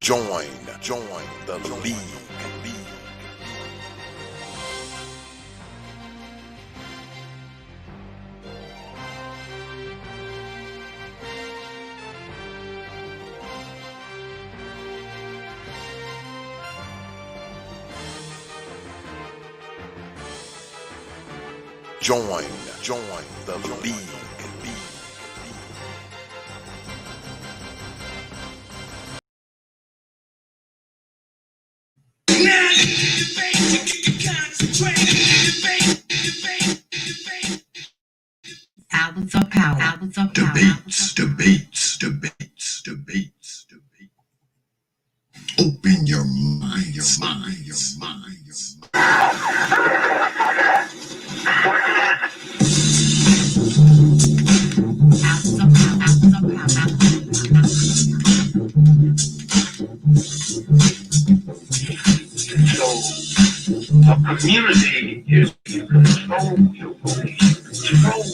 Join the league. Join the league. Albums of power. Debates. Open your mind. A community is you control your beliefs, you control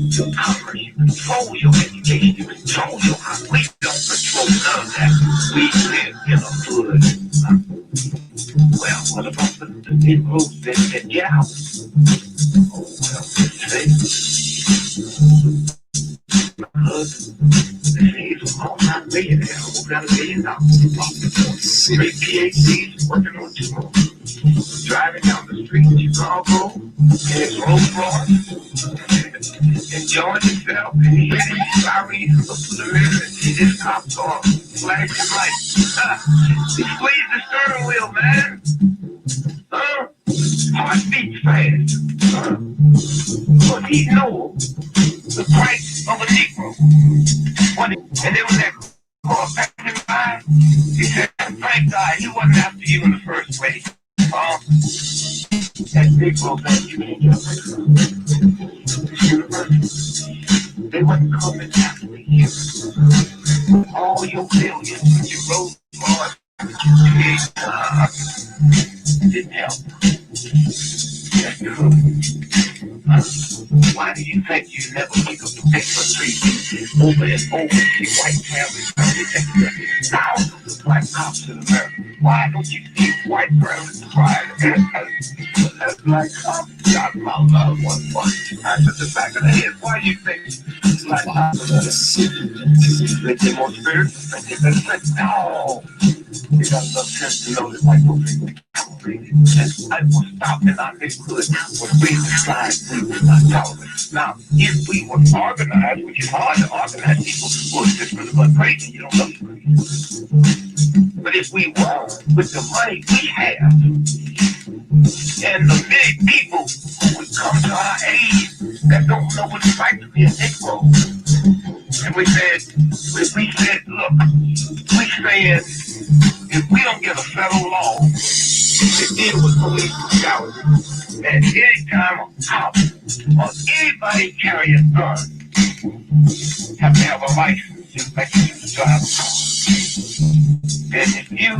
your power, you control your education, you control your heart. We don't control none of that. We live in a hood. Well, what about the Negroes that get out? Oh, well, my husband, he's a multi-millionaire, almost got $1 million. Great PhDs, working on 2 more. Driving down the street in Chicago, in his Rolls Royce, enjoying himself, and he hit his sorry, look to the mirror, and see his top car, flashing lights. He squeezed the steering wheel, man. Heart beats fast. But he knew the price of a Negro. And there was that car passing by. He said, thank God he wasn't after you in the first place. That Negro that you can't get university. They wasn't coming after you. All your billions, your road cars, didn't help. That's true. Why do you think you never pick up the paper tree over and over? See white families, thousands of black cops in America. Why don't you see white families cry? That's black cops shot my loved one once. I took the back of the head. Why do you think black cops they get more spiritual? They get better sex? No. They got enough sense to know that white folks ain't I will stop in our neighborhood when we decide we will not tolerate. Now, if we were organized, which is hard to organize people who are different but crazy, you don't know you're crazy. But if we were, with the money we have, and the big people who would come to our aid that don't know what it's like to be a Negro, and we said, look, if we don't get a federal law to deal with police brutality, at any time a cop or anybody carrying a gun have to have a license to make you drive a car. And if you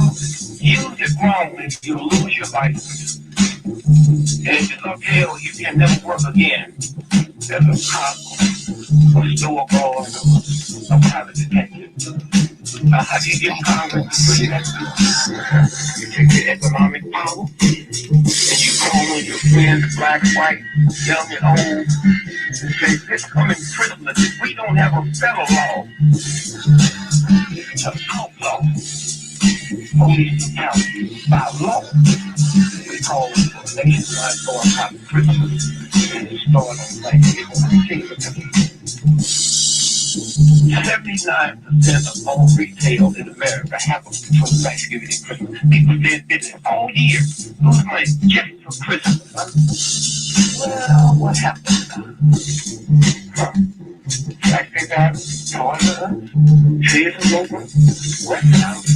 use it wrongly, you lose your license. And if you look hell, you can never work again as a cop, a store guard, or a private detective. How do you get Congress to put that through? You take your economic power, and you call on your friends, black, white, young, and old, and say, this coming Christmas, if we don't have a federal law, a cult law, police brutality by law, we call it a nationwide boycott of Christmas, and it started on Thanksgiving. 79% of all retail in America happens between Thanksgiving and Christmas. People did business all year. Lose money just for Christmas. Well, what happened? Taxi drivers, toilers, theaters open, restaurants.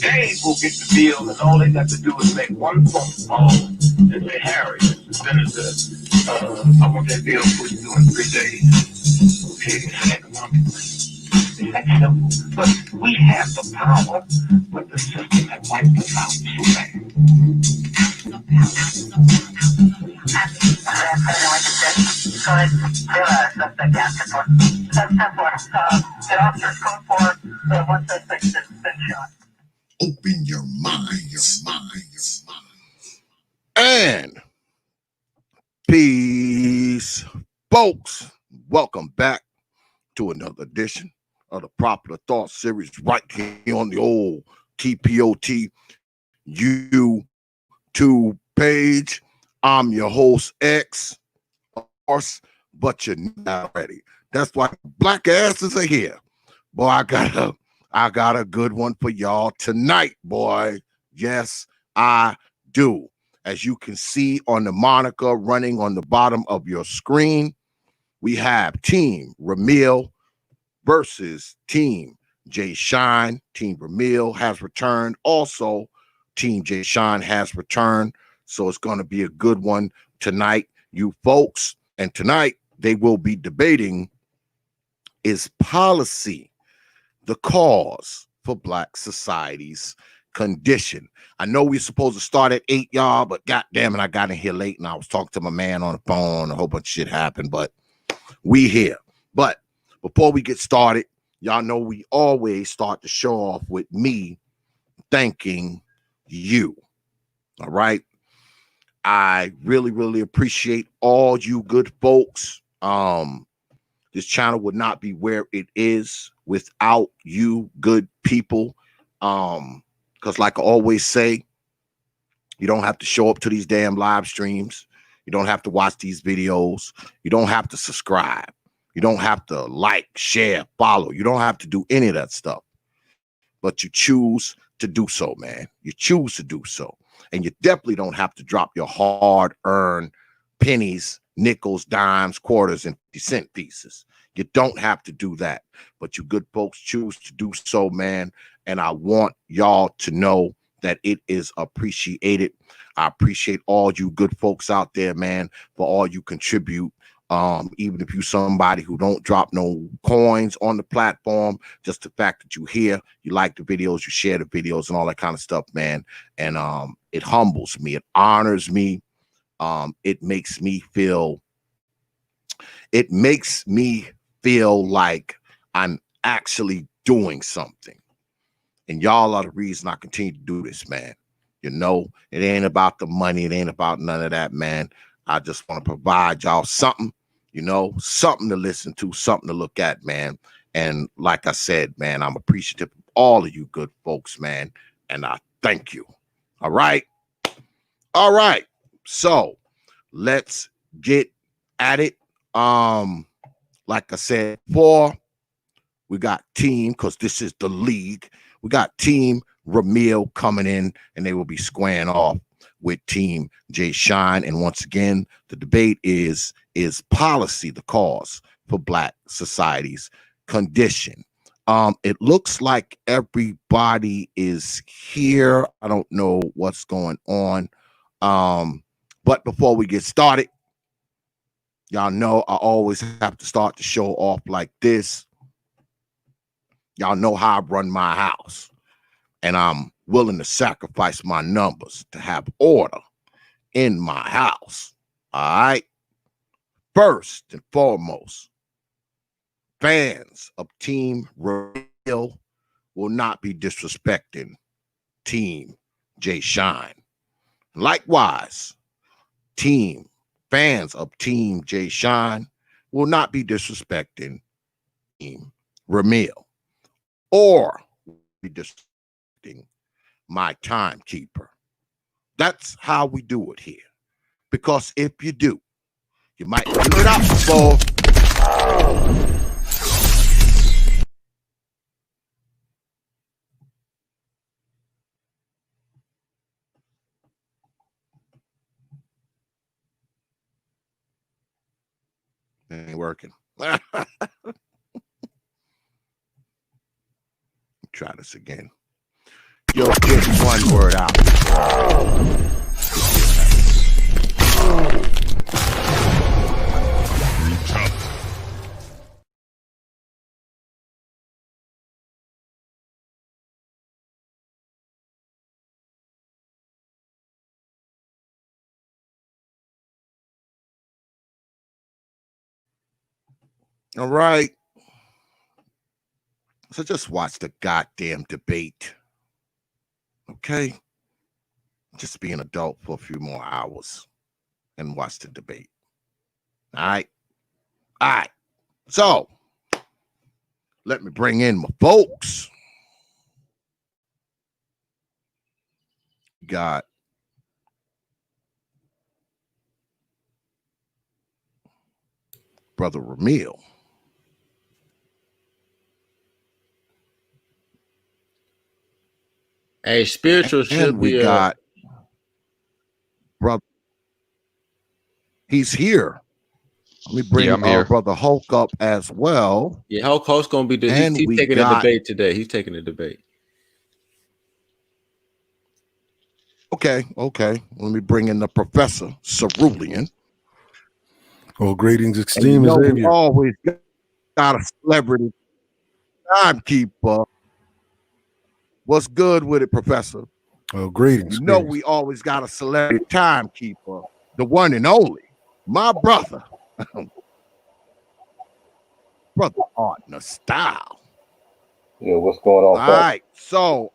They ain't gonna get the deal, and all they got to do is make one phone call and say, Harry, Senator, I want that bill put you in 3 days. Okay, it's economic. It's that simple. But we have the power, but the system has wiped us out so bad. the 166 that's been shot. Open your minds. And peace, folks. Welcome back to another edition of the Popular Thought Series right here on the old T.P.O.T. YouTube page. I'm your host, X, of course, but you're not ready. That's why black asses are here. Boy, I got a good one for y'all tonight, boy. Yes, I do. As you can see on the moniker running on the bottom of your screen, we have Team Ramil versus Team J Shine. Team Ramil has returned. Also, Team J Shine has returned. So it's going to be a good one tonight, you folks. And tonight they will be debating, is policy the cause for Black society's condition? I know we're supposed to start at 8, y'all, but goddamn it, I got in here late and I was talking to my man on the phone. A whole bunch of shit happened, but we here. But before we get started, y'all know we always start the show off with me thanking you. All right. I really appreciate all you good folks. This channel would not be where it is without you good people. Because like I always say, you don't have to show up to these damn live streams. You don't have to watch these videos. You don't have to subscribe. You don't have to like, share, follow. You don't have to do any of that stuff. But you choose to do so, man. You choose to do so. And you definitely don't have to drop your hard-earned pennies, nickels, dimes, quarters, and 50-cent pieces. You don't have to do that. But you good folks choose to do so, man. And I want y'all to know that it is appreciated. I appreciate all you good folks out there, man, for all you contribute. Even if you somebody who don't drop no coins on the platform, just the fact that you here, you like the videos, you share the videos and all that kind of stuff, man. And it humbles me, it honors me. It makes me feel like I'm actually doing something. And y'all are the reason I continue to do this, man. You know, it ain't about the money. It ain't about none of that, man. I just want to provide y'all something, you know, something to listen to, something to look at, man. And like I said, man, I'm appreciative of all of you good folks, man. And I thank you. All right. All right. So let's get at it. Like I said before, we got team, because this is the league. We got Team Ramil coming in, and they will be squaring off with Team J Shine. And once again, the debate is policy the cause for Black society's condition? It looks like everybody is here. I don't know what's going on. But before we get started, y'all know I always have to start the show off like this. Y'all know how I run my house, and I'm willing to sacrifice my numbers to have order in my house. All right. First and foremost, fans of Team Ramil will not be disrespecting Team J Shine. Likewise, fans of Team J Shine will not be disrespecting Team Ramil, or be disrespecting my timekeeper. That's how we do it here. Because if you do, you might give it up for. Ain't working. Try this again. Yo, get one word out. All right. So just watch the goddamn debate. Okay? Just be an adult for a few more hours and watch the debate. All right? All right. So let me bring in my folks. Got Brother Ramil. Hey, spiritual And should we be got brother. He's here. Let me bring I'm here. Brother Hulk up as well. yeah. Hulk Host gonna be And he's we taking a got debate today. He's taking a debate. okay. Let me bring in the Professor Cerulean. Well, greetings, And you esteemed know we Xavier. always got a celebrity timekeeper. What's good with it, Professor? Oh, greetings. You know Greetings. we always got a celebrity timekeeper, the one and only, my brother, brother Partner Style. Yeah, what's going All on, fellas? right, so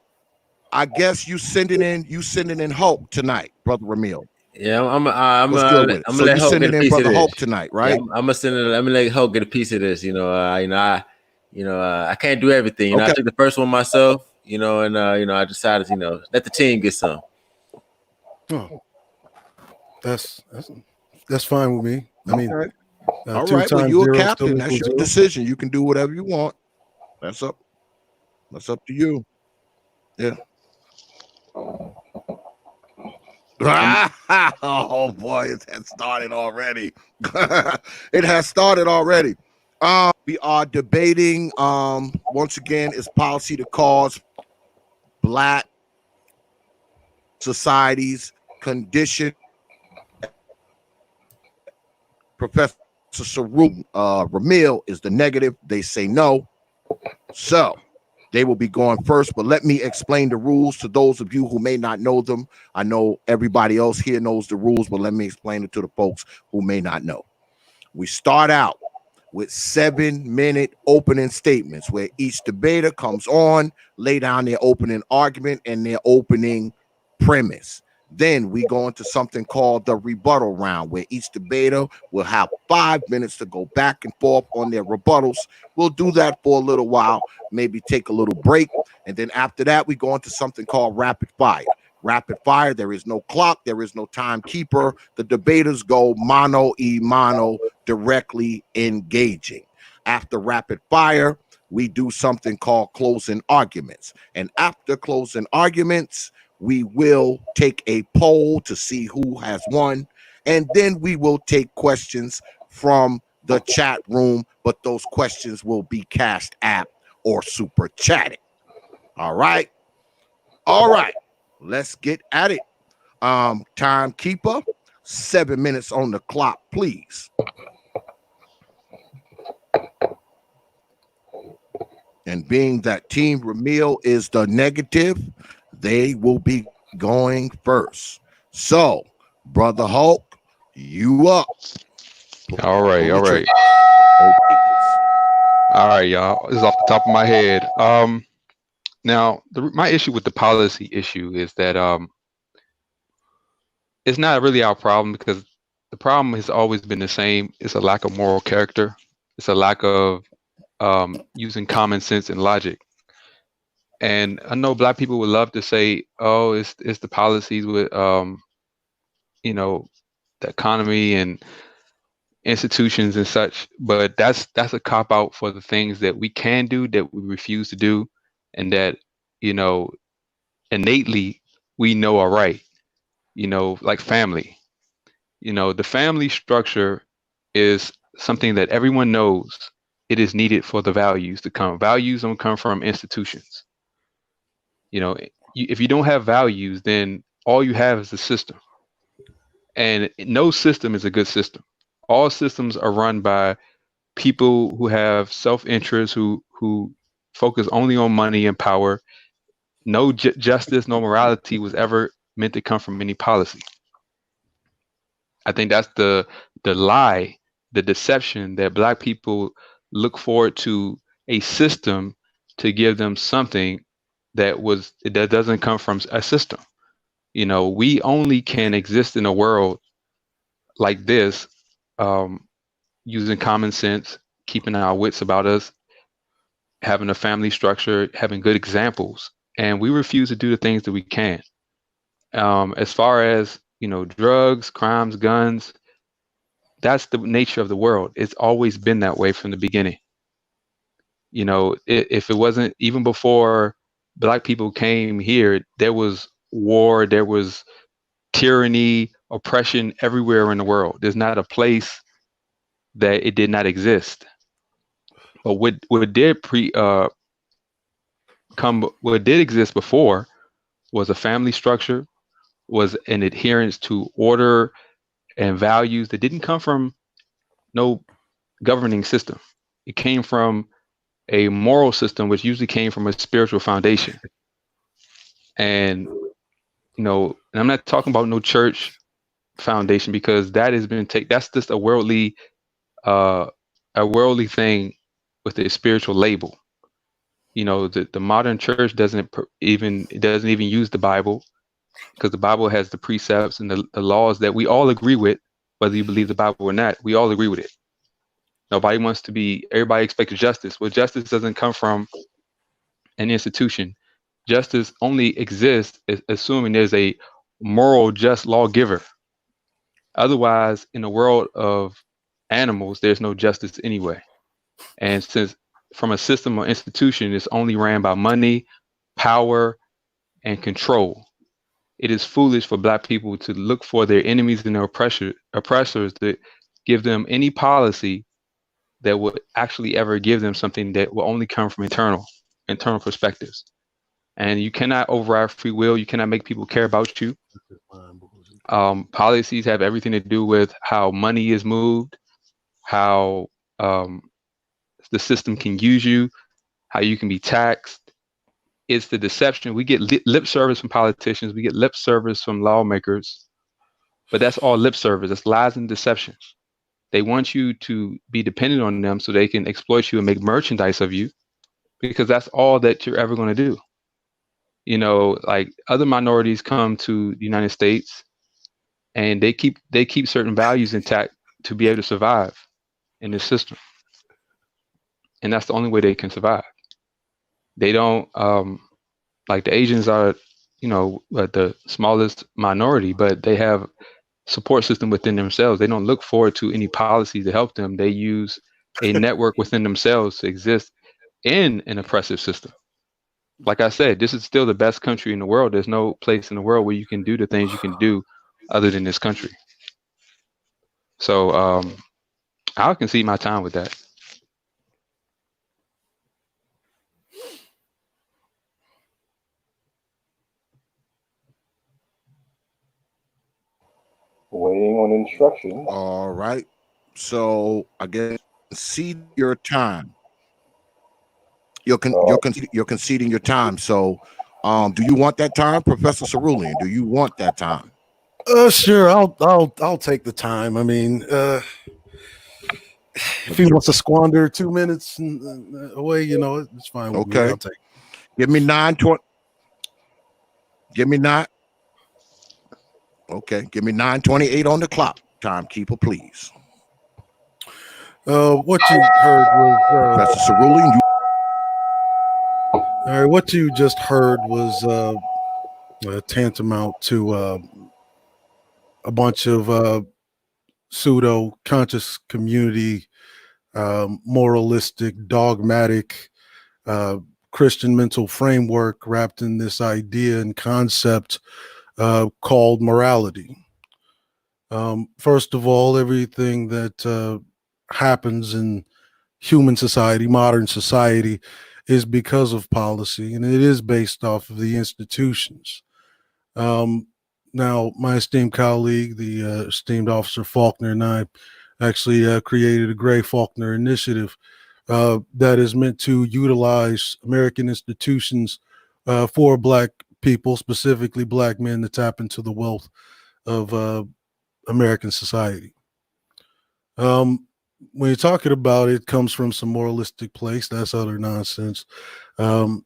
I guess you sending in Hulk tonight, brother Ramil. Yeah, I'm What's good with it? I'm So gonna let you Hulk get sending a in piece of brother this. Hulk tonight, Yeah, right? I'm gonna send it. I'm gonna let Hulk get a piece of this. I can't do everything. I Okay. took the first one myself. And I decided, let the team get some. Oh, that's fine with me. I mean, Okay. All 2 right. Well, times you're a 0 still captain. That's equals your 0. decision. You can do whatever you want. That's up to you. Yeah. Oh boy, it has started already. It has started already. We are debating. Once again, is policy to cause Black society's condition? Professor Ramil is the negative. They say no. So they will be going first, but let me explain the rules to those of you who may not know them. I know everybody else here knows the rules, but let me explain it to the folks who may not know. We start out with 7-minute opening statements where each debater comes on, lay down their opening argument and their opening premise. Then we go into something called the rebuttal round, where each debater will have 5 minutes to go back and forth on their rebuttals. We'll do that for a little while, maybe take a little break. And then after that, we go into something called rapid fire. Rapid fire, there is no clock, there is no timekeeper. The debaters go mano y mano, directly engaging. After rapid fire, we do something called closing arguments. And after closing arguments, we will take a poll to see who has won. And then we will take questions from the chat room, but those questions will be Cash App or Super Chatted. All right. All right. Let's get at it. Timekeeper, 7 minutes on the clock, please. And being that Team Ramil is the negative, they will be going first. So, Brother Hulk, you up. All right. All right, y'all. This is off the top of my head. Now my issue with the policy issue is that it's not really our problem, because the problem has always been the same. It's a lack of moral character. It's a lack of using common sense and logic. And I know Black people would love to say, "Oh, it's the policies with you know, the economy and institutions and such," but that's a cop out for the things that we can do that we refuse to do, and that you know innately we know are right. Like family. The family structure is something that everyone knows it is needed for the values to come. Values don't come from institutions. If you don't have values, then all you have is the system, and no system is a good system. All systems are run by people who have self-interest, who focus only on money and power. No justice, no morality was ever meant to come from any policy. I think that's the lie, the deception, that Black people look forward to a system to give them something that doesn't come from a system. We only can exist in a world like this, um, using common sense, keeping our wits about us, having a family structure, having good examples, and we refuse to do the things that we can. As far as drugs, crimes, guns, that's the nature of the world. It's always been that way from the beginning. If it wasn't, even before Black people came here, there was war, there was tyranny, oppression everywhere in the world. There's not a place that it did not exist. But what did what did exist before was a family structure, was an adherence to order and values that didn't come from no governing system. It came from a moral system, which usually came from a spiritual foundation. And and I'm not talking about no church foundation, because that has been that's just uh, a worldly thing with a spiritual label. The modern church doesn't even use the Bible, because the Bible has the precepts and the laws that we all agree with, whether you believe the Bible or not. We all agree with it. Everybody expects justice. Well, justice doesn't come from an institution. Justice only exists assuming there's a moral, just lawgiver. Otherwise, in the world of animals, there's no justice anyway. And since from a system or institution is only ran by money, power, and control, it is foolish for Black people to look for their enemies and their oppressors to give them any policy that would actually ever give them something that will only come from internal perspectives. And you cannot override free will. You cannot make people care about you. Policies have everything to do with how money is moved, how the system can use you, how you can be taxed. It's the deception. We get lip service from politicians. We get lip service from lawmakers. But that's all lip service. It's lies and deception. They want you to be dependent on them so they can exploit you and make merchandise of you, because that's all that you're ever going to do. Like other minorities come to the United States and they keep certain values intact to be able to survive in this system. And that's the only way they can survive. They don't, like the Asians are, the smallest minority, but they have support system within themselves. They don't look forward to any policies to help them. They use a network within themselves to exist in an oppressive system. Like I said, this is still the best country in the world. There's no place in the world where you can do the things you can do other than this country. So I'll concede my time with that. Waiting on instructions. All right. So I guess cede your time. You're conceding your time. So do you want that time, Professor Cerulean? Do you want that time? Sure. I'll take the time. I mean, if he wants to squander 2 minutes away, it's fine with me. I'll take it. Give me 9:20. Give me 9. Okay, give me 9:28 on the clock. Timekeeper, please. What you heard was Professor Cerulean. All right, what you just heard was tantamount to a bunch of pseudo conscious community, moralistic, dogmatic, Christian mental framework wrapped in this idea and concept called morality. First of all, everything that happens in human society, modern society, is because of policy, and it is based off of the institutions. Now, my esteemed colleague, the esteemed Officer Faulkner, and I actually created a Gray Faulkner initiative that is meant to utilize American institutions for Black people, specifically Black men, to tap into the wealth of American society. when you're talking about it comes from some moralistic place, that's utter nonsense. Um,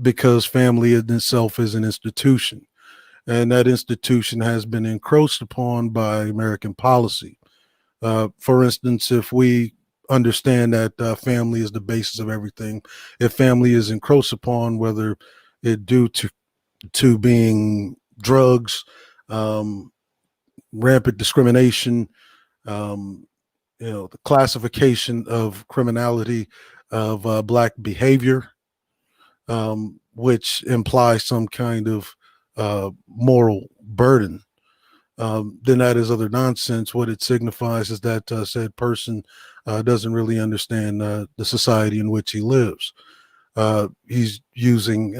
because family in itself is an institution, and that institution has been encroached upon by American policy. For instance, if we understand that family is the basis of everything, if family is encroached upon, whether it due to being drugs, um, rampant discrimination, um, the classification of criminality of black behavior, which implies some kind of moral burden, then that is other nonsense. What it signifies is that said person doesn't really understand the society in which he lives. He's using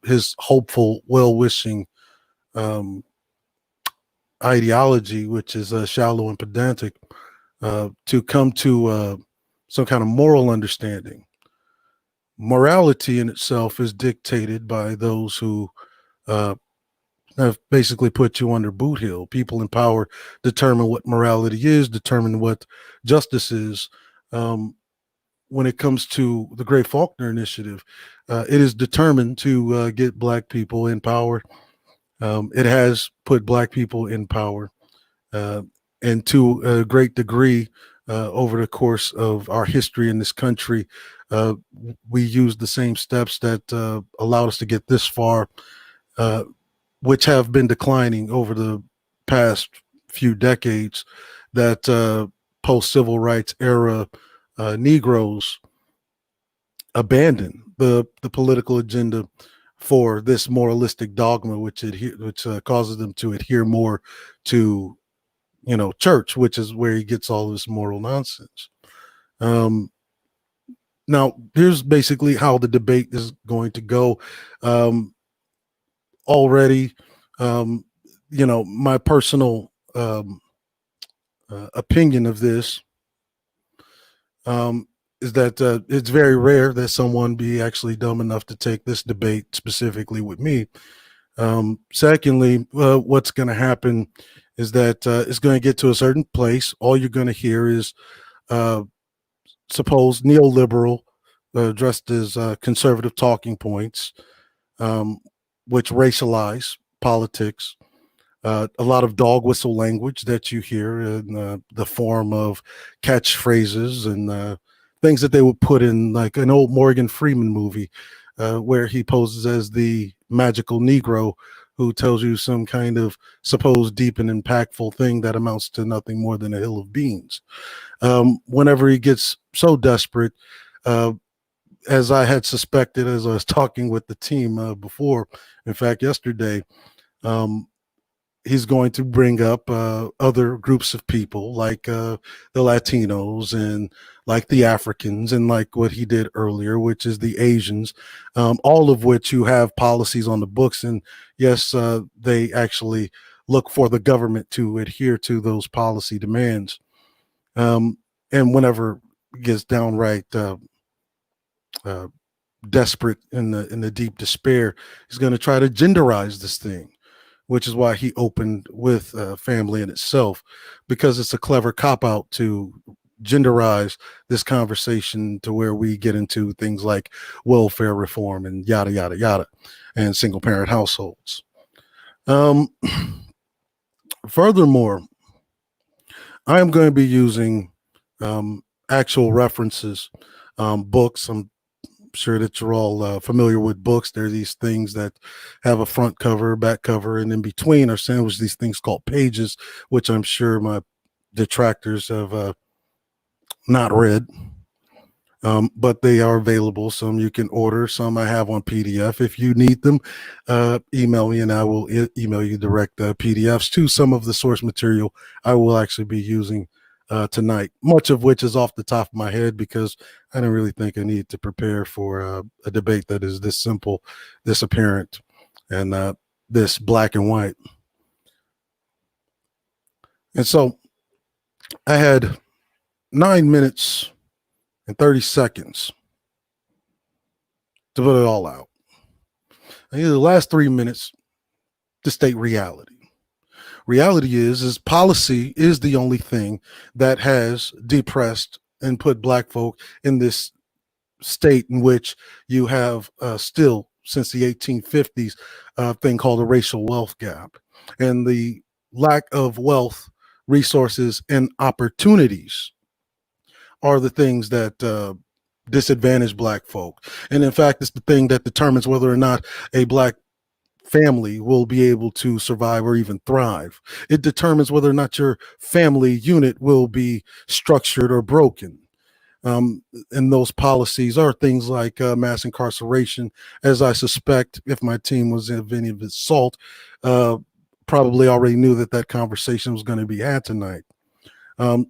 his hopeful, well-wishing um, ideology, which is shallow and pedantic, to come to some kind of moral understanding. Morality in itself is dictated by those who uh, have basically put you under boot heel. People in power determine what morality is, determine what justice is. When it comes to the Great Faulkner Initiative, it is determined to get black people in power. It has put black people in power, and to a great degree, over the course of our history in this country, uh, we used the same steps that allowed us to get this far, uh, which have been declining over the past few decades, that post-civil rights era Negroes abandon the political agenda for this moralistic dogma, which causes them to adhere more to church, which is where he gets all this moral nonsense. Um, Now, here's basically how the debate is going to go. Already, um, my personal opinion of this is that it's very rare that someone be actually dumb enough to take this debate specifically with me. Secondly, what's going to happen is that it's going to get to a certain place. All you're going to hear is supposed neoliberal dressed as conservative talking points, which racialize politics. A lot of dog whistle language that you hear in the form of catchphrases and things that they would put in like an old Morgan Freeman movie where he poses as the magical Negro who tells you some kind of supposed deep and impactful thing that amounts to nothing more than a hill of beans. Whenever he gets so desperate, uh, as I had suspected as I was talking with the team before, in fact, yesterday, um, he's going to bring up other groups of people like the Latinos and like the Africans and like what he did earlier, which is the Asians, all of which who have policies on the books. And yes, they actually look for the government to adhere to those policy demands. And whenever it gets downright uh, desperate in the deep despair, he's going to try to genderize this thing, which is why he opened with family in itself, because it's a clever cop out to genderize this conversation to where we get into things like welfare reform and yada yada yada, and single parent households. Um, Furthermore, I am going to be using actual references, books. I'm sure that you're all familiar with books. There are these things that have a front cover, back cover, and in between are sandwiched these things called pages, which I'm sure my detractors have not read. But they are available. Some you can order, some I have on PDF. If you need them, email me and I will email you direct PDFs to some of the source material I will actually be using tonight, much of which is off the top of my head because I don't really think I need to prepare for a debate that is this simple, this apparent, and this black and white. And so I had 9 minutes and 30 seconds to put it all out. And the last 3 minutes to state reality. Reality is policy is the only thing that has depressed and put black folk in this state in which you have still since the 1850s a thing called a racial wealth gap, and the lack of wealth, resources, and opportunities are the things that disadvantage black folk. And in fact, it's the thing that determines whether or not a black family will be able to survive or even thrive. It determines whether or not your family unit will be structured or broken. And those policies are things like mass incarceration, as I suspect if my team was of any of its salt, uh, probably already knew that that conversation was going to be had tonight. Um,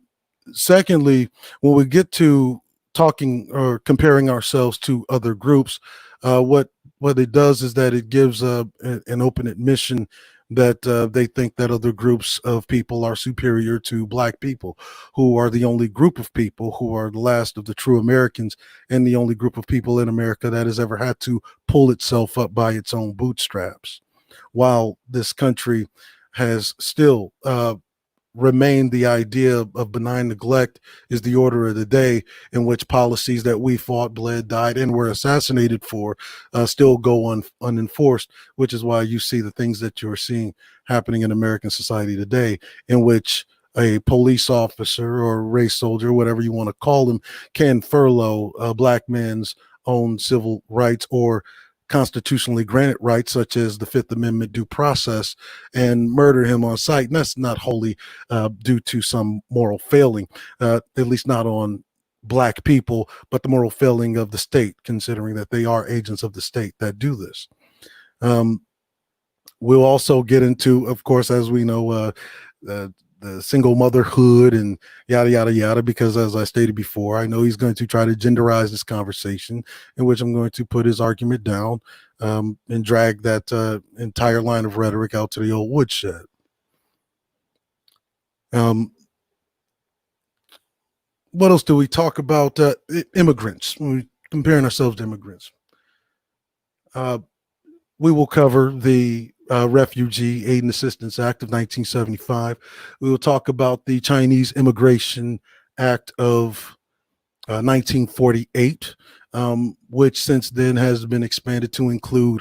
Secondly, when we get to talking or comparing ourselves to other groups, what it does is that it gives an open admission that they think that other groups of people are superior to black people, who are the only group of people who are the last of the true Americans, and the only group of people in America that has ever had to pull itself up by its own bootstraps. While this country has still remain the idea of benign neglect is the order of the day, in which policies that we fought, bled, died, and were assassinated for still go unenforced, which is why you see the things that you're seeing happening in American society today, in which a police officer or race soldier, whatever you want to call them, can furlough a black man's own civil rights or constitutionally granted rights, such as the Fifth Amendment due process, and murder him on sight. And that's not wholly due to some moral failing, at least not on black people, but the moral failing of the state, considering that they are agents of the state that do this. We'll also get into, of course, as we know, the single motherhood and yada, yada, yada, because as I stated before, I know he's going to try to genderize this conversation, in which I'm going to put his argument down and drag that entire line of rhetoric out to the old woodshed. What else do we talk about? Immigrants, when we're comparing ourselves to immigrants. We will cover the Refugee Aid and Assistance Act of 1975. We will talk about the Chinese Immigration Act of 1948, which since then has been expanded to include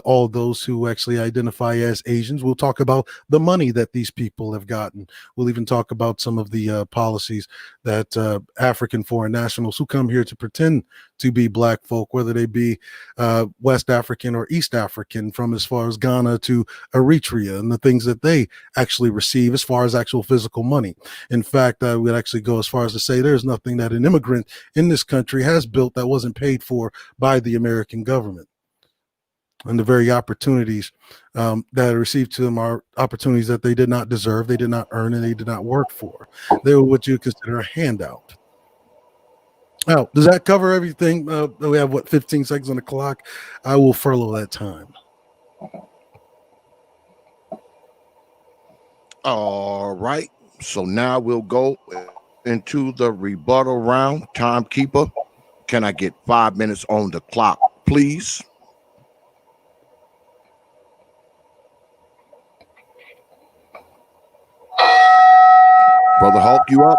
all those who actually identify as Asians. We'll talk about the money that these people have gotten. We'll even talk about some of the policies that African foreign nationals who come here to pretend to be black folk, whether they be West African or East African, from as far as Ghana to Eritrea, and the things that they actually receive as far as actual physical money. In fact, I would actually go as far as to say there's nothing that an immigrant in this country has built that wasn't paid for by the American government. And the very opportunities that are received to them are opportunities that they did not deserve, they did not earn, and they did not work for. They were what you consider a handout. Now, does that cover everything? We have, 15 seconds on the clock? I will furlough that time. All right. So now we'll go into the rebuttal round. Timekeeper, can I get 5 minutes on the clock, please? Brother Hulk, you up?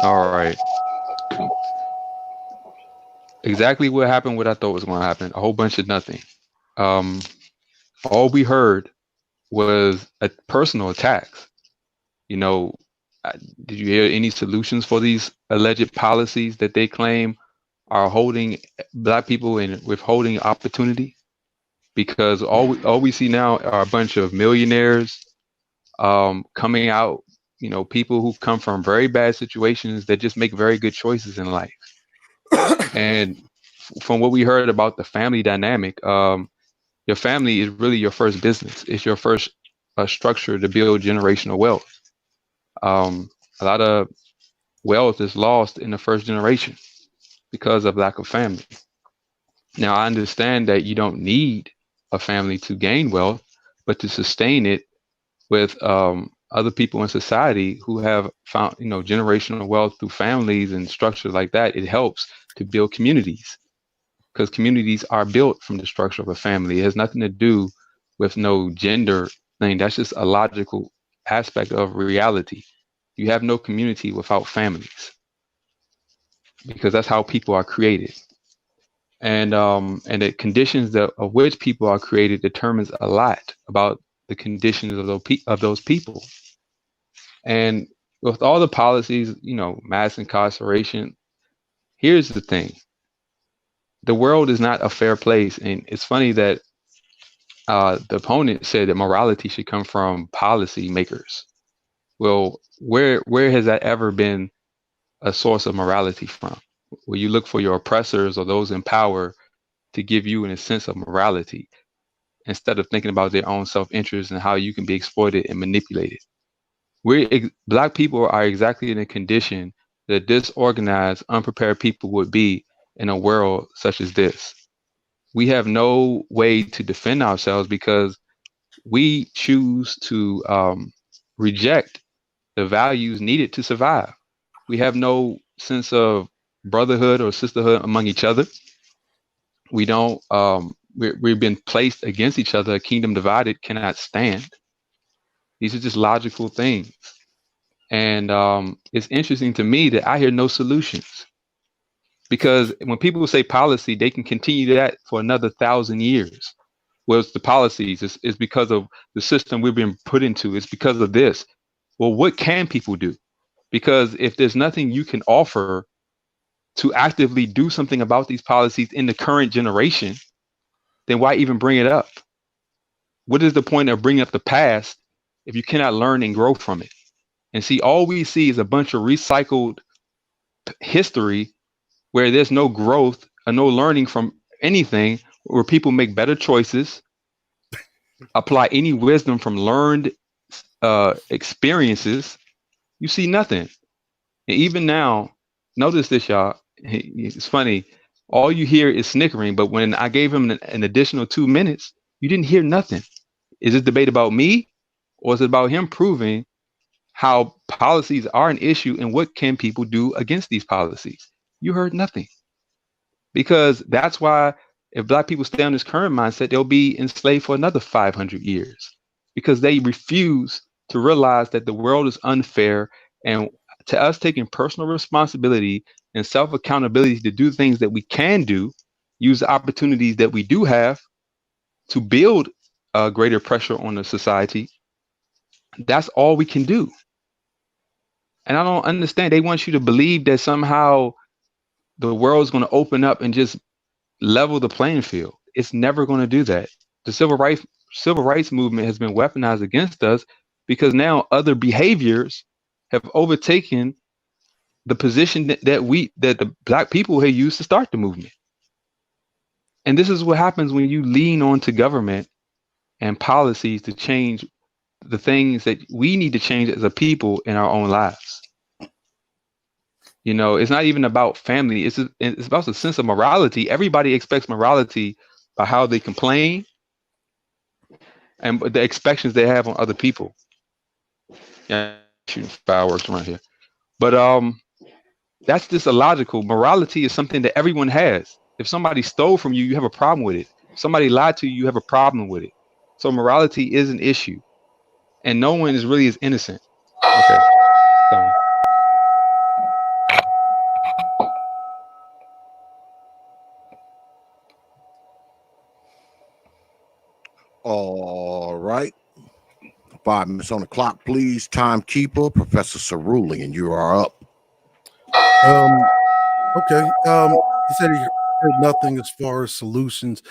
All right. Exactly what happened, what I thought was going to happen. A whole bunch of nothing. All we heard was a personal attacks. You know, did you hear any solutions for these alleged policies that they claim are holding black people in withholding opportunity? Because all we see now are a bunch of millionaires coming out, you know, people who come from very bad situations that just make very good choices in life. And from what we heard about the family dynamic, your family is really your first business. It's your first structure to build generational wealth. A lot of wealth is lost in the first generation because of lack of family. Now, I understand that you don't need a family to gain wealth, but to sustain it with other people in society who have found, you know, generational wealth through families and structures like that, it helps to build communities, because communities are built from the structure of a family. It has nothing to do with no gender thing. That's just a logical aspect of reality. You have no community without families. because that's how people are created. And the conditions of which people are created determines a lot about the conditions of those people. And with all the policies, mass incarceration, here's the thing: the world is not a fair place. And it's funny that the opponent said that morality should come from policy makers. Well, where has that ever been a source of morality from? Where you look for your oppressors or those in power to give you a sense of morality instead of thinking about their own self-interest and how you can be exploited and manipulated. Black people are exactly in a condition that disorganized, unprepared people would be in a world such as this. We have no way to defend ourselves because we choose to reject the values needed to survive. We have no sense of brotherhood or sisterhood among each other. We don't. We've been placed against each other. A kingdom divided cannot stand. These are just logical things, and it's interesting to me that I hear no solutions. Because when people say policy, they can continue that for another 1,000 years. Well, it's the policies. It's because of the system we've been put into. It's because of this. Well, what can people do? Because if there's nothing you can offer to actively do something about these policies in the current generation, then why even bring it up? What is the point of bringing up the past if you cannot learn and grow from it? And see, all we see is a bunch of recycled history where there's no growth or no learning from anything, where people make better choices, apply any wisdom from learned experiences. You see nothing. And even now, notice this, y'all. It's funny. All you hear is snickering, but when I gave him an additional 2 minutes, you didn't hear nothing. Is this debate about me, or is it about him proving how policies are an issue and what can people do against these policies? You heard nothing. Because that's why if Black people stay on this current mindset, they'll be enslaved for another 500 years, because they refuse to realize that the world is unfair. And to us taking personal responsibility and self accountability to do things that we can do, use the opportunities that we do have to build greater pressure on the society, that's all we can do. And I don't understand. They want you to believe that somehow the world's going to open up and just level the playing field. It's never going to do that. The civil rights movement has been weaponized against us because now other behaviors have overtaken the position that the Black people had used to start the movement. And this is what happens when you lean on to government and policies to change the things that we need to change as a people in our own lives. It's not even about family. It's about the sense of morality. Everybody expects morality by how they complain and the expectations they have on other people. Yeah, shooting fireworks around here. But that's just illogical. Morality is something that everyone has. If somebody stole from you, you have a problem with it. If somebody lied to you, you have a problem with it. So morality is an issue. And no one is really as innocent. Okay. So, All right. 5 minutes on the clock, please. Timekeeper, Professor Cerulli, and you are up. Okay. He said he heard nothing as far as solutions.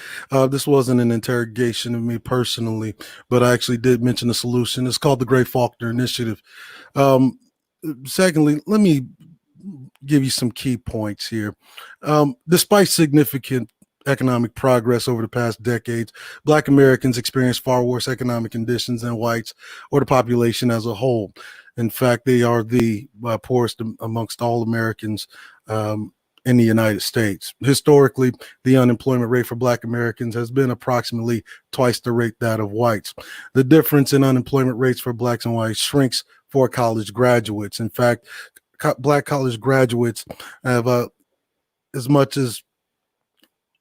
This wasn't an interrogation of me personally, but I actually did mention a solution. It's called the Great Faulkner Initiative. Secondly, let me give you some key points here. Despite significant economic progress over the past decades, Black Americans experience far worse economic conditions than whites or the population as a whole. In fact, they are the poorest amongst all Americans in the United States. Historically, the unemployment rate for Black Americans has been approximately twice the rate that of whites. The difference in unemployment rates for Blacks and whites shrinks for college graduates. In fact, Black college graduates have as much as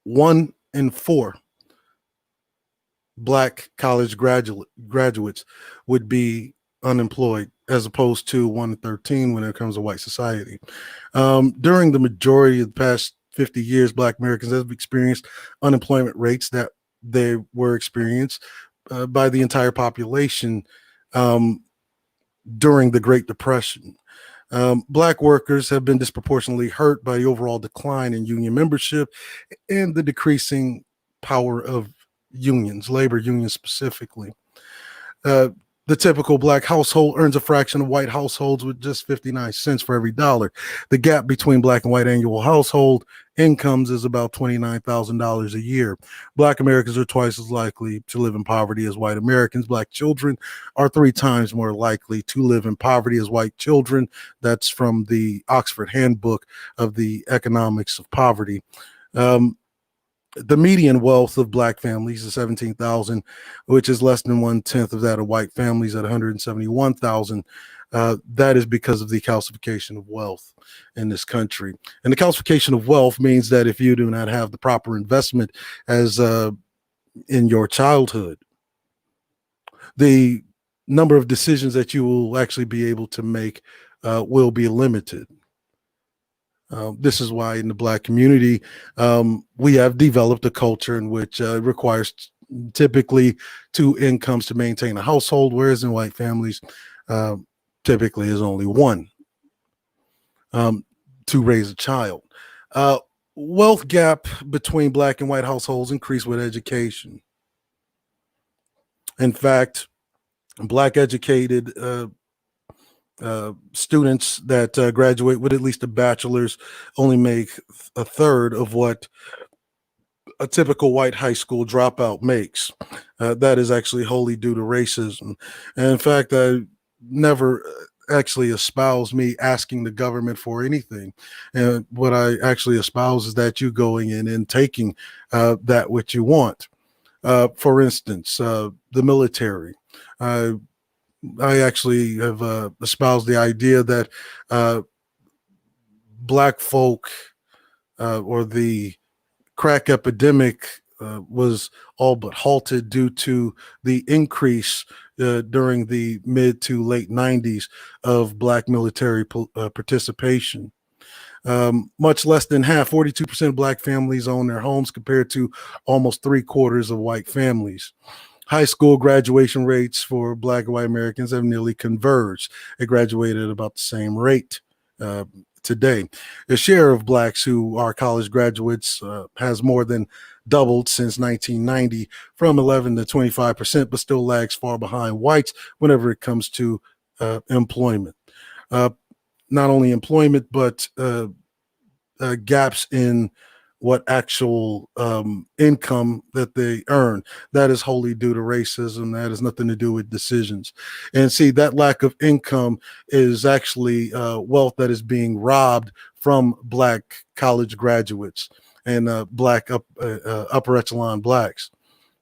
1 in 4 Black college graduates would be unemployed as opposed to 1 in 13 when it comes to white society. During the majority of the past 50 years, Black Americans have experienced unemployment rates that they were experienced by the entire population during the Great Depression. Black workers have been disproportionately hurt by the overall decline in union membership and the decreasing power of unions, labor unions specifically. The typical Black household earns a fraction of white households with just 59 cents for every dollar. The gap between Black and white annual household incomes is about $29,000 a year. Black Americans are twice as likely to live in poverty as white Americans. Black children are 3 times more likely to live in poverty as white children. That's from the Oxford Handbook of the Economics of Poverty. The median wealth of Black families is 17,000, which is less than 1/10 of that of white families at 171,000. That is because of the calcification of wealth in this country. And the calcification of wealth means that if you do not have the proper investment as in your childhood, the number of decisions that you will actually be able to make will be limited. This is why in the Black community, we have developed a culture in which requires typically 2 incomes to maintain a household, whereas in white families, typically is only 1 to raise a child. Wealth gap between Black and white households increase with education. In fact, Black educated students that graduate with at least a bachelor's only make a third of what a typical white high school dropout makes. That is actually wholly due to racism. And in fact, I never actually espouse me asking the government for anything. And what I actually espouse is that you going in and taking that which you want. For instance, the military. I actually have espoused the idea that Black folk or the crack epidemic was all but halted due to the increase during the mid to late 90s of Black military participation. Much less than half, 42% of Black families own their homes compared to almost 3/4 of white families. High school graduation rates for Black and white Americans have nearly converged. They graduated at about the same rate today. The share of Blacks who are college graduates has more than doubled since 1990 from 11 to 25%, but still lags far behind whites whenever it comes to employment. Not only employment, but gaps in what actual income that they earn. That is wholly due to racism. That has nothing to do with decisions. And see, that lack of income is actually wealth that is being robbed from Black college graduates and Black upper echelon Blacks.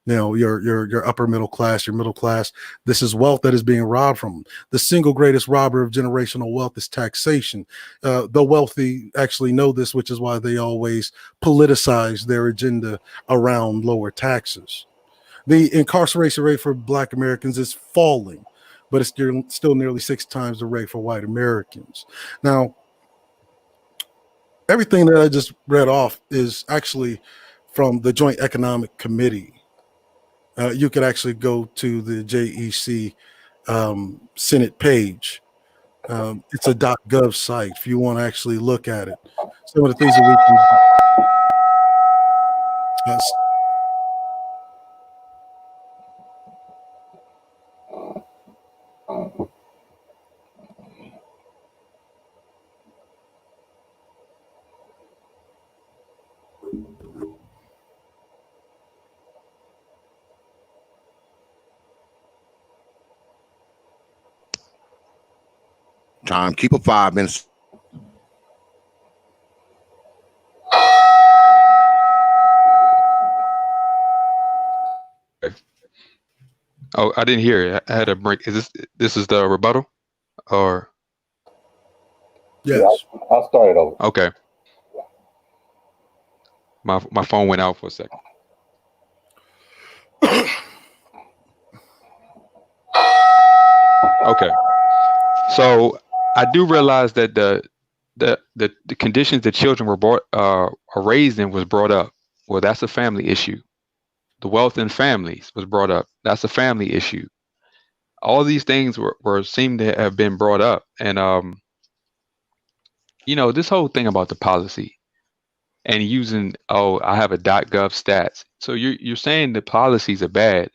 You know, your upper middle class, your middle class. This is wealth that is being robbed from them. The single greatest robber of generational wealth is taxation. The wealthy actually know this, which is why they always politicize their agenda around lower taxes. The incarceration rate for Black Americans is falling, but it's still nearly 6 times the rate for white Americans. Now, everything that I just read off is actually from the Joint Economic Committee. You could actually go to the JEC Senate page. It's a .gov site if you want to actually look at it. Some of the things that we can Time, keep it 5 minutes. Oh, I didn't hear it. I had a break. This is the rebuttal, or yes. Yeah, I'll start it over. okay? My phone went out for a second. Okay. So I do realize that the conditions that children were are raised in was brought up. Well, that's a family issue. The wealth in families was brought up. That's a family issue. All these things were seem to have been brought up, and this whole thing about the policy and using, oh, I have a .gov stats. So you're saying the policies are bad,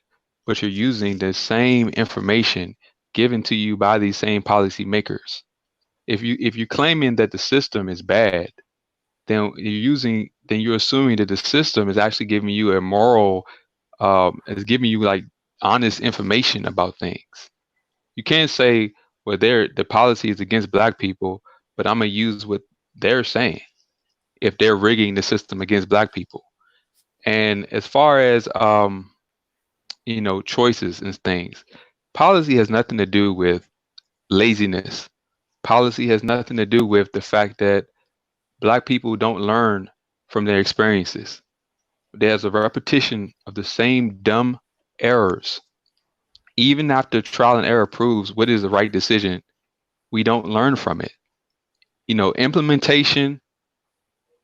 but you're using the same information given to you by these same policy makers. If you're claiming that the system is bad, then you're assuming that the system is actually giving you a moral, is giving you like honest information about things. You can't say, well, the policy is against black people, but I'm gonna use what they're saying if they're rigging the system against black people. And as far as choices and things, policy has nothing to do with laziness. Policy has nothing to do with the fact that black people don't learn from their experiences. There's a repetition of the same dumb errors. Even after trial and error proves what is the right decision, we don't learn from it. Implementation,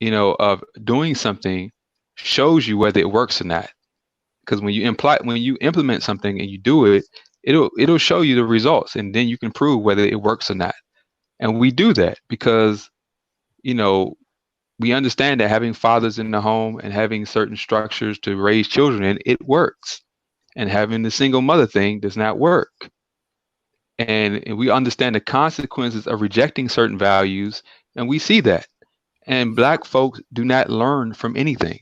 of doing something shows you whether it works or not. Because when you implement something and you do it, it'll show you the results, and then you can prove whether it works or not. And we do that because, we understand that having fathers in the home and having certain structures to raise children in, it works. And having the single mother thing does not work. And we understand the consequences of rejecting certain values, and we see that. And black folks do not learn from anything.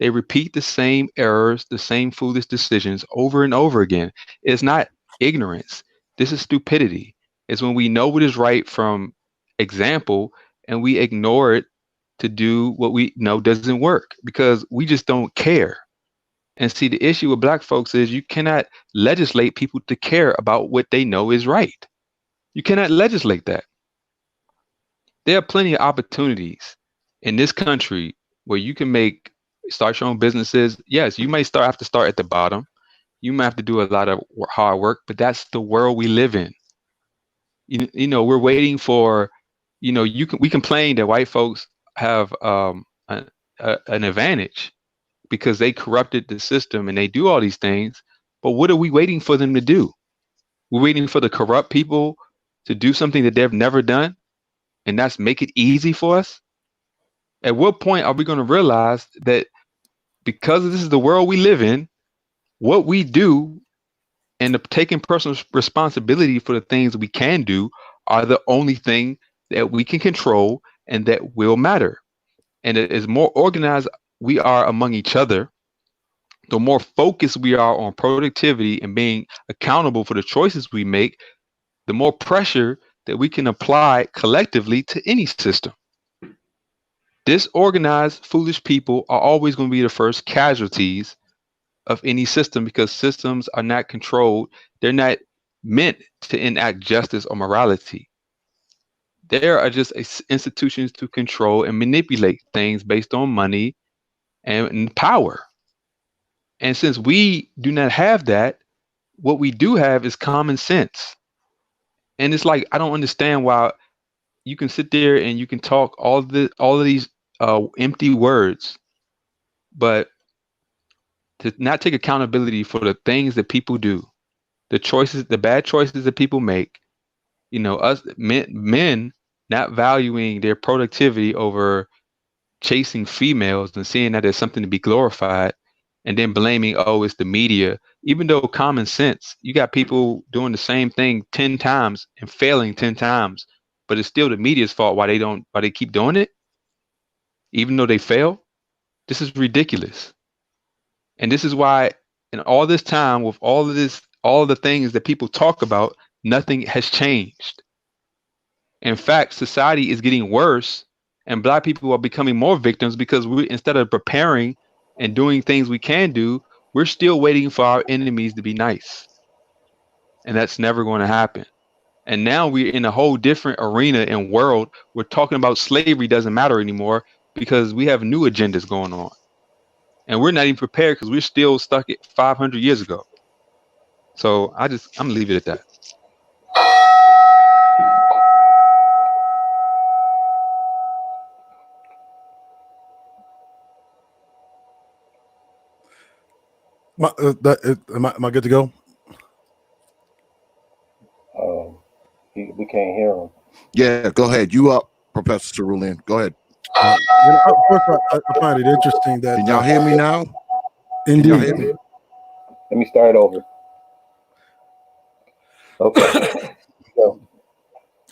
They repeat the same errors, the same foolish decisions over and over again. It's not ignorance. This is stupidity. It's when we know what is right from example and we ignore it to do what we know doesn't work because we just don't care. And see, the issue with black folks is you cannot legislate people to care about what they know is right. You cannot legislate that. There are plenty of opportunities in this country where you can start your own businesses. Yes, you may have to start at the bottom. You might have to do a lot of hard work, but that's the world we live in. We're waiting for, we complain that white folks have an advantage because they corrupted the system and they do all these things. But what are we waiting for them to do? We're waiting for the corrupt people to do something that they've never done, and that's make it easy for us. At what point are we going to realize that because this is the world we live in, what we do and taking personal responsibility for the things we can do are the only thing that we can control and that will matter. And as more organized we are among each other, the more focused we are on productivity and being accountable for the choices we make, the more pressure that we can apply collectively to any system. Disorganized, foolish people are always going to be the first casualties of any system because systems are not controlled. They're not meant to enact justice or morality. There are just institutions to control and manipulate things based on money and power. And since we do not have that, what we do have is common sense. And it's like, I don't understand why you can sit there and you can talk all of these empty words, but to not take accountability for the things that people do, the bad choices that people make, us men not valuing their productivity over chasing females and seeing that as something to be glorified, and then blaming, oh, it's the media, even though common sense, you got people doing the same thing 10 times and failing 10 times, but it's still the media's fault why they keep doing it, even though they fail. This is ridiculous. And this is why in all this time with all of the things that people talk about, nothing has changed. In fact, society is getting worse and black people are becoming more victims because instead of preparing and doing things we can do, we're still waiting for our enemies to be nice. And that's never going to happen. And now we're in a whole different arena and world. We're talking about slavery doesn't matter anymore because we have new agendas going on. And we're not even prepared because we're still stuck at 500 years ago. So I'm gonna leave it at that. Am I good to go? We can't hear him. Yeah, go ahead. You up, Professor Cerulean. Go ahead. First, I find it interesting that Can y'all hear me now? Can y'all hear indeed. me? Let me start over. Okay. So,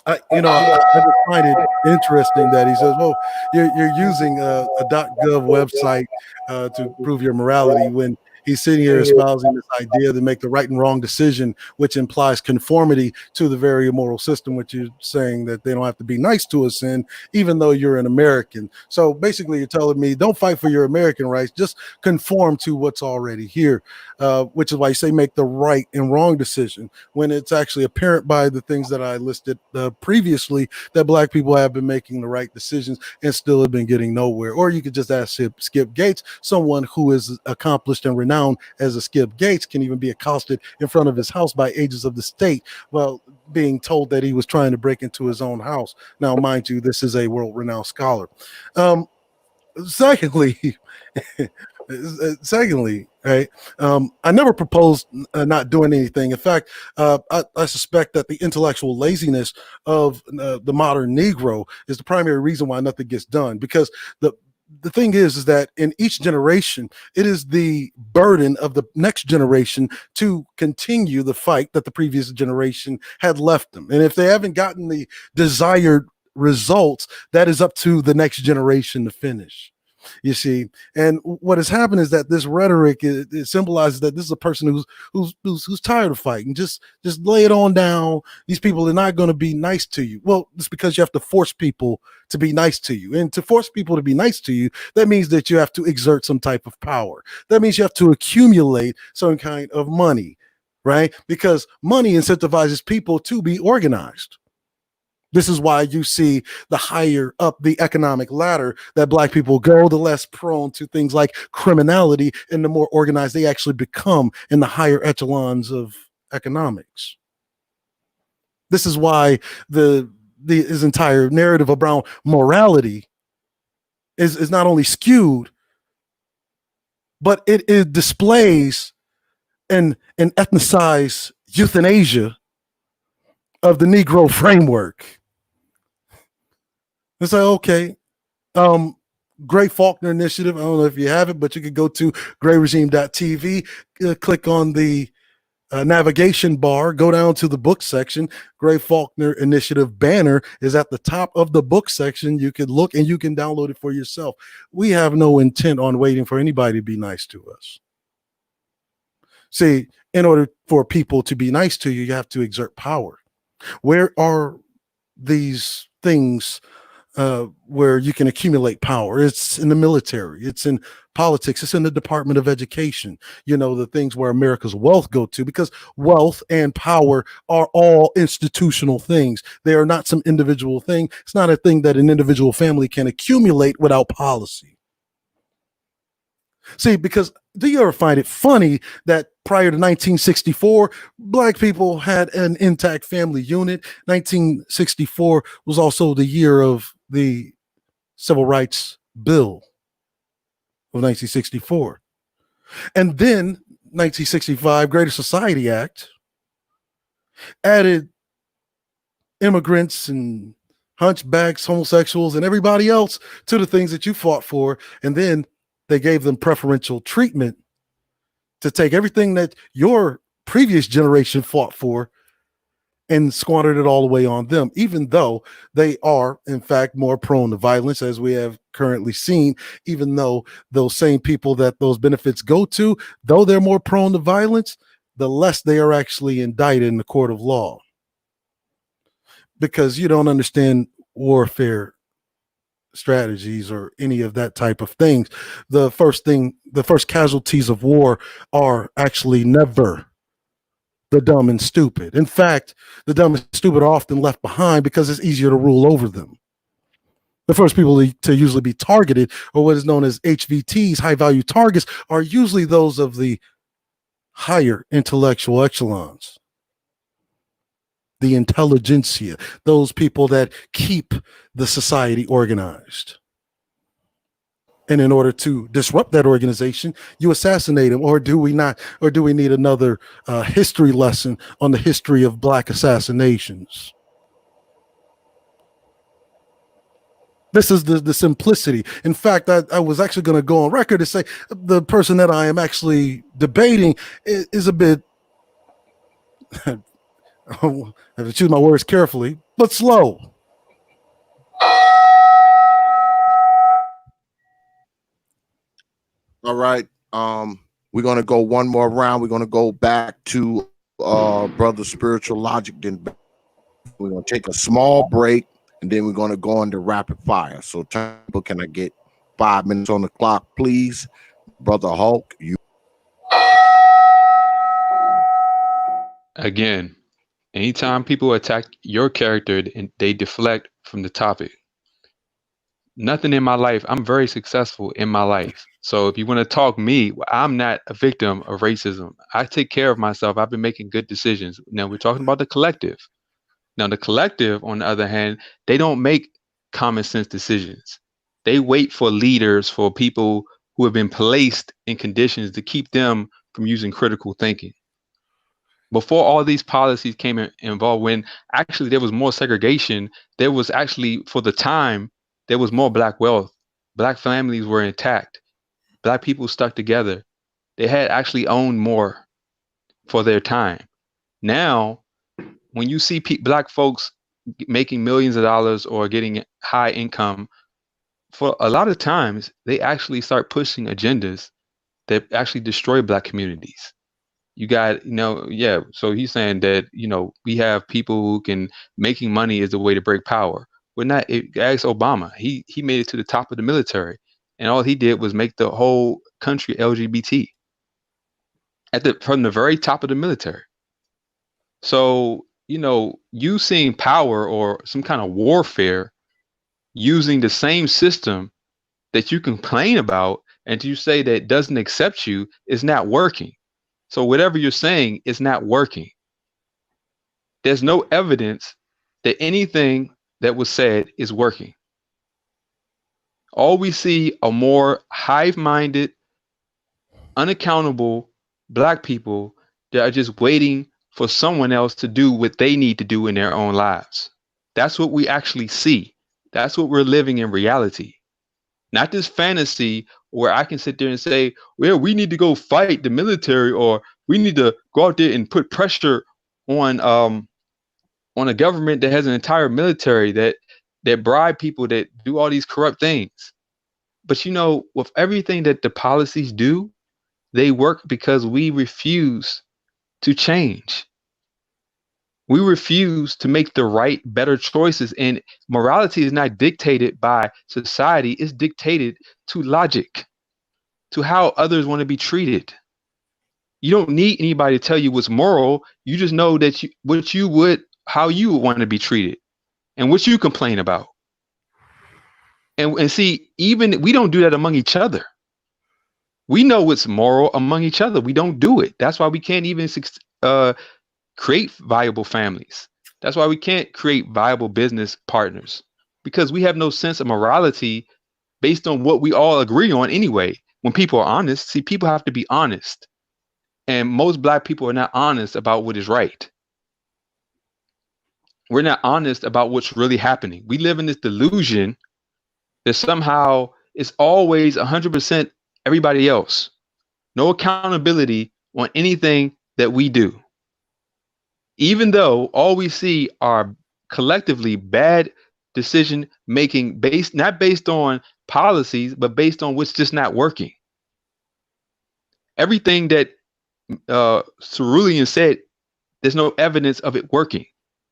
I just find it interesting that he says, "Well, you're using a .gov website to prove your morality," when he's sitting here espousing this idea to make the right and wrong decision, which implies conformity to the very immoral system, which you're saying that they don't have to be nice to us in, even though you're an American. So basically, you're telling me don't fight for your American rights, just conform to what's already here, which is why you say make the right and wrong decision, when it's actually apparent by the things that I listed previously that Black people have been making the right decisions and still have been getting nowhere. Or you could just ask Skip Gates, someone who is accomplished and renowned as a Skip Gates can even be accosted in front of his house by agents of the state while being told that he was trying to break into his own house. Now, mind you, this is a world-renowned scholar. Secondly, right, I never proposed not doing anything. In fact, I suspect that the intellectual laziness of the modern Negro is the primary reason why nothing gets done. Because the thing is that in each generation, it is the burden of the next generation to continue the fight that the previous generation had left them. And if they haven't gotten the desired results, that is up to the next generation to finish. You see, and what has happened is that this rhetoric it symbolizes that this is a person who's tired of fighting. Just lay it on down. These people are not going to be nice to you. Well, it's because you have to force people to be nice to you, and to force people to be nice to you, that means that you have to exert some type of power. That means you have to accumulate some kind of money, right? Because money incentivizes people to be organized. This is why you see the higher up the economic ladder that Black people go, the less prone to things like criminality, and the more organized they actually become in the higher echelons of economics. This is why his entire narrative around morality is not only skewed, but it displays an ethnicized euthanasia of the Negro framework. It's like, okay, Gray Faulkner Initiative. I don't know if you have it, but you could go to grayregime.tv, click on the navigation bar, go down to the book section. Gray Faulkner Initiative banner is at the top of the book section. You can look and you can download it for yourself. We have no intent on waiting for anybody to be nice to us. See, in order for people to be nice to you, you have to exert power. Where are these things where you can accumulate power? It's in the military, it's in politics, it's in the Department of Education, the things where America's wealth go to, because wealth and power are all institutional things. They are not some individual thing. It's not a thing that an individual family can accumulate without policy. See, because do you ever find it funny that prior to 1964, Black people had an intact family unit? 1964 was also the year of the Civil Rights Bill of 1964. And then 1965 Greater Society Act added immigrants and hunchbacks, homosexuals, and everybody else to the things that you fought for. And then they gave them preferential treatment to take everything that your previous generation fought for and squandered it all the way on them, even though they are, in fact, more prone to violence, as we have currently seen, even though those same people that those benefits go to, though they're more prone to violence, the less they are actually indicted in the court of law. Because you don't understand warfare strategies or any of that type of things. The first casualties of war are actually never the dumb and stupid. In fact, the dumb and stupid are often left behind because it's easier to rule over them. The first people to usually be targeted, or what is known as HVTs, high value targets, are usually those of the higher intellectual echelons, the intelligentsia, those people that keep the society organized. And in order to disrupt that organization, you assassinate him. Or do we not? Or do we need another history lesson on the history of Black assassinations? This is the simplicity. In fact, I was actually going to go on record to say the person that I am actually debating is a bit, I have to choose my words carefully, but slow. All right. We're gonna go one more round. We're gonna go back to brother spiritual logic. Then we're gonna take a small break, and then we're gonna go into rapid fire. So, Temple, can I get 5 minutes on the clock, please, brother Hulk? You Again, anytime people attack your character and they deflect from the topic. Nothing in my life. I'm very successful in my life. So if you want to talk me, I'm not a victim of racism. I take care of myself. I've been making good decisions. Now we're talking about the collective. Now the collective, on the other hand, they don't make common sense decisions. They wait for leaders, for people who have been placed in conditions to keep them from using critical thinking. Before all these policies came involved, when actually there was more segregation, there was actually, for the time, there was more Black wealth. Black families were intact. Black people stuck together. They had actually owned more for their time. Now, when you see Black folks making millions of dollars or getting high income, for a lot of times, they actually start pushing agendas that actually destroy Black communities. You got, yeah. So he's saying that, we have people who can, making money is the way to break power. We're not. Ask Obama. He made it to the top of the military, and all he did was make the whole country LGBT from the very top of the military. So, you seeing power or some kind of warfare using the same system that you complain about and you say that doesn't accept you is not working. So whatever you're saying is not working. There's no evidence that anything that was said is working. All we see are more hive-minded, unaccountable Black people that are just waiting for someone else to do what they need to do in their own lives. That's what we actually see. That's what we're living in reality. Not this fantasy where I can sit there and say, well, we need to go fight the military, or we need to go out there and put pressure on a government that has an entire military that bribe people, that do all these corrupt things. But with everything that the policies do, they work because we refuse to change. We refuse to make the right, better choices. And morality is not dictated by society. It's dictated to logic, to how others want to be treated. You don't need anybody to tell you what's moral. You just know that how you would want to be treated and what you complain about. And see, even we don't do that among each other. We know what's moral among each other. We don't do it. That's why we can't even create viable families. That's why we can't create viable business partners, because we have no sense of morality based on what we all agree on anyway. When people are honest, see, people have to be honest. And most Black people are not honest about what is right. We're not honest about what's really happening. We live in this delusion that somehow it's always 100% everybody else. No accountability on anything that we do. Even though all we see are collectively bad decision making, not based on policies, but based on what's just not working. Everything that Cerulean said, there's no evidence of it working.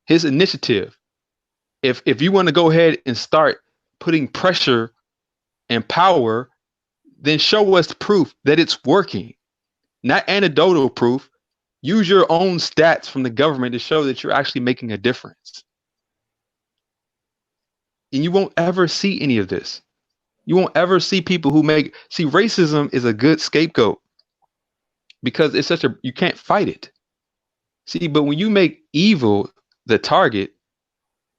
His initiative, if you want to go ahead and start putting pressure and power, then show us proof that it's working. Not anecdotal proof. Use your own stats from the government to show that you're actually making a difference. And you won't ever see any of this. You won't ever see people see, racism is a good scapegoat because it's you can't fight it. See, but when you make evil the target,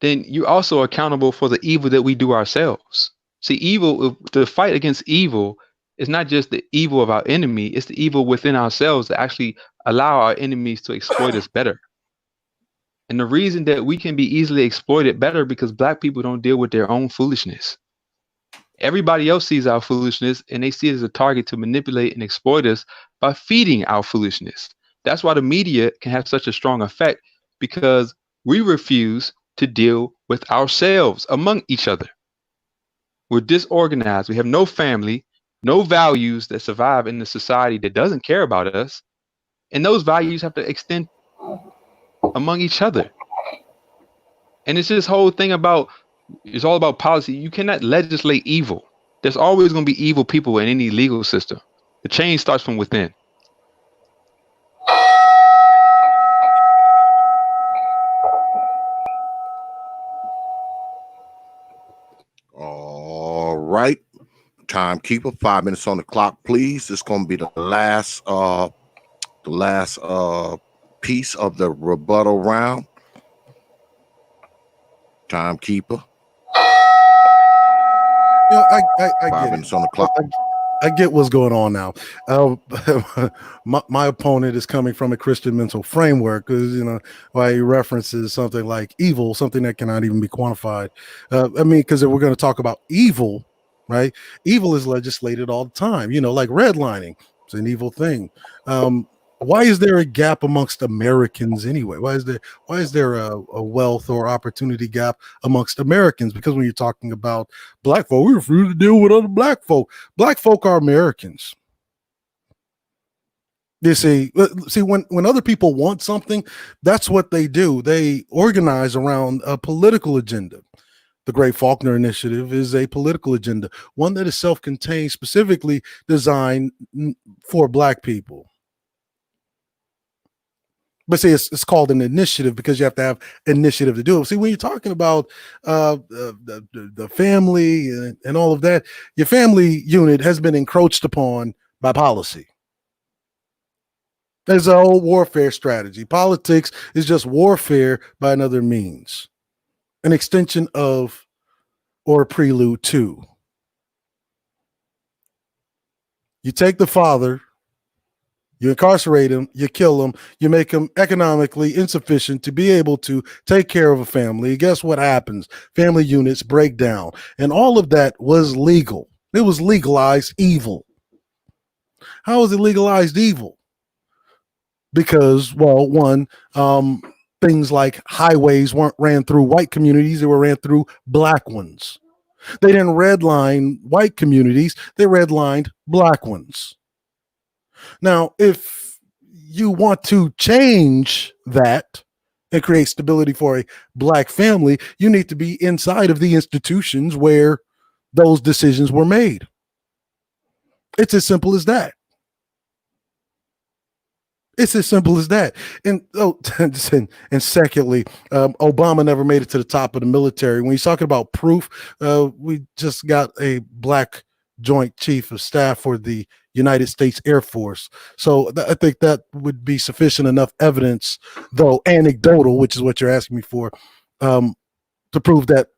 then you're also accountable for the evil that we do ourselves. See, evil, the fight against evil is not just the evil of our enemy, it's the evil within ourselves that actually allow our enemies to exploit us better. And the reason that we can be easily exploited better because black people don't deal with their own foolishness. Everybody else sees our foolishness and they see it as a target to manipulate and exploit us by feeding our foolishness. That's why the media can have such a strong effect because we refuse to deal with ourselves among each other. We're disorganized. We have no family, no values that survive in a society that doesn't care about us. And those values have to extend among each other. And it's this whole thing about, it's all about policy. You cannot legislate evil. There's always going to be evil people in any legal system. The change starts from within. All right. Timekeeper, 5 minutes on the clock, please. It's going to be the last piece of the rebuttal round. Timekeeper. I 5 get minutes it. on the clock. I get what's going on now. My opponent is coming from a Christian mental framework because, why he references something like evil, something that cannot even be quantified. Because if we're going to talk about evil, right? Evil is legislated all the time, like redlining. It's an evil thing. Why is there a gap amongst Americans anyway? Why is there a wealth or opportunity gap amongst Americans? Because when you're talking about black folk, we refuse to deal with other black folk. Black folk are Americans. You see, when other people want something, that's what they do. They organize around a political agenda. The Great Faulkner Initiative is a political agenda, one that is self-contained, specifically designed for black people. But see, it's called an initiative because you have to have initiative to do it. See, when you're talking about the family and all of that, your family unit has been encroached upon by policy. There's a whole warfare strategy. Politics is just warfare by another means, an extension of or a prelude to. You take the father, you incarcerate him, you kill him, you make him economically insufficient to be able to take care of a family. Guess what happens? Family units break down. And all of that was legal. It was legalized evil. How is it legalized evil? Because, well, one, things like highways weren't ran through white communities, they were ran through black ones. They didn't redline white communities, they redlined black ones. Now, if you want to change that and create stability for a black family, you need to be inside of the institutions where those decisions were made. It's as simple as that. It's as simple as that. And and secondly, Obama never made it to the top of the military. When he's talking about proof, we just got a black Joint Chief of Staff for the United States Air Force. So I think that would be sufficient enough evidence, though anecdotal, which is what you're asking me for, to prove that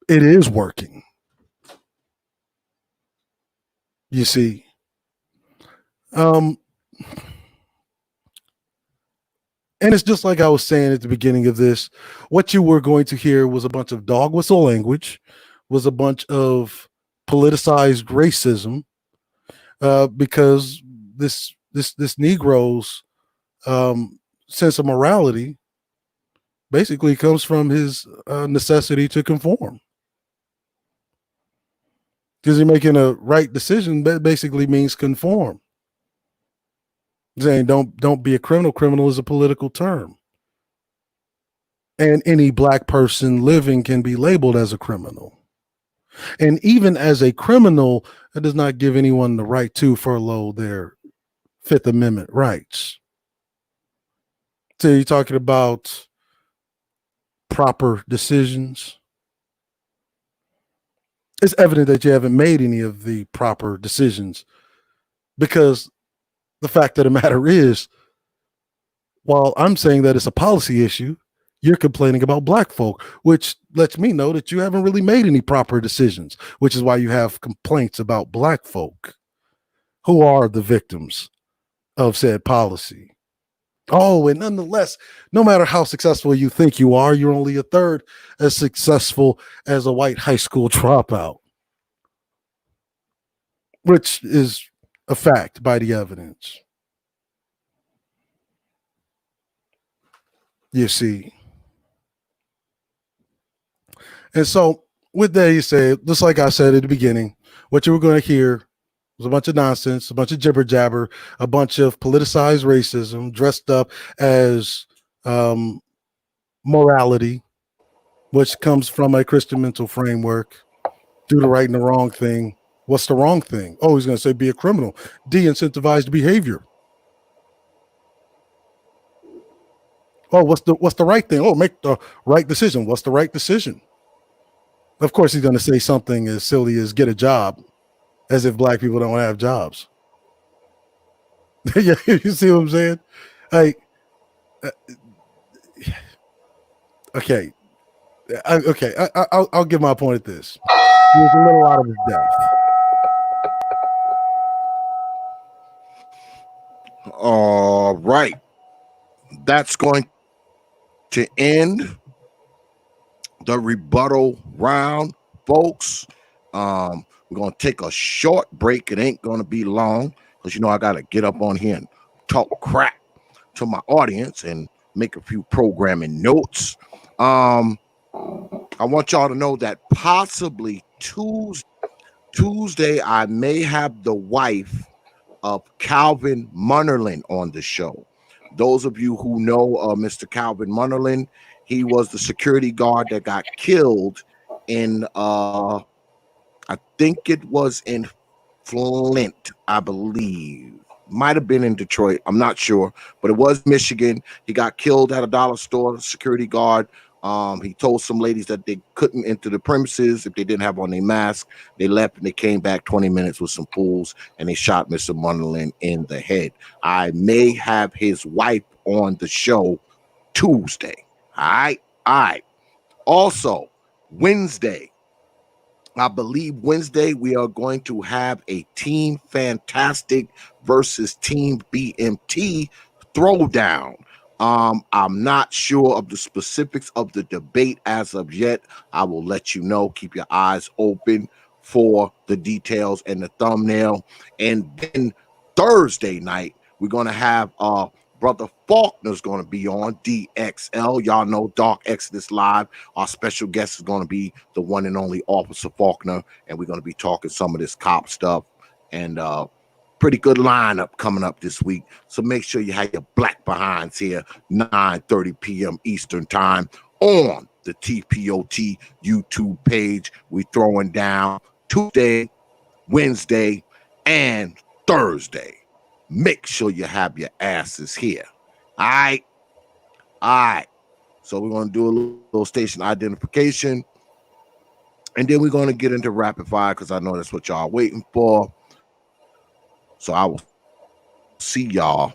it is working. You see, and it's just like I was saying at the beginning of this, what you were going to hear was a bunch of dog whistle language, was a bunch of politicized racism, because this Negro's sense of morality basically comes from his necessity to conform. Because you're making a right decision, that basically means conform. Saying don't be a criminal. Criminal is a political term. And any black person living can be labeled as a criminal. And even as a criminal, it does not give anyone the right to furlough their Fifth Amendment rights. So you're talking about proper decisions. It's evident that you haven't made any of the proper decisions, because the fact of the matter is, while I'm saying that it's a policy issue, You're complaining about black folk, which lets me know that you haven't really made any proper decisions, which is why you have complaints about black folk who are the victims of said policy. Oh, and nonetheless, no matter how successful you think you are, you're only a third as successful as a white high school dropout, which is a fact by the evidence. You see. And so, with that, you say, just like I said at the beginning, what you were going to hear was a bunch of nonsense, a bunch of jibber jabber, a bunch of politicized racism dressed up as morality, which comes from a Christian mental framework. Do the right and the wrong thing. What's the wrong thing? Oh, he's going to say be a criminal. De-incentivized behavior. Oh, what's the right thing? Oh, make the right decision. What's the right decision? Of course, he's going to say something as silly as get a job, as if black people don't have jobs. Yeah, you see what I'm saying? Like, okay, I'll give my point at this. He was a little out of his depth. All right, that's going to end the rebuttal round, folks. We're gonna take a short break. It ain't gonna be long because I gotta get up on here and talk crap to my audience and make a few programming notes. I want y'all to know that possibly Tuesday I may have the wife of Calvin Munnerlyn on the show. Those of you who know Mr. Calvin Munnerlyn, he was the security guard that got killed in, I think it was in Flint, I believe. Might have been in Detroit. I'm not sure, but it was Michigan. He got killed at a dollar store, security guard. He told some ladies that they couldn't enter the premises if they didn't have on their mask. They left and they came back 20 minutes with some fools and they shot Mr. Munderland in the head. I may have his wife on the show Tuesday. All right. Also, Wednesday, I believe Wednesday, we are going to have a Team Fantastic versus Team BMT throwdown. I'm not sure of the specifics of the debate as of yet. I will let you know. Keep your eyes open for the details and the thumbnail. And then Thursday night, we're going to have Brother Faulkner's going to be on DXL. Y'all know Dark Exodus Live. Our special guest is going to be the one and only Officer Faulkner, and we're going to be talking some of this cop stuff. And pretty good lineup coming up this week. So make sure you have your black behinds here, 9:30 p.m. Eastern time on the T.P.O.T. YouTube page. We throwing down Tuesday, Wednesday, and Thursday. Make sure you have your asses here. All right. So we're going to do a little station identification. And then we're going to get into rapid fire because I know that's what y'all are waiting for. So I will see y'all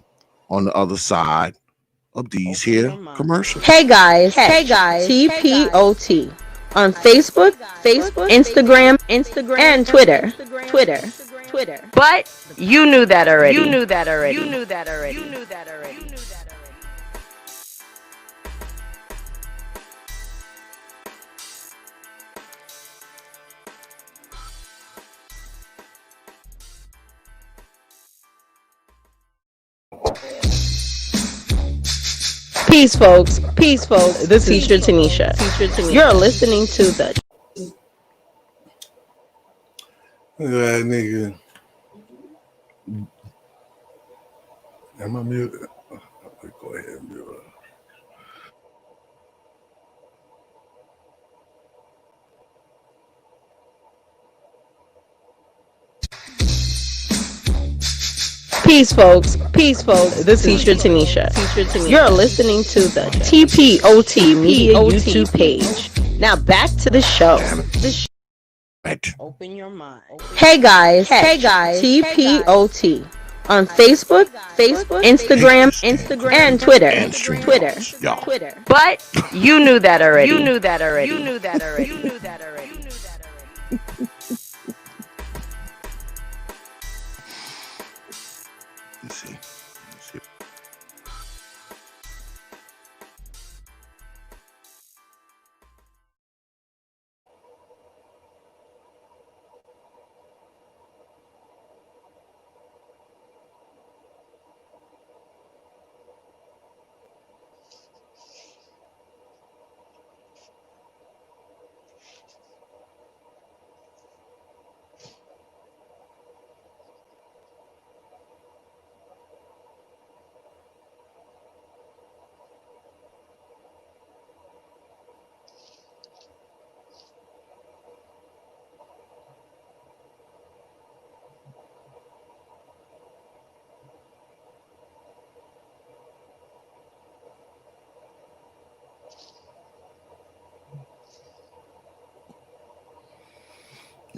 on the other side of these here commercials. Hey guys, T.P.O.T. on Facebook, Instagram, and Twitter. But you knew that already. Peace, folks. This is Teacher Tanisha. You're listening to the. Look at that nigga. Am I muted? Go ahead and do it. Peace, folks. This is Teacher Tanisha. You're listening to the T.P.O.T. Media YouTube page. Now back to the show. Open your mind. Hey guys, T.P.O.T. on Facebook, Instagram, and Twitter. And stream notes, y'all. But you knew that already. Let's see.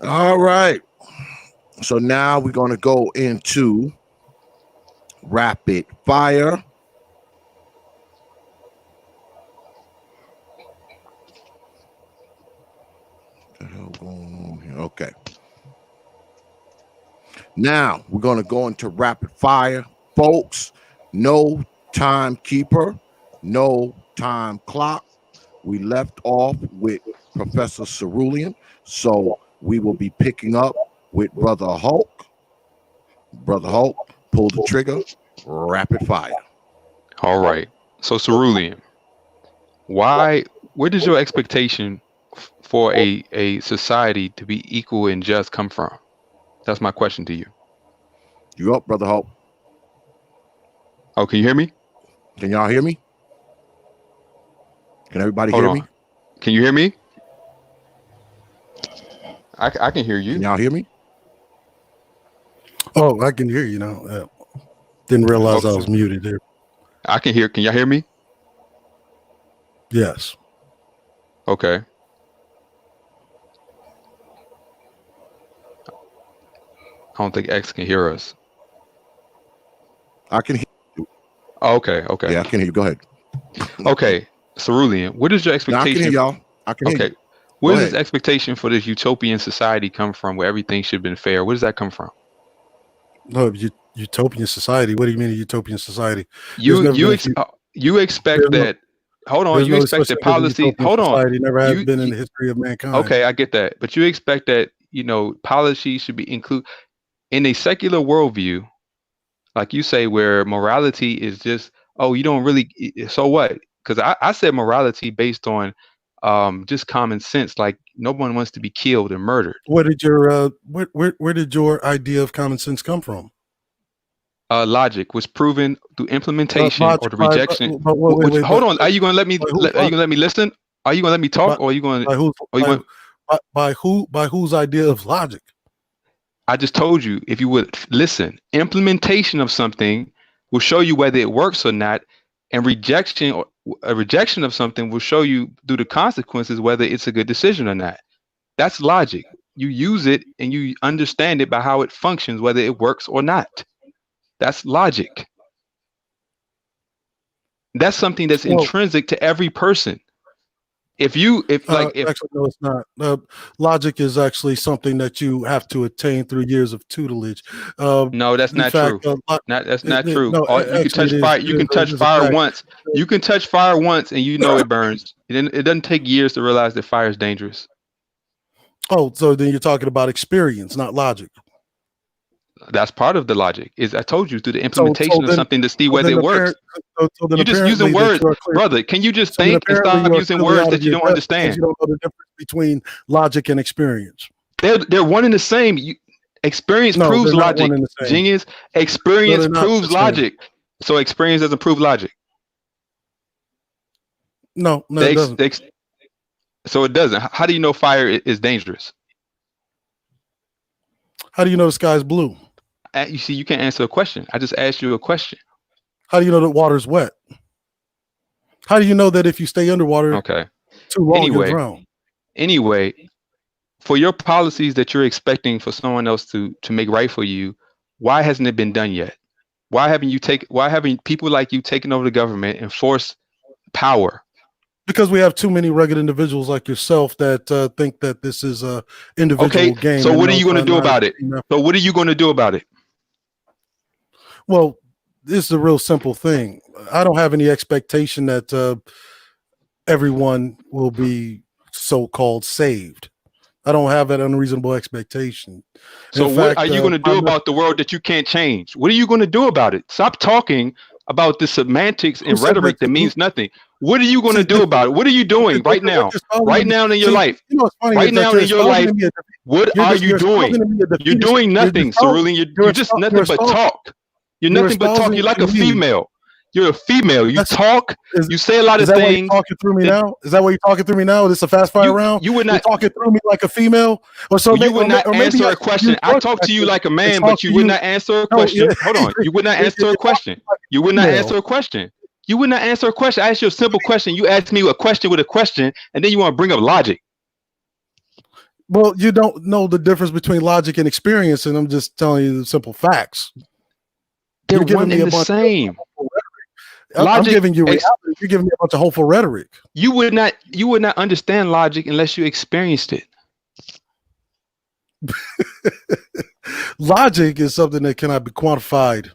All right. So now we're going to go into rapid fire. What the hell going on here? Okay. Now we're going to go into rapid fire, folks. No timekeeper, no time clock. We left off with Professor Cerulean, so we will be picking up with Brother Hulk. Brother Hulk, pull the trigger, rapid fire. All right. So Cerulean, where does your expectation for a society to be equal and just come from? That's my question to you. You up, Brother Hulk? Oh, can you hear me? Can y'all hear me? Can everybody Hold hear on. me? Can you hear me? I can hear you. Can y'all hear me? Oh, I can hear you now. Didn't realize I was muted there. I can hear. Can y'all hear me? Yes. Okay. I don't think X can hear us. I can hear you. Oh, okay. Okay. Yeah, I can hear you. Go ahead. Okay. Cerulean, what is your Now, expectation? I can hear y'all. I can hear Okay. you. Where Go does this ahead. expectation for this utopian society come from where everything should have been fair? Where does that come from? No, utopian society. What do you mean a utopian society? You expect there's no- that hold on, There's you no expect such that thing as a policy utopian hold on. society. Never has been in You the history of mankind. okay, I get that. But you expect that, policy should be include in a secular worldview, like you say, where morality is just, oh, you don't really so what? Because I said morality based on just common sense, like no one wants to be killed or murdered. Where did your where did your idea of common sense come from? Logic was proven through implementation or Logic the rejection. Hold on, are you going to let me? Are you going to let me listen? Are you going to let me talk, or are you going to? By whose idea of logic? I just told you, if you would listen, implementation of something will show you whether it works or not, and rejection or a rejection of something will show you through the consequences whether it's a good decision or not. That's logic. You use it and you understand it by how it functions, whether it works or not. That's logic. That's something that's intrinsic to every person. Actually, no, it's not. Logic is actually something that you have to attain through years of tutelage. No, that's not true. That's not true. No, You can touch fire. You can touch fire once. You can touch fire once, and you know it burns. It doesn't take years to realize that fire is dangerous. Oh, so then you're talking about experience, not logic. That's part of the logic. I told you through the implementation of something to see whether it works. You're just using words, brother. Can you just think and stop using words that you don't understand? You don't know the difference between logic and experience. They're one and the same. Experience proves logic. Genius. Experience proves logic. So experience doesn't prove logic. No, it doesn't. So it doesn't. How do you know fire is dangerous? How do you know the sky is blue? You see, you can't answer a question. I just asked you a question. How do you know that water's wet? How do you know that if you stay underwater too long, you'll drown? Anyway, for your policies that you're expecting for someone else to make right for you, Why hasn't it been done yet? Why haven't people like you taken over the government and forced power? Because we have too many rugged individuals like yourself that think that this is a individual game. So what are you going to do about it? So what are you going to do about it? Well, this is a real simple thing. I don't have any expectation that everyone will be so-called saved. I don't have that unreasonable expectation. So what are you going to do about the world that you can't change? What are you going to do about it? Stop talking about the semantics and rhetoric that means nothing. What are you going to do about it? What are you doing right now? Right now in your life. Right now in your life. What are you doing? You're doing nothing, Cerulean. You're just nothing but talk. You're nothing but talk. You're like a female. You're a female. You talk. You say a lot of things. Is that why you're talking through me now? Is that why you're talking through me now? This is a fast fire round? You would not talking through me like a female? Or so you would not answer a question. I talk to you like a man, but you would not answer a question. Hold on. You would not answer a question. You would not answer a question. You would not answer a question. I asked you a simple question. You asked me a question with a question, and then you want to bring up logic. Well, you don't know the difference between logic and experience, and I'm just telling you the simple facts. They're one and the same. I'm giving you reality. You're giving me a bunch of hopeful rhetoric. You would not understand logic unless you experienced it. Logic is something that cannot be quantified.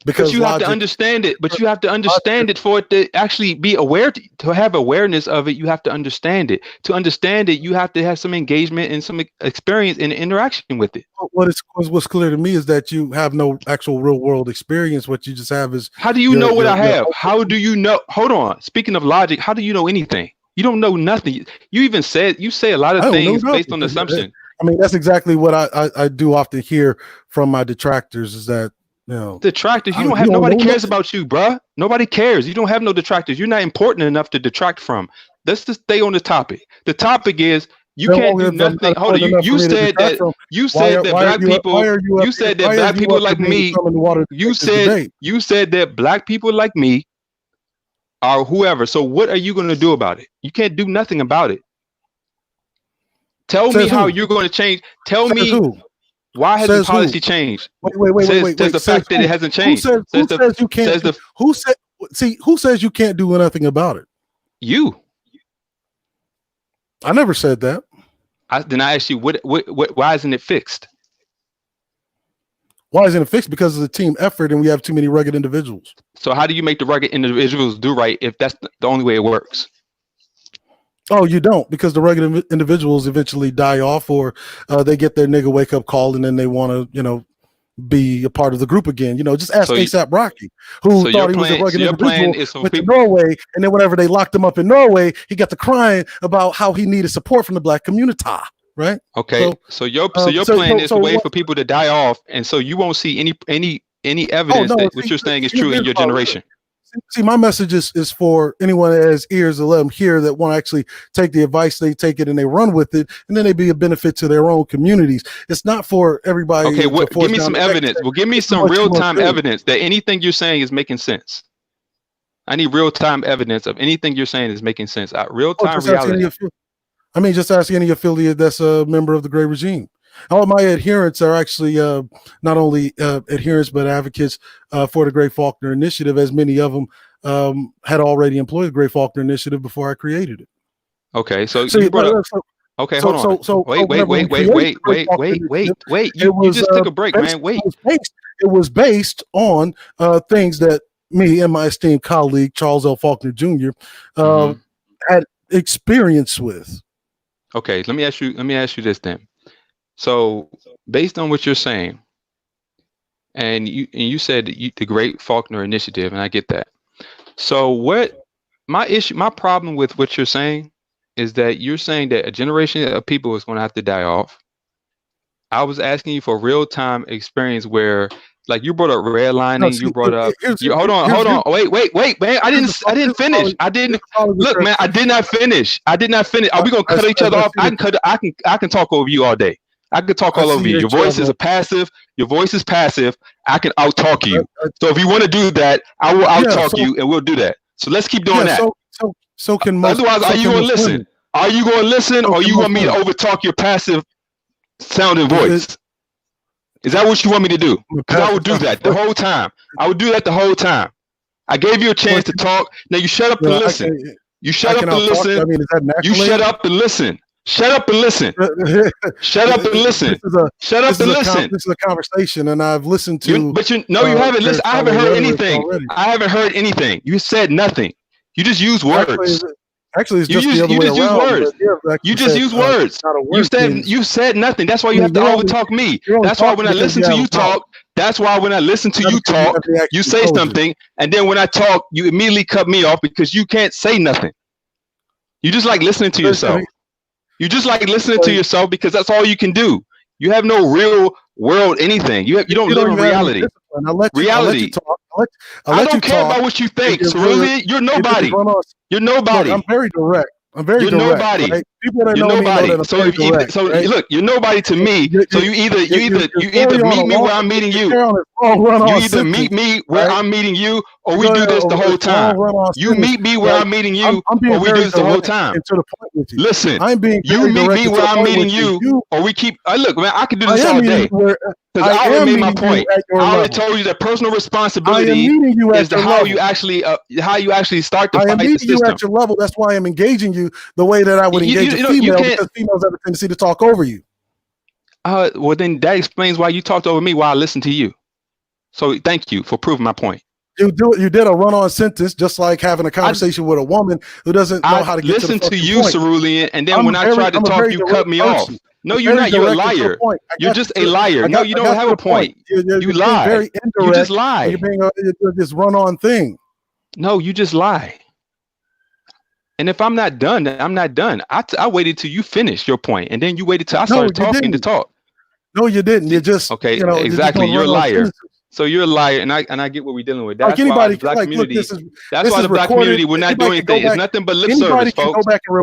Because you have to understand it, but you have to understand it for it to actually be aware, to have awareness of it. You have to understand it. To understand it, you have to have some engagement and some experience and interaction with it. What's clear to me is that you have no actual real world experience. What you just have is. How do you know what I have? How do you know? Hold on. Speaking of logic, how do you know anything? You don't know nothing. You say a lot of things based on assumption. I mean, that's exactly what I do often hear from my detractors is that. No. Detractors, nobody cares about you, bruh. Nobody cares. You don't have no detractors. You're not important enough to detract from. Let's just stay on the topic. The topic is you can't do nothing. Hold on, you said that black people like me. You said that black people like me are whoever. So what are you going to do about it? You can't do nothing about it. Tell me how you're going to change. Tell me. Why has the policy changed? Wait. Says the fact that it hasn't changed. Who says you can't? Who says you can't do nothing about it? You. I never said that. Then I asked you, why isn't it fixed? Why isn't it fixed? Because of the team effort, and we have too many rugged individuals. So how do you make the rugged individuals do right if that's the only way it works? Oh, you don't, because the rugged individuals eventually die off, or they get their nigga wake up call, and then they want to, be a part of the group again. Just ask ASAP Rocky, who thought he was a rugged individual, went to Norway, and then whenever they locked him up in Norway, he got to crying about how he needed support from the black community. Right? Okay. So your plan is to wait for people to die off, and so you won't see any evidence that what you're saying is true in your generation. See, my message is for anyone that has ears to let them hear, that want to actually take the advice, they take it and they run with it, and then they be a benefit to their own communities. It's not for everybody. Okay, give me some evidence. Well, give me some real-time evidence that anything you're saying is making sense. I need real-time evidence of anything you're saying is making sense. Real-time reality. Just ask any affiliate that's a member of the gray regime. All of my adherents are actually not only adherents but advocates for the Gray Faulkner Initiative, as many of them had already employed the Gray Faulkner Initiative before I created it. Okay, so you brought up. Okay, hold on. So wait. You just took a break, man. Wait. It was based on things that me and my esteemed colleague Charles L. Faulkner Jr. Had experience with. Okay, let me ask you this then. So, based on what you're saying, and you said the Great Faulkner Initiative, and I get that. So, my problem with what you're saying is that you're saying that a generation of people is going to have to die off. I was asking you for real-time experience where, like, you brought up redlining, you brought up. Hold on, wait, man. I didn't finish. Look, man. I did not finish. Are we gonna cut each other off? I can talk over you all day. I could talk all over you. Your voice is passive. I can out-talk you. So if you want to do that, I will out-talk you, and we'll do that. So let's keep doing that. So can most. Otherwise, are you going to listen? Are you going to listen, or you want me to over-talk your passive sounding voice? Is that what you want me to do? Because I Pass would the do time. that the whole time. I would do that the whole time. I gave you a chance to talk. Now you shut up and listen. You shut up and listen. I mean, is that You shut up and listen. Shut up and listen. Shut up and listen. Shut up and listen. This is a conversation, and I've listened to. You haven't listened. I haven't heard anything. I haven't heard anything. You said nothing. You just use words. Actually, it's just the other way around. You just use words. You said nothing. That's why you have to overtalk me. That's why when I listen to you talk, you say something, and then when I talk, you immediately cut me off because you can't say nothing. You just like listening to yourself. You just like listening to yourself because that's all you can do. You have no real world anything. You don't live in reality. Reality. I don't care about what you think. Cerulean, you're nobody. You're nobody. I'm very direct. You're nobody. Right? People that you're know nobody. Me know that Look, you're nobody to me. So you either meet me where I'm meeting you. You either meet me where I'm meeting you, or we do this the whole time. You meet me where I'm meeting you, or we do this the whole time. Listen, you meet me where I'm meeting you, or we keep. Look, man, I could do this all day. Because I already made my point. I already told you that personal responsibility is how you actually start to fight the system. I am meeting you at your level. That's why I'm engaging you the way that I would engage a female, because females have a tendency to talk over you. Well, then that explains why you talked over me while I listened to you. So thank you for proving my point. You did a run-on sentence, just like having a conversation with a woman who doesn't know how to get to the point. I listened to you, Cerulean, and then when I tried to talk, you cut me off. No, you're not. You're a liar. You're just a liar. No, you don't have a point. You lie. You just lie. You're being this run-on thing. No, you just lie. And if I'm not done, I'm not done. I waited till you finished your point, and then you waited till I started talking to talk. No, you didn't. You just okay. Exactly. You're a liar. So you're a liar, and I get what we're dealing with. That's why the black community. That's why the black community will not do anything. It's nothing but lip service, folks. Anybody can go back and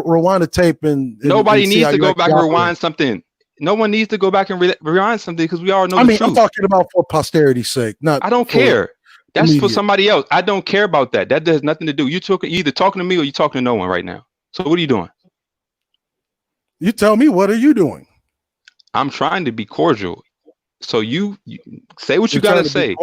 rewind a tape, and nobody needs to go back and rewind something. No one needs to go back and rewind something because we all know the truth. I'm talking about for posterity's sake. Not. I don't care. That's for somebody else. I don't care about that. That has nothing to do. You're either talking to me or you're talking to no one right now. So what are you doing? You tell me. What are you doing? I'm trying to be cordial. So you say what you gotta say.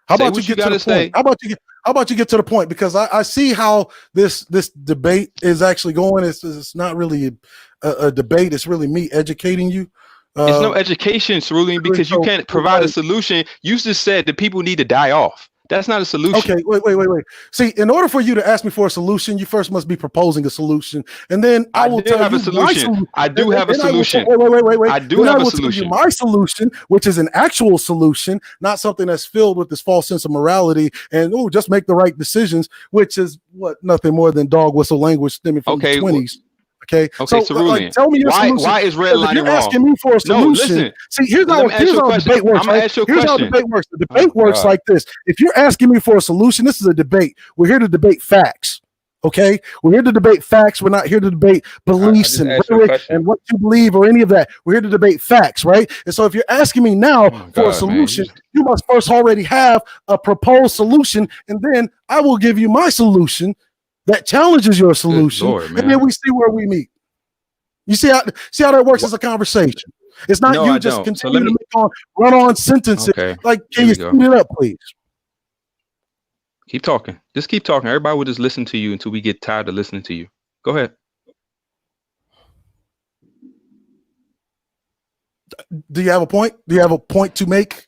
How about you get to the point? How about you get to the point? Because I see how this debate is actually going. It's not really a debate. It's really me educating you. It's no education, Cerulean, because you can't provide a solution. You just said that people need to die off. That's not a solution. Okay, wait. See, in order for you to ask me for a solution, you first must be proposing a solution, and then I will tell you my solution. I do have a solution. Wait. I do have a solution. My solution, which is an actual solution, not something that's filled with this false sense of morality and just make the right decisions, which is nothing more than dog whistle language stemming from the 20s. Okay, so tell me your solution. Why is redlining wrong? You're asking me for a solution. No, listen. See, here's how the debate works. Here's how the debate works. The debate works like this. If you're asking me for a solution, this is a debate. We're here to debate facts. Okay, we're here to debate facts. We're not here to debate beliefs and rhetoric and what you believe or any of that. We're here to debate facts, right? And so if you're asking me now for a solution, you must first already have a proposed solution, and then I will give you my solution that challenges your solution, and then we see where we meet. You see how that works as a conversation. It's not you just continue to run on sentences. Okay. Like, can you speed it up, please? Keep talking. Just keep talking. Everybody will just listen to you until we get tired of listening to you. Go ahead. Do you have a point? Do you have a point to make?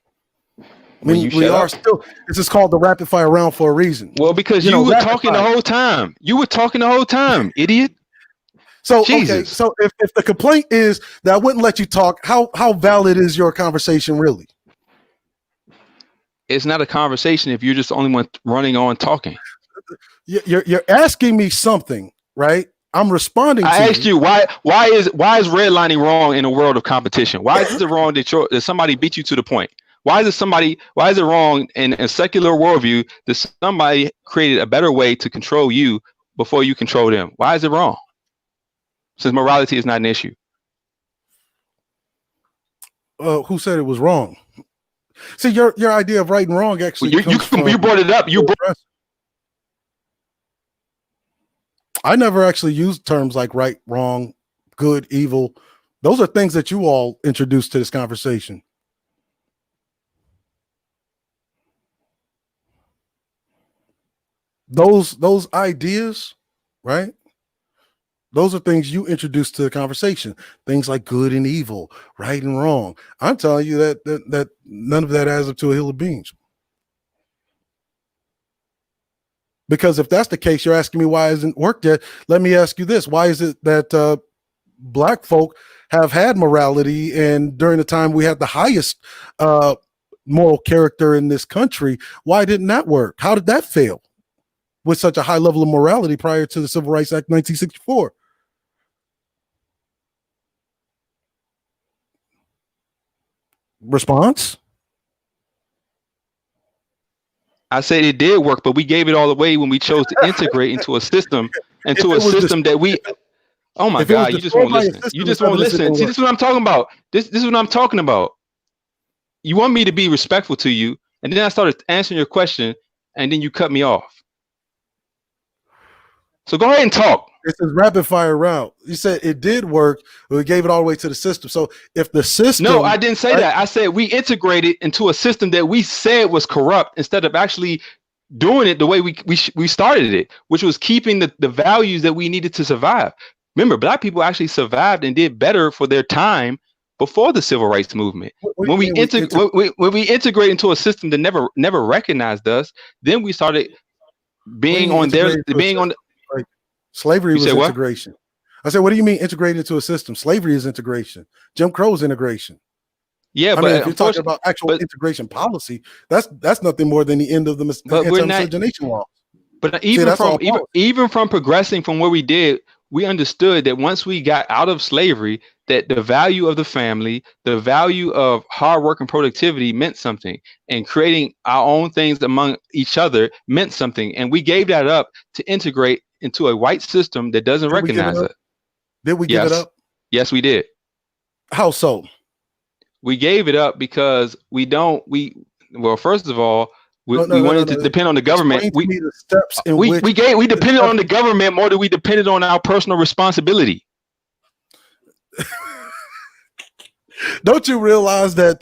I mean, we are still. This is called the rapid fire round for a reason. Well, because you were talking the whole time. You were talking the whole time, idiot. So okay. So if the complaint is that I wouldn't let you talk, how valid is your conversation really? It's not a conversation if you're just the only one running on talking. You're asking me something, right? I'm responding. I asked you why is redlining wrong in a world of competition? Why is it wrong that somebody beat you to the point? Why is it wrong in a secular worldview that somebody created a better way to control you before you control them? Why is it wrong? Since morality is not an issue. Who said it was wrong? See, your idea of right and wrong actually. You brought it up. I never actually used terms like right, wrong, good, evil. Those are things that you all introduced to this conversation. those ideas, right? Those are things you introduce to the conversation. Things like good and evil, right and wrong. I'm telling you that none of that adds up to a hill of beans. Because if that's the case, you're asking me why it hasn't worked yet. Let me ask you this: why is it that Black folk have had morality, and during the time we had the highest moral character in this country, why didn't that work? How did that fail with such a high level of morality prior to the Civil Rights Act 1964? Response? I said it did work, but we gave it all away when we chose to integrate into a system, that we. Oh my God! You just won't listen. You just won't listen. See, this is what I'm talking about. This is what I'm talking about. You want me to be respectful to you, and then I started answering your question, and then you cut me off. So go ahead and talk. It's a rapid fire round. You said it did work, but we gave it all the way to the system. So if the system, no, I didn't say that. I said we integrated into a system that we said was corrupt instead of actually doing it the way we started it, which was keeping the values that we needed to survive. Remember, Black people actually survived and did better for their time before the Civil Rights Movement. When we integrate into a system that never recognized us, then we started being on slavery was integration. What? I said, what do you mean integrated into a system? Slavery is integration. Jim Crow is integration. Yeah, but if you're talking about actual integration policy, that's nothing more than the end of the anti-miscegenation law. But even from progressing from where we did, we understood that once we got out of slavery, that the value of the family, the value of hard work and productivity meant something, and creating our own things among each other meant something. And we gave that up to integrate into a white system that doesn't recognize it. Did we give it up? Yes, we did. How so? We gave it up because first of all, we wanted to depend on the government. We depended on the government more than we depended on our personal responsibility. Don't you realize that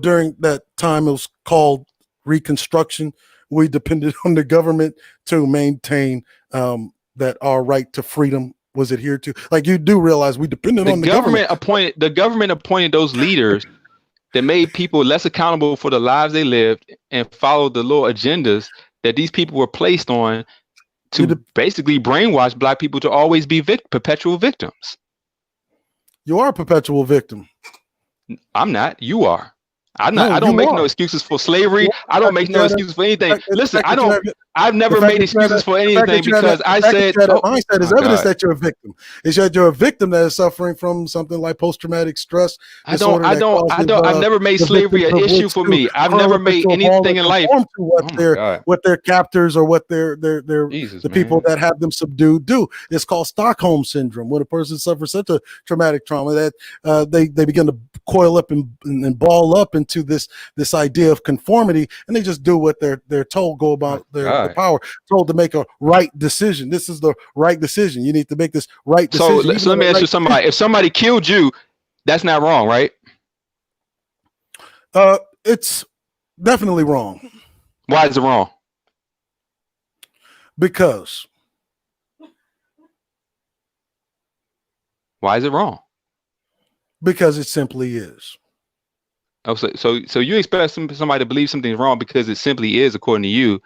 during that time it was called Reconstruction, we depended on the government to maintain that our right to freedom was adhered to? Like, you do realize we depended on the government. The government appointed those leaders that made people less accountable for the lives they lived and followed the little agendas that these people were placed on to basically brainwash Black people to always be perpetual victims. You are a perpetual victim. I'm not. You are. I'm not. I don't make no excuses for slavery. I don't make no excuses for anything. Listen, I've never made excuses for anything because I said mindset is evidence that you're a victim. It's that you're a victim that is suffering from something like post-traumatic stress. I've never made slavery an issue for me. I've never made anything in life. What their captors or what the people that have them subdued do. It's called Stockholm syndrome. When a person suffers such a traumatic trauma that they begin to coil up and ball up into this idea of conformity, and they just do what they're told, go about their power, told to make a right decision. This is the right decision. You need to make this right decision. So let me ask you somebody. If somebody killed you, that's not wrong, right? It's definitely wrong. Why is it wrong? Because. Why is it wrong? Because it simply is. Oh, so you expect somebody to believe something's wrong because it simply is, according to you.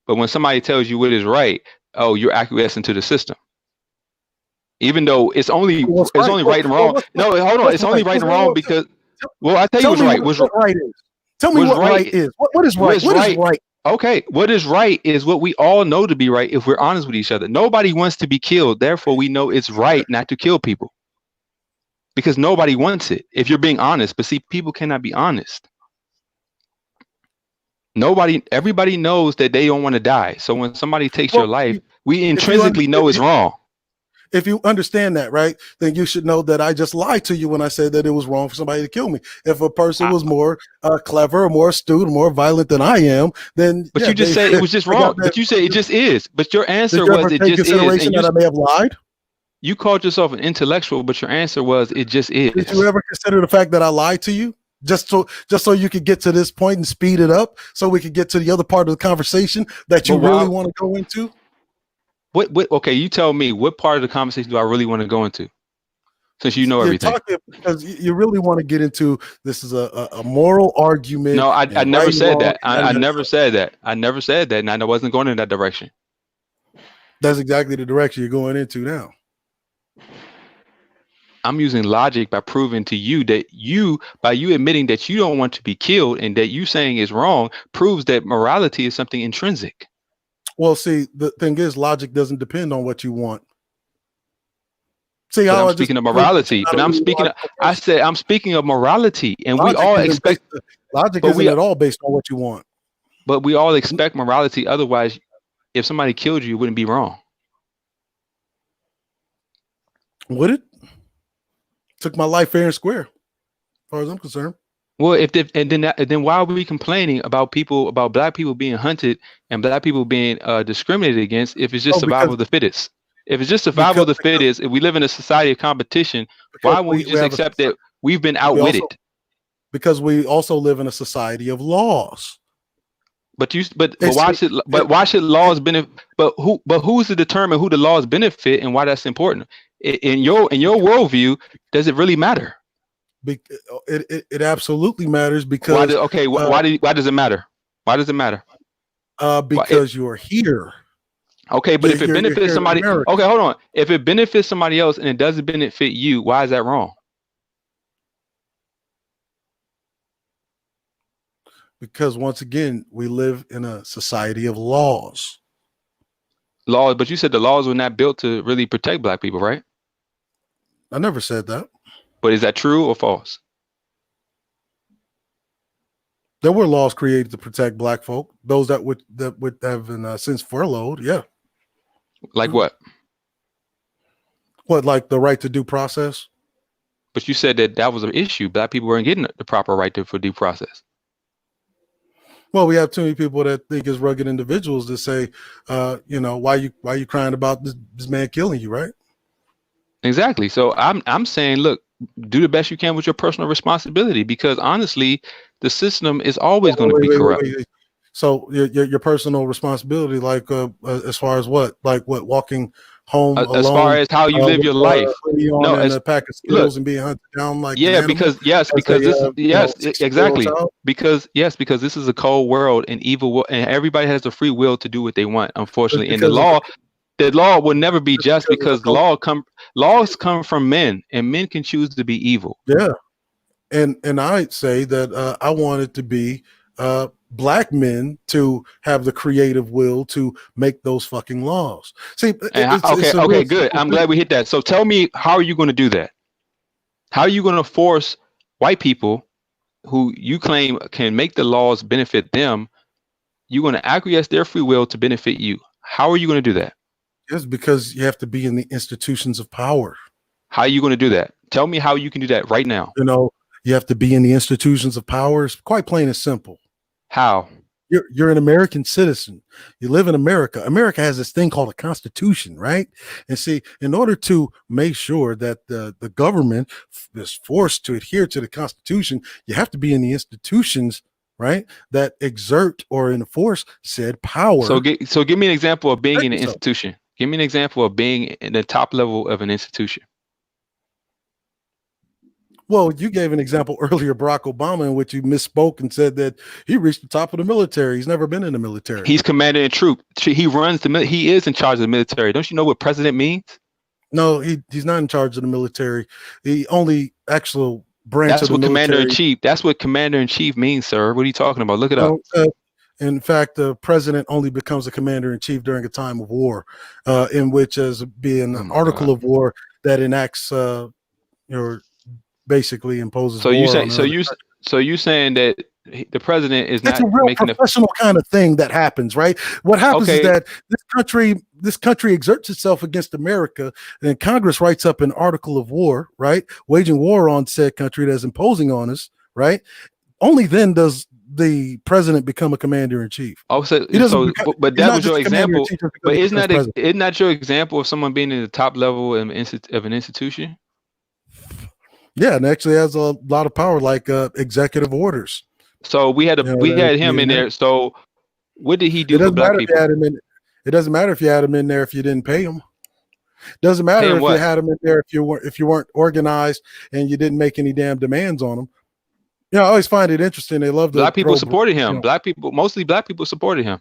But when somebody tells you what is right, you're acquiescing to the system. Even though it's only right and wrong. No, hold on. It's only right and wrong because, I tell you what's right. What right is. Tell me what right is. What is right? What is right? Okay, what is right is what we all know to be right if we're honest with each other. Nobody wants to be killed. Therefore, we know it's right not to kill people. Because nobody wants it, if you're being honest. But see, people cannot be honest. Everybody knows that they don't want to die. So when somebody takes your life, we intrinsically know it's wrong. If you understand that, right, then you should know that I just lied to you when I said that it was wrong for somebody to kill me. If a person was more clever, or more astute, or more violent than I am, then. But you just said it was just wrong. But you said it just is. But your answer was it just is. And that I may have lied. You called yourself an intellectual, but your answer was it just is. Did you ever consider the fact that I lied to you? Just so you could get to this point and speed it up, so we could get to the other part of the conversation that you really want to go into. What? Okay, you tell me, what part of the conversation do I really want to go into? Since you know everything. Because you really want to get into this is a moral argument. No, I never said that. I never said that. I never said that, and I wasn't going in that direction. That's exactly the direction you're going into now. I'm using logic by proving to you that by you admitting that you don't want to be killed and that you saying is wrong proves that morality is something intrinsic. Well, see, the thing is, logic doesn't depend on what you want. See, I'm speaking of morality, but I'm speaking. I said I'm speaking of morality, and logic we all expect logic isn't at all based on what you want. But we all expect morality. Otherwise, if somebody killed you, it wouldn't be wrong. Would it? Took my life fair and square, as far as I'm concerned. Well, then why are we complaining about black people being hunted and black people being discriminated against if it's just survival of the fittest? If it's just survival of the fittest, if we live in a society of competition, why won't we just accept that we've been outwitted? Because we also live in a society of laws. But why should laws benefit? But who's to determine who the laws benefit and why that's important? In your worldview, does it really matter? It absolutely matters because why does it matter? Why does it matter? Because you're here. Okay, but if it benefits somebody, okay, hold on. If it benefits somebody else and it doesn't benefit you, why is that wrong? Because once again, we live in a society of laws. Laws, but you said the laws were not built to really protect black people, right? I never said that. But is that true or false? There were laws created to protect black folk, those that would have been since furloughed. Yeah. Like what? What, like the right to due process? But you said that was an issue. Black people weren't getting the proper right for due process. Well, we have too many people that think as rugged individuals that say, why you crying about this man killing you, right? Exactly. So I'm saying, look, do the best you can with your personal responsibility, because honestly, the system is always going to be corrupt. Wait. So your personal responsibility, like as far as what, walking home alone, as far as how you live your life. No, as a pack of skills and being hunted down like because this is a cold world and evil, and everybody has the free will to do what they want. Unfortunately, and the law will never be just because laws come from men, and men can choose to be evil. Yeah, and I'd say that I want it to be black men to have the creative will to make those fucking laws. See, okay, good. I'm glad we hit that. So tell me, how are you going to do that? How are you going to force white people who you claim can make the laws benefit them? You're going to acquiesce their free will to benefit you. How are you going to do that? Yes, because you have to be in the institutions of power. How are you going to do that? Tell me how you can do that right now. You have to be in the institutions of power. It's quite plain and simple. How? You're an American citizen. You live in America. America has this thing called a constitution, right? And see, in order to make sure that the government is forced to adhere to the Constitution, you have to be in the institutions, right, that exert or enforce said power. So give me an example of being in an institution. Give me an example of being in the top level of an institution. Well, you gave an example earlier, Barack Obama, in which you misspoke and said that he reached the top of the military. He's never been in the military. He's commander in troop. He runs he is in charge of the military. Don't you know what president means? No, he's not in charge of the military. The only actual branch of the military. That's what commander in chief means, sir. What are you talking about? Look it up. In fact, the president only becomes a commander in chief during a time of war, in which as being an article of war that enacts basically imposes. So you saying that the president is not a real professional kind of thing that happens, right? What happens is that this country exerts itself against America, and Congress writes up an article of war, right? Waging war on said country that's imposing on us, right? Only then does the president become a commander in chief. Oh, but that was your example. But isn't that your example of someone being in the top level of an institution? Yeah, and actually has a lot of power, like executive orders. So we had You know, we that had it can him be in there. enacted. So what did he It do for doesn't black matter if you people? had him in. It doesn't matter if you had him in there if you didn't pay him. Doesn't Pay matter him if you what? had him in there if you weren't organized and you didn't make any damn demands on them. I always find it interesting. They love to Black people throw. supported him. Mostly black people supported him.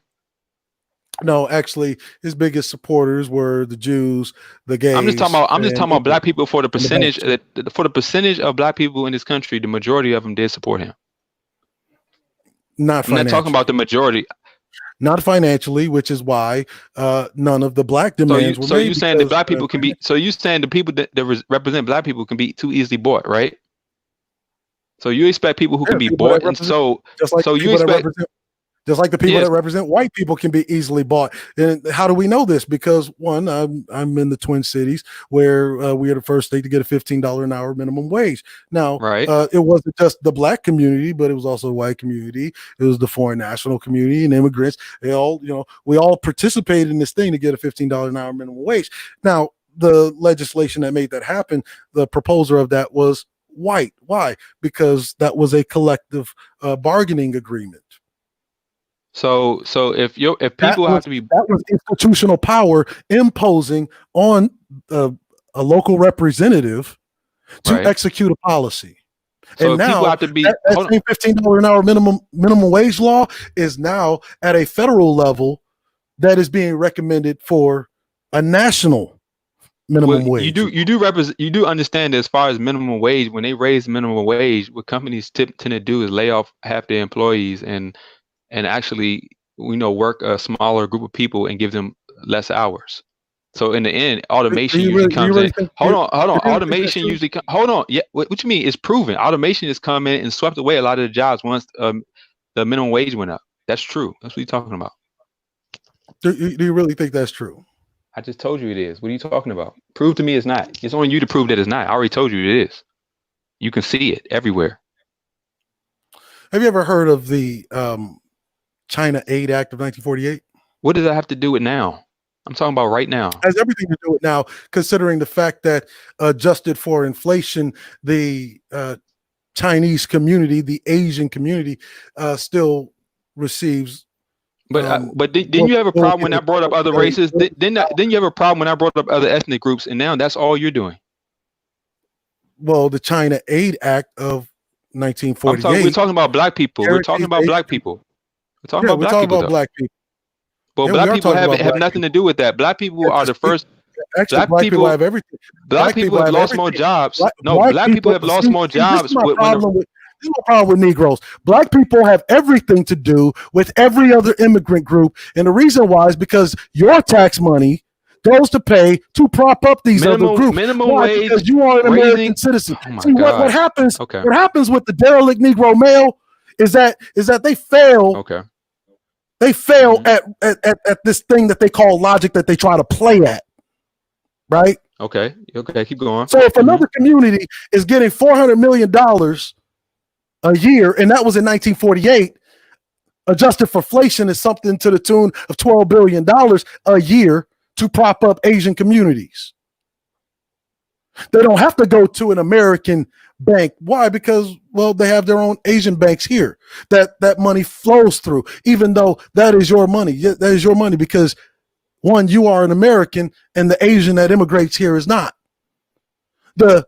No, actually, his biggest supporters were the Jews, the gays. I'm just talking about black people for the percentage the for the percentage of black people in this country. The majority of them did support him. Not I'm not talking about the majority. Not financially, which is why none of the black demands were made. So you saying that black people can be? So you saying the people that represent black people can be too easily bought, right? So you expect people who can be bought and sold. So you expect. Just like the people that represent white people can be easily bought. And how do we know this? Because one, I'm in the Twin Cities where we are the first state to get a $15 an hour minimum wage. Now, it wasn't just the black community, but it was also the white community. It was the foreign national community and immigrants. They all, we all participated in this thing to get a $15 an hour minimum wage. Now, the legislation that made that happen, the proposer of that was white. Why? Because that was a collective bargaining agreement. So if people have to be, that was institutional power imposing on a local representative to execute a policy. So and now people have to be that same $15 an hour minimum wage law is now at a federal level that is being recommended for a national minimum wage. You do understand that as far as minimum wage, when they raise minimum wage, what companies tend to do is lay off half their employees and actually, work a smaller group of people and give them less hours. So in the end, automation usually comes in. Hold on. Automation usually hold on. Yeah, what you mean? It's proven. Automation has come in and swept away a lot of the jobs once the minimum wage went up. That's true. That's what you're talking about. Do you really think that's true? I just told you it is. What are you talking about? Prove to me it's not. It's on you to prove that it's not. I already told you it is. You can see it everywhere. Have you ever heard of the China Aid Act of 1948? What does that have to do with now? I'm talking about right now. It has everything to do with now, considering the fact that adjusted for inflation, the Chinese community, the Asian community, still receives. But didn't you have a problem when I brought up other races? Didn't you have a problem when I brought up other ethnic groups? And now that's all you're doing. Well, the China Aid Act of 1948. We're talking about black people. We're talking about black people. We're talking about black people. But black people have nothing to do with that. Black people are the first. Actually, black people have everything. Black people have lost more jobs. Black people have lost more jobs. This is my problem with Negroes. Black people have everything to do with every other immigrant group. And the reason why is because your tax money goes to pay to prop up these other groups. Minimum wage, because you are an American citizen. Oh See what happens? Okay. What happens with the derelict Negro male is that they fail. Okay. They fail at this thing that they call logic that they try to play at. Right? Okay. Keep going. So if another community is getting $400 million a year, and that was in 1948, adjusted for inflation is something to the tune of $12 billion a year to prop up Asian communities. They don't have to go to an American bank. Why? Because, well, they have their own Asian banks here that money flows through, even though that is your money. That is your money because, one, you are an American and the Asian that immigrates here is not. The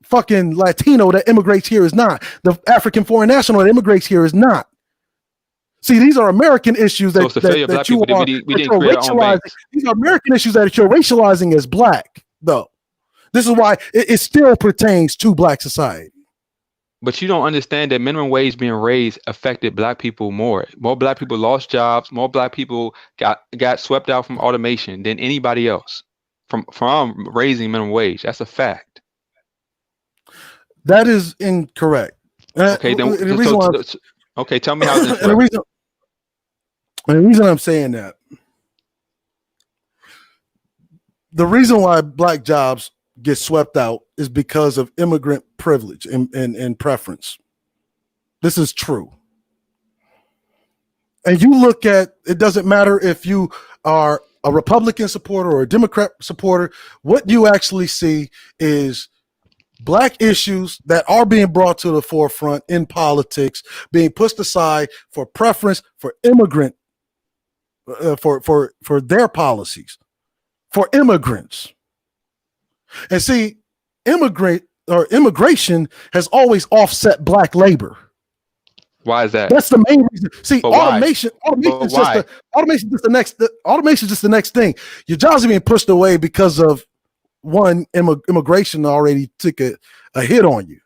fucking Latino that immigrates here is not. The African foreign national that immigrates here is not. See, these are American issues that you are racializing. These are American issues that you're racializing as black, though. This is why it still pertains to black society. But you don't understand that minimum wage being raised affected black people more. More black people lost jobs. More black people got swept out from automation than anybody else from raising minimum wage. That's a fact. That is incorrect. Okay, then tell me how this works. The reason I'm saying that, the reason why black jobs get swept out is because of immigrant privilege and preference. This is true. And you look at, it doesn't matter if you are a Republican supporter or a Democrat supporter, what you actually see is black issues that are being brought to the forefront in politics being pushed aside for preference for immigrant for their policies for immigrants. And see, immigration has always offset black labor. Why is that? That's the main reason. See, But automation is just the next thing. Your jobs are being pushed away because of one, immigration already took a hit on you.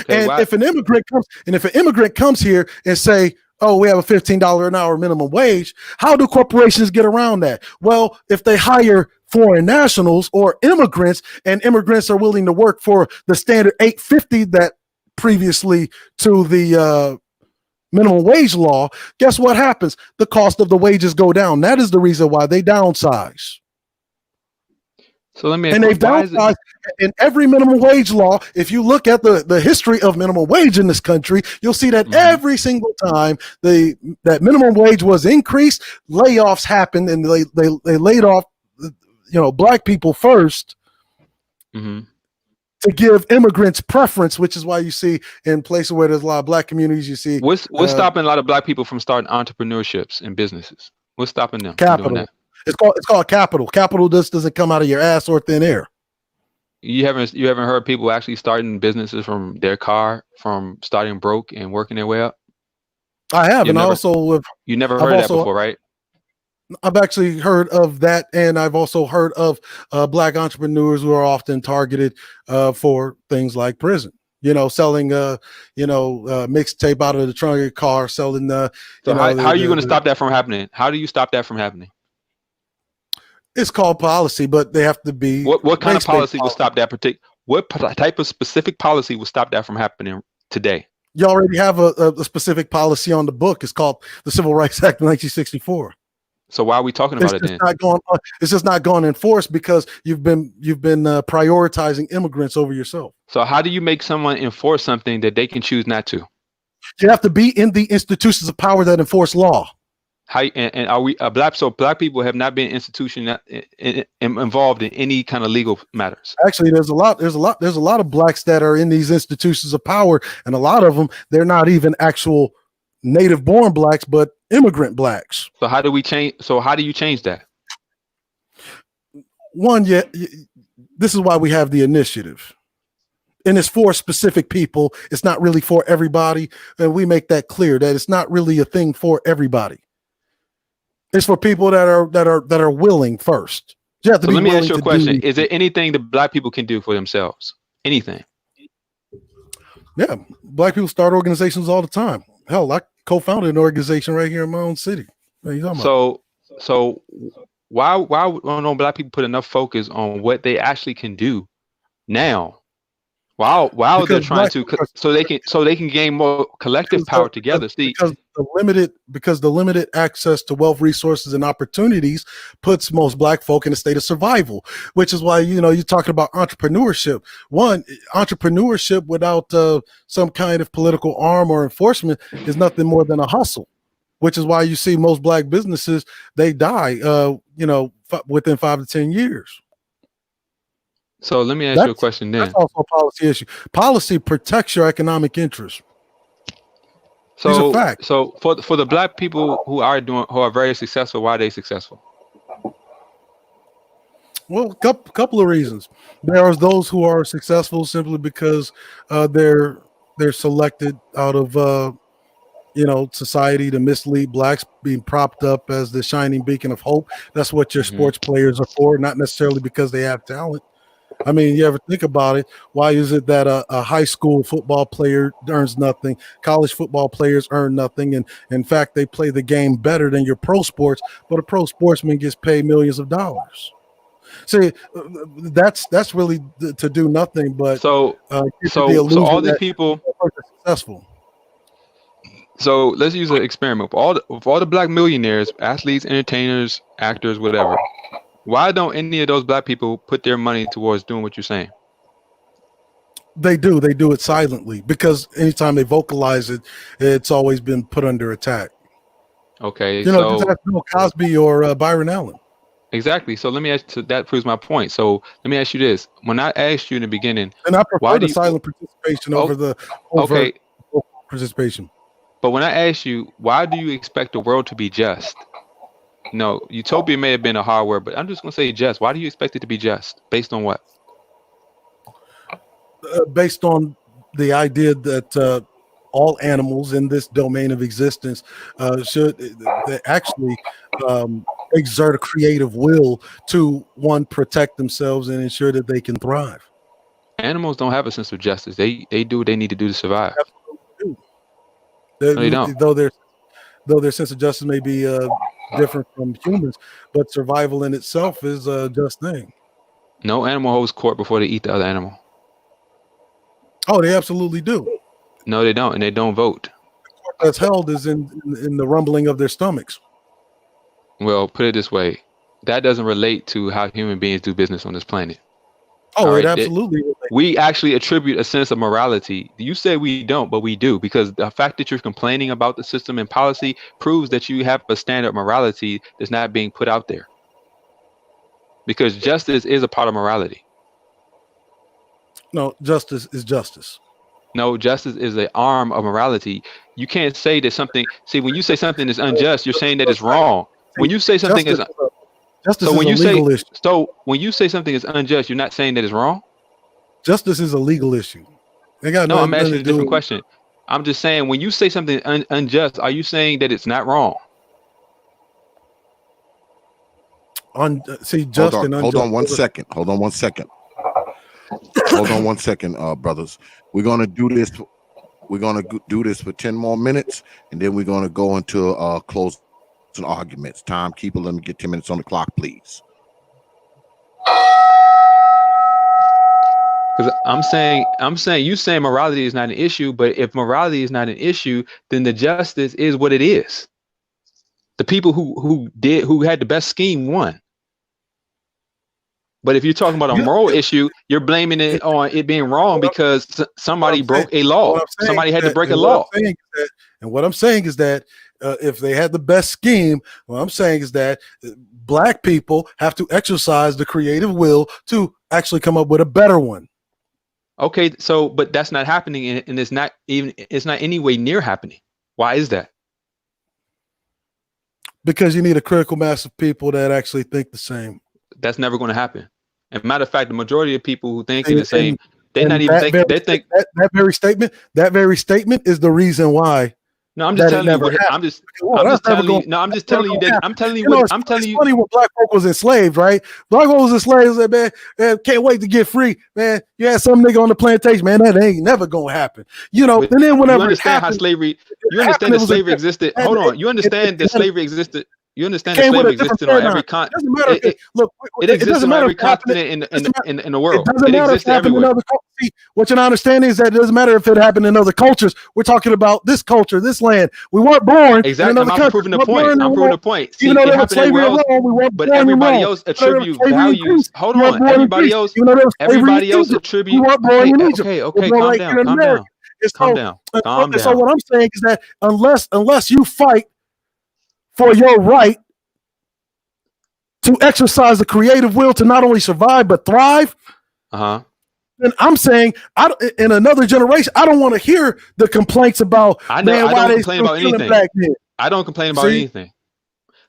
Okay, And if an immigrant comes here and say, oh, we have a $15 an hour minimum wage, how do corporations get around that? Well, if they hire foreign nationals or immigrants, and immigrants are willing to work for the standard $8.50 that previously to the minimum wage law, guess what happens? The cost of the wages go down. That is the reason why they downsize. So let me ask And you, they've downsized in every minimum wage law. If you look at the history of minimum wage in this country, you'll see that every single time that minimum wage was increased, layoffs happened, and they laid off, black people first to give immigrants preference, which is why you see in places where there's a lot of black communities, you see what's stopping a lot of black people from starting entrepreneurships and businesses? What's stopping them from capital. doing that? It's called capital. Capital just doesn't come out of your ass or thin air. You haven't heard people actually starting businesses from their car, from starting broke and working their way up? I have, You and never- also You never heard that before, right? I've actually heard of that, and I've also heard of black entrepreneurs who are often targeted for things like prison. Selling mixtape out of the trunk of your car, selling So how are you going to stop that from happening? How do you stop that from happening? It's called policy, but they have to be. What kind of race-based policy would stop that what type of specific policy would stop that from happening today? You already have a specific policy on the book. It's called the Civil Rights Act of 1964. So why are we talking about it then? It's just not going enforced because you've been prioritizing immigrants over yourself. So how do you make someone enforce something that they can choose not to? You have to be in the institutions of power that enforce law. How and are we black? So black people have not been involved in any kind of legal matters. Actually, there's a lot of blacks that are in these institutions of power, and a lot of them, they're not even actual native born blacks, but immigrant blacks. So how do you change that? One, this is why we have the initiative. And it's for specific people. It's not really for everybody. And we make that clear that it's not really a thing for everybody. It's for people that are willing first. You have to so be let me willing ask you a to question. Is there anything that black people can do for themselves? Anything? Yeah, black people start organizations all the time. Hell, I co-founded an organization right here in my own city. What are you talking about? So why don't black people put enough focus on what they actually can do now? While they're trying to, so they can gain more collective power together. See, because the limited access to wealth, resources, and opportunities puts most black folk in a state of survival. Which is why you're talking about entrepreneurship. One, entrepreneurship without some kind of political arm or enforcement is nothing more than a hustle. Which is why you see most black businesses, they die within 5 to 10 years. So let me ask you a question then. That's also a policy issue. Policy protects your economic interests. So, these are facts. So for the black people who are very successful, why are they successful? Well, couple of reasons. There are those who are successful simply because they're selected out of society to mislead blacks, being propped up as the shining beacon of hope. That's what your sports players are for, not necessarily because they have talent. I mean, you ever think about it? Why is it that a high school football player earns nothing? College football players earn nothing. And in fact, they play the game better than your pro sports, but a pro sportsman gets paid millions of dollars. See, that's really to do nothing but so all these people are successful. So let's use an experiment. All the black millionaires, athletes, entertainers, actors, whatever. Why don't any of those black people put their money towards doing what you're saying? They do it silently because anytime they vocalize it, it's always been put under attack. Okay, just ask Bill Cosby or Byron Allen. Exactly. So let me ask. So that proves my point. So let me ask you this: when I asked you in the beginning, And I prefer why do the you? silent participation Oh, over the overt okay. participation. But when I asked you, why do you expect the world to be just? No, utopia may have been a hard word, but I'm just gonna say just. Why do you expect it to be just? Based on what? Based on the idea that all animals in this domain of existence should they actually exert a creative will to one protect themselves and ensure that they can thrive. Animals don't have a sense of justice. They do what they need to do to survive. No, they don't. Though their sense of justice may be different from humans, but survival in itself is a just thing. No animal holds court before they eat the other animal. Oh, they absolutely do. No, they don't, and they don't vote. That's held is in the rumbling of their stomachs. Well, put it this way: that doesn't relate to how human beings do business on this planet. Oh, All it right, absolutely. we actually attribute a sense of morality. You say we don't, but we do, because the fact that you're complaining about the system and policy proves that you have a standard of morality that's not being put out there. Because justice is a part of morality. No, justice is justice. No, justice is an arm of morality. You can't say that something. See, when you say something is unjust, you're saying that it's wrong. When you say something is justice so when is a you say legal issue. so when you say something is unjust, you're not saying that it's wrong. Justice is a legal issue. They got No, I'm nothing asking to a do. different question. I'm just saying, when you say something unjust, are you saying that it's not wrong? See, just and unjust. Hold on 1 second. Hold on 1 second. Hold on 1 second, brothers. We're gonna do this. We're gonna do this for 10 more minutes, and then we're gonna go into closing arguments. Timekeeper, let me get 10 minutes on the clock, please. Because I'm saying you saying morality is not an issue, but if morality is not an issue, then the justice is what it is. The people who had the best scheme won. But if you're talking about a moral issue, you're blaming it on it being wrong because somebody broke a law. Somebody had to break a law. And what I'm saying is that if they had the best scheme, what I'm saying is that black people have to exercise the creative will to actually come up with a better one. Okay, so but that's not happening, and it's not any way near happening. Why is that? Because you need a critical mass of people that actually think the same. That's never going to happen. And matter of fact, the majority of people who think the same, they're not even thinking. They think that very statement is the reason why. No, I'm just telling you. I'm just telling you. No, I'm just telling you that. I'm telling you what I'm telling you. It's funny when black folk was enslaved, right? Black folk was enslaved. Said, man, can't wait to get free, man. You had some nigga on the plantation, man. That ain't never gonna happen. You know. And then whenever you understand how slavery, you understand that slavery existed. Hold on, you understand that slavery existed. You understand that slavery existed on every continent. It exists on every continent in the world. It exists everywhere. See, what you're not understanding is that it doesn't matter if it happened in other cultures. We're talking about this culture, this land. We weren't born exactly. in another country. I'm proving the point. I'm proving the point. See, even though it there was happened everywhere else, but everybody else attribute values. Hold on, everybody else attribute. Okay, calm down. Calm down. So what I'm saying is that unless you fight for your right to exercise the creative will to not only survive but thrive, then I'm saying, in another generation, I don't want to hear the complaints about. I don't complain about anything. I don't complain about anything.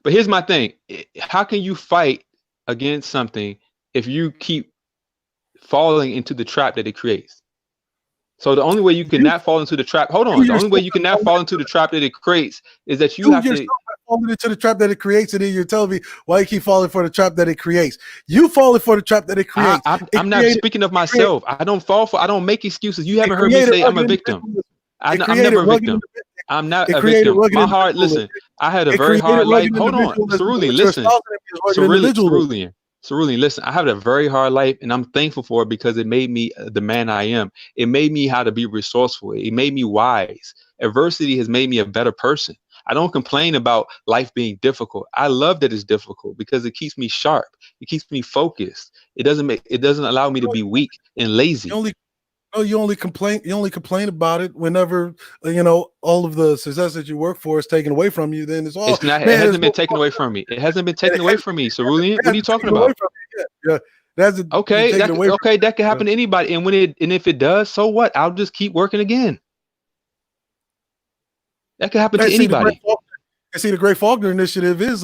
But here's my thing: how can you fight against something if you keep falling into the trap that it creates? So the only way you can not fall into the trap. Hold on. The only way you can not fall into the trap that it creates is that you have to. Falling into the trap that it creates, and then you're telling me why you keep falling for the trap that it creates. You falling for the trap that it creates. I'm not speaking of myself. I don't make excuses. You haven't heard me say I'm a victim. I'm never a victim. I'm not a victim. My heart. Listen, I had a very hard life. Hold on, Cerulean. Listen, Cerulean. Listen, I had a very hard life, and I'm thankful for it because it made me the man I am. It made me how to be resourceful. It made me wise. Adversity has made me a better person. I don't complain about life being difficult. I love that it's difficult because it keeps me sharp. It keeps me focused. It doesn't allow me to be weak and lazy. No, you only complain. You only complain about it whenever all of the success that you work for is taken away from you. Then it's all It's not. It man. hasn't been taken away from me. It hasn't been taken away from me, Cerulean. What are you talking about? Yeah, that's been Okay, taken away. okay, that could happen to anybody. And if it does, so what? I'll just keep working again. That could happen to anybody. The Great Faulkner Initiative is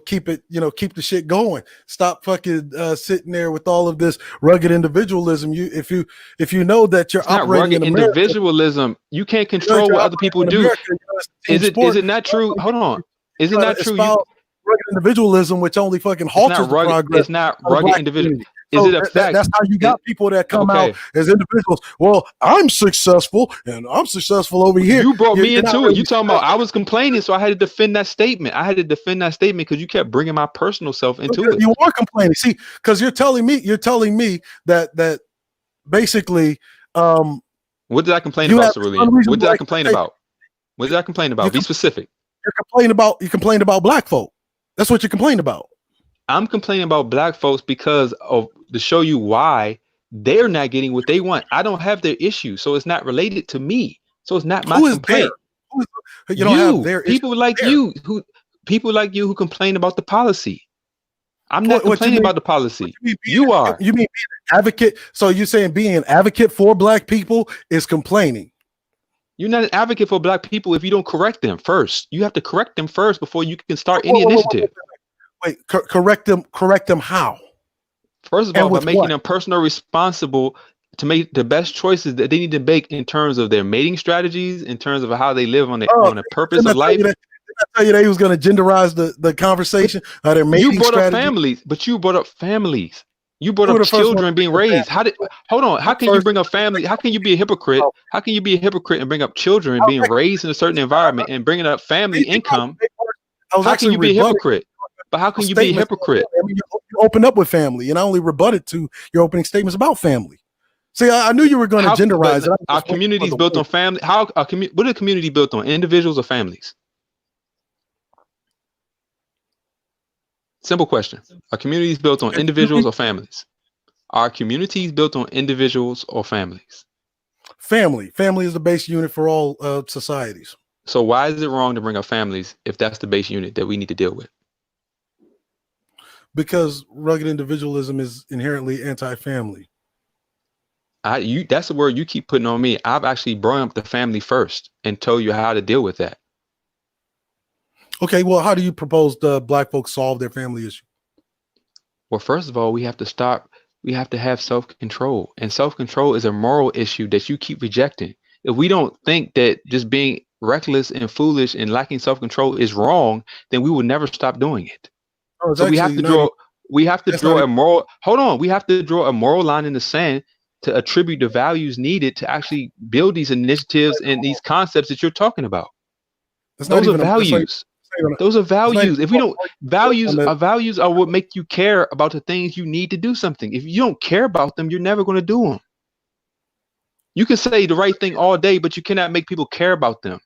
keep the shit going. Stop fucking sitting there with all of this rugged individualism. If you know that you're operating in America, individualism, you can't control what other people do. Is it not true? Hold on. Is it not true? Rugged individualism, which only fucking halts the progress. It's not rugged individual. Is it a fact? That's how you got people that come out as individuals. Well, I'm successful and I'm successful over here. You brought me into it. You talking about I was complaining, so I had to defend that statement. I had to defend that statement because you kept bringing my personal self into it. You are complaining. See, because you're telling me that basically. What did I complain about, Cerulean? What did I complain about? What did I complain about? Be specific. You complained about black folk. That's what you complained about. I'm complaining about black folks because of to show you why they're not getting what they want. I don't have their issue, so it's not related to me. So it's not my complaint. You don't have their people issue like there. people like you who complain about the policy. I'm not complaining about the policy. You are. You mean being an advocate? So you're saying being an advocate for black people is complaining? You're not an advocate for black people if you don't correct them first. You have to correct them first before you can start any initiative. Wait, correct them how? First of all, by making them personally responsible to make the best choices that they need to make in terms of their mating strategies, in terms of how they live on a purpose of life. Did I tell you that he was going to genderize the conversation? Their mating you brought strategy? up families, but you brought up families. You brought up children being raised. Hold on? How can you bring up family? How can you be a hypocrite? How can you be a hypocrite and bring up children being raised in a certain environment and bringing up family income? How can you be a hypocrite? But how can you be a hypocrite? You open up with family, and I only rebutted to your opening statements about family. See, I knew you were going to genderize it. Our community is built on family. What is a community built on? Individuals or families? Simple question. Are communities built on individuals or families? Are communities built on individuals or families? Family. Family is the base unit for all societies. So why is it wrong to bring up families if that's the base unit that we need to deal with? Because rugged individualism is inherently anti-family. That's the word you keep putting on me. I've actually brought up the family first and told you how to deal with that. Okay, well, how do you propose the black folks solve their family issue? Well, first of all, we have to have self-control, and self-control is a moral issue that you keep rejecting. If we don't think that just being reckless and foolish and lacking self-control is wrong, then we will never stop doing it. So we have to draw a moral. Hold on, we have to draw a moral line in the sand to attribute the values needed to actually build these initiatives and these concepts that you're talking about. Those are values. Those are values. If we don't values are what make you care about the things you need to do something. If you don't care about them, you're never going to do them. You can say the right thing all day, but you cannot make people care about them.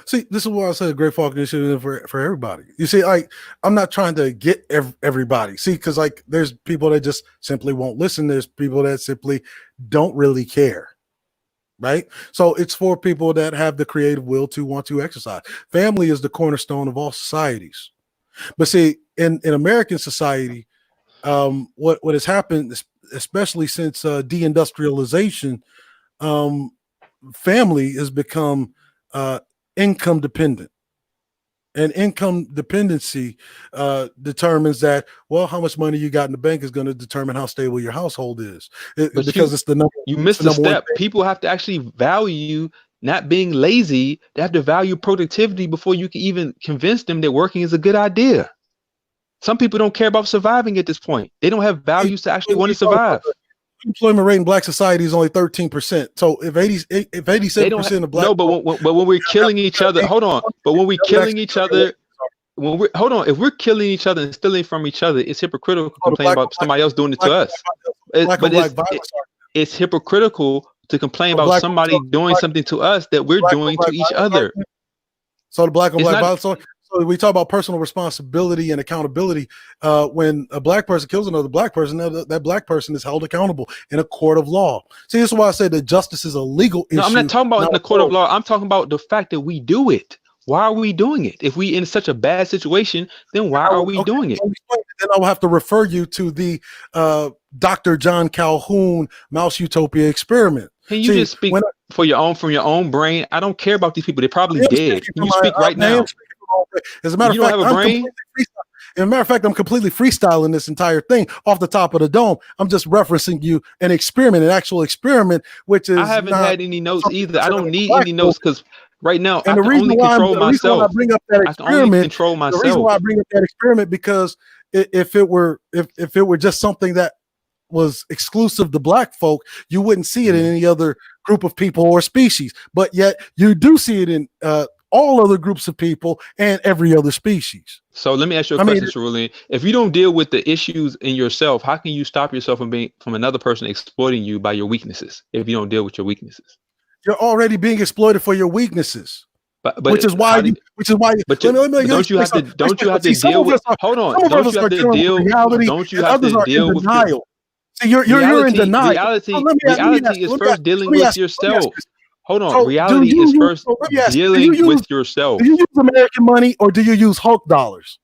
See, this is why I said Great Faulkner Initiative for everybody. You see, I'm not trying to get everybody. See, because there's people that just simply won't listen. There's people that simply don't really care. Right. So it's for people that have the creative will to want to exercise. Family is the cornerstone of all societies. But see, in American society, what has happened, especially since deindustrialization, family has become income dependent. And income dependency determines that, well, how much money you got in the bank is going to determine how stable your household is. It's the number. You missed a step. People have to actually value not being lazy. They have to value productivity before you can even convince them that working is a good idea. Some people don't care about surviving at this point. They don't have values to actually want to survive. Employment rate in black society is only 13%. So if 87% of black but when we're killing each other, hold on. But when we're killing each other, if we're killing each other and stealing from each other, it's hypocritical to complain about somebody else doing it to us. It's hypocritical to complain about somebody doing something to us that we're doing to each other. So the black on black violence. also we talk about personal responsibility and accountability. When a black person kills another black person, that black person is held accountable in a court of law. See, this is why I say that justice is a legal issue. No, I'm not talking about in the court of law. I'm talking about the fact that we do it. Why are we doing it? If we in such a bad situation, then why are we doing it? Then I will have to refer you to the Dr. John Calhoun Mouse Utopia experiment. Can you just speak from your own brain? I don't care about these people. They're probably dead. You speak right now. As a matter of fact, you don't have a brain. As a matter of fact, I'm completely freestyling this entire thing off the top of the dome. I'm just referencing you an experiment, an actual experiment, which is. I haven't had any notes either. I don't need any notes because right now and I can only control myself. I bring up that experiment, control myself. The reason why I bring up that experiment because if it were just something that was exclusive to black folk, you wouldn't see it in any other group of people or species. But yet you do see it in all other groups of people and every other species. So let me ask you a question, Cerulean. If you don't deal with the issues in yourself, how can you stop yourself from another person exploiting you by your weaknesses? If you don't deal with your weaknesses, you're already being exploited for your weaknesses. But which is why. But don't you have to deal with? Hold on. Don't you have to deal? Don't you have to deal with denial? See, you're in denial. Reality is first dealing with yourself. Hold on. Reality is first dealing with yourself. Do you use American money or do you use Hulk dollars?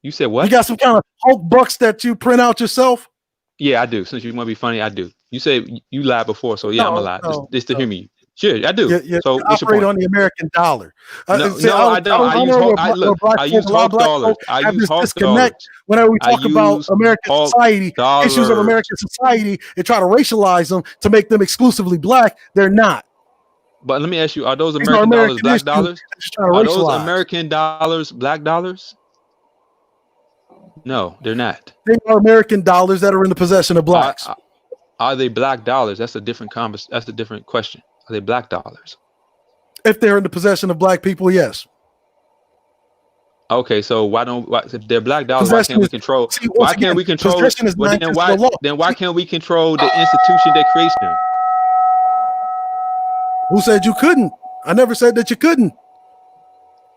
You said what? You got some kind of Hulk bucks that you print out yourself? Yeah, I do. Since you want to be funny, I do. You said you lied before, so yeah, I'm a lie. Just to hear me. Sure, I do. So you operate on the American dollar. I don't. I use Hulk dollars. I use Hulk dollars. Whenever we talk about American society, issues of American society, and try to racialize them to make them exclusively black, they're not. But let me ask you: are those American dollars black dollars? Are those American dollars black dollars? No, they're not. They are American dollars that are in the possession of blacks. Are they black dollars? That's a different That's a different question. Are they black dollars? If they're in the possession of black people, yes. Okay, so if they're black dollars, why can't we control? Why can't we control? Then why can't we control the institution that creates them? Who said you couldn't? I never said that you couldn't.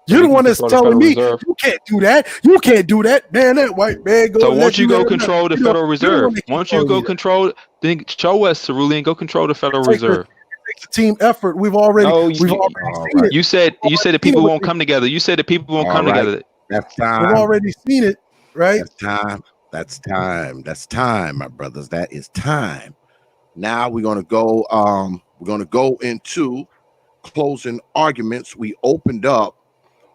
You're the one that's telling me you can't do that. You can't do that, man. That white man. So won't you go control the Federal Reserve? Won't you go control? Then show us, Cerulean, go control the Federal Reserve. It's a team effort. We've already seen it. You said that people won't come together. You said that people won't come together. That's time. We've already seen it, right? That's time, my brothers. That is time. Now we're gonna go. We're gonna go into closing arguments. We opened up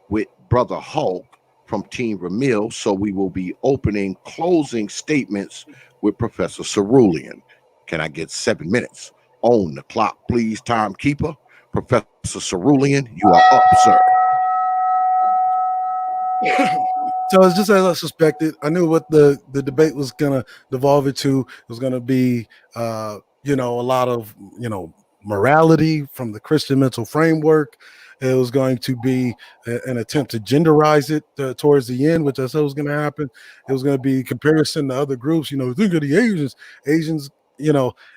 with Brother Hulk from Team Ramil, so we will be opening closing statements with Professor Cerulean. Can I get 7 minutes on the clock, please, timekeeper? Professor Cerulean, you are up, sir. So it's just as I suspected. I knew what the debate was gonna devolve into. It was gonna be a lot of morality from the Christian mental framework. It was going to be an attempt to genderize it towards the end, which I said was going to happen. It was going to be comparison to other groups. Think of the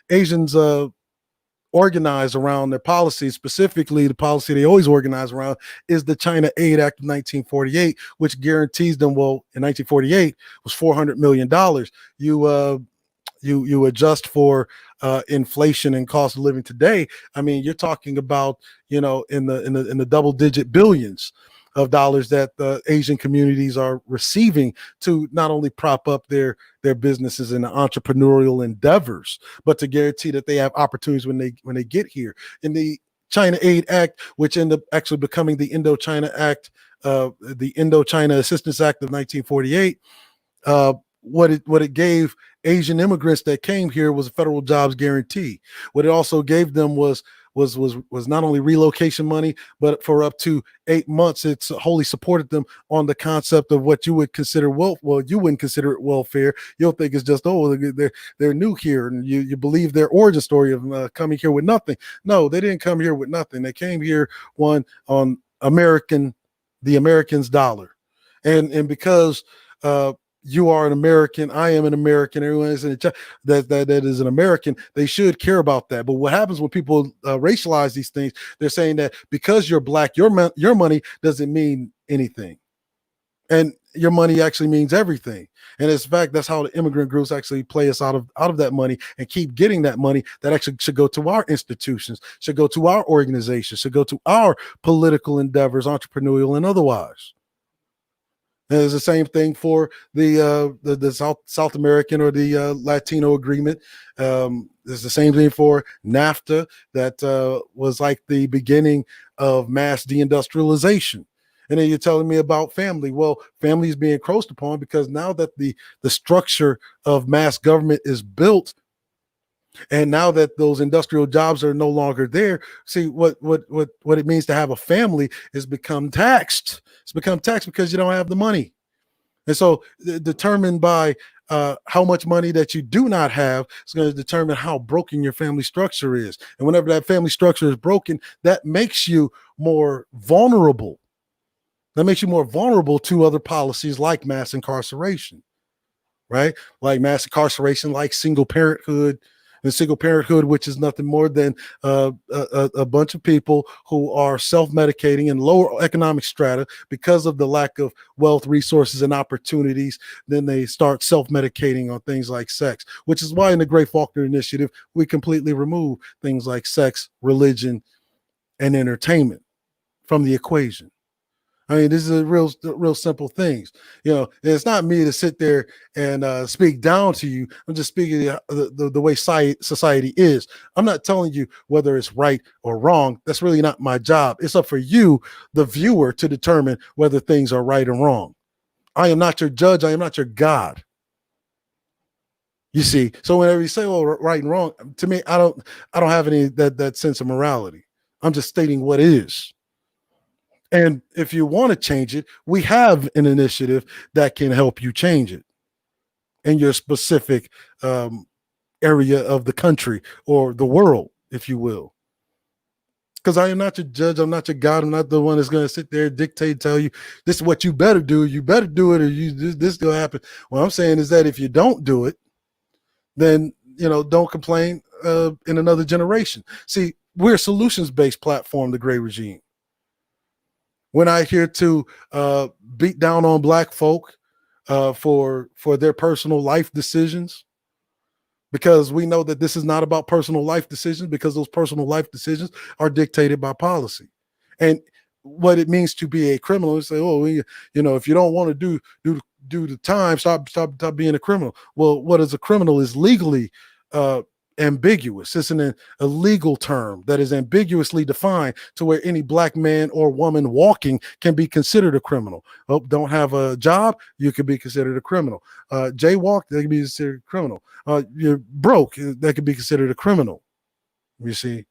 Asians organize around their policies. Specifically, the policy they always organize around is the China Aid Act of 1948, which guarantees them, well, in 1948 was $400 million. You adjust for inflation and cost of living today. I mean, you're talking about in the double digit billions of dollars that the Asian communities are receiving to not only prop up their businesses and entrepreneurial endeavors, but to guarantee that they have opportunities when they get here. In the China Aid Act, which ended up actually becoming the Indochina Act, the Indochina Assistance Act of 1948. What it gave Asian immigrants that came here was a federal jobs guarantee. What it also gave them was not only relocation money, but for up to 8 months, it's wholly supported them on the concept of what you would consider you wouldn't consider it welfare. You'll think it's just, they're new here, and you believe their origin story of coming here with nothing. No, they didn't come here with nothing. They came here on the American's dollar, and because you are an American, I am an American, everyone is that is an American, they should care about that. But what happens when people racialize these things, they're saying that because you're black, your money doesn't mean anything. And your money actually means everything. And in fact, that's how the immigrant groups actually play us out of that money and keep getting that money that actually should go to our institutions, should go to our organizations, should go to our political endeavors, entrepreneurial and otherwise. And it's the same thing for the South American or the Latino agreement. It's the same thing for NAFTA that was like the beginning of mass deindustrialization. And then you're telling me about family. Well, family is being encroached upon because now that the structure of mass government is built, and now that those industrial jobs are no longer there, see what it means to have a family is become taxed. It's become taxed because you don't have the money. And so determined by how much money that you do not have is going to determine how broken your family structure is. And whenever that family structure is broken, that makes you more vulnerable. That makes you more vulnerable to other policies like mass incarceration, right? Like mass incarceration, like single parenthood, and single parenthood, which is nothing more than a bunch of people who are self-medicating in lower economic strata because of the lack of wealth, resources, and opportunities. Then they start self-medicating on things like sex, which is why in the Great Faulkner Initiative, we completely remove things like sex, religion, and entertainment from the equation. I mean, this is real simple things. You know, it's not me to sit there and speak down to you. I'm just speaking the way society is. I'm not telling you whether it's right or wrong. That's really not my job. It's up for you, the viewer, to determine whether things are right or wrong. I am not your judge. I am not your God. You see, so whenever you say, "Well, right and wrong," to me, I don't have any that sense of morality. I'm just stating what is. And if you want to change it, we have an initiative that can help you change it in your specific area of the country or the world, if you will. Because I am not your judge. I'm not your God. I'm not the one that's going to sit there and dictate, tell you this is what you better do. You better do it, or this will happen. What I'm saying is that if you don't do it, then don't complain in another generation. See, we're a solutions-based platform, the Gray Regime. We're not here to beat down on Black folk for their personal life decisions, because we know that this is not about personal life decisions, because those personal life decisions are dictated by policy. And what it means to be a criminal is say, oh, if you don't want to do the time, stop being a criminal. Well, what is a criminal is legally ambiguous. It's a legal term that is ambiguously defined to where any Black man or woman walking can be considered a criminal. Oh, don't have a job, you could be considered a criminal. Jaywalk, they can be considered a criminal. You're broke, that could be considered a criminal. You see,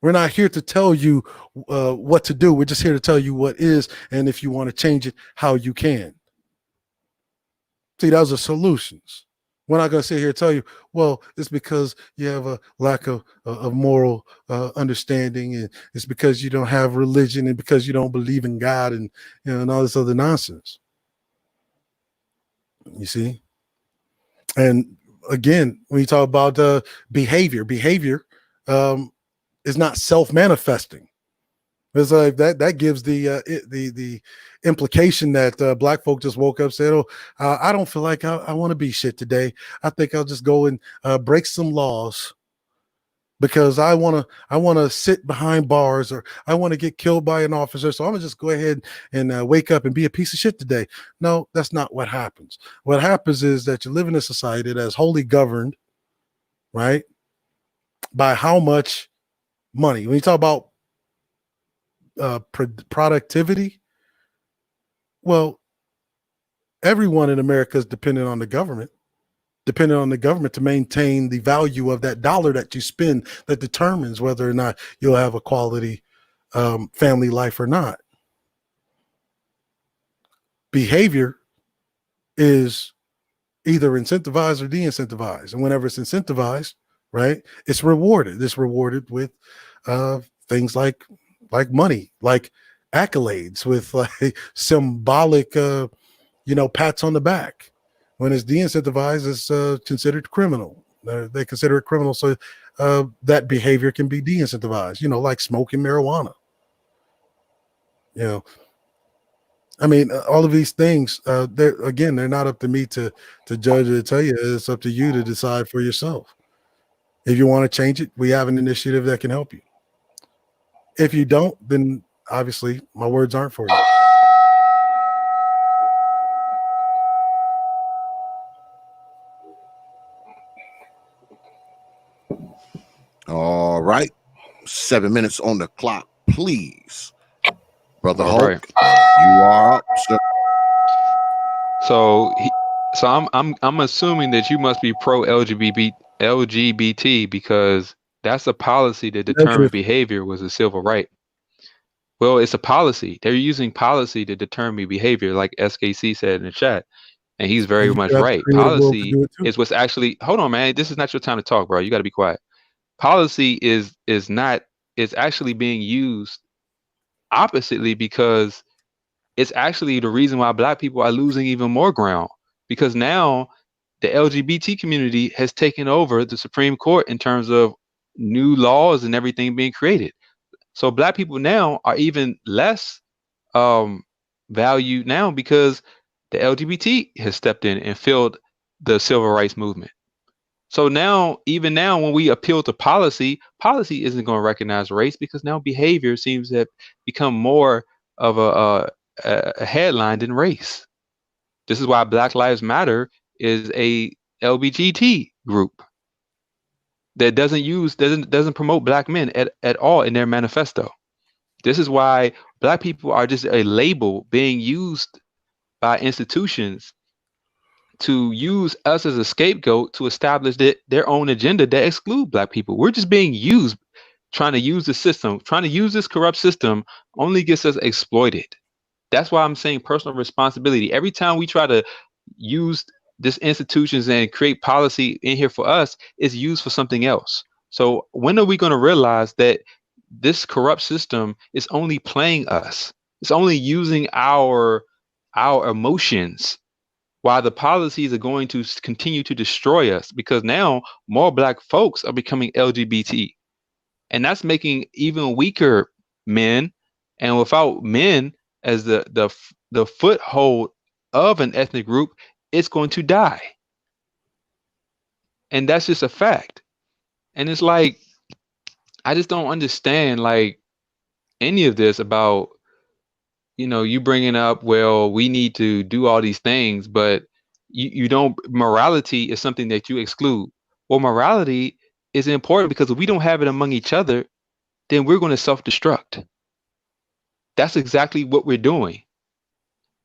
we're not here to tell you what to do. We're just here to tell you what is, and if you want to change it, how you can. See, those are solutions. We're not going to sit here and tell you, well, it's because you have a lack of moral understanding, and it's because you don't have religion, and because you don't believe in God, and and all this other nonsense. You see? And again, when you talk about behavior is not self-manifesting. It's like that gives the implication that Black folk just woke up and said, oh, I don't feel like I want to be shit today. I think I'll just go and break some laws because I want to sit behind bars, or I want to get killed by an officer. So I'm gonna just go ahead and wake up and be a piece of shit today. No, that's not what happens. What happens is that you live in a society that is wholly governed, right, by how much money. When you talk about productivity, well, everyone in America is dependent on the government to maintain the value of that dollar that you spend, that determines whether or not you'll have a quality family life or not. Behavior is either incentivized or de-incentivized, and whenever it's incentivized, right, it's rewarded. It's rewarded with things like money, like accolades, with like symbolic pats on the back. When it's de-incentivized, it's considered criminal. They consider it criminal, so that behavior can be de-incentivized. Like smoking marijuana. I mean, all of these things. They're not up to me to judge or to tell you. It's up to you to decide for yourself. If you want to change it, we have an initiative that can help you. If you don't, then obviously my words aren't for you. All right. 7 minutes on the clock, please. Brother All Hulk, right. you are up, sir. So I'm assuming that you must be pro LGBT because that's a policy that determined behavior was a civil right. Well, it's a policy. They're using policy to determine behavior, like SKC said in the chat, and he's very You much have to right. create a world to Policy do it too. is what's actually. Hold on, man. This is not your time to talk, bro. You got to be quiet. Policy is actually being used oppositely because it's actually the reason why Black people are losing even more ground, because now the LGBT community has taken over the Supreme Court in terms of new laws and everything being created. So Black people now are even less valued now because the LGBT has stepped in and filled the civil rights movement. So now, even now, when we appeal to policy isn't going to recognize race because now behavior seems to have become more of a headline than race. This is why Black Lives Matter is a LGBT group that doesn't promote Black men at all in their manifesto. This is why Black people are just a label being used by institutions to use us as a scapegoat to establish their own agenda that exclude Black people. We're just being used, trying to use the system, trying to use this corrupt system only gets us exploited. That's why I'm saying personal responsibility. Every time we try to use these institutions and create policy in here for us, it's used for something else. So when are we going to realize that this corrupt system is only playing us? It's only using our emotions, while the policies are going to continue to destroy us, because now more Black folks are becoming LGBT, and that's making even weaker men. And without men as the foothold of an ethnic group, it's going to die. And that's just a fact. And it's like, I just don't understand like any of this about, you bringing up, well, we need to do all these things, but you don't, morality is something that you exclude. Well, morality is important because if we don't have it among each other, then we're going to self-destruct. That's exactly what we're doing.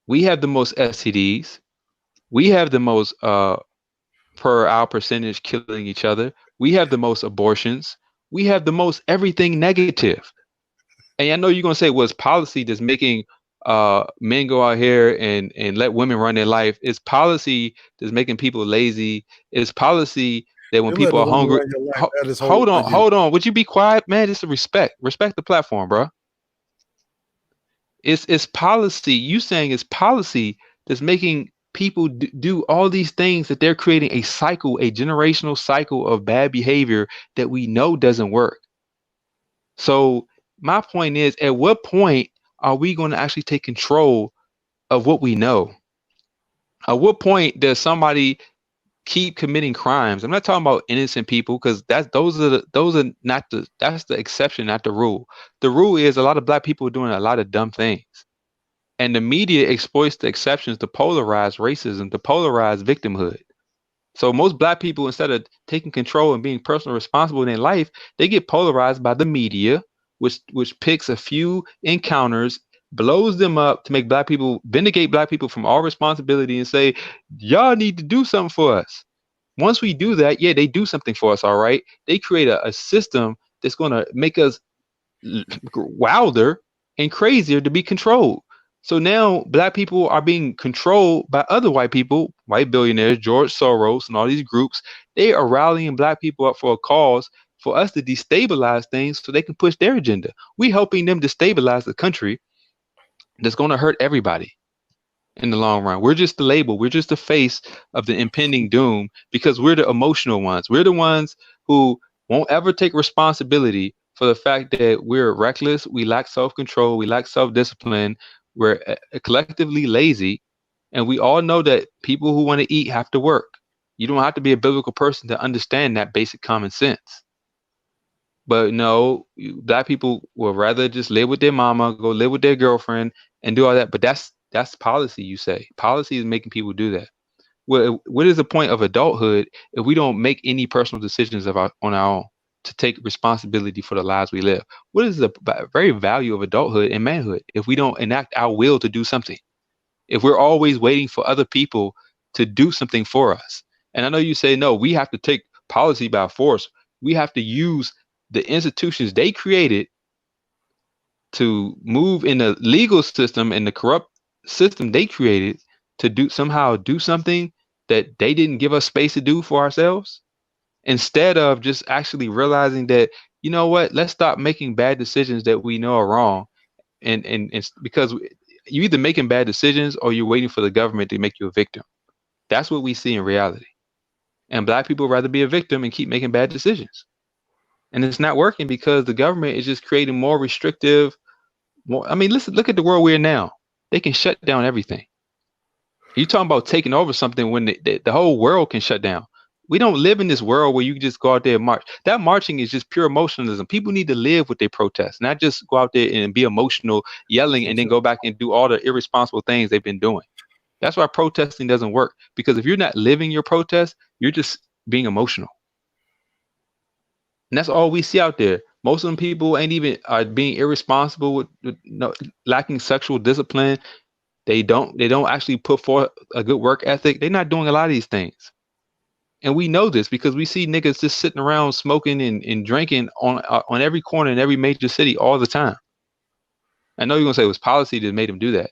We have the most STDs. We have the most per our percentage killing each other. We have the most abortions. We have the most everything negative. And I know you're gonna say, well, it's policy that's making men go out here and let women run their life. It's policy that's making people lazy. It's policy that when You're people are letting a woman hungry. run your life. That is Hold on, on you. hold on. Would you be quiet, man? Just respect the platform, bro. It's policy. You saying it's policy that's making people do all these things, that they're creating a cycle, a generational cycle of bad behavior that we know doesn't work. So my point is, at what point are we going to actually take control of what we know? At what point does somebody keep committing crimes? I'm not talking about innocent people, because that's the exception, not the rule. The rule is a lot of Black people are doing a lot of dumb things. And the media exploits the exceptions to polarize racism, to polarize victimhood. So most Black people, instead of taking control and being personally responsible in their life, they get polarized by the media, which picks a few encounters, blows them up to make Black people, vindicate Black people from all responsibility and say, y'all need to do something for us. Once we do that, yeah, they do something for us, all right? They create a system that's going to make us wilder and crazier to be controlled. So now Black people are being controlled by other white people, white billionaires, George Soros, and all these groups. They are rallying Black people up for a cause for us to destabilize things so they can push their agenda. We're helping them destabilize the country that's going to hurt everybody. in the long run. We're just the label. We're just the face of the impending doom because we're the emotional ones. We're the ones who won't ever take responsibility for the fact that we're reckless, we lack self-control, we lack self-discipline, we're collectively lazy, and we all know that people who want to eat have to work. You don't have to be a biblical person to understand that basic common sense. But no, black people will rather just live with their mama, go live with their girlfriend, and do all that. But that's policy, you say. Policy is making people do that. Well, what is the point of adulthood if we don't make any personal decisions on our own to take responsibility for the lives we live? What is the very value of adulthood and manhood if we don't enact our will to do something? If we're always waiting for other people to do something for us. And I know you say, no, we have to take policy by force. We have to use the institutions they created to move in the legal system and the corrupt system they created to do something that they didn't give us space to do for ourselves, instead of just actually realizing that, you know what, let's stop making bad decisions that we know are wrong. And because you either making bad decisions or you're waiting for the government to make you a victim. That's what we see in reality. And black people rather be a victim and keep making bad decisions. And it's not working because the government is just creating more restrictive. I mean, listen, look at the world we're in now. They can shut down everything. You talking about taking over something when the whole world can shut down. We don't live in this world where you can just go out there and march. That marching is just pure emotionalism. People need to live with their protests, not just go out there and be emotional, yelling, and then go back and do all the irresponsible things they've been doing. That's why protesting doesn't work. Because if you're not living your protest, you're just being emotional. And that's all we see out there. Most of them people ain't even are being irresponsible with lacking sexual discipline. They don't actually put forth a good work ethic. They're not doing a lot of these things. And we know this because we see niggas just sitting around smoking and drinking on every corner in every major city all the time. I know you're going to say it was policy that made them do that.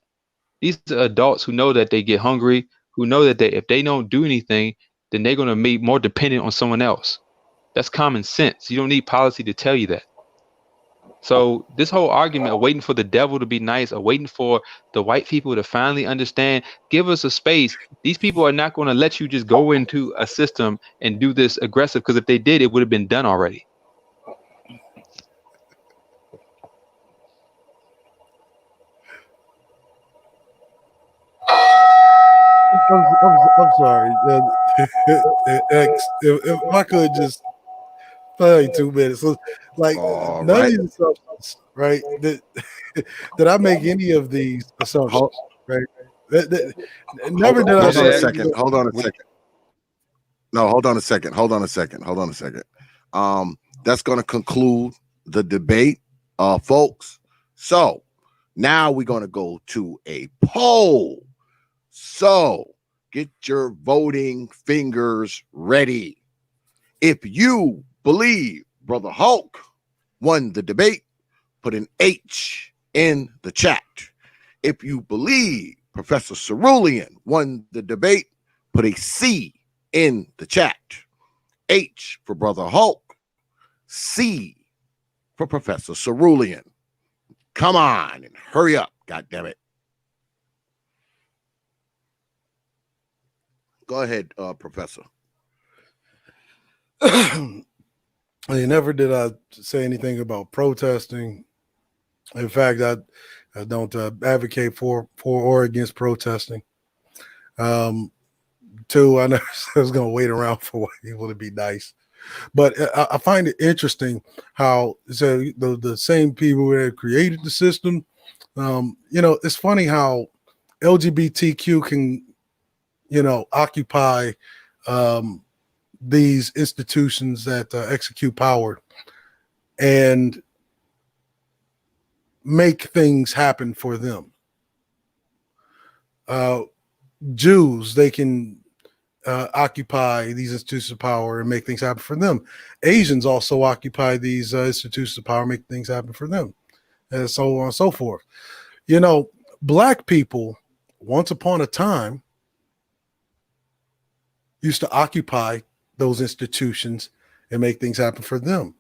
These are adults who know that they get hungry, who know that if they don't do anything, then they're going to be more dependent on someone else. That's common sense. You don't need policy to tell you that. So this whole argument of waiting for the devil to be nice or waiting for the white people to finally understand, give us a space. These people are not going to let you just go into a system and do this aggressive, because if they did, it would have been done already. I'm sorry. If I could just 2 minutes. So, like, All none right. of these assumptions, right? Did I make any of these assumptions, right? Never did I Hold on a say. second. Hold on a second. No, hold on a second. Hold on a second. Hold on a second. That's going to conclude the debate, folks. So now we're going to go to a poll. So get your voting fingers ready. If you believe Brother Hulk won the debate, put an H in the chat. If you believe Professor Cerulean won the debate, put a C in the chat. H for Brother Hulk, C for Professor Cerulean. Come on and hurry up, goddammit. Go ahead, Professor. Never did I say anything about protesting. In fact, I don't advocate for or against protesting. Two, I never said I was going to wait around for white people to be nice. But I find it interesting how the same people that created the system, it's funny how LGBTQ can, occupy these institutions that execute power and make things happen for them. Jews, they can occupy these institutions of power and make things happen for them. Asians also occupy these institutions of power, make things happen for them, and so on and so forth. Black people, once upon a time, used to occupy those institutions and make things happen for them.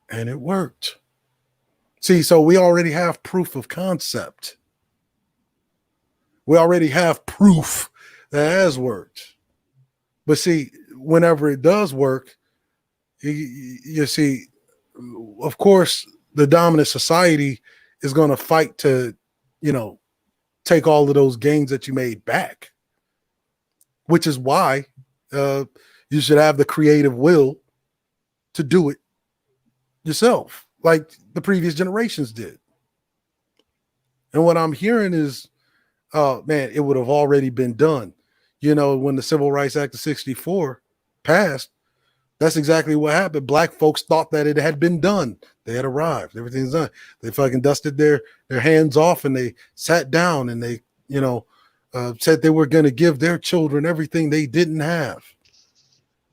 And it worked. See, so we already have proof of concept. We already have proof that has worked. But see, whenever it does work, you see, of course, the dominant society is going to fight to, take all of those gains that you made back, which is why you should have the creative will to do it yourself, like the previous generations did. And what I'm hearing is, oh man, it would have already been done. When the Civil Rights Act of 64 passed, that's exactly what happened. Black folks thought that it had been done. They had arrived. Everything's done. They fucking dusted their hands off and they sat down and they, said they were going to give their children everything they didn't have.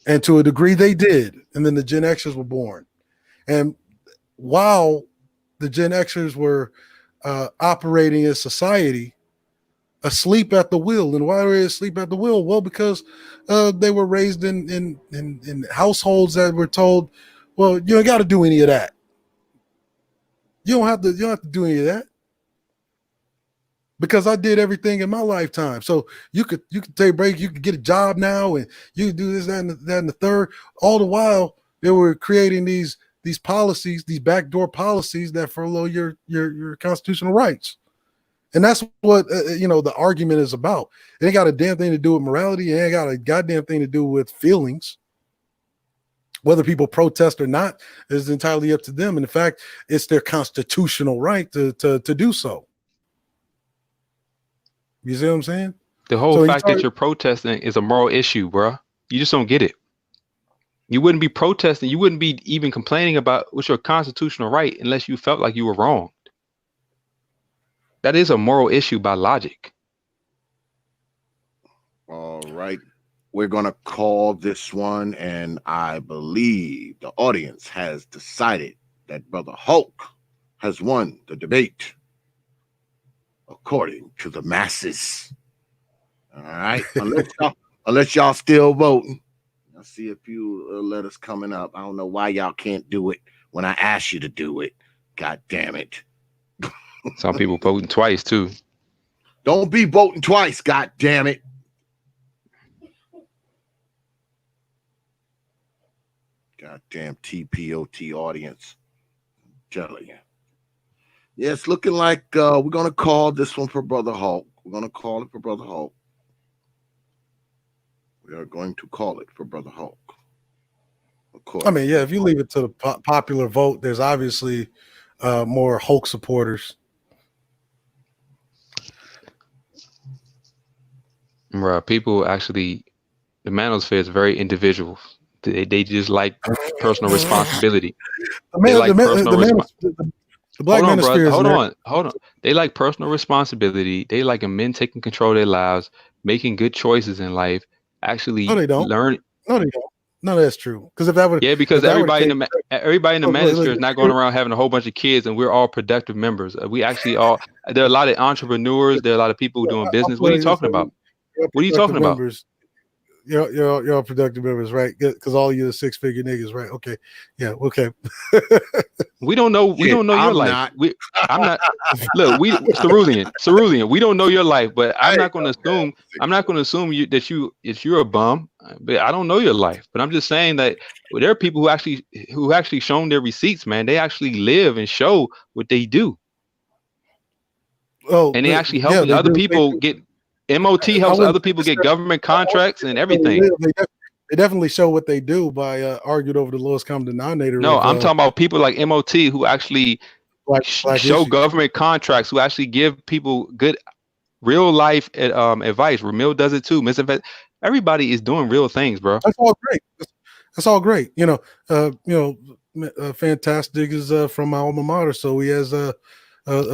And to a degree they did. And then the Gen Xers were born. And while the Gen Xers were operating in society, asleep at the wheel. And why were they asleep at the wheel? Well, because they were raised in households that were told, well, you don't got to do any of that. You don't have to do any of that. Because I did everything in my lifetime. So you could take a break, you could get a job now, and you could do this, that, and the third. All the while they were creating these policies, these backdoor policies that furlough your constitutional rights. And that's what the argument is about. It ain't got a damn thing to do with morality. It ain't got a goddamn thing to do with feelings. Whether people protest or not is entirely up to them. And in fact, it's their constitutional right to do so. You see what I'm saying? The whole fact that you're protesting is a moral issue, bro. You just don't get it. You wouldn't be protesting. You wouldn't be even complaining about what's your constitutional right unless you felt like you were wrong. That is a moral issue by logic. All right. We're going to call this one, and I believe the audience has decided that Brother Hulk has won the debate, according to the masses. All right. Unless y'all still voting. I'll see if you let us coming up. I don't know why y'all can't do it when I ask you to do it. God damn it. Some people voting twice too. Don't be voting twice, god damn it. Goddamn T.P.O.T audience. I'm telling you. Yeah, it's looking like we're gonna call this one for Brother Hulk. We're gonna call it for Brother Hulk. We are going to call it for Brother Hulk. Of course. I mean, yeah, if you leave it to the popular vote, there's obviously more Hulk supporters. Bro, people actually, the manosphere is very individual. They just like personal responsibility. The black manosphere. Hold on. They like personal responsibility. They like men taking control of their lives, making good choices in life. Actually, no, they don't. Learn. No, they don't. No, that's true. Because if that would, because everybody in the manosphere is not going around having a whole bunch of kids, and we're all productive members. We actually all. There are a lot of entrepreneurs. There are a lot of people doing business. What are you talking about? What are you talking about? You're all productive members, right? Because all you are 6-figure niggas, right? Okay, yeah, okay. We don't know. We don't know your life. I'm not. Look, Cerulean. We don't know your life, but I'm not going to assume. I'm not going to assume that you're a bum. But I don't know your life. But I'm just saying that there are people who actually shown their receipts, man. They actually live and show what they do. Oh, and they actually help other people get. MOT helps other people get government contracts and everything. They definitely show what they do by arguing over the lowest common denominator. No, I'm talking about people like MOT who actually show government contracts, who actually give people good real life advice. Ramil does it too. Everybody is doing real things, bro. That's all great. That's all great. Fantastic is from my alma mater, so he has a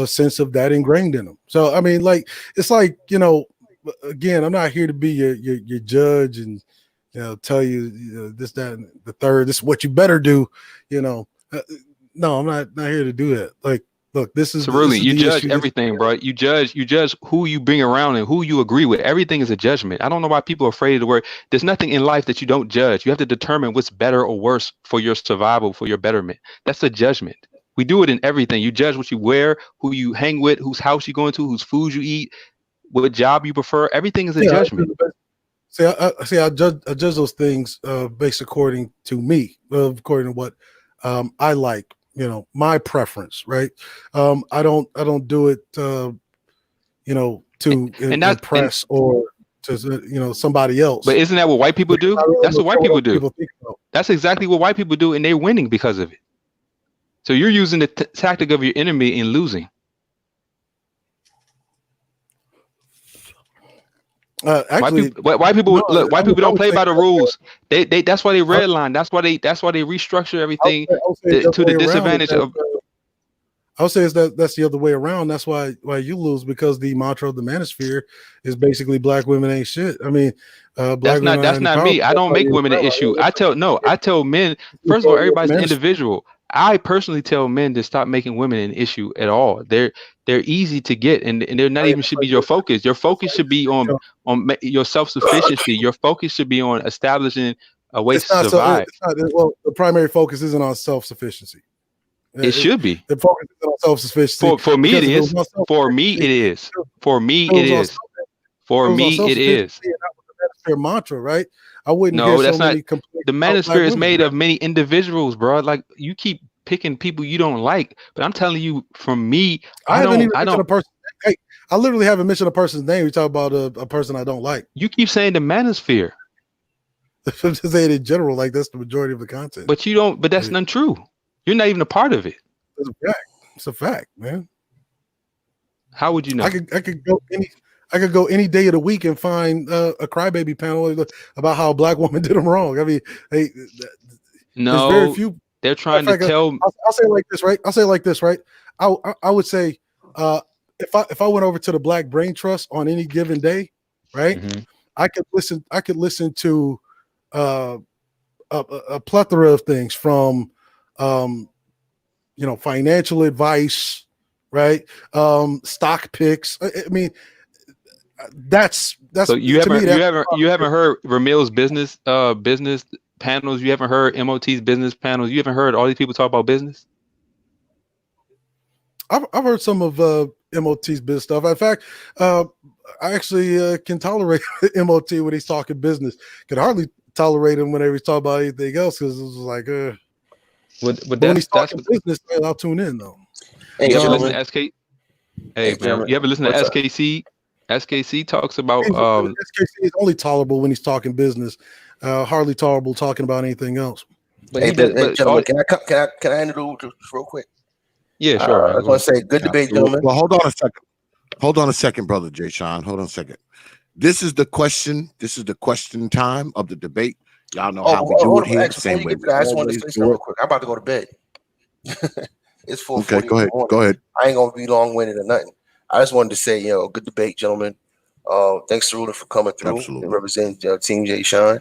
sense of that ingrained in him. So I mean, it's like again, I'm not here to be your judge and tell you, this, that, and the third. This is what you better do. No, I'm not here to do that. Like, look, this is Cerulean. You judge everything, bro. You judge who you bring around and who you agree with. Everything is a judgment. I don't know why people are afraid of the word. There's nothing in life that you don't judge. You have to determine what's better or worse for your survival, for your betterment. That's a judgment. We do it in everything. You judge what you wear, who you hang with, whose house you go into, whose food you eat. what job you prefer. Everything is a Yeah, judgment. I judge those things based according to me, according to what I like, my preference, right? I don't do it, to And that's impress or to somebody else. but isn't that what white people do? I really That's don't what white care people other do. people think about. That's exactly what white people do, and they're winning because of it. So you're using the tactic of your enemy and losing. Actually, white people no, look. White I people don't would play say by the rules. They that's why they I redline. That's why they restructure everything I would say the to other the way around is disadvantage that, of. I would say is that's the other way around. That's why you lose, because the mantra of the manosphere is basically black women ain't shit. I mean, black women That's aren't not empowered. me. I That's don't why make you're women an issue. right. I tell men. It's First of all, the everybody's an manosphere. individual. I personally tell men to stop making women an issue at all. They're easy to get, and they're not Right? even It's should like be your focus. Your it's focus like, should be your self sufficiency. Your focus should be on establishing a way to it's not so. survive. It's not well. The primary focus isn't on self sufficiency. It should be. The focus is on self sufficiency. For me it Because if it was is. on For me it self-sufficiency, is. For me it it was on is. For me it is. self-sufficiency, and that was the manosphere mantra, right? I wouldn't hear No, so that's not. many complaints The about black manosphere is women. made of many individuals, bro. Like you keep picking people you don't like, but I'm telling you, from me, I haven't even I mentioned don't. a person. Hey, I literally haven't mentioned a person's name. We talk about a person I don't like. You keep saying the manosphere, I'm just saying in general, like that's the majority of the content. but you don't. But that's not true. You're not even a part of it. It's a fact. It's a fact, man. How would you know? I could go any day of the week and find a crybaby panel about how a black woman did them wrong. I mean, there's very few. They're trying to tell. I'll say it like this, right? I would say if I went over to the Black Brain Trust on any given day, right? Mhm. I could listen to a plethora of things from financial advice, right? Stock picks. I mean, that's So you to me, haven't heard Ramil's business panels. You haven't heard MOT's business panels. You haven't heard all these people talk about business. I've heard some of MOT's business stuff. In fact, I actually can tolerate MOT when he's talking business. Can hardly tolerate him whenever he's talking about anything else, because it was like, but when he's talking business, I'll tune in though. Hey, You ever gentlemen. listen to SK? Hey man, you ever listen to What's up? SKC? SKC talks about SKC is only tolerable when he's talking business. Hardly tolerable talking about anything else. But hey, gentlemen, can I handle it just real quick? Yeah, sure. I just want to say, good debate, gentlemen. Well, hold on a second, brother Jay Sean. Hold on a second. This is the question. This is the question time of the debate. Y'all know how we do it here. Same way. I just want to say something real quick. I'm about to go to bed. It's 4:40. Okay, go ahead. Go ahead. I ain't gonna be long-winded or nothing. I just wanted to say, good debate, gentlemen. Thanks to Ruler for coming through and representing Team Jay Sean.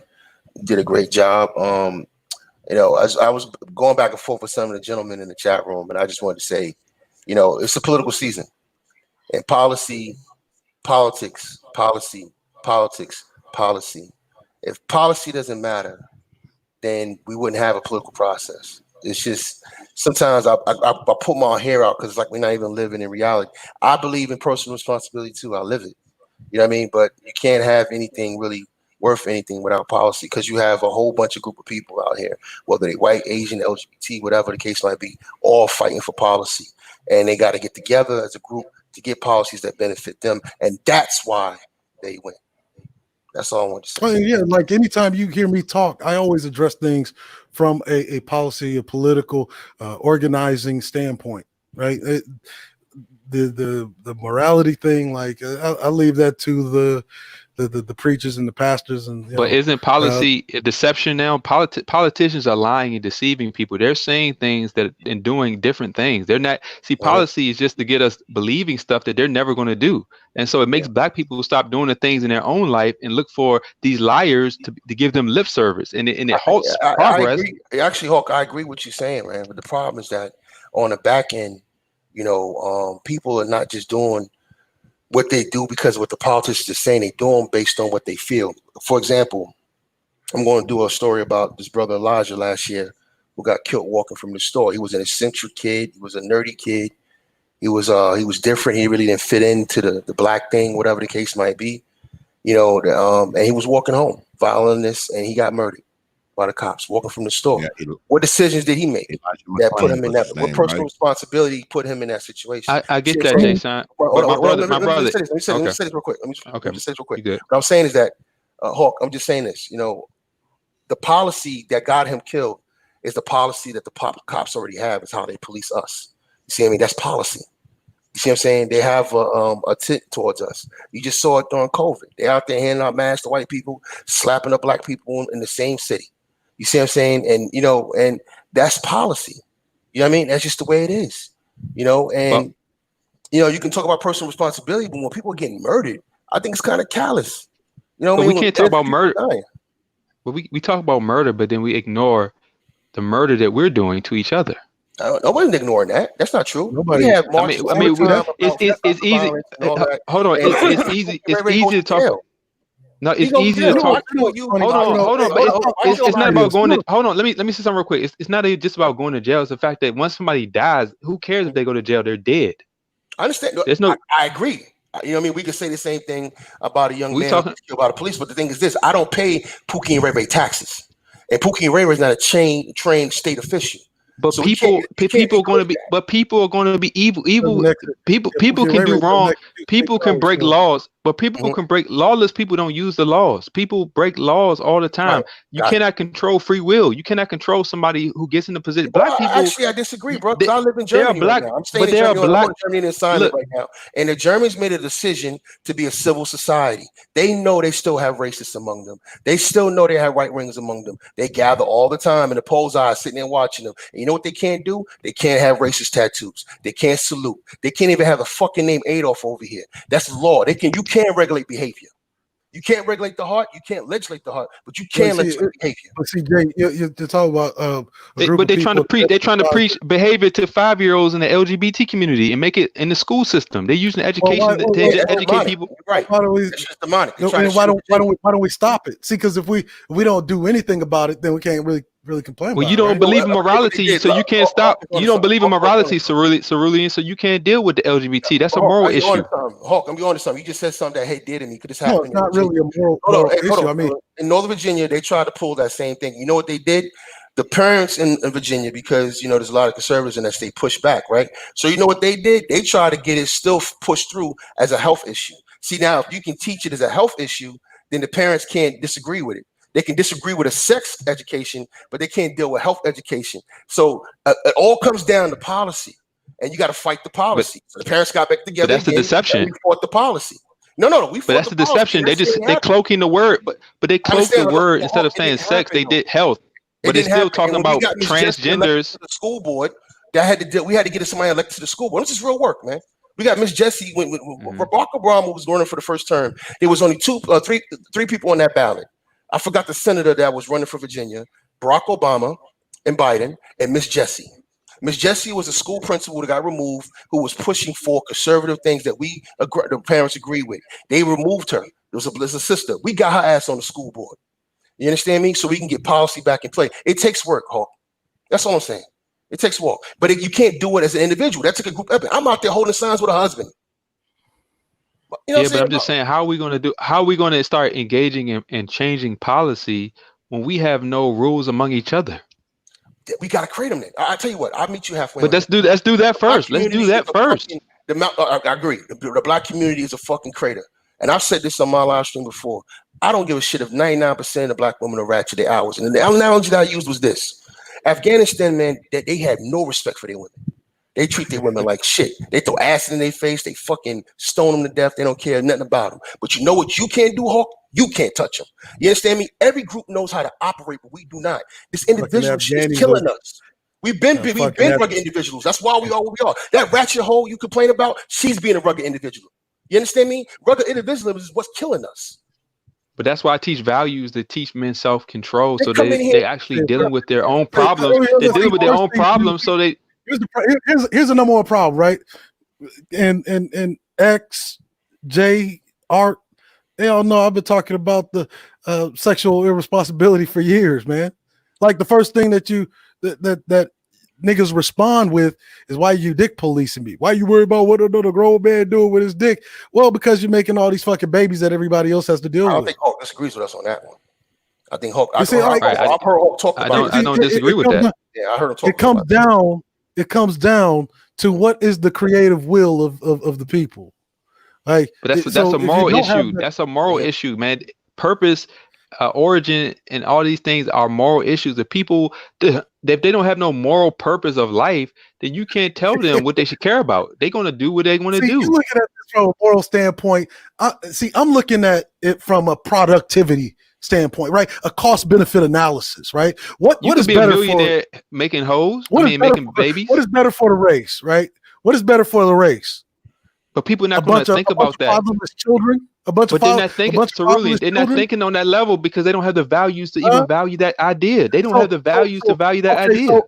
You did a great job. I was going back and forth with some of the gentlemen in the chat room, and I just wanted to say, it's a political season, and politics. If policy doesn't matter, then we wouldn't have a political process. It's just sometimes I put my hair out because it's like we're not even living in reality. I believe in personal responsibility too. I live it. You know what I mean? But you can't have anything really worth anything without policy, because you have a whole bunch of group of people out here, whether they white, Asian, LGBT, whatever the case might be, all fighting for policy. And they got to get together as a group to get policies that benefit them. And that's why they win. That's all I want to say. Well, yeah, like anytime you hear me talk, I always address things from a policy, a political, organizing standpoint, right? The morality thing, like I leave that to the preachers and the pastors, and but isn't policy a deception now? Politicians are lying and deceiving people. They're saying things and doing different things. They're not. See, policy is just to get us believing stuff that they're never going to do, and so it makes black people stop doing the things in their own life and look for these liars to give them lip service, and it halts progress. I agree. Actually, Hawk, I agree with what you're saying, man. But the problem is that on the back end, people are not just doing what they do because of what the politicians are saying. They do them based on what they feel. For example, I'm going to do a story about this brother Elijah last year who got killed walking from the store. He was an eccentric kid. He was a nerdy kid. He was different. He really didn't fit into the black thing, whatever the case might be. And he was walking home, violentness, and he got murdered by the cops walking from the store. Yeah, What decisions did he make that put him in that? What personal right? responsibility put him in that situation? I get See that, what I'm saying? Jason. Hold But on, my brother. let me say this Okay. real quick. Let me Okay. just say this real quick. You good? What I'm saying is that, Hawk, I'm just saying this. The policy that got him killed is the policy that the cops already have. Is how they police us. You see what I mean? That's policy. You see what I'm saying? They have a tint towards us. You just saw it during COVID. They're out there handing out masks to white people, slapping up black people in the same city. You see what I'm saying? And and that's policy. You know what I mean? That's just the way it is. And you can talk about personal responsibility, but when people are getting murdered, I think it's kind of callous. But we can't talk about murder. Dying. But we talk about murder, but then we ignore the murder that we're doing to each other. Nobody's ignoring that. That's not true. Nobody. We have marches all the time about it's easy. violence and all that. Hold on, it's easy. It's easy to talk. No, it's easy to talk. Hold on. But it's not about going to. Hold on. Let me say something real quick. It's not just about going to jail. It's the fact that once somebody dies, who cares if they go to jail? They're dead. I understand. There's no. I agree. You know what I mean? We could say the same thing about a young man killed by the police, but the thing is this: I don't pay Pookie and Ray Ray taxes, and Pookie and Ray Ray is not a trained state official. But so people are going to be evil. People can do wrong. People can break laws, but people can break. Lawless people don't use the laws. People break laws all the time. You cannot control free will. You cannot control somebody who gets in the position. Black people. Actually, I disagree, bro. Because I live in Germany right now. I'm staying in Germany. I'm in Germany assignment right now, and the Germans made a decision to be a civil society. They know they still have racists among them. They still know they have right wingers among them. They gather all the time in the polls eyes, sitting there watching them. And you know what they can't do? They can't have racist tattoos. They can't salute. They can't even have the fucking name Adolf over here. That's the law. You can't regulate behavior. You can't regulate the heart. You can't legislate the heart, but you can legislate behavior. But see, Jay, you're talking about but they're trying to preach. They're trying to preach behavior to 5-year-olds in the LGBT community and make it in the school system. They're using education to educate people. Right? Why don't we? It's just demonic. Why don't we stop it? See, because if we don't do anything about it, then we can't really complain. Well, you don't believe in morality, so you can't stop. You don't believe in morality, Cerulean, so you can't deal with the LGBT. That's a moral issue. Hawk, I'm going to something. You just said something that did to me. Could this happen? No, it's not really a moral issue. I mean, in Northern Virginia, they tried to pull that same thing. You know what they did? The parents in Virginia, because there's a lot of conservatives in that state, push back, right? So you know what they did? They tried to get it still pushed through as a health issue. See, now if you can teach it as a health issue, then the parents can't disagree with it. They can disagree with a sex education, but they can't deal with health education. So it all comes down to policy, and you got to fight the policy. So the parents got back together. But that's the deception. We fought the policy. No. But that's the deception. They cloaking the word, but they cloak the word instead of saying sex. They did health, but they're still talking about transgenders. The school board that we had to get somebody elected to the school board. This is real work, man. We got Miss Jessie when Barack Obama was running for the first term. There was only three people on that ballot. I forgot the senator that was running for Virginia, Barack Obama and Biden, and Miss Jessie. Miss Jessie was a school principal that got removed who was pushing for conservative things that the parents agree with. They removed her. There's a sister. We got her ass on the school board. You understand me? So we can get policy back in play. It takes work, Hawk. That's all I'm saying. It takes work. But you can't do it as an individual. That took a group effort. I'm out there holding signs with a husband. But I'm just saying, how are we going to start engaging in changing policy when we have no rules among each other? We got to create them then. I tell you what, I'll meet you halfway. But let's do that first. I agree. The black community is a fucking crater. And I've said this on my live stream before. I don't give a shit if 99% of black women are ratchet their hours. And the analogy that I used was this. Afghanistan, man, they had no respect for their women. They treat their women like shit. They throw acid in their face. They fucking stone them to death. They don't care nothing about them. But you know what you can't do, Hawk? You can't touch them. You understand me? Every group knows how to operate, but we do not. This individual shit is killing us. We've been rugged individuals. That's why we are what we are. That ratchet hole you complain about, she's being a rugged individual. You understand me? Rugged individualism is what's killing us. But that's why I teach values that teach men self-control. So they actually dealing with their own problems. They're dealing with their own problems. So they. Here's the number one problem, right? And X, J, Art, they all know I've been talking about the sexual irresponsibility for years, man. Like the first thing that niggas respond with is why you dick policing me? Why you worried about what the grown man doing with his dick? Well, because you're making all these fucking babies that everybody else has to deal I don't with. think Hulk disagrees with us on that one. I think Hulk. You see, like, I've heard Hulk talk about I don't disagree with that. Yeah, I heard him talk. It comes down to what is the creative will of the people. Like, but that's a moral issue. That's a moral issue, man. Purpose, origin, and all these things are moral issues. The people, if they don't have no moral purpose of life, then you can't tell them what they should care about. They're gonna do what they want to do. You're looking at this from a moral standpoint. I'm looking at it from a productivity standpoint, right? A cost benefit analysis, right? What is better for millionaire making hoes? Making babies. What is better for the race, right? What is better for the race? But people are not going to think about that. Fatherless children, they're not thinking. They're not thinking on that level because they don't have the values to even value that idea. They don't have the values to value that idea.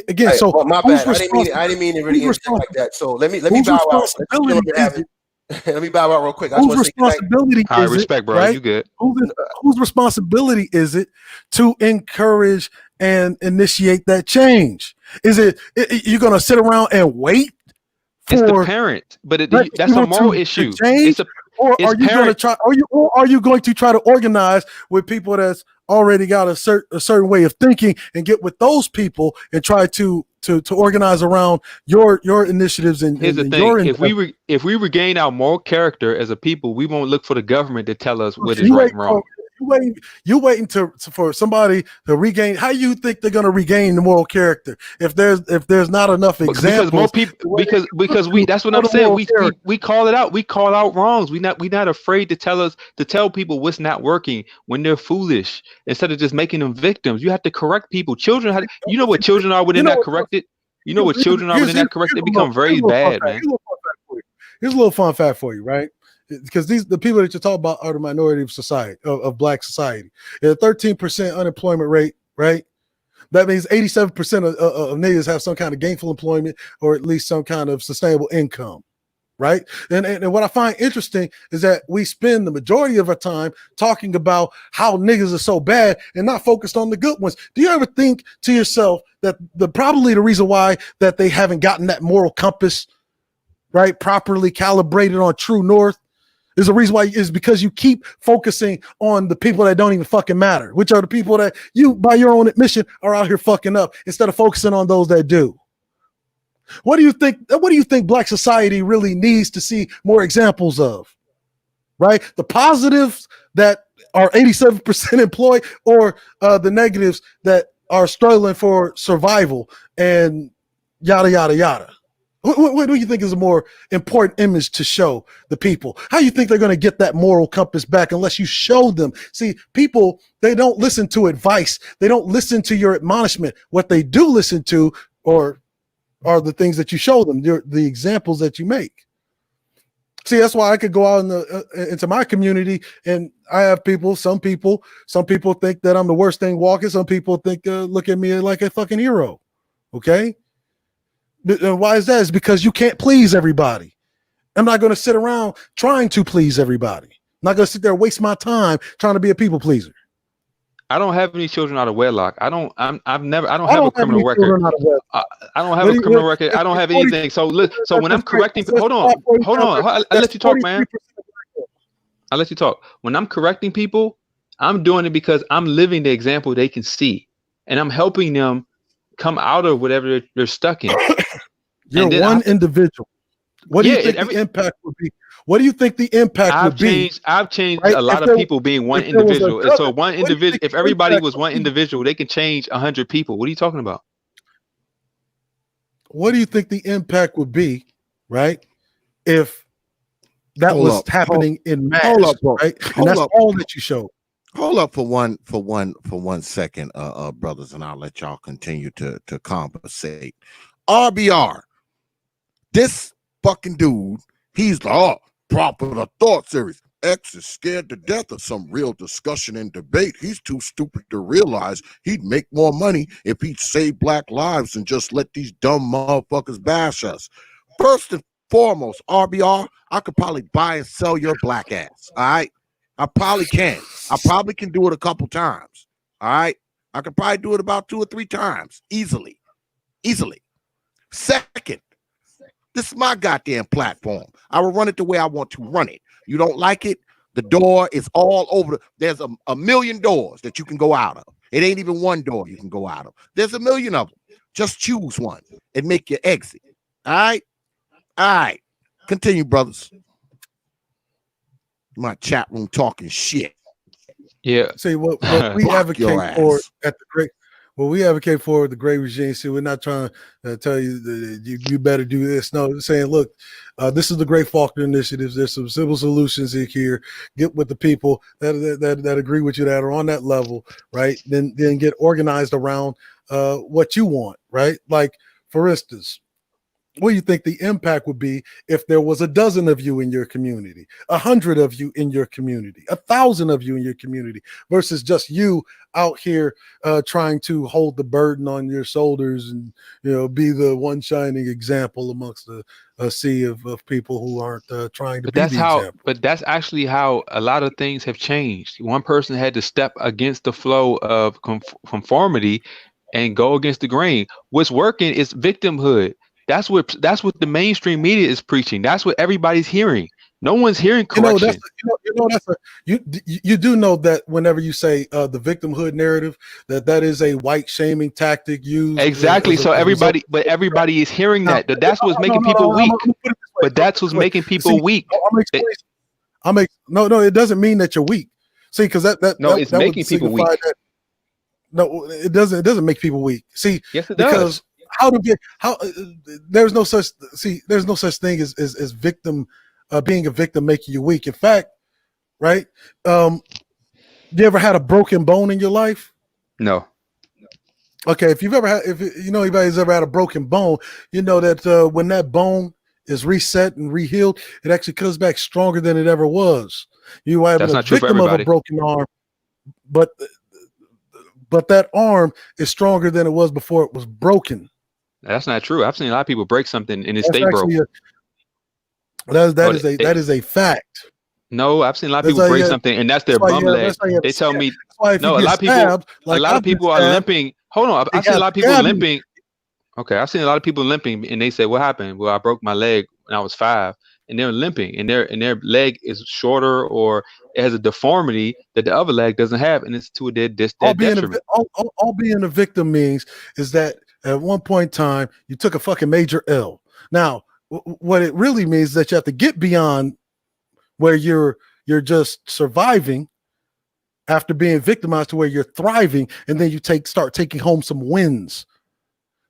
Again. So my bad. I didn't mean to really answer like that. So let me bow out. Let me bow out real quick. Whose responsibility is it? Respect, bro. Right? You good? Whose responsibility is it to encourage and initiate that change? Is it you're going to sit around and wait? It's the parent, but that's a moral issue. Or are you going to try? Are you going to try to organize with people that's already got a certain way of thinking and get with those people and try to organize around your initiatives and here's the thing: if we regain our moral character as a people, we won't look for the government to tell us what is right and wrong. You waiting for somebody to regain. How you think they're going to regain the moral character if there's not enough examples? Because more people, because we that's what I'm saying. We call it out. We call out wrongs. We not afraid to tell people what's not working when they're foolish instead of just making them victims. You have to correct people. Children, you know what children are when they're not corrected. You know what children are when they're not corrected. They become very bad, man. Here's a little fun fact for you, right? Because the people that you talk about are the minority of society of black society. At a 13% unemployment rate, right? That means 87% of niggas have some kind of gainful employment or at least some kind of sustainable income, right? And what I find interesting is that we spend the majority of our time talking about how niggas are so bad and not focused on the good ones. Do you ever think to yourself that probably the reason why that they haven't gotten that moral compass, right, properly calibrated on true north? There's a reason why is because you keep focusing on the people that don't even fucking matter, which are the people that you, by your own admission, are out here fucking up instead of focusing on those that do. What do you think black society really needs to see more examples of? Right? The positives that are 87% employed or the negatives that are struggling for survival and yada, yada, yada. What do you think is a more important image to show the people? How you think they're going to get that moral compass back unless you show them? See, people, they don't listen to advice. They don't listen to your admonishment. What they do listen to are the things that you show them, the examples that you make. See, that's why I could go out into my community and I have people, some people think that I'm the worst thing walking. Some people think, look at me like a fucking hero. Okay. And why is that? It's because you can't please everybody. I'm not going to sit around trying to please everybody. I'm not going to sit there and waste my time trying to be a people pleaser. I don't have any children out of wedlock. I don't have a criminal record. I don't have a criminal record. I don't have anything. So when I'm correcting, hold on. I'll let you talk, man. I'll let you talk. When I'm correcting people, I'm doing it because I'm living the example they can see, and I'm helping them come out of whatever they're stuck in. You're one individual. What do you think the impact would be? What do you think the impact would be? I've changed a lot of people being one individual. And so one individual, if everybody was one individual, they can change 100 people. What are you talking about? What do you think the impact would be, right? If that was happening in mass, right? And that's all that you showed. Hold up for one second, brothers, and I'll let y'all continue to conversate. RBR, this fucking dude, he's the proper thought series. X is scared to death of some real discussion and debate. He's too stupid to realize he'd make more money if he'd save black lives and just let these dumb motherfuckers bash us. First and foremost, RBR, I could probably buy and sell your black ass. All right. I probably can. I probably can do it a couple times. All right. I could probably do it about 2 or 3 times easily. easily. Second, this is my goddamn platform. I will run it the way I want to run it. You don't like it? The door is all over. There's a million doors that you can go out of. It ain't even one door you can go out of. There's a million of them. Just choose one and make your exit. All right? All right. Continue, brothers. My chat room talking shit. Yeah. See what we Block advocate your for ass. at the great. What we advocate for the great regime. See, we're not trying to tell you that you better do this. No, we're saying, look, this is the Great Faulkner Initiative. There's some simple solutions here. Get with the people that agree with you, that are on that level, right? Then get organized around what you want, right? Like, for instance, what do you think the impact would be if there was a dozen of you in your community, 100 of you in your community, 1,000 of you in your community, versus just you out here trying to hold the burden on your shoulders and, you know, be the one shining example amongst a sea of people who aren't trying to But be that's the how. example. But that's actually how a lot of things have changed. One person had to step against the flow of conformity and go against the grain. What's working is victimhood. That's what the mainstream media is preaching. That's what everybody's hearing. No one's hearing correction. You do know that whenever you say the victimhood narrative, that is a white shaming tactic used. Exactly. So everybody is hearing that. That's what's making people weak. But that's what's making people weak. No, it doesn't mean that you're weak. See, because it's making people weak. No, it doesn't. It doesn't make people weak. See, yes, it because does. There's no such thing as victim being a victim making you weak. In fact, right? You ever had a broken bone in your life? No. Okay, if you know anybody's ever had a broken bone, you know that when that bone is reset and rehealed, it actually comes back stronger than it ever was. You are a victim of a broken arm, but that arm is stronger than it was before it was broken. That's not true. I've seen a lot of people break something and it stay broken. That is a fact. No, I've seen a lot of people break something and that's their bum leg. They tell me no. A lot of people are limping. Hold on, I've seen a lot of people limping. Okay, I've seen a lot of people limping, and they say, "What happened?" Well, I broke my leg when I was 5, and they're limping, and their leg is shorter or it has a deformity that the other leg doesn't have, and it's to their detriment. All being a victim means is that at one point in time you took a fucking major L. Now, what it really means is that you have to get beyond where you're just surviving after being victimized to where you're thriving, and then you start taking home some wins.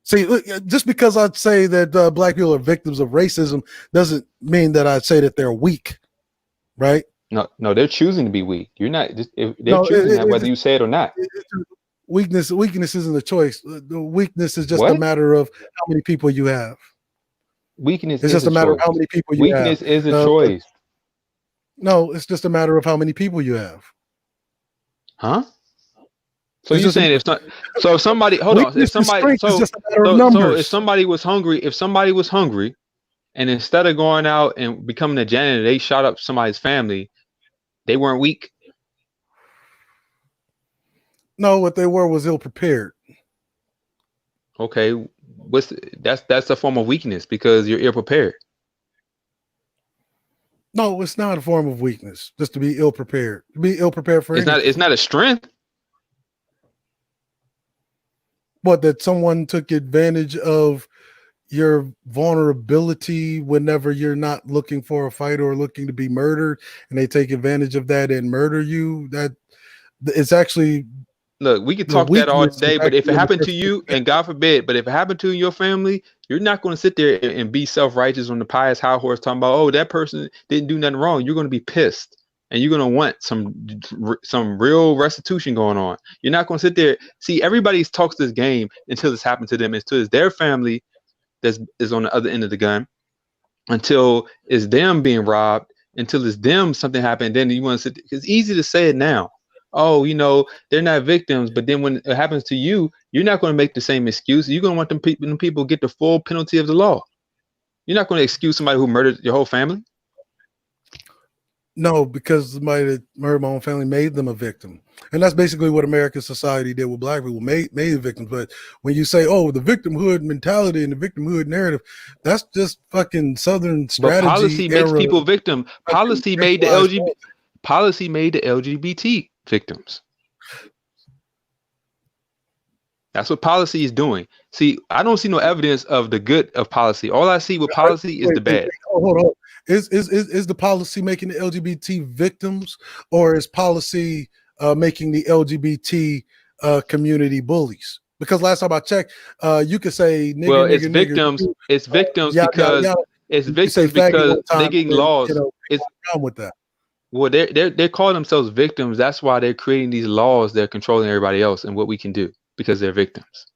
See, just because I'd say that black people are victims of racism doesn't mean that I'd say that they're weak, right? No, they're choosing to be weak. You're not. They're choosing that whether you say it or not. Weakness isn't a choice. The weakness is just a matter of how many people you have. Weakness is just a matter of how many people you have. Weakness is a choice. No, it's just a matter of how many people you have. Huh? So you're saying if somebody was hungry, and instead of going out and becoming a janitor, they shot up somebody's family, they weren't weak? No, what they were was ill prepared. Okay, that's a form of weakness because you're ill prepared. No, it's not a form of weakness. Just to be ill prepared. Be ill prepared for anything. It's not a strength. What, that someone took advantage of your vulnerability whenever you're not looking for a fight or looking to be murdered, and they take advantage of that and murder you? That it's actually. Look, we could talk that all day, but if it happened to you, and God forbid, but if it happened to your family, you're not going to sit there and be self-righteous on the pious high horse talking about, oh, that person didn't do nothing wrong. You're going to be pissed, and you're going to want some real restitution going on. You're not going to sit there. See, everybody talks this game until it's happened to them, until it's their family that is on the other end of the gun, until it's them being robbed, until it's them something happened. Then you want to sit there. It's easy to say it now. Oh, they're not victims, but then when it happens to you, you're not going to make the same excuse. You're going to want them people get the full penalty of the law. You're not going to excuse somebody who murdered your whole family. No, because somebody that murdered my own family made them a victim. And that's basically what American society did with black people, made the victims. But when you say, oh, the victimhood mentality and the victimhood narrative, that's just fucking Southern But strategy policy makes era. people victim. Policy made the LGBT victims. That's what policy is doing. See, I don't see no evidence of the good of policy. All I see with policy is the bad. Hold on. Is the policy making the LGBT victims, or is policy making the LGBT community bullies? Because last time I checked, you could say nigger, Well, nigger, it's victims. Nigger, It's victims yada, because yada. it's You victims say faggot because one time, they're getting then, laws. it's wrong with that. Well, they call themselves victims. That's why they're creating these laws. They're controlling everybody else and what we can do because they're victims.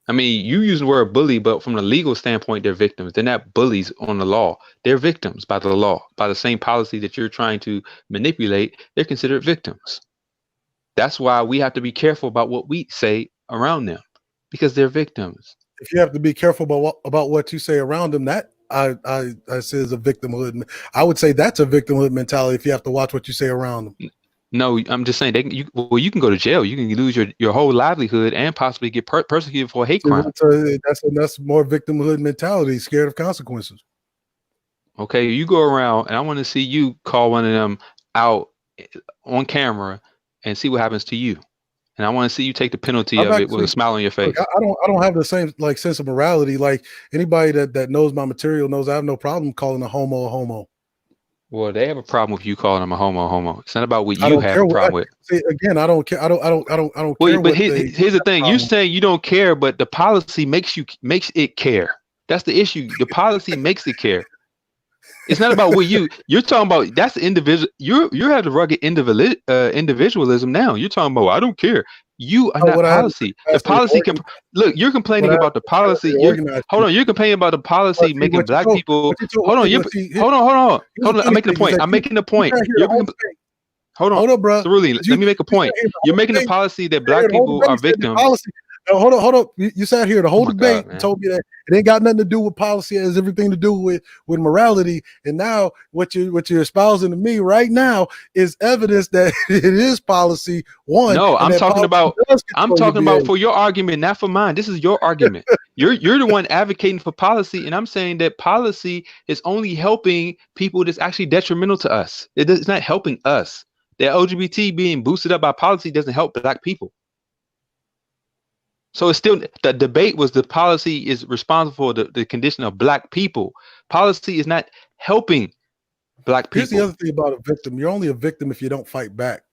I mean, you use the word bully, but from the legal standpoint, they're victims. They're not bullies on the law. They're victims by the law. By the same policy that you're trying to manipulate, they're considered victims. That's why we have to be careful about what we say around them because they're victims. If you have to be careful about what you say around them, that I say is a victimhood. I would say that's a victimhood mentality if you have to watch what you say around them. No, I'm just saying you can go to jail. You can lose your whole livelihood and possibly get persecuted for a hate crime. That's more victimhood mentality, scared of consequences. Okay, you go around and I want to see you call one of them out on camera and see what happens to you. And I want to see you take the penalty of it with a smile on your face. Look, I don't have the same like sense of morality. Like anybody that knows my material knows I have no problem calling a homo a homo. Well, they have a problem with you calling them a homo. It's not about what you have a problem with. See, again, I don't care. I don't Well, care. But here's the thing: you say you don't care, but the policy makes it care. That's the issue. The policy makes it care. It's not about what you're talking about. That's the individual. You have the rugged individualism now. You're talking about I don't care. You are not policy. The policy can look. You're complaining about the policy. Hold on. You're complaining about the policy making black people. Hold on. I'm making a point. Hold on, bro. Cerulli, let me make a point. You're making the policy that black people are victims. Hold on. You sat here the whole debate and told me that it ain't got nothing to do with policy. It has everything to do with morality. And now what you're espousing to me right now is evidence that it is policy. No, I'm talking about for your argument, not for mine. This is your argument. You're the one advocating for policy, and I'm saying that policy is only helping people that's actually detrimental to us. It's not helping us. The LGBT being boosted up by policy doesn't help black people. So it's still the debate was the policy is responsible for the condition of black people. Policy is not helping black people. Here's the other thing about a victim. You're only a victim if you don't fight back.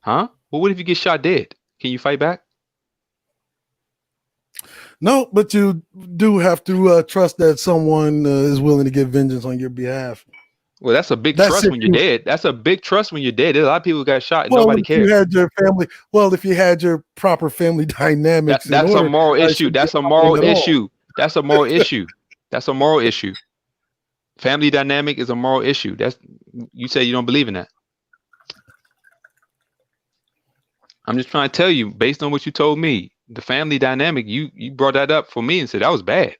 Huh? Well, what if you get shot dead? Can you fight back? No, but you do have to trust that someone is willing to get vengeance on your behalf. Well, that's a big trust when you're dead. That's a big trust when you're dead. There's a lot of people who got shot and nobody cares. You had your family. Well, if you had your proper family dynamics, that's a moral issue. That's a moral issue. That's a moral issue. That's a moral issue. Family dynamic is a moral issue. You say you don't believe in that. I'm just trying to tell you, based on what you told me, the family dynamic, you brought that up for me and said that was bad.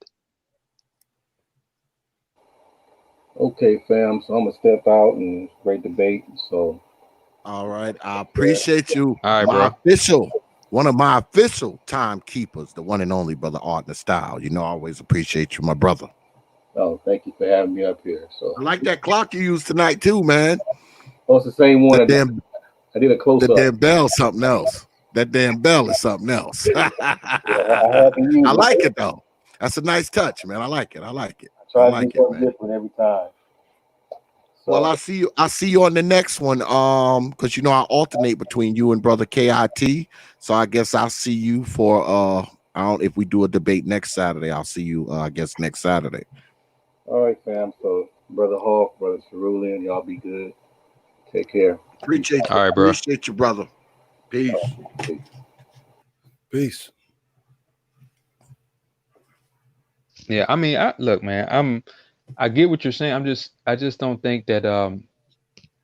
Okay, fam. So I'm gonna step out and great debate. So, all right, I appreciate you. All right, bro. One of my official timekeepers, the one and only brother Art and Style. You know, I always appreciate you, my brother. Oh, thank you for having me up here. So I like that clock you used tonight too, man. Oh, it's the same one. I did a close up. The damn bell, something else. That damn bell is something else. I like it though. That's a nice touch, man. I like it. I like it, man. Different every time. So, well, I see you on the next one. Because you know I alternate between you and brother KIT. So I guess I'll see you for if we do a debate next Saturday, I'll see you I guess next Saturday. All right, fam. So brother Hawk, brother Cerulli, and y'all be good. Take care. Appreciate you. All right, bro. Appreciate you, brother. Peace. Peace. Yeah, I mean, look, man, I get what you're saying. I just don't think that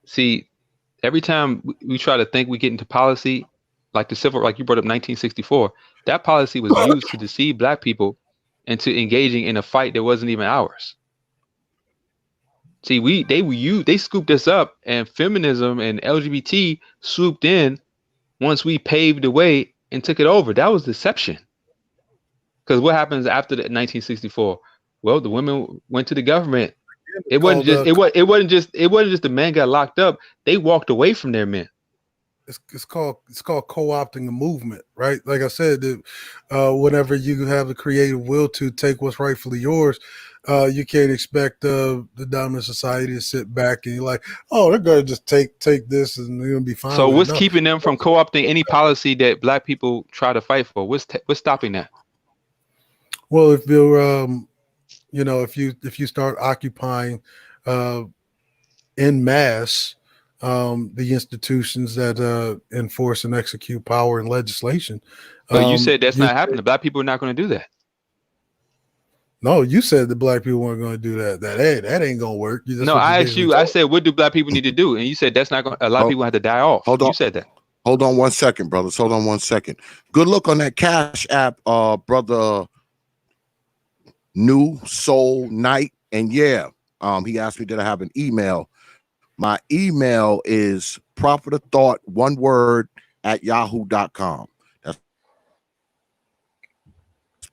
see, every time we try to think we get into policy, like the civil, like you brought up 1964, that policy was used to deceive black people into engaging in a fight that wasn't even ours. See, they scooped us up, and feminism and LGBT swooped in once we paved the way and took it over. That was deception. Because what happens after the 1964? Well, the women went to the government. It wasn't just the men got locked up. They walked away from their men. It's called co-opting a movement, right? Like I said, whenever you have the creative will to take what's rightfully yours, you can't expect the dominant society to sit back and you're like, oh, they're gonna just take this and they're gonna be fine. So what's keeping them from co-opting any policy that Black people try to fight for? What's stopping that? Well, if you're if you start occupying en masse the institutions that enforce and execute power and legislation. But you said that's not happening. Black people are not going to do that. No, you said the Black people weren't going to do that. That ain't going to work. No, I asked you. I said, what do Black people need to do? And you said that's not going. A lot of people have to die off. Hold on. You said that. Hold on 1 second, brothers. Hold on 1 second. Good look on that Cash App, brother. New Soul Night, and yeah, he asked me did I have an email. My email is prophet of thought, one word, at yahoo.com. That's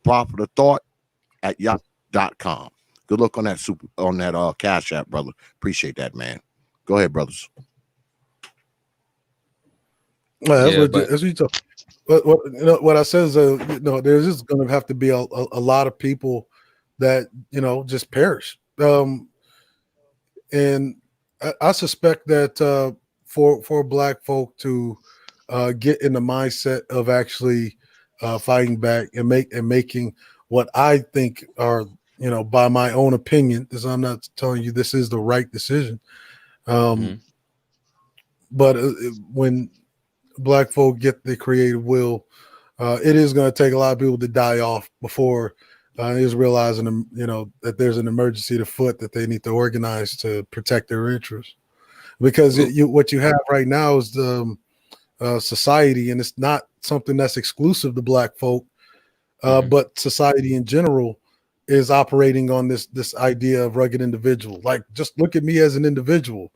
prophet of thought at yahoo.com. Good luck on that Cash App, brother. Appreciate that, man. Go ahead, brothers. That's what you talk. What I said is, there's just going to have to be a lot of people that just perish. And I suspect that for Black folk to get in the mindset of actually fighting back and making what I think are, by my own opinion, because I'm not telling you this is the right decision. But when Black folk get the creative will, it is going to take a lot of people to die off before is realizing, that there's an emergency afoot that they need to organize to protect their interests. Because what you have right now is the society, and it's not something that's exclusive to Black folk, but society in general is operating on this idea of rugged individual. Like, just look at me as an individual.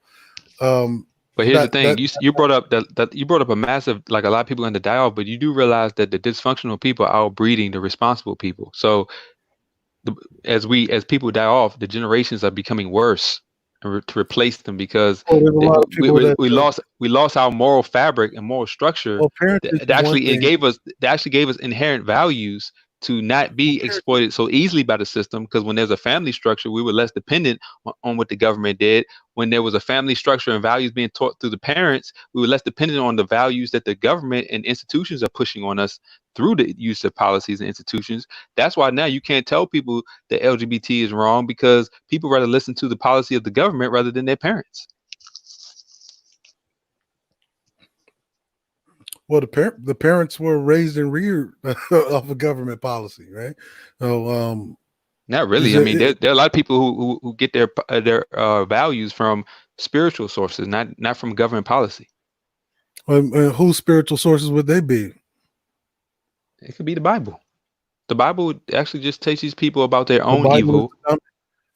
But here's the thing: you brought up you brought up a massive, like, a lot of people are going to die off, but you do realize that the dysfunctional people are outbreeding the responsible people. So as people die off, the generations are becoming worse to replace them, because we lost our moral fabric and moral structure that actually gave us inherent values to not be exploited so easily by the system. Because when there's a family structure, we were less dependent on what the government did. When there was a family structure and values being taught through the parents, we were less dependent on the values that the government and institutions are pushing on us through the use of policies and institutions. That's why now you can't tell people that LGBT is wrong, because people rather listen to the policy of the government rather than their parents. Well, the parents were raised and reared off of government policy, right? So, not really. I mean, there are a lot of people who get their values from spiritual sources, not from government policy. Whose spiritual sources would they be? It could be the Bible. The Bible actually just teaches people about their own evil.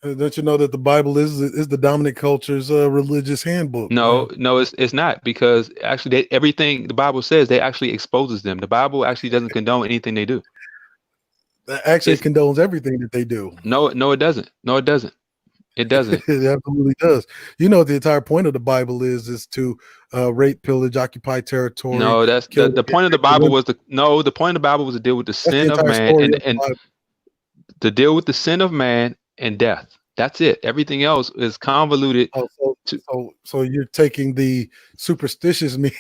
Don't you know that the Bible is the dominant culture's religious handbook? No, it's not, because actually everything the Bible says, they actually exposes them. The Bible actually doesn't condone anything they do. It actually condones everything that they do. No, it doesn't. No, it doesn't. It doesn't. It absolutely does. The entire point of the Bible is to rape, pillage, occupy territory. No, that's the point of the Bible was the point of the Bible was to deal with the sin of man and to deal with the sin of man and death. That's it. Everything else is convoluted. So you're taking the superstitious me.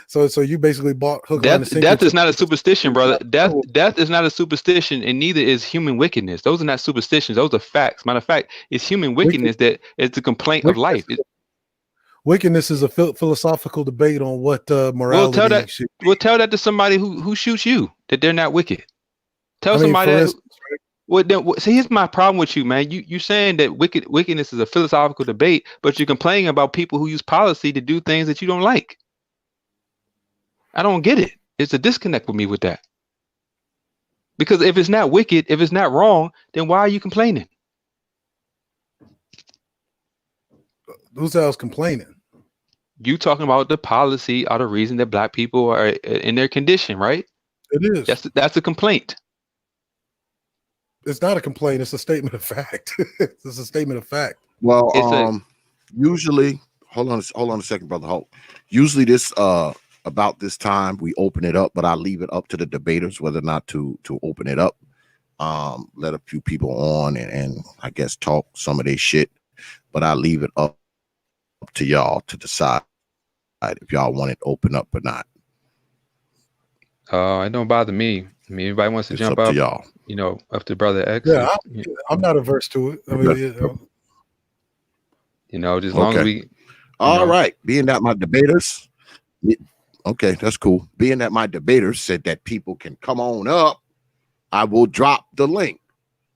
So you basically bought hook, line, and sinker. Death is not a superstition, brother. Death is not a superstition, and neither is human wickedness. Those are not superstitions. Those are facts. Matter of fact, it's human wickedness that is the complaint of life. Wickedness is a philosophical debate on what morality should be. We'll tell that to somebody who shoots you, that they're not wicked. Tell somebody that. Well, then, see, here's my problem with you, man. You're saying that wickedness is a philosophical debate, but you're complaining about people who use policy to do things that you don't like. I don't get it. It's a disconnect with me with that. Because if it's not wicked, if it's not wrong, then why are you complaining? Who's else complaining? You talking about the policy or the reason that black people are in their condition, right? It is. That's a complaint. It's not a complaint. It's a statement of fact. It's a statement of fact. Well, It's usually, hold on a second, Brother Hulk. Usually this about this time we open it up, but I leave it up to the debaters whether or not to open it up. Let a few people on and I guess talk some of their shit, but I leave it up to y'all to decide if y'all want it open up or not. It don't bother me. I mean, everybody wants to It's jump up to up, y'all. you know, after Brother X. Yeah, I'm not averse to it. I mean, you know, just as long as we. All right. Being that my debaters, okay, that's cool. Being that my debaters said that people can come on up, I will drop the link,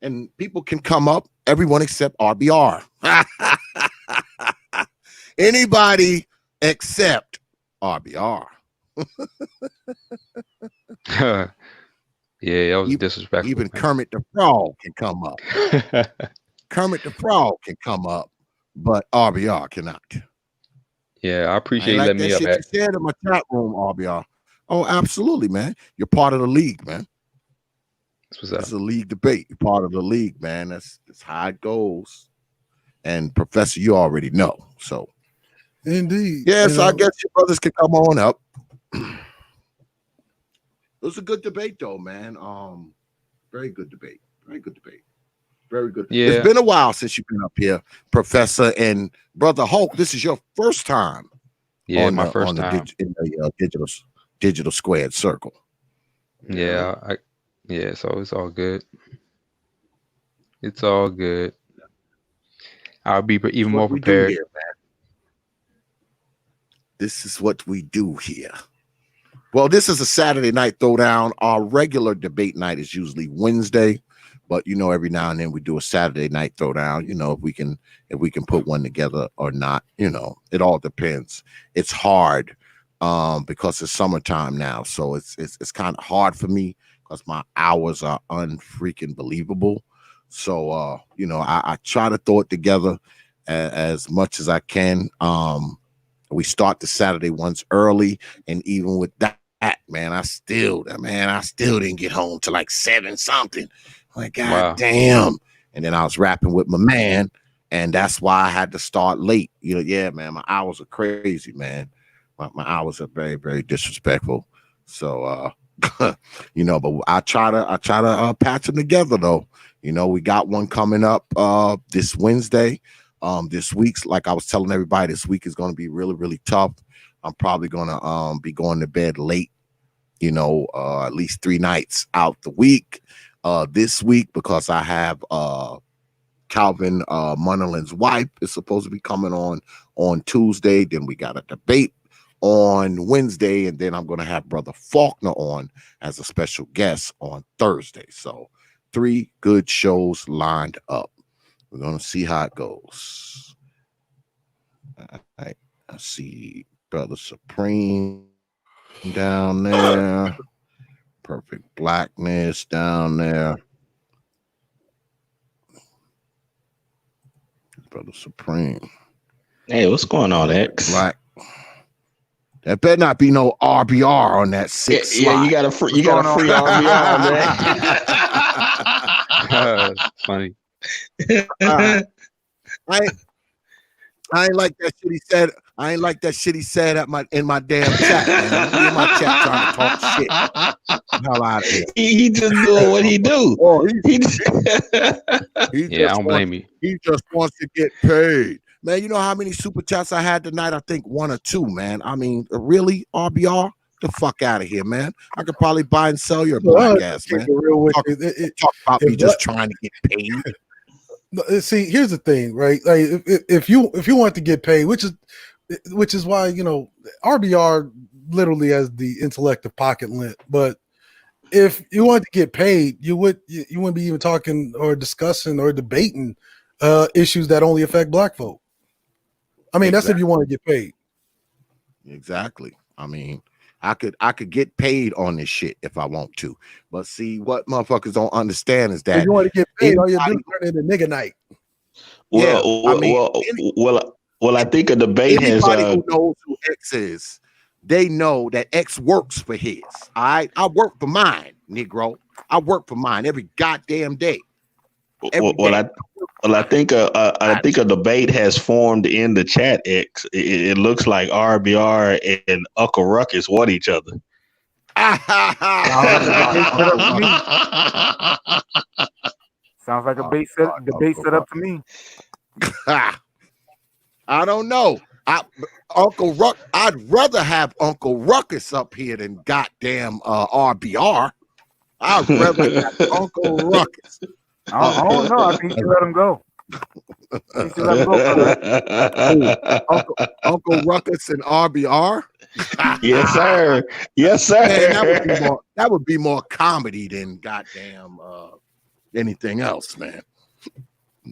and people can come up. Everyone except RBR. Anybody except RBR. Yeah, that was disrespectful. Even Kermit the Frog can come up. Kermit the Frog can come up, but RBR cannot. Yeah, I appreciate you letting me up. You said in my chat room, RBR. Oh, absolutely, man. You're part of the league, man. It's a league debate. You're part of the league, man. That's how it goes. And Professor, you already know. So, indeed. Yeah, so I guess your brothers can come on up. It was a good debate, though, man. Very good debate. Very good debate. Very good. Yeah. It's been a while since you've been up here, Professor and Brother Hulk. This is your first time. Yeah, my first time in the digital squared circle. Yeah, so it's all good. It's all good. I'll be even more prepared. Here, man. This is what we do here. Well, this is a Saturday night throwdown. Our regular debate night is usually Wednesday, but you know, every now and then we do a Saturday night throwdown. You know, if we can put one together or not. You know, it all depends. It's hard because it's summertime now, so it's kind of hard for me because my hours are unfreaking believable. So you know, I try to throw it together as much as I can. We start the Saturday ones early, and even with that, man, I still didn't get home till like 7 something. Like, God damn. And then I was rapping with my man, and that's why I had to start late. You know, yeah, man, my hours are crazy, man. My hours are very, very disrespectful. So you know, but I try to patch them together though. You know, we got one coming up this Wednesday. This week's, like I was telling everybody, this week is going to be really, really tough. I'm probably going to be going to bed late, you know, at least 3 nights out the week this week, because I have Calvin Munnerlin's wife is supposed to be coming on Tuesday. Then we got a debate on Wednesday, and then I'm going to have Brother Faulkner on as a special guest on Thursday. So 3 good shows lined up. We're going to see how it goes. All right. I see Brother Supreme down there. Perfect Blackness down there. Brother Supreme. Hey, what's going on, X? Black. That better not be no RBR on that 6 slot. Yeah, you got a free RBR, man. That's funny. I ain't like that shit he said. I ain't like that shit he said in my damn chat, man. Me in my chat trying to talk shit. Hell out of here. He just doing what he do. Oh, I don't blame you. He just wants to get paid. Man, you know how many super chats I had tonight? I think 1 or 2, man. I mean, really, RBR? The fuck out of here, man. I could probably buy and sell your black ass, man. Talk about me just trying to get paid. See, here's the thing, right? Like, if you want to get paid, which is why, you know, RBR literally has the intellect of pocket lint. But if you want to get paid, you wouldn't be even talking or discussing or debating issues that only affect black folk. I mean, That's if you want to get paid. Exactly. I mean, I could get paid on this shit if I want to. But see, what motherfuckers don't understand is If that you want to get paid, all you do anybody, is turn into nigga night. yeah, Well, I well, mean, well, I think a debate has. anybody who knows who X is, they know that X works for his. All right, I work for mine, Negro. I work for mine every goddamn day. Every Well, day. I think a debate has formed in the chat. X. It looks like RBR and Uncle Ruckus want each other. Sounds like a debate set up to me. I don't know. I'd rather have Uncle Ruckus up here than goddamn RBR. I'd rather have Uncle Ruckus. I don't know. I think you should let him go. You should let him go, Uncle Ruckus and RBR. Yes, sir. Yes, sir. Man, that would be more comedy than goddamn anything else, man.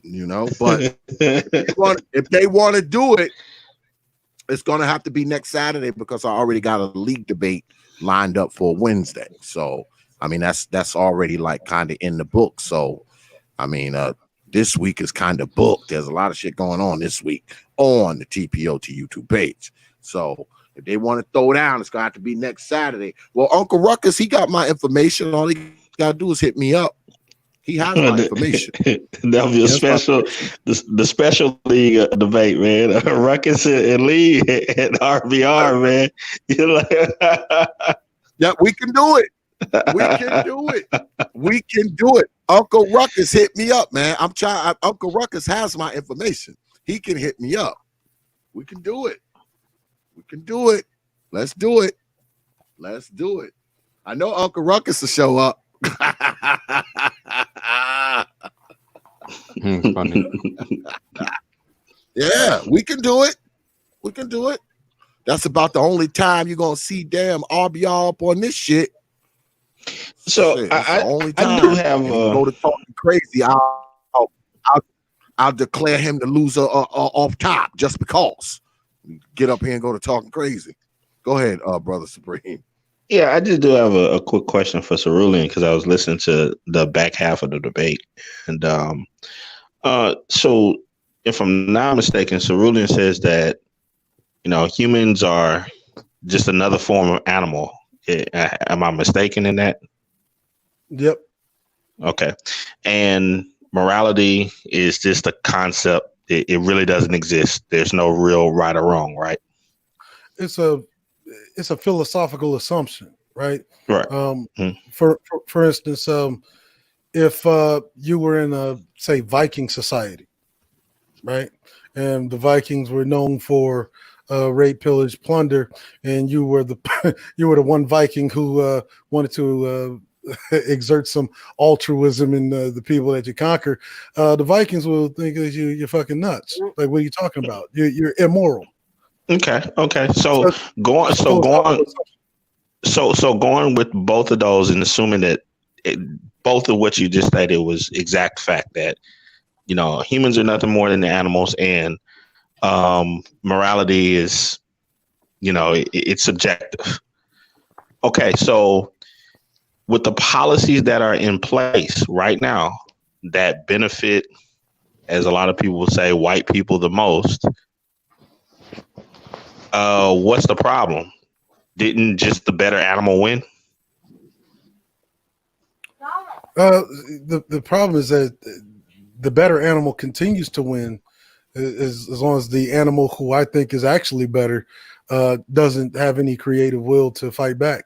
You know, but if they want to do it, it's gonna have to be next Saturday because I already got a league debate lined up for Wednesday. So I mean that's already like kind of in the book. So I mean this week is kind of booked. There's a lot of shit going on this week on the T.P.O.T YouTube page. So if they want to throw down, it's gonna have to be next Saturday. Well, Uncle Ruckus, he got my information. All he gotta do is hit me up. He has my information. That'll be a special, the special league debate, man. Ruckus and Lee and RBR, man. You're like, yeah, we can do it. We can do it. We can do it. Uncle Ruckus hit me up, man. Uncle Ruckus has my information. He can hit me up. We can do it. We can do it. Let's do it. Let's do it. I know Uncle Ruckus will show up. Funny. Yeah, we can do it. We can do it. That's about the only time you're gonna see damn RBR up on this shit. So shit, I do have go to talking crazy. I'll declare him the loser off top just because. Get up here and go to talking crazy. Go ahead, brother Supreme. Yeah, I just do have a quick question for Cerulean because I was listening to the back half of the debate, and so if I'm not mistaken, Cerulean says that humans are just another form of animal. Am I mistaken in that? Yep. Okay, and morality is just a concept. It really doesn't exist. There's no real right or wrong, right? It's a philosophical assumption, right? Right. For instance, if you were in a say Viking society, right, and the Vikings were known for rape, pillage, plunder, and you were the one Viking who wanted to exert some altruism in the people that you conquer, the Vikings will think that you're fucking nuts. Like, what are you talking about? You're immoral. Okay. So going with both of those and assuming that both of what you just stated was exact fact that humans are nothing more than the animals, and morality is it's subjective. Okay, so with the policies that are in place right now that benefit, as a lot of people will say, white people the most, what's the problem? Didn't just the better animal win? The problem is that the better animal continues to win as long as the animal who I think is actually better doesn't have any creative will to fight back.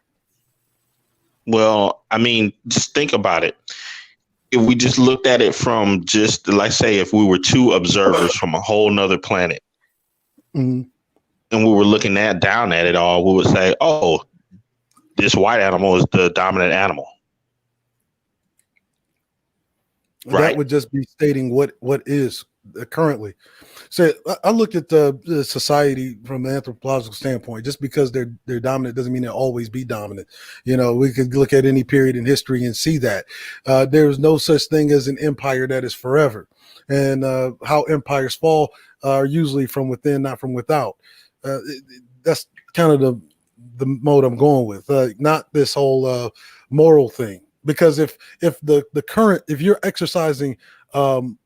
Well, I mean, just think about it. If we just looked at it from just, like, say, if we were two observers from a whole nother planet, mm-hmm. and we were looking down at it all, we would say, oh, this white animal is the dominant animal. Right. That would just be stating what is currently. So I looked at the society from an anthropological standpoint. Just because they're dominant doesn't mean they'll always be dominant. We could look at any period in history and see that there is no such thing as an empire that is forever, and how empires fall are usually from within, not from without. That's kind of the mode I'm going with, not this whole moral thing. Because if the current, if you're exercising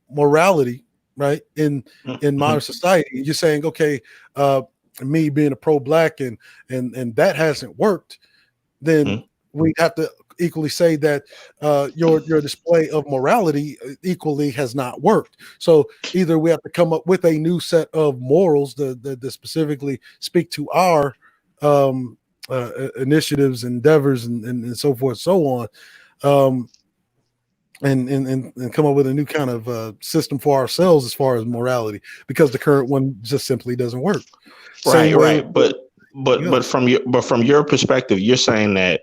morality, right, in modern society, you're saying, okay, me being a pro-black and that hasn't worked, then we have to equally say that your display of morality equally has not worked. So either we have to come up with a new set of morals that specifically speak to our initiatives, endeavors, and so forth, so on, and come up with a new kind of system for ourselves as far as morality, because the current one just simply doesn't work. Right. But from your perspective, you're saying that,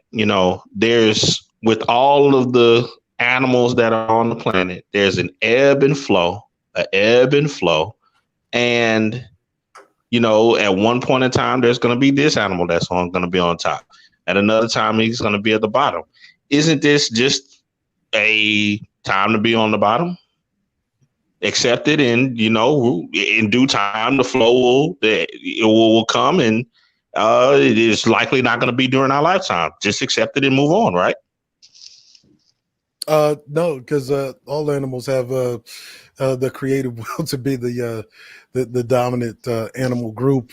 there's, with all of the animals that are on the planet, there's an ebb and flow, and at one point in time, there's going to be this animal that's going to be on top. At another time, he's going to be at the bottom. Isn't this just a time to be on the bottom? Accept it, and in due time, the flow will come, and it is likely not going to be during our lifetime. Just accept it and move on, right? No, because all animals have the creative will to be the dominant animal group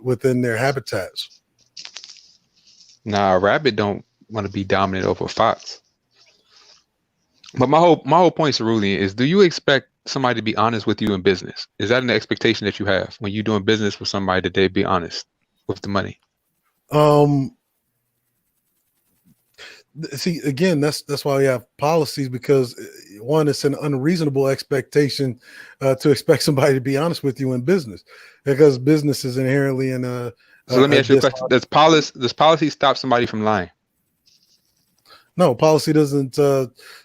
within their habitats. Nah, a rabbit don't want to be dominant over a fox. But my whole point, Cerulean, is, do you expect somebody to be honest with you in business? Is that an expectation that you have when you're doing business with somebody, that they be honest with the money? See, again, that's why we have policies, because one, it's an unreasonable expectation to expect somebody to be honest with you in business, because business is inherently in a. So let me ask you a question: Does policy stop somebody from lying? No, policy doesn't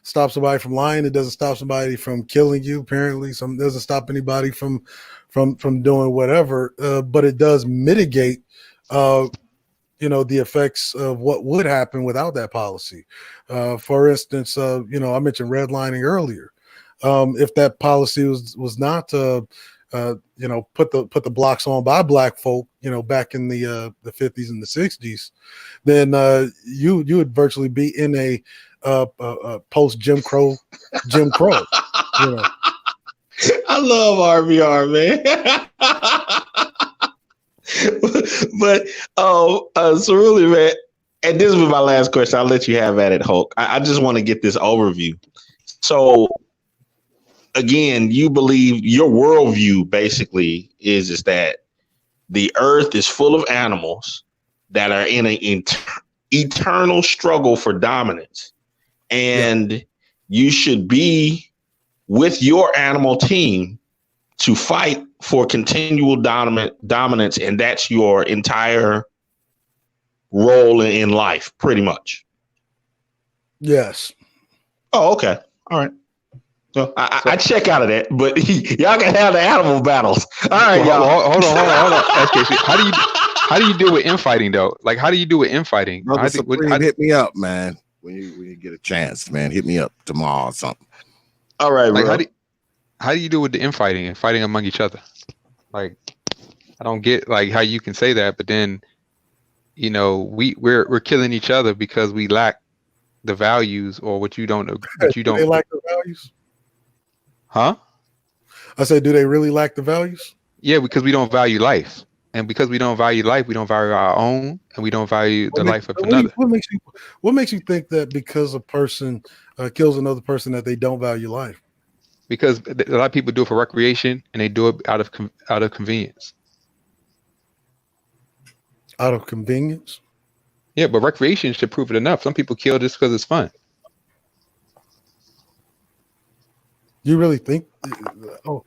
stop somebody from lying. It doesn't stop somebody from killing you. Apparently, doesn't stop anybody from doing whatever. But it does mitigate, the effects of what would happen without that policy. For instance, I mentioned redlining earlier. If that policy was not put the blocks on by black folk, back in the 50s and the 60s, then you would virtually be in a post Jim Crow. I love RBR, man. But Cerulean, man, and this was my last question. I'll let you have at it, Hulk. I just want to get this overview. So again, you believe, your worldview basically is that the earth is full of animals that are in an eternal struggle for dominance, and you should be with your animal team to fight for continual dominance, and that's your entire role in life, pretty much. Yes. Oh, okay. All right. So I check out of that, but y'all can have the animal battles. All right, y'all. Hold on. SKC, how do you deal with infighting though? Like, how do you do with infighting? Brother Supreme, hit me up, man. When you get a chance, man, hit me up tomorrow or something. All right, like, bro. How do you do with the infighting and fighting among each other? Like, I don't get like how you can say that, but then we're killing each other because we lack the values, or what you don't. They lack the values. Huh? I said, do they really lack the values? Yeah, because we don't value life. And because we don't value life, we don't value our own, and we don't value the life of another. What makes you think that because a person kills another person that they don't value life? Because a lot of people do it for recreation, and they do it out of convenience. Out of convenience? Yeah, but recreation should prove it enough. Some people kill just because it's fun. You really think? No,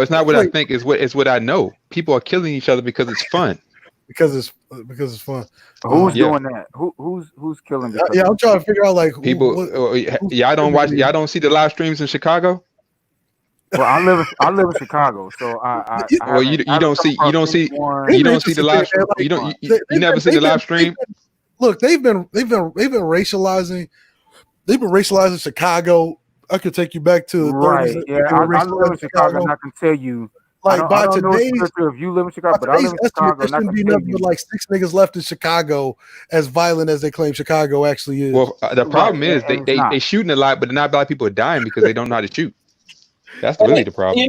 it's not what I think. It's what I know. People are killing each other because it's fun. Because it's fun. Who's doing that? Who's killing? I'm trying to figure out like people. Y'all don't see the live streams in Chicago. Well, I live in Chicago, so you don't see the live stream. You never see the live stream. Look, they've been racializing. They've been racializing Chicago. I could take you back to the 30s. Right. Yeah, I live in Chicago, and I can tell you Like I by don't know today's if you live in Chicago, but I live in estimate, Chicago, there and I shouldn't can be tell nothing but you, like 6 niggas left in Chicago, as violent as they claim Chicago actually is. Well, the right, problem is and it's not. they shooting a lot, but not black people are dying because they don't know how to shoot. That's really the problem.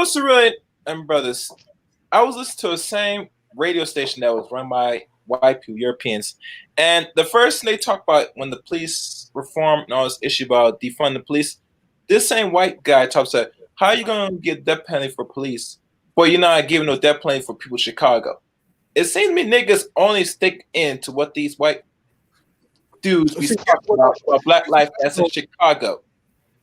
Cerulean and brothers, I was listening to the same radio station that was run by white people, Europeans, and the first thing they talked about when the police reform and all this issue about defund the police, this same white guy talks about how are you gonna get death penalty for police, but you're not giving no death penalty for people in Chicago. It seems to me niggas only stick into what these white dudes be talking about black life as in Chicago.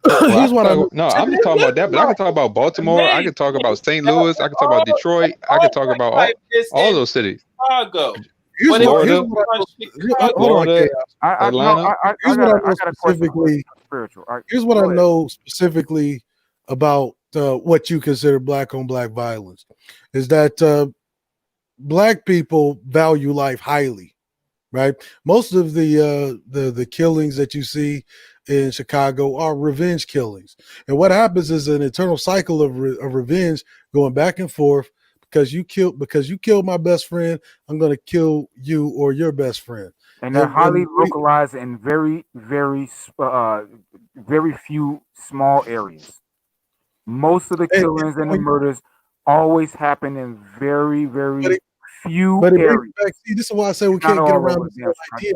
Well, Here's what I know. no, I'm just talking about that, but I can talk about Baltimore. I can talk about St. Louis. I can talk about Detroit. I can talk about all those cities. Chicago. Here's Florida, what hold on, Florida, Chaos. Atlanta. Here's what I know got a question specifically. spiritual. All right, Here's what go I ahead. know specifically about what you consider black on black violence is that black people value life highly, right? Most of the killings that you see in Chicago are revenge killings, and what happens is an eternal cycle of revenge going back and forth. Because you killed my best friend, I'm going to kill you or your best friend. And they're highly localized in very, very few small areas. Most of the killings and the murders always happen in very, very few areas. See, this is why I say we can't get around this idea.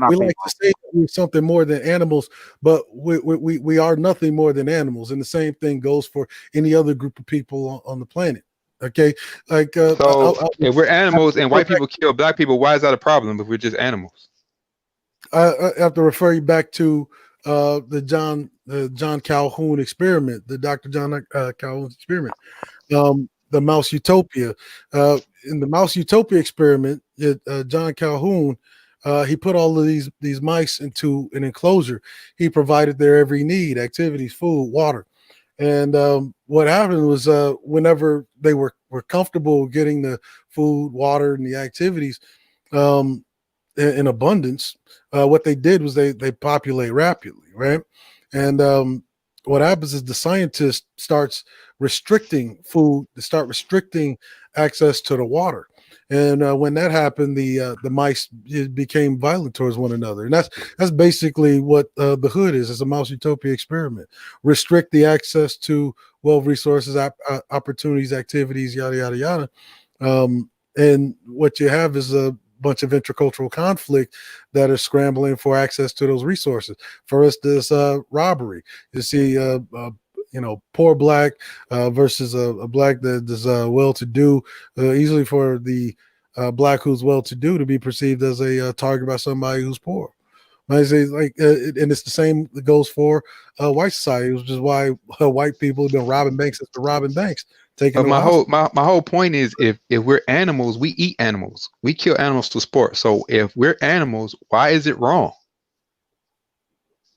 We like to say that we're something more than animals, but we are nothing more than animals. And the same thing goes for any other group of people on the planet. Okay, like so if we're animals and white people kill black people, why is that a problem if we're just animals? I have to refer you back to the John Calhoun experiment, the Dr. John Calhoun experiment, the mouse utopia. In the mouse utopia experiment, John Calhoun he put all of these mice into an enclosure. He provided their every need: activities, food, water. And what happened was whenever they were comfortable getting the food, water, and the activities in abundance, what they did was they populate rapidly, right? And what happens is the scientist starts restricting food, to start restricting access to the water. And when that happened, the mice became violent towards one another, and that's basically what the hood is. It's a mouse utopia experiment. Restrict the access to resources, opportunities, activities, yada yada yada, and what you have is a bunch of intercultural conflict that are scrambling for access to those resources. First, this robbery. You see, poor black versus a black that is well-to-do, easily for the black who's well-to-do to be perceived as a target by somebody who's poor. I say, and it's the same that goes for white society, which is why white people have been robbing banks after robbing banks. But my whole point is, if we're animals, we eat animals. We kill animals to sport. So if we're animals, why is it wrong?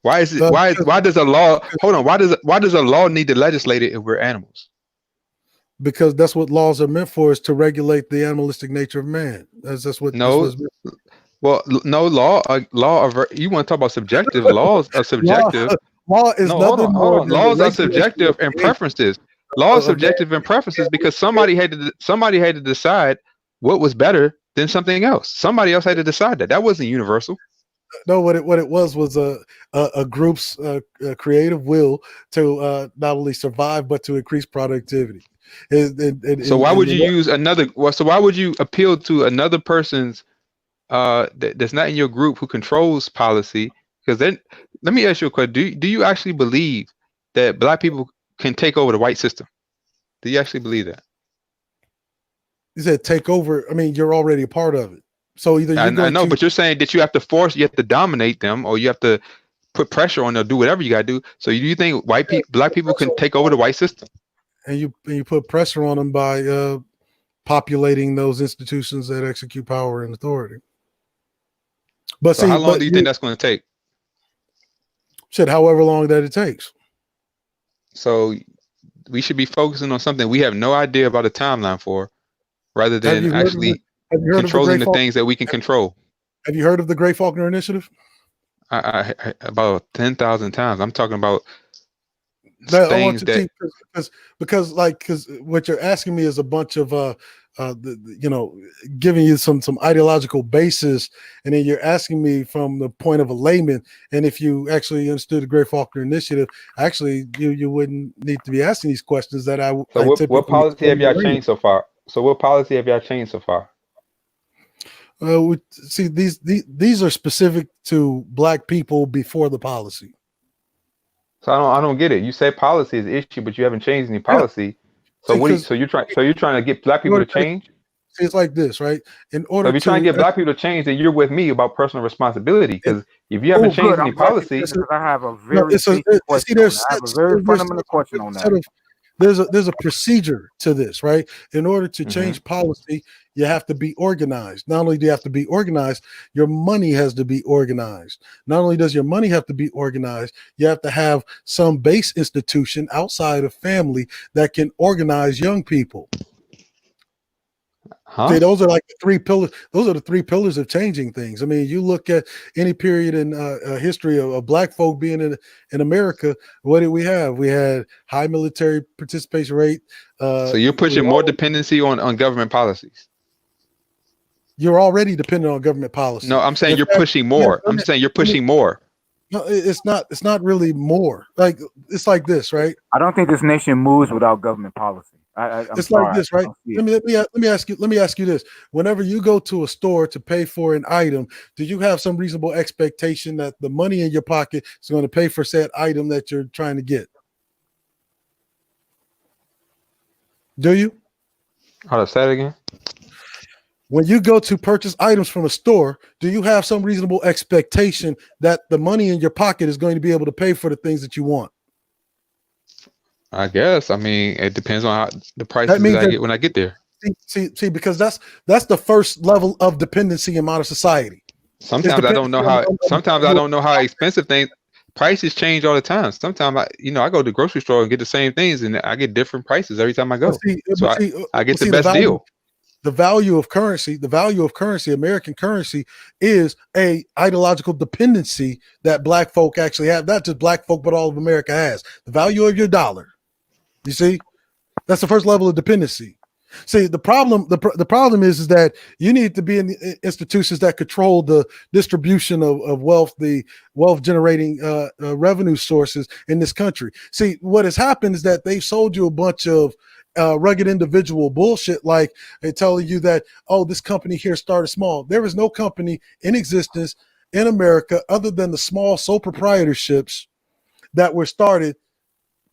Why is it why does a law why does a law need to legislate it if we're animals? Because that's what laws are meant for, is to regulate the animalistic nature of man. That's what well, no law you want to talk about subjective laws are subjective. Law is nothing more than laws are subjective and preferences. Law is subjective and preferences because somebody had to decide what was better than something else. Somebody else had to decide that. That wasn't universal. No, what it was a group's creative will to not only survive but to increase productivity. So why would you appeal to another person's that's not in your group who controls policy? Because then, let me ask you a question: Do you actually believe that black people can take over the white system? Do you actually believe that? You said take over. I mean, you're already a part of it. So either I know, but you're saying that you have to dominate them, or you have to put pressure on them, do whatever you got to do. So do you think black people can take over the white system? And you put pressure on them by populating those institutions that execute power and authority. But so how long do you think that's going to take? Shit, however long that it takes. So we should be focusing on something we have no idea about a timeline for, rather than actually controlling the things that we can control. Have you heard of the Gray Faulkner Initiative? I about 10,000 times. I'm talking about No, I want things you that. to because what you're asking me is a bunch of giving you some ideological basis, and then you're asking me from the point of a layman. And if you actually understood the Great Faulkner Initiative, actually you wouldn't need to be asking these questions that I So what typically policy have y'all changed so far? So what policy have y'all changed so far? See, these are specific to Black people before the policy. So I don't get it. You say policy is the issue, but you haven't changed any Yeah. policy. So See, what? So you're trying to get Black people to change? See, it's like this, right? In So order if you're trying to get Black people to change, then you're with me about personal responsibility. Because if you haven't changed any I'm glad you policy, said this, 'cause I have a No, very see, basic question on there's that. I have a very fundamental question on that. there's a procedure to this, right? In order to Mhm. change policy, you have to be organized. Not only do you have to be organized, your money has to be organized. Not only does your money have to be organized, you have to have some base institution outside of family that can organize young people. Huh? See, those are like the three pillars. Those are the three pillars of changing things. I mean, you look at any period in history of Black folk being in America. What did we have? We had high military participation rate. So you're pushing more dependency on government policies. You're already dependent on government policy. No, I'm saying In you're fact, pushing more. I'm saying you're pushing more. No, it's not. It's not really more. Like it's like this, right? I don't think this nation moves without government policy. I'm It's sorry, like this, I right? don't see Let it. me ask you this. Whenever you go to a store to pay for an item, do you have some reasonable expectation that the money in your pocket is going to pay for said item that you're trying to get? Do you? Hold up, say it again. When you go to purchase items from a store, do you have some reasonable expectation that the money in your pocket is going to be able to pay for the things that you want? I guess. I mean, it depends on how the prices That means that I that- get when I get there. See, because that's the first level of dependency in modern society. Sometimes I don't know how. Sometimes I don't know how expensive things. Prices change all the time. Sometimes I go to the grocery store and get the same things, and I get different prices every time I go. So I get the best deal. The value of currency, American currency, is a ideological dependency that Black folk actually have. Not just Black folk, but all of America has. The value of your dollar. You see, that's the first level of dependency. See, the problem is that you need to be in institutions that control the distribution of wealth, the wealth generating revenue sources in this country. See, what has happened is that they've sold you a bunch of rugged individual bullshit, like they're telling you that, oh, this company here started small. There is no company in existence in America other than the small sole proprietorships that were started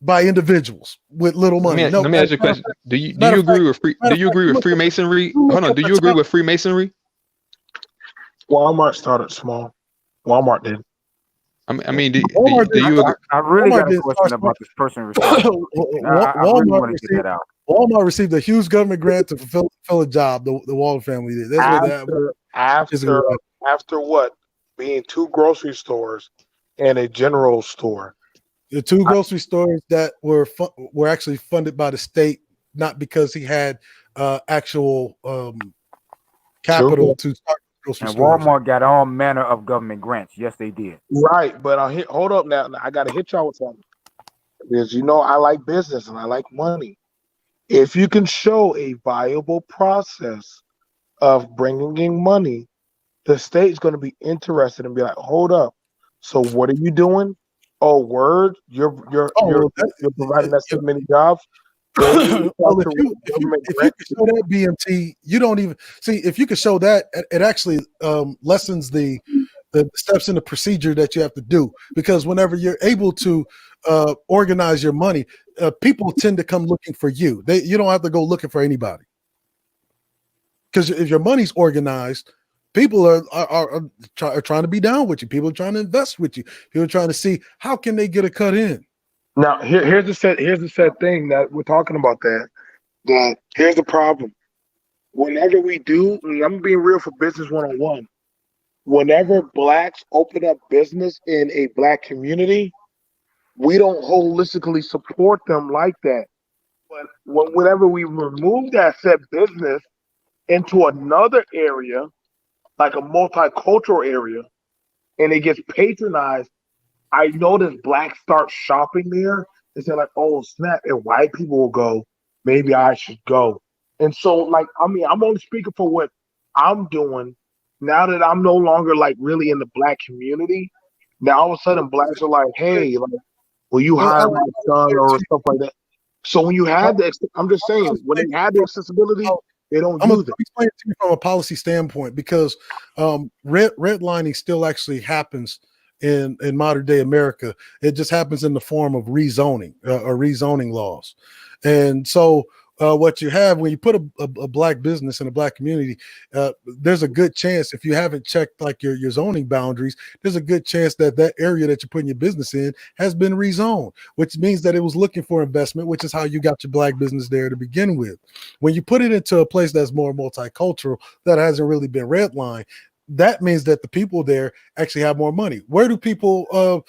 by individuals with little money. Let me ask you a question. Do you agree with Freemasonry? Hold on. Do you agree with Freemasonry? Walmart started small. Walmart did. I mean, do you agree? I really got a question about this person responsible. I really want to get that out. Walmart received a huge government grant to fulfill a job. The Walton family did. That's after what? Being two grocery stores and a general store. The two grocery stores that were actually funded by the state, not because he had actual capital to start grocery and stores. Walmart got all manner of government grants. Yes, they did. Right, but hold up now. I got to hit y'all with something. Because I like business and I like money. If you can show a viable process of bringing in money, the state's going to be interested and be like, hold up. So what are you doing? Oh, word, you're providing us so many jobs. Well, if you can show that BMT, you don't even see. If you can show that, it actually lessens the steps in the procedure that you have to do. Because whenever you're able to organize your money, people tend to come looking for you. You don't have to go looking for anybody. Because if your money's organized, people are trying to be down with you. People are trying to invest with you. People are trying to see how can they get a cut in. Now, here's the sad thing that we're talking about that here's the problem. Whenever we do, and I'm being real for business 101, whenever Blacks open up business in a Black community, we don't holistically support them like that. But whenever we remove that said business into another area, like a multicultural area, and it gets patronized, I notice Blacks start shopping there and say like, "Oh snap!" And white people will go, "Maybe I should go." And so, like, I mean, I'm only speaking for what I'm doing now that I'm no longer like really in the black community. Now all of a sudden, blacks are like, "Hey, like, will you hire my son or stuff like that?" So when you have the, I'm just saying, when they have the accessibility, they don't I'm gonna use it. explain it to you from a policy standpoint because redlining still actually happens in modern day America. It just happens in the form of rezoning or rezoning laws, and so what you have when you put a black business in a black community, there's a good chance if you haven't checked like your zoning boundaries, there's a good chance that that area that you're putting your business in has been rezoned, which means that it was looking for investment, which is how you got your black business there to begin with. When you put it into a place that's more multicultural, that hasn't really been redlined, that means that the people there actually have more money. Where do people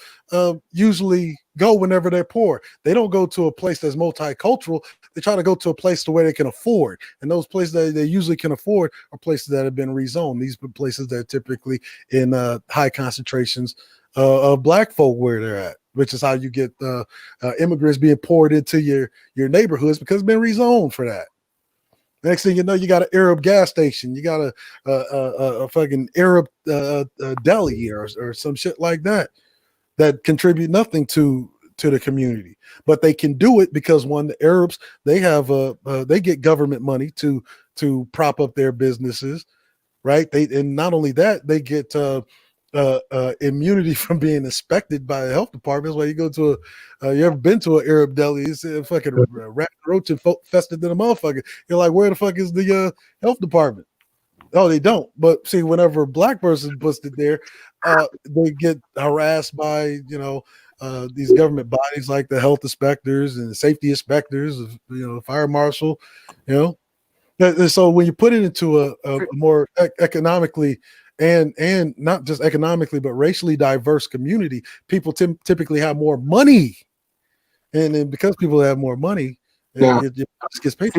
usually go whenever they're poor? They don't go to a place that's multicultural. They try to go to a place to where they can afford. And those places that they usually can afford are places that have been rezoned. These are places that are typically in high concentrations of black folk where they're at, which is how you get immigrants being poured into your neighborhoods because it's been rezoned for that. Next thing you know, you got an Arab gas station, you got a fucking Arab deli or some shit like that that contribute nothing to the community, but they can do it because one, the Arabs, they have they get government money to prop up their businesses, right? And not only that, they get immunity from being inspected by the health department. That's why you go to you ever been to an Arab deli? It's a fucking rat roach infested than a motherfucker. You're like, where the fuck is the health department? Oh, they don't. But see, whenever a black person puts it there, they get harassed by these government bodies like the health inspectors and safety inspectors, fire marshal, And so when you put it into a more economically and not just economically but racially diverse community, people typically have more money, and then because people have more money, it just gets paid.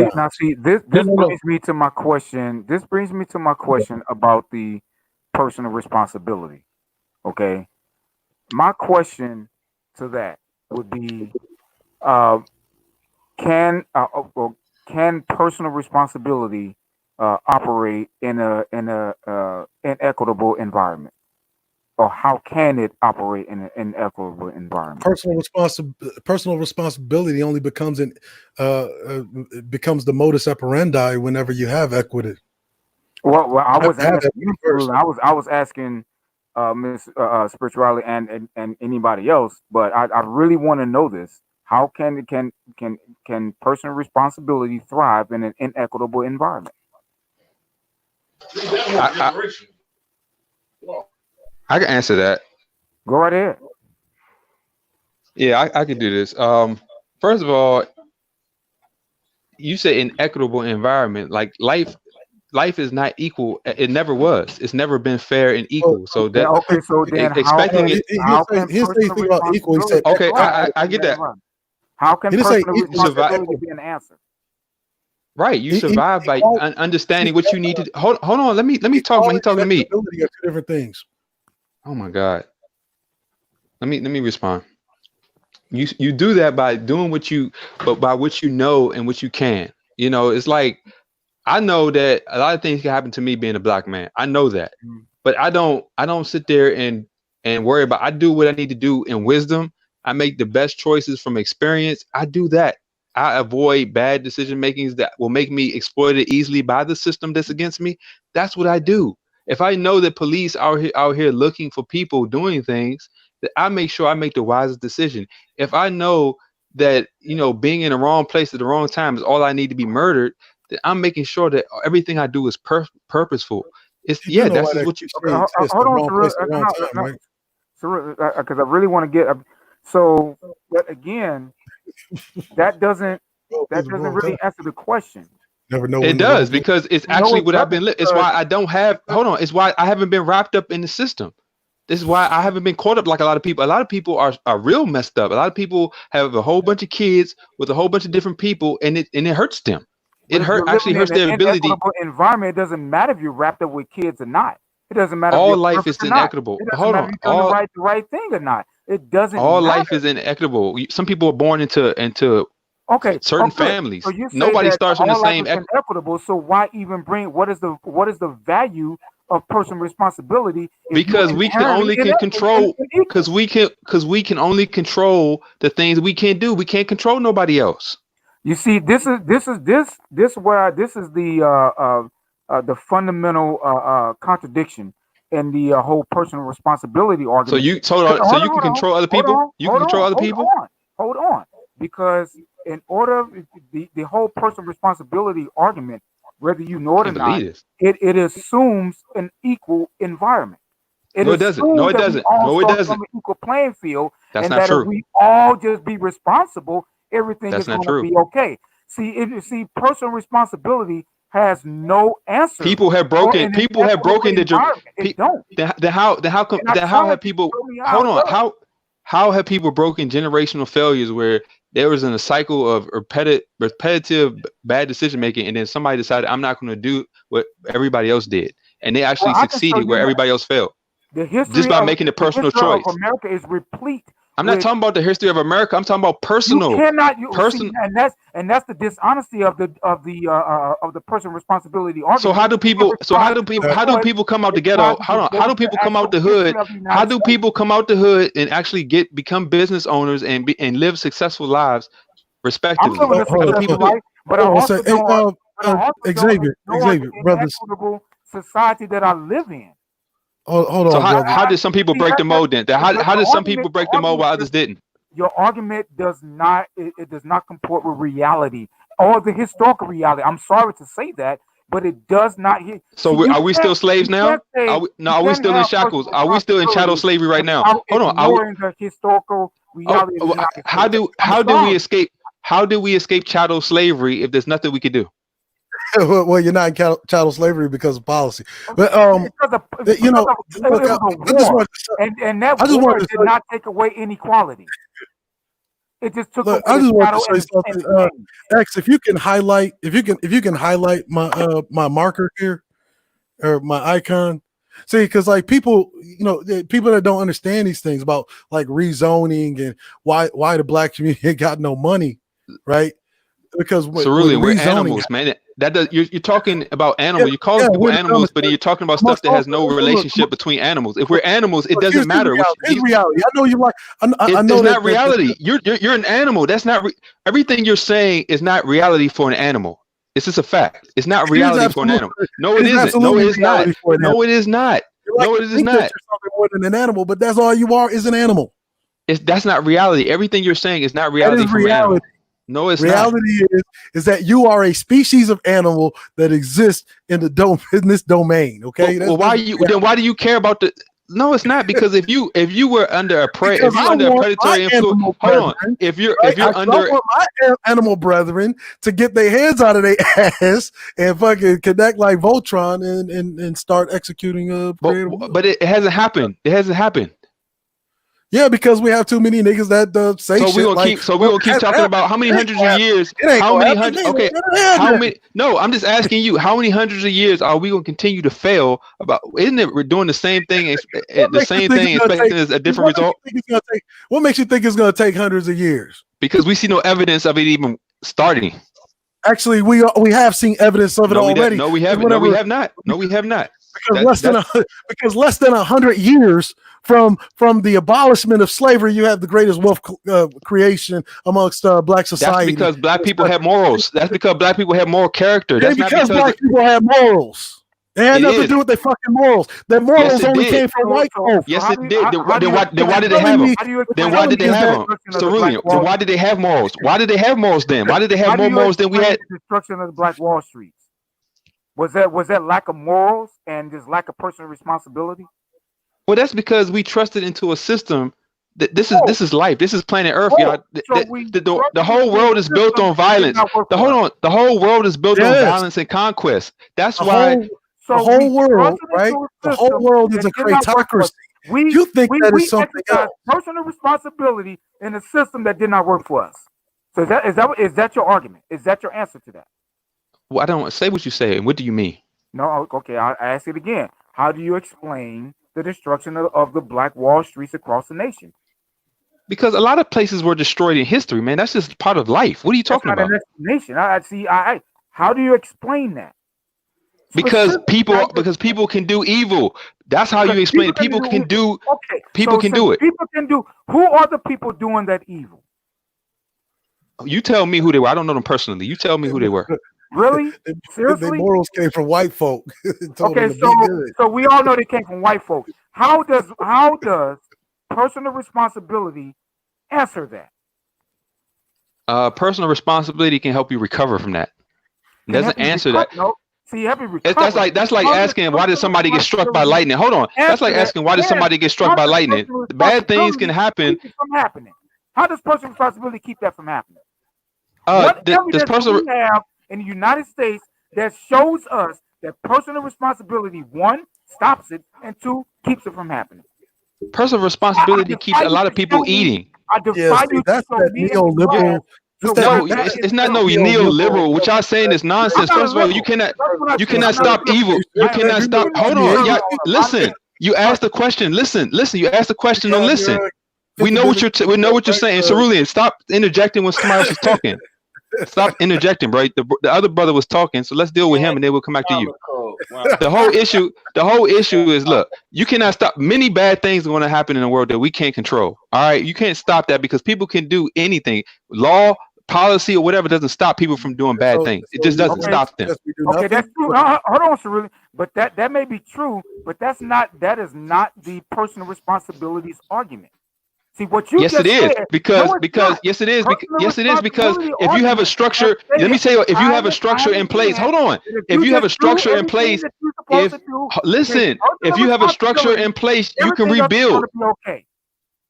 This brings me to my question. This brings me to my question about the personal responsibility. Okay, my question to that would be, can personal responsibility operate in a inequitable environment, or how can it operate in an inequitable environment? Personal responsibility only becomes becomes the modus operandi whenever you have equity. Well, I was asking you, I was asking Miss Spirituality and anybody else, but I really want to know this. How can personal responsibility thrive in an inequitable environment? I can answer that. Go right ahead. Yeah, I can do this. First of all, you say inequitable environment. Like life is not equal. It never was. It's never been fair and equal. So that okay. So then, expecting how can personal responsibility? Okay, I get that. How can personal responsibility be an answer? Right, you survive by understanding what you need to. Hold on. Let me talk. When he's talking to me, are two different things. Oh my God. Let me respond. You do that by doing by what you know and what you can. It's like I know that a lot of things can happen to me being a black man. I know that, but I don't sit there and worry about. I do what I need to do in wisdom. I make the best choices from experience. I do that. I avoid bad decision makings that will make me exploited easily by the system that's against me. That's what I do. If I know that police are out here looking for people doing things, that I make sure I make the wisest decision. If I know that being in the wrong place at the wrong time is all I need to be murdered, then I'm making sure that everything I do is purposeful. That's just what you. Hold on, because I really want to get. So, but again, that doesn't really answer the question. Never know. It does, because it's actually what I've been. It's why I don't have. Hold on. It's why I haven't been wrapped up in the system. This is why I haven't been caught up like a lot of people. A lot of people are real messed up. A lot of people have a whole bunch of kids with a whole bunch of different people, and it hurts them. It actually hurts their ability. Environment. It doesn't matter if you're wrapped up with kids or not. It doesn't matter. All life is inequitable. Hold on. If you're doing the right thing or not. It doesn't All matter. life is inequitable. Some people are born into Okay, certain good. families. So you say Nobody that starts from the all life same. is inequitable. So why even bring what is the value of personal responsibility if Because you we can only control. Because we can only control the things we can't do. We can't control nobody else. You see, this is the fundamental contradiction in the whole personal responsibility argument. So you can control other people. You can control other people. Hold on, because in order the whole personal responsibility argument, whether you know it or not, it assumes an equal environment. No, it doesn't. No, it doesn't. No, it doesn't. From an equal playing field, That's and not that true. if we all just be responsible, everything That's is not going to true. be okay. See, personal responsibility has no answer. People have broken. People have broken the. It don't. Then how have people? Hold on. How have people broken generational failures where there was in a cycle of repetitive bad decision making, and then somebody decided I'm not going to do what everybody else did, and they actually succeeded where everybody else failed. The history just by making a personal choice. Of America is replete. I'm not talking about the history of America. I'm talking about personal. You cannot. See, and that's the dishonesty of the personal responsibility argument. So how do people? How do people come out the ghetto? Hold on. How do people come out the hood? How do people come out the hood and actually become business owners and live successful lives, respectively? I'm living a successful life, but I also Xavier, brothers, society that I live in. Hold on, so brother. How did some people break the mold then? How did some people break the mold while others didn't? Your argument does not does not comport with reality or the historical reality. I'm sorry to say that, but it does not. So are we still slaves now? Are we still in shackles? Are we still in chattel slavery right now? Hold on. The historical reality. How do we escape? How do we escape chattel slavery if there's nothing we could do? Well, you're not in chattel slavery because of policy, but you know, and that war did not take away inequality. It just took. I just want to say something, X. If you can highlight my my marker here or my icon, see, because like people, people that don't understand these things about like rezoning and why the black community ain't got no money, right? Because we're animals, man. That does, you're talking about animals. You call people animals, but then you're talking about stuff that has no relationship between animals. If we're animals, it doesn't matter. It's reality. I know you like. I know it's not reality. You're an animal. That's not everything you're saying is not reality for an animal. It's just a fact. It's not reality for an animal. No, it isn't. No, it is not. No, it is not. No, it is not. You're something more than an animal, but that's all you are is an animal. That's not reality. Everything you're saying is not reality for an animal. No, it's reality is that you are a species of animal that exists in this domain. Okay. Well, why do you care about the? No, it's not, because if you were under a predatory influence, hold on. If you're under my animal brethren to get their hands out of their ass and fucking connect like Voltron and start executing but it hasn't happened. It hasn't happened. Yeah, because we have too many niggas that say so shit. We gonna keep talking about how many hundreds of years. How many hundreds? Okay, how many? No, I'm just asking you. How many hundreds of years are we gonna continue to fail about? Isn't it we're doing the same thing, expecting a different result? What makes you think it's gonna take hundreds of years? Because we see no evidence of it even starting. Actually, we have seen evidence of it already. No, we haven't. No, we have not. No, we have not. Because less than 100 years from the abolishment of slavery, you have the greatest wealth creation amongst black society. That's because black people have morals. That's because black people have moral character. That's not because black people have morals. It had nothing to do with their fucking morals. Their morals only came from white folks. Yes, it did. Then why did they have them? Then why did they have them? Cerulean. Then why did they have morals? Why did they have morals then? Why did they have more morals than we had? The destruction of the Black Wall Street. Was that lack of morals and just lack of personal responsibility? Well, that's because we trusted into a system. This is life. This is planet Earth, y'all. The whole world is built on violence. The whole world is built on violence and conquest. That's why the whole world, right? The whole world is a cratocracy. You think that is something else? Personal responsibility in a system that did not work for us. So is that your argument? Is that your answer to that? Well, I don't say what you say. What do you mean? No, okay. I ask it again. How do you explain the destruction of the Black Wall Streets across the nation? Because a lot of places were destroyed in history, man. That's just part of life. What are you talking That's not about? an explanation. I see. How do you explain that? Because Specifically, people can do evil. That's how because you explain it. people People can do. Okay, People so can since do it. people can do, who are the people doing that evil? You tell me who they were. I don't know them personally. You tell me who they were. Really? Their Seriously? morals came from white folk. Told Okay, them to be good. so we all know they came from white folk. How does personal responsibility answer that? Personal responsibility can help you recover from that. It doesn't answer that. No. See, help you recover. That's like asking why did somebody get struck by lightning? Hold on. That's like asking why did somebody get struck by lightning? Bad things can happen. Keep it from happening. How does personal responsibility keep that from happening? What evidence do we have in the United States that shows us that personal responsibility, one, stops it, and two, keeps it from happening? Personal responsibility keeps a lot of people eating. I defy you to that's show that me neoliberal. No, it's not no neoliberal. What y'all saying is nonsense. First of all, you cannot stop evil. You cannot stop. Hold on. Yeah, listen. You asked the question. Listen. You asked the question. Don't listen. We know what you're saying. Cerulean, stop interjecting when somebody else is talking. Stop interjecting, bro. The other brother was talking, so let's deal with him, and then we'll come back to you. The whole issue is, look, you cannot stop. Many bad things are going to happen in the world that we can't control. All right, you can't stop that because people can do anything. Law, policy, or whatever doesn't stop people from doing bad things. It just doesn't stop them. Okay, that's true. Hold on, Cerulean. But that may be true, but that is not the personal responsibilities argument. See what you yes, just it is said, because yes, it is because if you have a structure, let me say, if you have a structure in place, hold on. If you have a structure in place, if you have a structure in place, you can rebuild.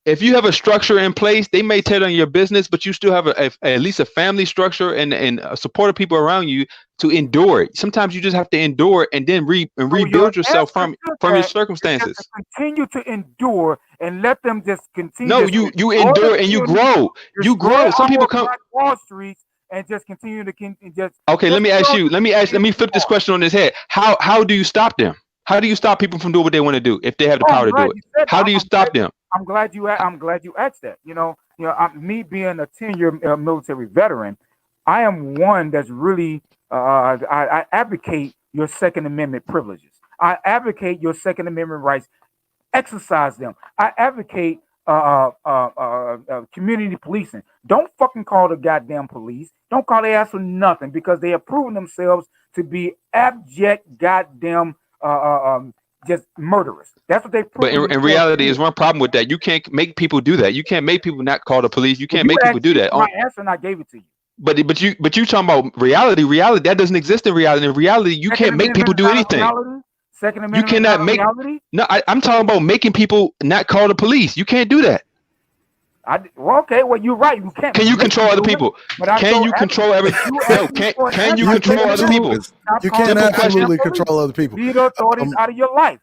If you have a structure in place, they may tear down your business, but you still have at least a family structure and supportive people around you to endure it. Sometimes you just have to endure and then rebuild yourself from your circumstances. Continue to endure and let them just continue. No, you endure and you grow. You grow. Some people come Wall Street and just continue to just. Okay, let me flip this question on his head. How do you stop them? How do you stop people from doing what they want to do if they have the power to do it? How do you stop them? I'm glad you asked that. Me being a 10-year military veteran, I am one that's really I advocate your Second Amendment privileges. I advocate your Second Amendment rights. Exercise them. I advocate community policing. Don't fucking call the goddamn police. Don't call their ass for nothing because they have proven themselves to be abject goddamn just murderers. That's what they prove. But in reality, there's one problem with that. You can't make people do that. You can't make people not call the police. You can't make people do that. My answer, and I gave it to you. But you talking about reality. Reality that doesn't exist in reality. In reality, you can't make people do anything. Second Amendment. You cannot make. Reality? No, I'm talking about making people not call the police. You can't do that. Okay, well, you're right. You can't. Can you control other people? Can you control everything? No, can you control other people? You can't absolutely control other people. Be the authorities out of your life.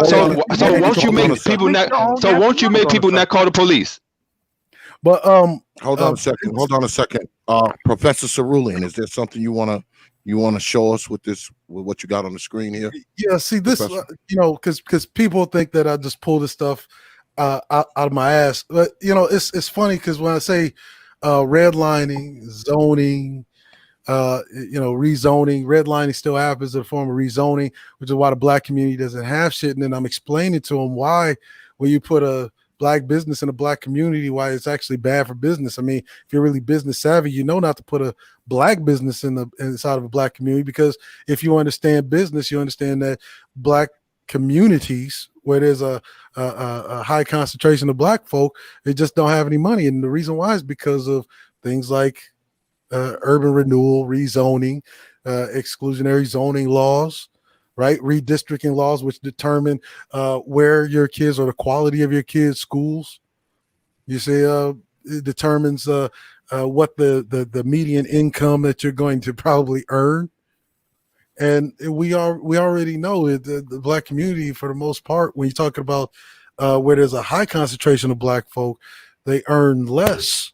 So won't you make people not? So won't you make people not call the police? But hold on a second. Professor Cerulean, is there something you wanna show us with what you got on the screen here? Yeah, see this, because people think that I just pull this stuff out of my ass, but it's funny because when I say redlining, zoning, rezoning, redlining still happens in a form of rezoning, which is why the black community doesn't have shit. And then I'm explaining to them why when you put a black business in a black community, why it's actually bad for business. I mean, if you're really business savvy, you know not to put a black business inside of a black community, because if you understand business, you understand that black communities where there's a high concentration of black folk, they just don't have any money. And the reason why is because of things like urban renewal, rezoning, exclusionary zoning laws, right? Redistricting laws, which determine where your kids or the quality of your kids' schools. You see, it determines what the median income that you're going to probably earn. And we already know it, the black community, for the most part, when you're talking about where there's a high concentration of black folk, they earn less,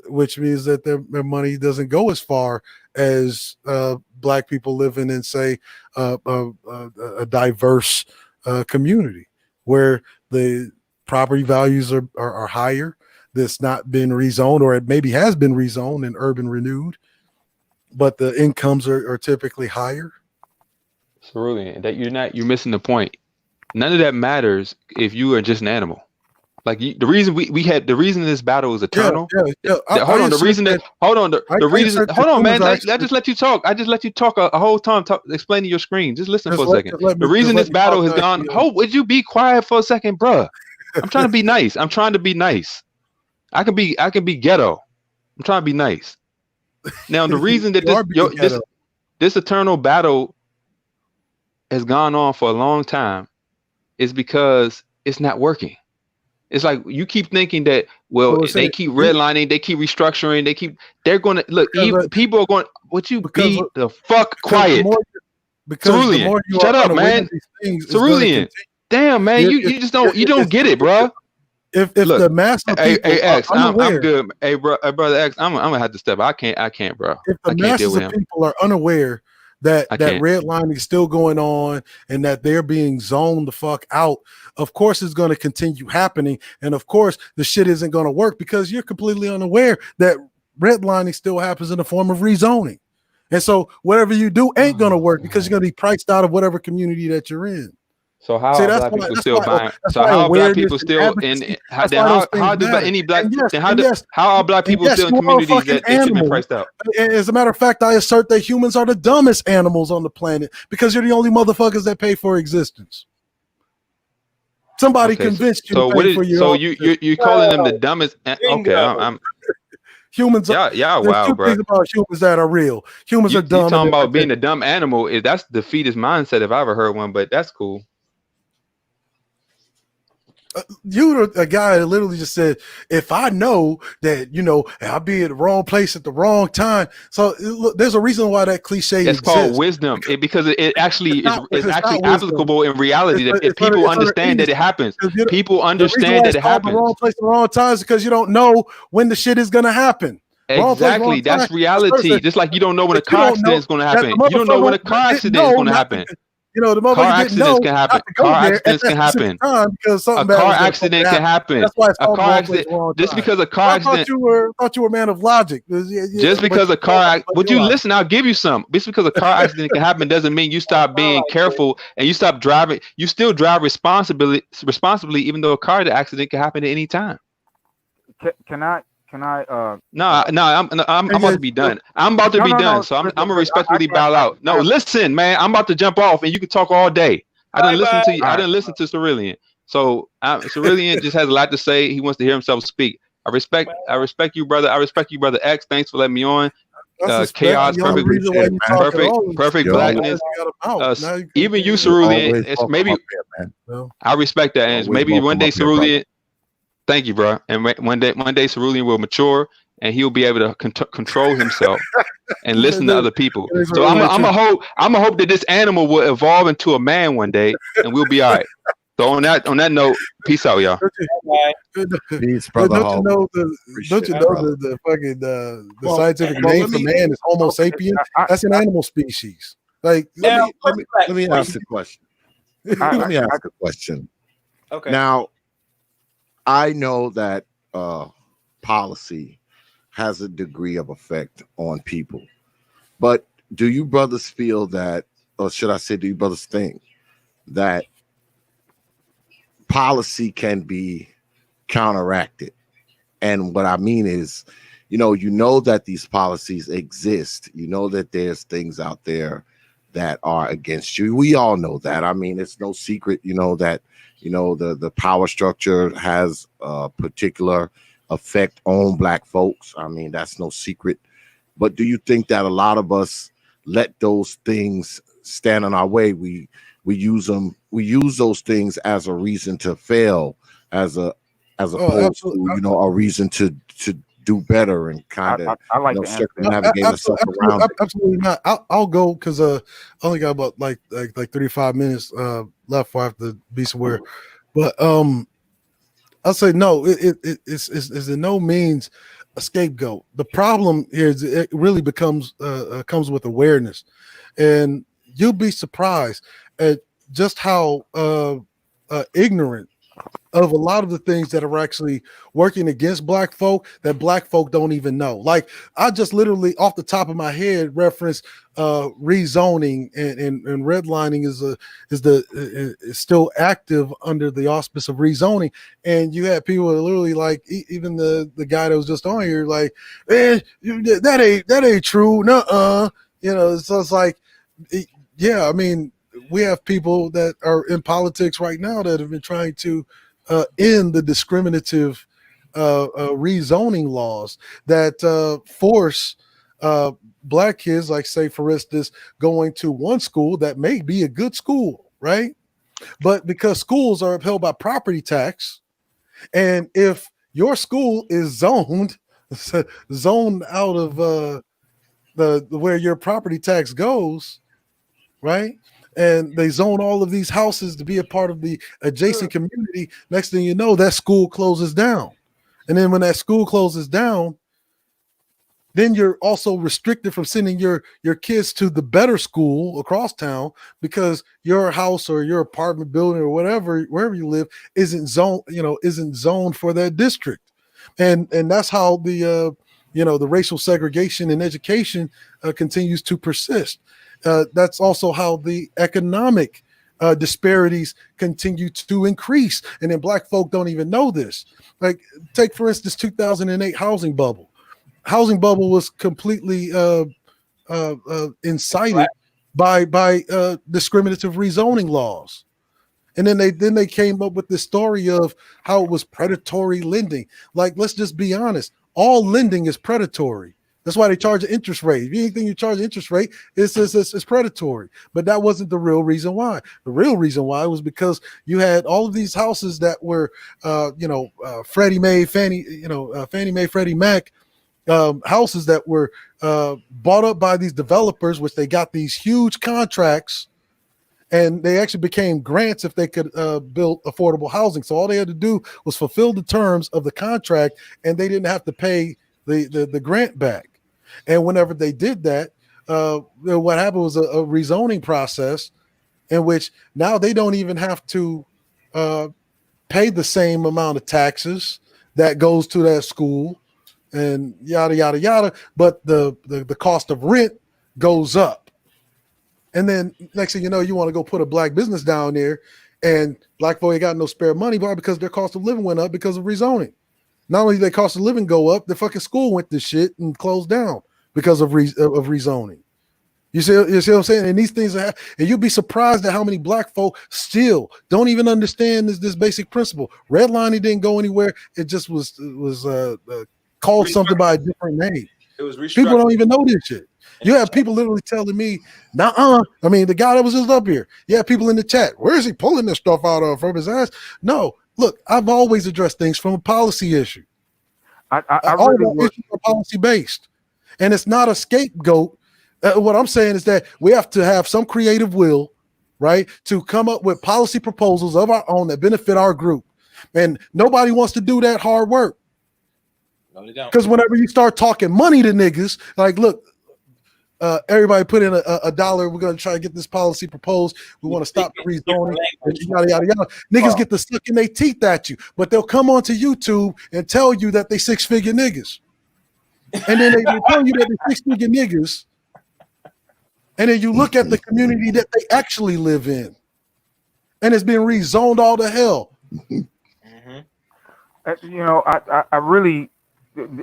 which means that their money doesn't go as far as black people living in, say, a diverse community where the property values are higher. That's not been rezoned, or it maybe has been rezoned and urban renewed, but the incomes are typically higher. Cerulean, that you're missing the point. None of that matters if you are just an animal. Like the reason we had the reason this battle is eternal. Hold on, the reason that hold on, the reason hold on, man. I just let you talk. I just let you talk a whole time explaining your screen. Just listen for a second. The reason this battle has gone. Would you be quiet for a second, bruh? I'm trying to be nice. I'm trying to be nice. I can be ghetto. I'm trying to be nice. Now the reason that this eternal battle has gone on for a long time is because it's not working. It's like you keep thinking that they keep redlining, they keep restructuring, they're going to look. People are going. Would you be the fuck quiet? Cerulean, shut up, man. Cerulean, damn, man, you just don't get it, bro. If the mass of people X, are unaware, I'm good. Hey, brother X, I'm gonna have to step. I can't, bro. If the masses of people are unaware that redlining is still going on and that they're being zoned the fuck out, of course it's going to continue happening, and of course the shit isn't going to work because you're completely unaware that redlining still happens in the form of rezoning, and so whatever you do ain't going to work because you're going to be priced out of whatever community that you're in. So how are black people still buying? So how are black people still in? How do any black? How are black people still in communities that they should be priced out? As a matter of fact, I assert that humans are the dumbest animals on the planet because you're the only motherfuckers that pay for existence. Somebody convinced you to pay for your. So you're calling them the dumbest? Okay, I'm. Humans are wow, bro. Things about humans that are real. Humans are dumb. You talking about being a dumb animal? That's the defeatist mindset if I ever heard one, but that's cool. You're a guy that literally just said, if I know that, I'll be at the wrong place at the wrong time. So look, there's a reason why that cliche exists. It's called wisdom because it actually is actually applicable in reality. If people understand that it happens, people understand that it happens. The wrong place at the wrong time is because you don't know when the shit is going to happen. Exactly. That's reality. Just like you don't know when a car accident is going to happen. You don't know when a car accident is going to happen. The car accidents can happen. Car accidents can happen. A car accident can happen. That's why it's a car accident. Just because a car accident. I thought you were a man of logic. Just because a car. Would you listen? I'll give you some. Just because a car accident can happen doesn't mean you stop being careful and you stop driving. You still drive responsibly, even though a car accident can happen at any time. Can I? No, I'm about to be done. I'm about to be done. So I'm gonna respectfully bow out. No, listen, man, I'm about to jump off, and you can talk all day. I didn't listen to you. I didn't listen to Cerulean. So Cerulean just has a lot to say. He wants to hear himself speak. I respect you, brother. I respect you, brother X. Thanks for letting me on. Chaos, perfect blackness. Even you, Cerulean. It's maybe I respect that, and maybe one day Cerulean. Thank you, bro. And one day, Cerulean will mature, and he'll be able to control himself and listen to other people. So I'm a hope that this animal will evolve into a man one day, and we'll be all right. So on that note, peace out, y'all. Peace, brother. Don't you know the fucking the scientific name for man is Homo sapien? That's an animal species. Like, let me ask a question. Let me ask a question. Okay. Now, I know that policy has a degree of effect on people, but do you brothers feel that, or should I say, do you brothers think that policy can be counteracted? And what I mean is, you know that these policies exist. You know that there's things out there that are against you. We all know that. I mean, it's no secret, that the power structure has a particular effect on black folks. I mean, that's no secret. But do you think that a lot of us let those things stand in our way? We use those things as a reason to fail, as opposed to a reason to do better and kind of navigate ourselves around it. Absolutely not. I'll go because I only got about like 35 minutes left before I have to be somewhere. But I'll say no. It's in no means a scapegoat. The problem here is it really comes with awareness, and you'll be surprised at just how ignorant of a lot of the things that are actually working against black folk that black folk don't even know. Like I just literally off the top of my head referenced rezoning and redlining is still active under the auspice of rezoning. And you had people that literally like even the guy that was just on here like, that ain't true. Nuh-uh. So it's like, yeah, I mean, we have people that are in politics right now that have been trying to end the discriminative rezoning laws that force black kids, like say for instance, going to one school that may be a good school, right? But because schools are upheld by property tax, and if your school is zoned out of the where your property tax goes, right? And they zone all of these houses to be a part of the adjacent community. Next thing you know, that school closes down. And then when that school closes down, then you're also restricted from sending your kids to the better school across town because your house or your apartment building or whatever, wherever you live, isn't zoned for that district. And that's how the the racial segregation in education continues to persist. That's also how the economic disparities continue to increase. And then black folk don't even know this. Like, take for instance, 2008 housing bubble was completely incited by discriminative rezoning laws. And then they came up with this story of how it was predatory lending. Like, let's just be honest, all lending is predatory. That's why they charge an interest rate. If anything you charge an interest rate, it's predatory. But that wasn't the real reason why. The real reason why was because you had all of these houses that were Fannie Mae, Freddie Mac houses that were bought up by these developers, which they got these huge contracts, and they actually became grants if they could build affordable housing. So all they had to do was fulfill the terms of the contract, and they didn't have to pay the grant back. And whenever they did that, what happened was a rezoning process in which now they don't even have to pay the same amount of taxes that goes to that school and yada yada yada, but the cost of rent goes up. And then next thing you know, you want to go put a black business down there, and black folk ain't got no spare money, but because their cost of living went up because of rezoning. Not only did their cost of living go up, the fucking school went to shit and closed down because of rezoning. You see what I'm saying? And these things and you'll be surprised at how many black folk still don't even understand this basic principle. Redlining didn't go anywhere. It just was called something by a different name. It was restructured. People don't even know this shit. You have people literally telling me, I mean, the guy that was just up here. You have people in the chat. Where is he pulling this stuff out of from his ass? No, look, I've always addressed things from a policy issue. All of our issues are policy based, and it's not a scapegoat. What I'm saying is that we have to have some creative will, right, to come up with policy proposals of our own that benefit our group. And nobody wants to do that hard work. No, they don't. Because whenever you start talking money to niggas, like, look, everybody put in a dollar. We're going to try to get this policy proposed. We want to stop the rezoning. Yada, yada, yada. Niggas get to sucking their teeth at you, but they'll come onto YouTube and tell you that they 6-figure niggas. And then they tell you that they're 6-figure niggas. And then you look at the community that they actually live in, and it's been rezoned all to hell. I really,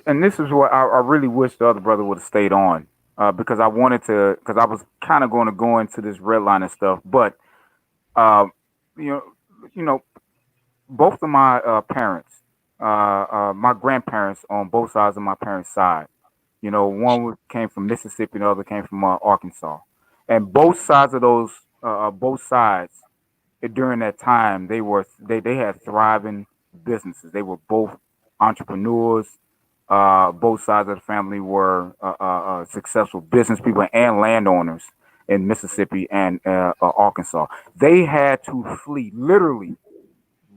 and this is what I really wish the other brother would have stayed on, because I wanted to, because I was kind of going to go into this redlining stuff, but both of my parents, my grandparents on both sides of my parents' side. One came from Mississippi, the other came from Arkansas, and both sides of those, both sides, during that time, they had thriving businesses. They were both entrepreneurs. Both sides of the family were successful business people and landowners in Mississippi and Arkansas. They had to flee, literally.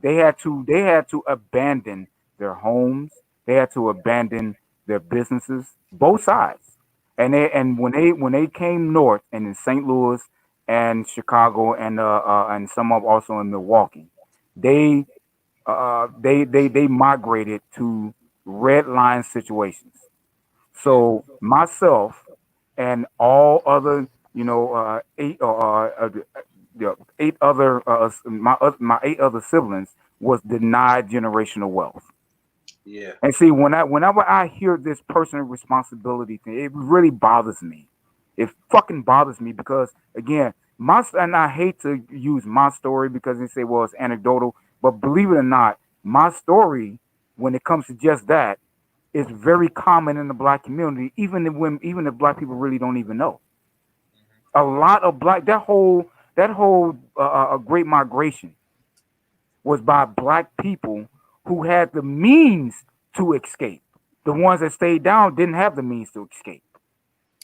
They had to abandon their homes. They had to abandon their businesses, both sides. And when they came north and in St. Louis and Chicago and some of also in Milwaukee, they they migrated to red line situations. So myself and all other, eight other my eight other siblings was denied generational wealth. Yeah. And see, whenever I hear this personal responsibility thing, it really bothers me. It fucking bothers me because again, and I hate to use my story because they say, well, it's anecdotal, but believe it or not, my story, when it comes to just that, is very common in the black community, even if black people really don't even know. A lot of black that whole great migration was by black people who had the means to escape. The ones that stayed down didn't have the means to escape.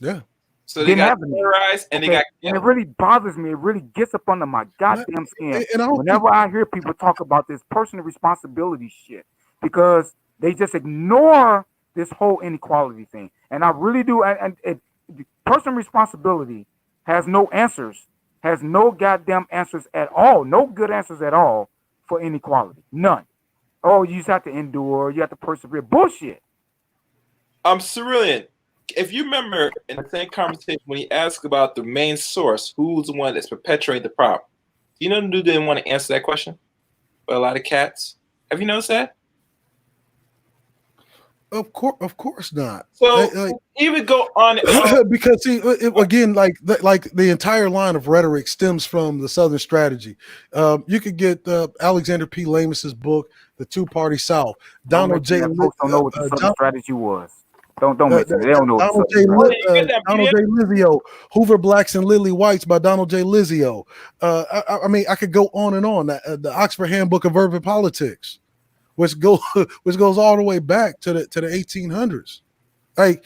Yeah. So they Didn't got have the means. terrorized and they Okay, got and it killed. really bothers me. It really gets up under my goddamn skin whenever I hear people talk about this personal responsibility shit because they just ignore this whole inequality thing. And I really do. Personal responsibility has no answers, has no goddamn answers at all, no good answers at all for inequality. None. Oh, you just have to endure. You have to persevere. Bullshit. Cerulean, if you remember in the same conversation when he asked about the main source, who's the one that's perpetuating the problem, you know, the dude didn't want to answer that question. But a lot of cats. Have you noticed that? Of course not. So even go on because see, again, like the entire line of rhetoric stems from the Southern strategy. You could get Alexander P. Lamos's book, The Two-Party South. Donald J. Folks don't know what the Southern strategy was. Don't mention it. They don't know what the Donald J. Lizio, Hoover Blacks and Lily Whites by Donald J. Lizio. I mean, I could go on and on. The Oxford Handbook of Urban Politics, which goes all the way back to the 1800s. Like,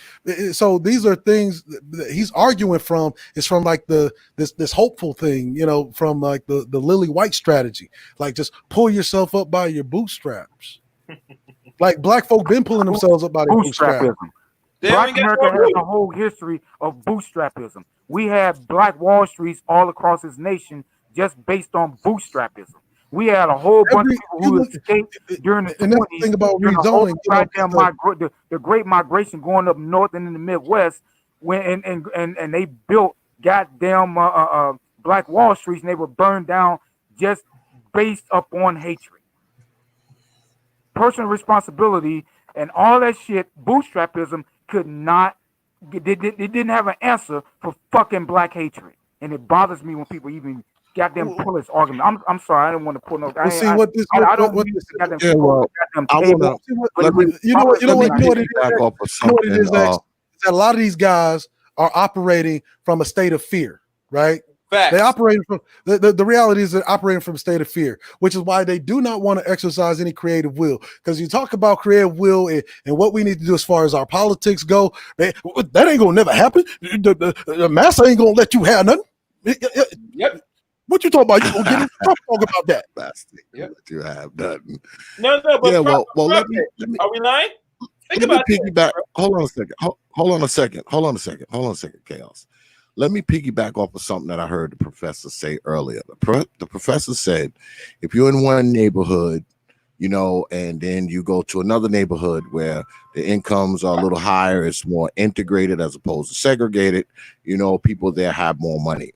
so these are things that he's arguing from. Is from like this hopeful thing, from like the Lily White strategy, like just pull yourself up by your bootstraps. Like black folk been pulling themselves up by their bootstraps. Black America has a whole history of bootstrapism. We had Black Wall Streets all across this nation just based on bootstrapism. We had a whole bunch of people who escaped during the 20s. Thing about during rezoning, the Great Migration going up north and in the Midwest, and they built goddamn Black Wall Streets, and they were burned down just based upon hatred. Personal responsibility and all that shit, bootstrapism could not. It didn't have an answer for fucking black hatred, and it bothers me when people even goddamn pull this argument. I'm sorry, I didn't want to pull no. Well, see what this. I don't what use this the goddamn Yeah, well, I want to. you know what it is. You know what it is. something, X? That a lot of these guys are operating from a state of fear, right? Facts. They operate from the reality is they're operating from a state of fear, which is why they do not want to exercise any creative will. Because you talk about creative will and what we need to do as far as our politics go, that ain't gonna never happen. The massa ain't gonna let you have nothing. Yep. What you talking about? You gonna get in Trump talk about that? Let you have nothing. No, but yeah. Well, let me. Are we lying? Let me piggyback. Hold on a second. Hold on a second. Chaos. Let me piggyback off of something that I heard the professor say earlier. The professor said, if you're in one neighborhood, and then you go to another neighborhood where the incomes are a little higher, it's more integrated as opposed to segregated, people there have more money.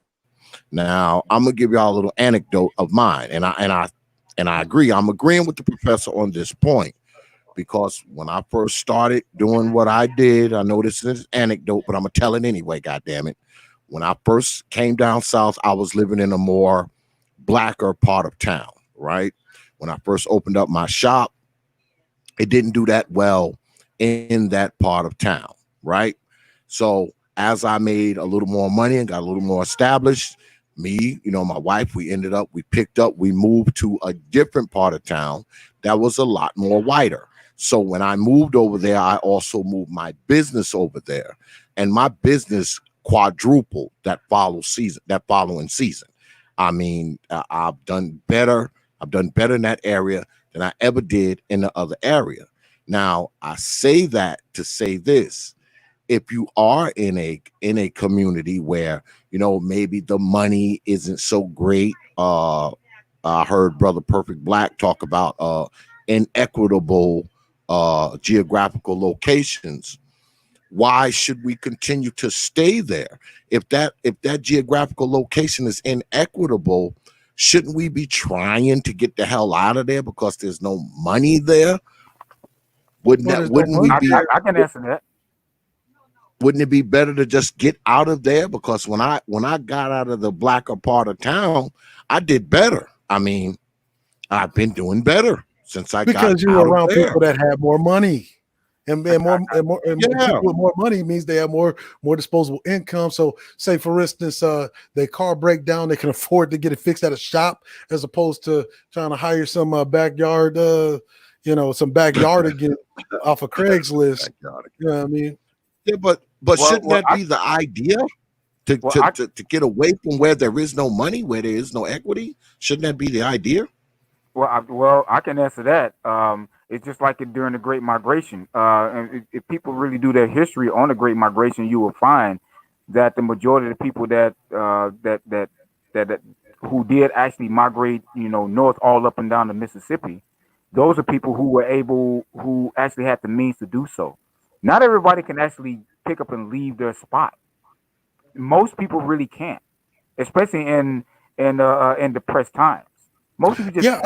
Now, I'm gonna give y'all a little anecdote of mine, and I agree. I'm agreeing with the professor on this point. Because when I first started doing what I did, I know this is an anecdote, but I'm gonna tell it anyway, goddammit. When I first came down south, I was living in a more blacker part of town, right? When I first opened up my shop, it didn't do that well in that part of town, right? So as I made a little more money and got a little more established, me, my wife, we moved to a different part of town that was a lot more whiter. So when I moved over there, I also moved my business over there, and my business quadrupled that following season. I mean, I've done better in that area than I ever did in the other area. Now, I say that to say this: if you are in a community where maybe the money isn't so great, I heard Brother Perfect Black talk about inequitable geographical locations. Why should we continue to stay there? If that geographical location is inequitable, shouldn't we be trying to get the hell out of there because there's no money there? Wouldn't I can answer that. Wouldn't it be better to just get out of there? Because when I got out of the blacker part of town, I did better. I mean, I've been doing better since I got because you were out of around there. people that had more money. And more people with more money means they have more disposable income. So, say for instance, their car break down, they can afford to get it fixed at a shop as opposed to trying to hire some backyard, some backyard again off of Craigslist. You know what I mean? Yeah, but shouldn't that be the idea to get away from where there is no money, where there is no equity? Shouldn't that be the idea? Well, I can answer that. It's just like it during the Great Migration. And if people really do their history on the Great Migration, you will find that the majority of the people that who did actually migrate, north all up and down the Mississippi, those are people who actually had the means to do so. Not everybody can actually pick up and leave their spot. Most people really can't, especially in depressed times. Most people just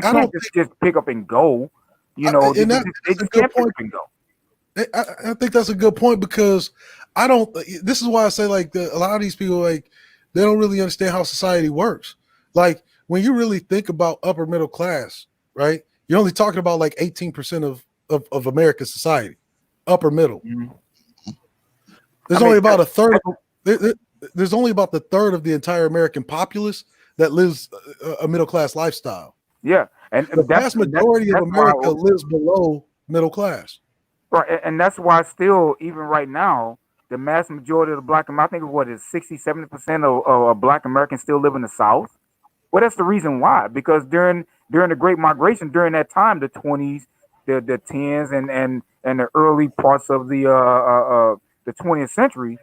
can't just pick up and go. They just can't pick up and go. I think that's a good point because this is why I say like a lot of these people like they don't really understand how society works. Like when you really think about upper middle class, right? You're only talking about like 18% of American society, upper middle. Mm-hmm. There's only about a third. There's only about the third of the entire American populace that lives a middle class lifestyle. Yeah, and the vast majority of America lives below middle class. Right, and that's why still, even right now, the mass majority of the black Americans, I think what is 60-70% of black Americans still live in the South. Well, that's the reason why. Because during the Great Migration, during that time, the 20s, the 10s, and the early parts of the 20th century,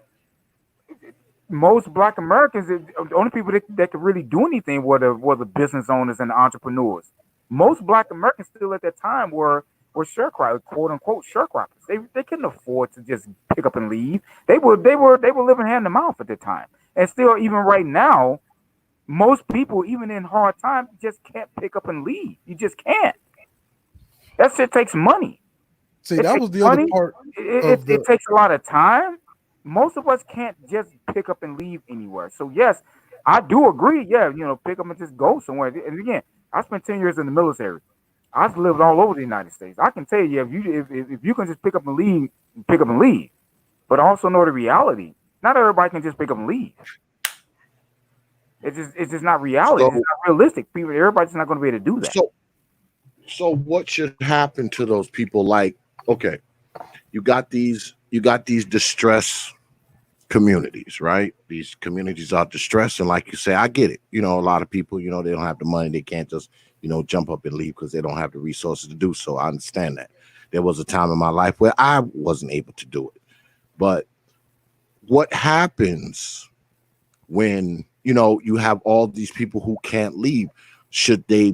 most black Americans, the only people that could really do anything were the business owners and the entrepreneurs. Most black Americans still at that time were sharecroppers, quote unquote sharecroppers. They couldn't afford to just pick up and leave. They were living hand to mouth at the time. And still, even right now, most people, even in hard times, just can't pick up and leave. You just can't. That shit takes money. See, that was the other part. It takes a lot of time. Most of us can't just pick up and leave anywhere. So yes, I do agree. Yeah, pick up and just go somewhere. And again, I spent 10 years in the military. I've lived all over the United States. I can tell you, if you can just pick up and leave, pick up and leave. But also know the reality. Not everybody can just pick up and leave. It's just not reality. It's not realistic. Everybody's not going to be able to do that. So what should happen to those people? Like, okay, you got these distress communities, right? These communities are distressed, and like you say, I get it. A lot of people, they don't have the money, they can't just, jump up and leave because they don't have the resources to do so. I understand that. There was a time in my life where I wasn't able to do it. But what happens when, you have all these people who can't leave? Should they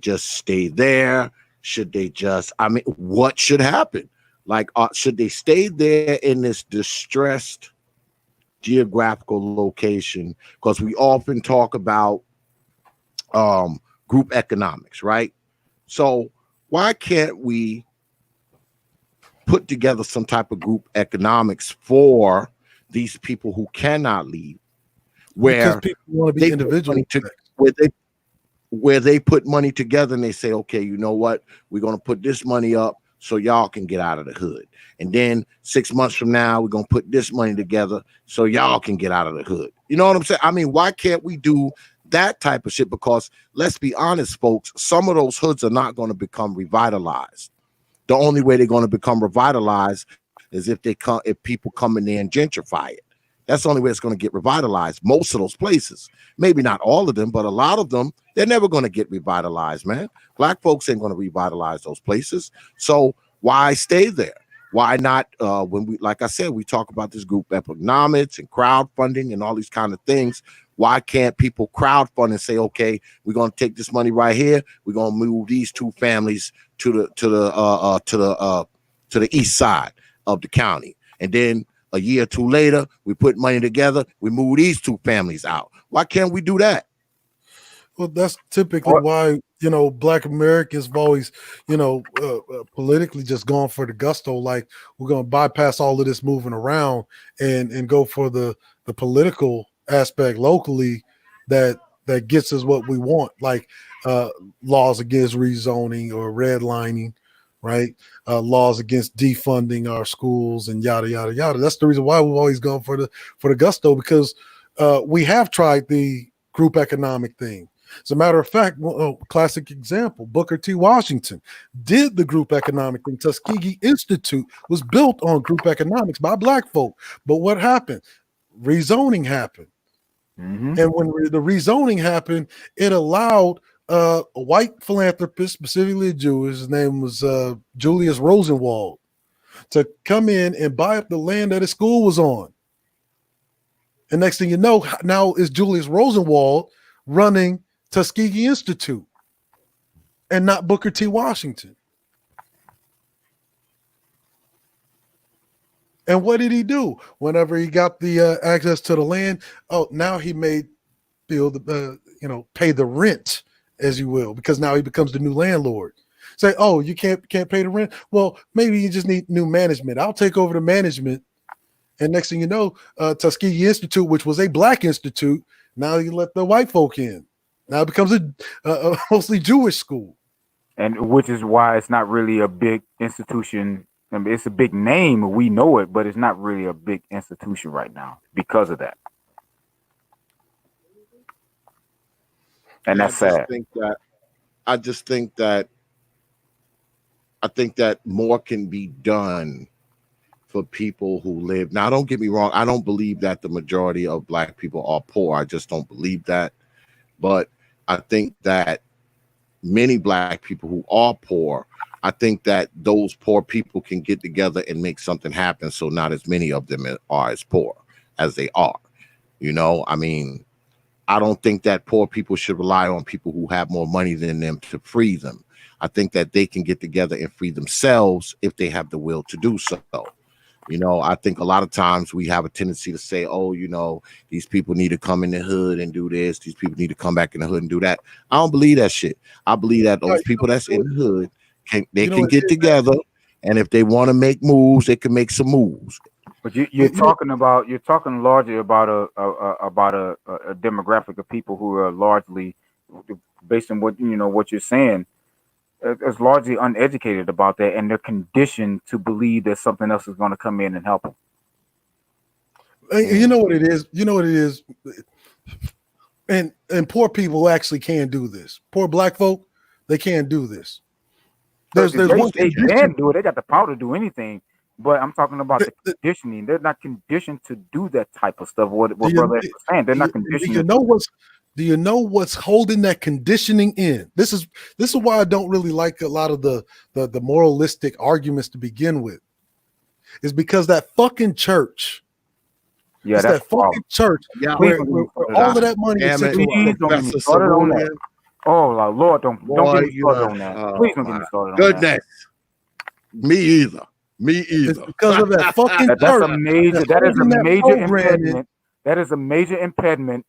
just stay there? Should they just, what should happen? Like, should they stay there in this distressed geographical location? Because we often talk about group economics, right? So why can't we put together some type of group economics for these people who cannot leave, where because people want to be individual, where they put money together and they say, okay, you know what? We're going to put this money up so y'all can get out of the hood. And then 6 months from now, we're going to put this money together so y'all can get out of the hood. You know what I'm saying? Why can't we do that type of shit? Because let's be honest, folks, some of those hoods are not going to become revitalized. The only way they're going to become revitalized is if people come in there and gentrify it. That's the only way it's going to get revitalized. Most of those places, maybe not all of them, but a lot of them, they're never going to get revitalized, man. Black folks ain't going to revitalize those places. So why stay there? Why not? When we, like I said, we talk about this group economics and crowdfunding and all these kind of things. Why can't people crowdfund and say, okay, we're gonna take this money right here, we're gonna move these two families to the east side of the county, and then a year or two later, we put money together, we move these two families out. Why can't we do that? Well, that's typically why, Black Americans have always, politically just gone for the gusto. Like, we're going to bypass all of this moving around and go for the political aspect locally that gets us what we want, like laws against rezoning or redlining, right? Laws against defunding our schools and yada yada yada. That's the reason why we've always gone for the gusto, because we have tried the group economic thing. As a matter of fact, classic example, Booker T. Washington did the group economic thing. Tuskegee Institute was built on group economics by Black folk. But what happened? Rezoning happened. And when the rezoning happened, it allowed a white philanthropist, specifically a Jew, his name was Julius Rosenwald, to come in and buy up the land that his school was on. And next thing you know, now is Julius Rosenwald running Tuskegee Institute and not Booker T. Washington. And what did he do? Whenever he got the access to the land, now he made pay the rent, as you will, because now he becomes the new landlord. Say, oh, you can't pay the rent? Well, maybe you just need new management. I'll take over the management. And next thing you know, Tuskegee Institute, which was a Black institute, now you let the white folk in. Now it becomes a mostly Jewish school. And which is why it's not really a big institution. I mean, it's a big name. We know it, but it's not really a big institution right now because of that. And that's sad. I think that more can be done for people who live. Now, don't get me wrong. I don't believe that the majority of Black people are poor. I just don't believe that. But I think that many Black people who are poor, I think that those poor people can get together and make something happen, so not as many of them are as poor as they are. I mean, I don't think that poor people should rely on people who have more money than them to free them. I think that they can get together and free themselves if they have the will to do so. I think a lot of times we have a tendency to say, oh, these people need to come in the hood and do this. These people need to come back in the hood and do that. I don't believe that shit. I believe that those people that's in the hood can get together, and if they want to make moves, they can make some moves. But you're talking largely about a demographic of people who are largely, based on what you're saying, is largely uneducated about that, and they're conditioned to believe that something else is going to come in and help them. You know what it is. And poor people actually can do this. Poor Black folk, they can't do this. They can do it. They got the power to do anything. But I'm talking about the conditioning. They're not conditioned to do that type of stuff. What brother was saying, they're not conditioned. Do you know what's holding that conditioning in? This is why I don't really like a lot of the moralistic arguments to begin with. Is because that fucking church. Yeah, that's that fucking church. Yeah, where all of that money is don't get me started on that. Oh Lord, don't get me started on that. Please don't get me started on that. Goodness. Me either. It's because of that fucking church. That is a major impediment. That is a major impediment.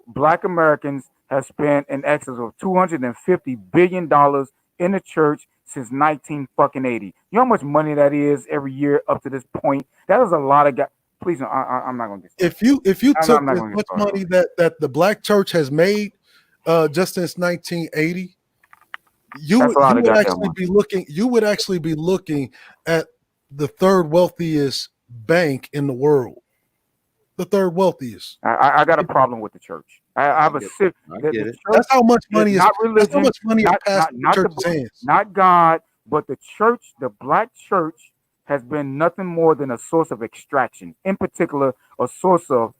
Black Americans have spent in excess of $250 billion in the church since 1980. You know how much money that is every year up to this point? That is a lot of guys. Please, I'm not going to get started. If you took as much money that the Black church has made just since 1980, you would actually be looking at the third wealthiest bank in the world. The third wealthiest. I got a problem with the church. I have a sick. That's how much money is. Not religion. That's how much money is passed in the church's hands. Not God, but the church. The Black church has been nothing more than a source of extraction. In particular, a source of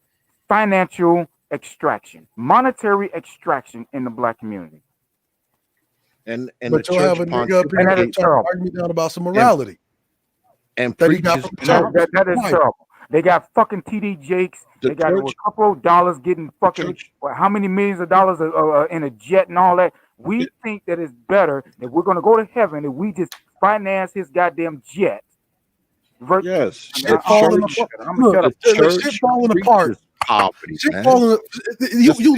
financial extraction, monetary extraction in the Black community. And but you'll have a nigga up here trying to argue down about some morality. And preachers. That is terrible. They got fucking TD Jakes. They got a couple of dollars getting fucking how many millions of dollars in a jet and all that. We think that it's better if we're gonna go to heaven if we just finance his goddamn jet. Yes, shit falling apart. Look, shit falling apart. Poverty, shit man. falling. You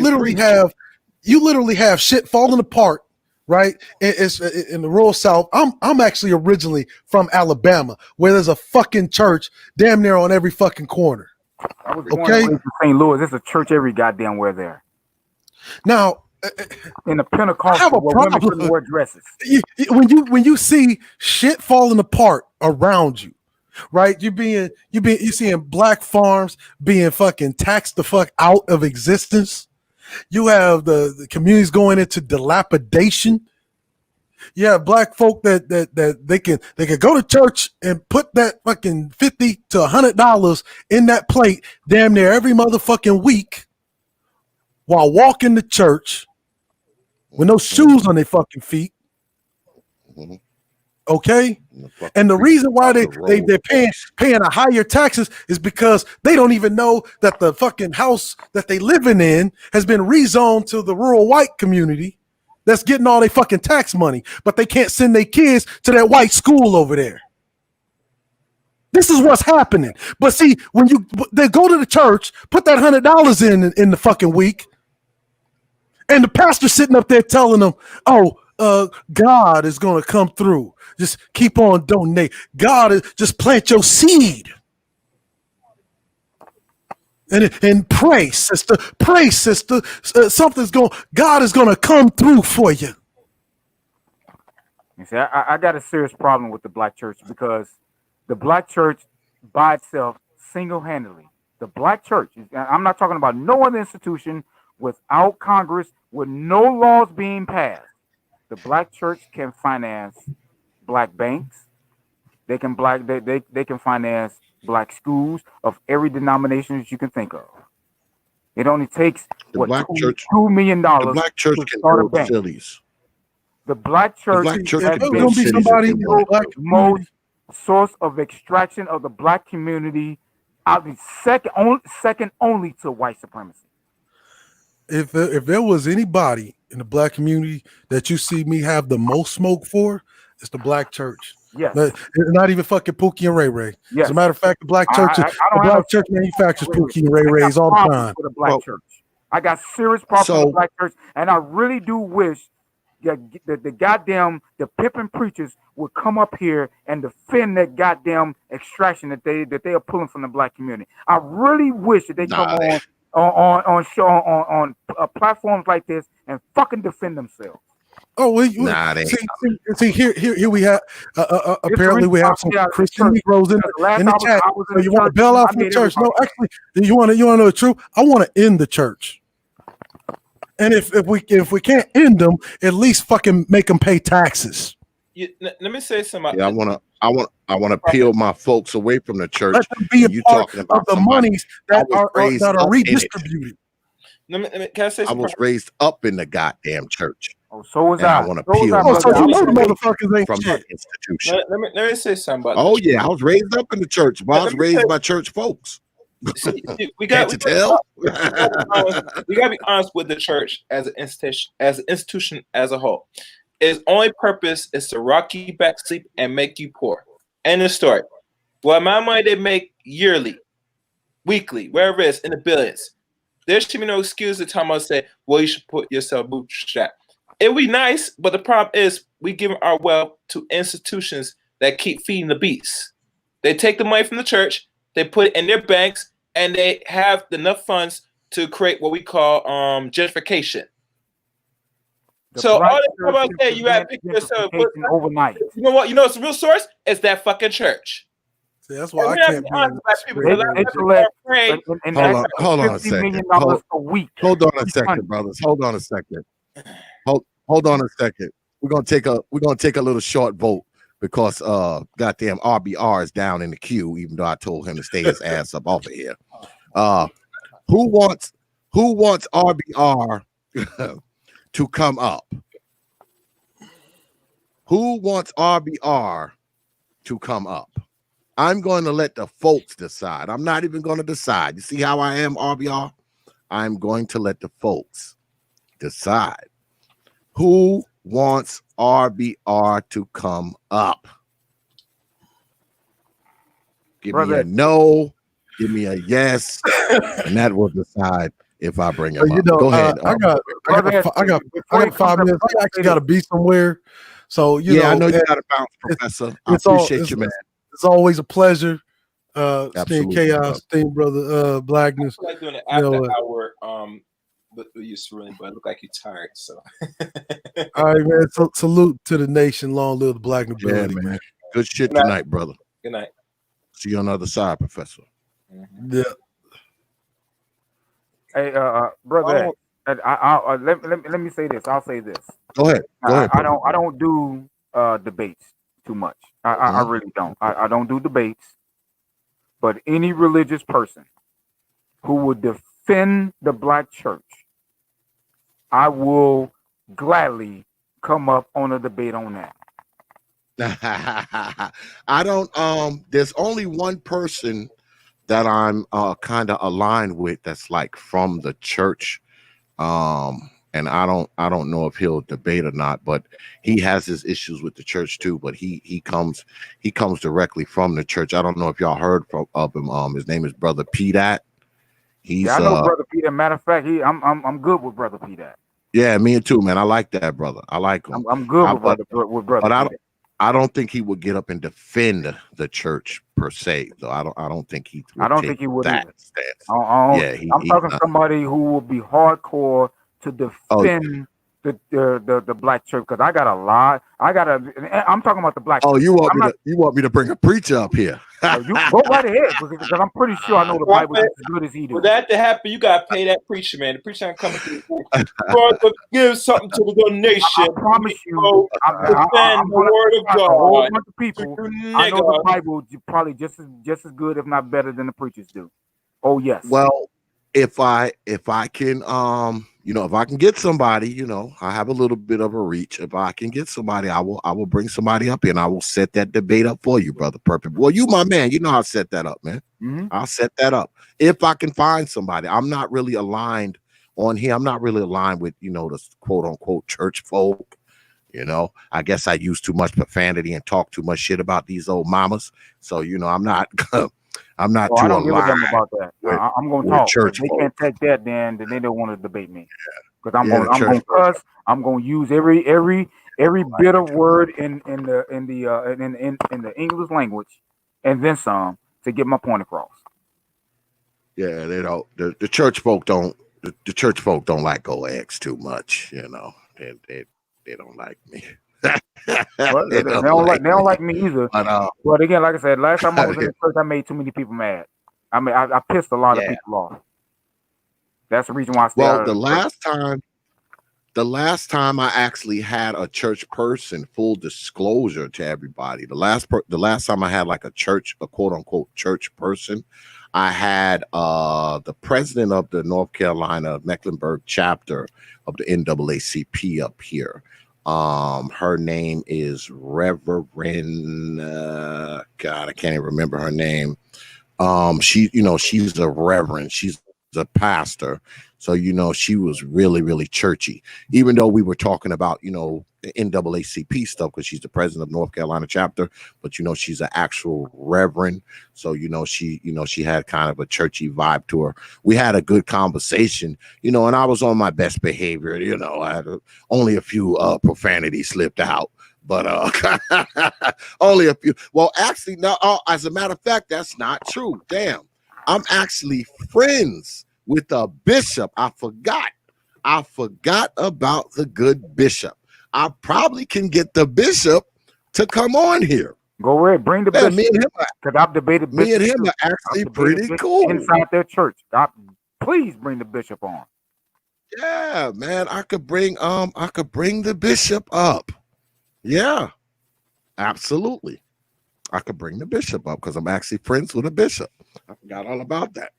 literally have shit falling apart, right? It's in the rural South. I'm actually originally from Alabama, where there's a fucking church damn near on every fucking corner. I was born and raised in St. Louis. There's a church every goddamn where there. Now, in the Pentecostal, I have a where problem. women couldn't wear dresses. When you see shit falling apart around you, right? You seeing black farms being fucking taxed the fuck out of existence. You have the communities going into dilapidation. You have black folk that they can go to church and put that fucking $50 to $100 in that plate damn near every motherfucking week while walking to church with no shoes on their fucking feet. Okay, and the reason why they're paying a higher taxes is because they don't even know that the fucking house that they living in has been rezoned to the rural white community that's getting all their fucking tax money, but they can't send their kids to that white school over there. This is what's happening. But see, when they go to the church, put that $100 in the fucking week, and the pastor sitting up there telling them, God is going to come through. Just keep on donating. Just plant your seed. And pray, sister. Pray, sister. God is going to come through for you. You see, I got a serious problem with the black church because the black church by itself, single-handedly, the black church, I'm not talking about no other institution without Congress, with no laws being passed. The black church can finance black banks. They can finance black schools of every denomination that you can think of. It only takes $2 million. The black church can build Phillies. The black church has been the most source of extraction of the black community, second only to white supremacy. If there was anybody in the black community that you see me have the most smoke for, it's the black church. Yes. Not even fucking Pookie and Ray Ray. Yes. As a matter of fact, the black church manufactures Pookie and Ray Rays all the time. For the black church. I got serious problems with the black church, and I really do wish the pimping preachers would come up here and defend that goddamn extraction that they are pulling from the black community. I really wish that they come on platforms like this and fucking defend themselves. Oh, well, see, here we have. Apparently, we have some Christian Negroes in the chat. So you want to bail out from the church? No, actually, you want to know the truth? I want to end the church. And if we can't end them, at least fucking make them pay taxes. Let me say something. Yeah, I want to peel my folks away from the church. Let them be a part of the monies that are redistributed. Can I say something? I was raised up in the goddamn church. Oh, so was I. I want to peel myself away from that institution. Let me say something about Oh, yeah, I was raised up in the church. But I was raised by church folks. We got to be honest with the church as an institution as a whole. Its only purpose is to rock you back to sleep and make you poor. End of story. Well, my money they make yearly, weekly, wherever it is, in the billions. There should be no excuse to time I say, well, you should put yourself bootstrap. It would be nice, but the problem is we give our wealth to institutions that keep feeding the beast. They take the money from the church, they put it in their banks, and they have enough funds to create what we call gentrification. So all the time I say, you gotta pick yourself overnight. You know what? You know what's the real source? It's that fucking church. See, that's why I can't be Hold on a second. Hold on a second, brothers. Hold on a second. Hold on a second. We're gonna take a little short vote because goddamn RBR is down in the queue, even though I told him to stay his ass up off of here. Who wants RBR to come up? Who wants RBR to come up? I'm going to let the folks decide. I'm not even going to decide. You see how I am, RBR? I'm going to let the folks decide who wants RBR to come up. Give me a no, give me a yes, and that will decide if I bring him up. Go ahead. I got 5 minutes. I actually got to be somewhere. So I know you got to bounce, Professor. I appreciate you, man. It's always a pleasure. Seeing Absolutely, chaos, brother. seeing brother Blackness. I feel like doing it after hour. But you really, but look like you're tired. So, all right, man. So, salute to the nation. Long live the black nobility, man. Good shit tonight, brother. Good night. See you on the other side, Professor. Yeah. Hey, brother, let me say this. I'll say this. Go ahead. Go ahead. I don't do debates too much. I really don't. I don't do debates. But any religious person who would defend the black church, I will gladly come up on a debate on that. I don't there's only one person that I'm kind of aligned with that's like from the church. And I don't know if he'll debate or not, but he has his issues with the church too. But he comes directly from the church. I don't know if y'all heard of him. His name is Brother T.P.O.T. I know Brother P. Matter of fact, I'm good with Brother P.T. Yeah, me too, man. I like that brother. I like him. I'm good with brother. But I don't think he would get up and defend the church per se, though. I don't think he. I don't think he would that either. stance. I'm talking somebody who will be hardcore to defend the black church, because I got a lot. I'm talking about the black. Oh, church. you want me to bring a preacher up here? You go right ahead, because I'm pretty sure I know the Bible as good as he does. For that to happen, you gotta pay that preacher, man. The preacher ain't coming to you. Give something to the nation. I promise you, defend the word of God. A whole bunch of people. I know the Bible probably just as good, if not better, than the preachers do. Oh yes. Well, if I can if I can get somebody, I have a little bit of a reach. If I can get somebody, I will bring somebody up and I will set that debate up for you, brother. Perfect. Well, you my man. You know I'll set that up, man. Mm-hmm. I'll set that up. If I can find somebody. I'm not really aligned on here. I'm not really aligned with, the quote unquote church folk. I guess I use too much profanity and talk too much shit about these old mamas. So, I'm not I'm not too I don't give a aligned damn about that. I'm going to talk. If they can't take that, then they don't want to debate me. Because I'm going to cuss. I'm going to use every bit of word in the English language, and then some, to get my point across. Yeah, they don't. The church folk don't. The church folk don't like OX too much. They don't like me. Well, they don't like me either. But again, like I said, last time I was in the church, I made too many people mad. I mean, I pissed a lot of people off. That's the reason why I stayed out of the last time I actually had a church person, full disclosure to everybody, the last time I had like a quote unquote church person, I had the president of the North Carolina Mecklenburg chapter of the NAACP up here. Her name is Reverend God, I can't even remember her name. She's a reverend, she's a pastor. So, she was really, really churchy, even though we were talking about, the NAACP stuff, because she's the president of North Carolina chapter, but, she's an actual reverend. So, she had kind of a churchy vibe to her. We had a good conversation, and I was on my best behavior. I had only a few profanities slipped out, but only a few. Well, actually, no, as a matter of fact, that's not true. Damn, I'm actually friends with a bishop. I forgot about the good bishop. I probably can get the bishop to come on here. Go ahead, bring the bishop. Me and him, because I've debated bishops. Me and him are actually pretty cool inside their church. Please bring the bishop on. Yeah, man, I could bring the bishop up. Yeah, absolutely. I could bring the bishop up because I'm actually friends with a bishop. I forgot all about that.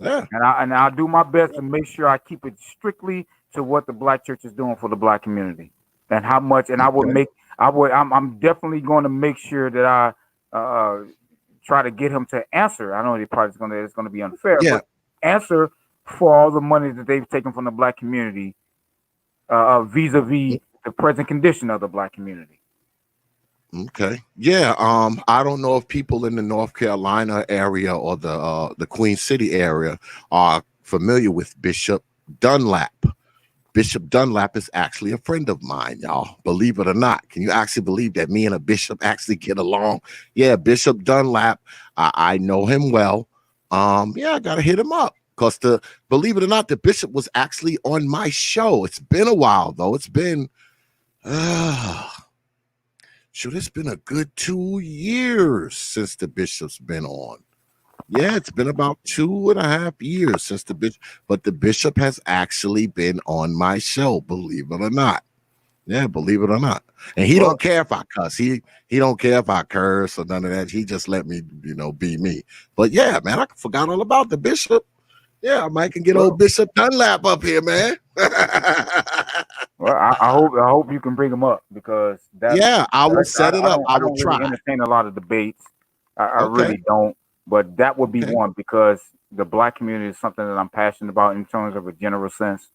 Yeah, and I'll do my best to make sure I keep it strictly to what the black church is doing for the black community, and how much. And I'm definitely going to make sure that I try to get him to answer. I know it's going to be unfair, Yeah. but answer for all the money that they've taken from the black community, vis-a-vis the present condition of the black community. Okay. Yeah. I don't know if people in the North Carolina area or the Queen City area are familiar with Bishop Dunlap. Bishop Dunlap is actually a friend of mine, y'all. Believe it or not. Can you actually believe that me and a bishop actually get along? Yeah, Bishop Dunlap. I know him well. Yeah, I gotta hit him up. Because believe it or not, the bishop was actually on my show. It's been a while though. It's been it's been a good 2 years since the bishop's been on. Yeah, it's been about 2.5 years since the bishop, but the bishop has actually been on my show, believe it or not. Yeah, believe it or not. And he don't care if I cuss. He don't care if I curse or none of that. He just let me, be me. But yeah, man, I forgot all about the bishop. Yeah, I might can get old Bishop Dunlap up here, man. Well, I hope you can bring him up because I will set it up. I will don't really try. entertain a lot of debates. I Okay. really don't. But that would be one because the black community is something that I'm passionate about in terms of a general sense,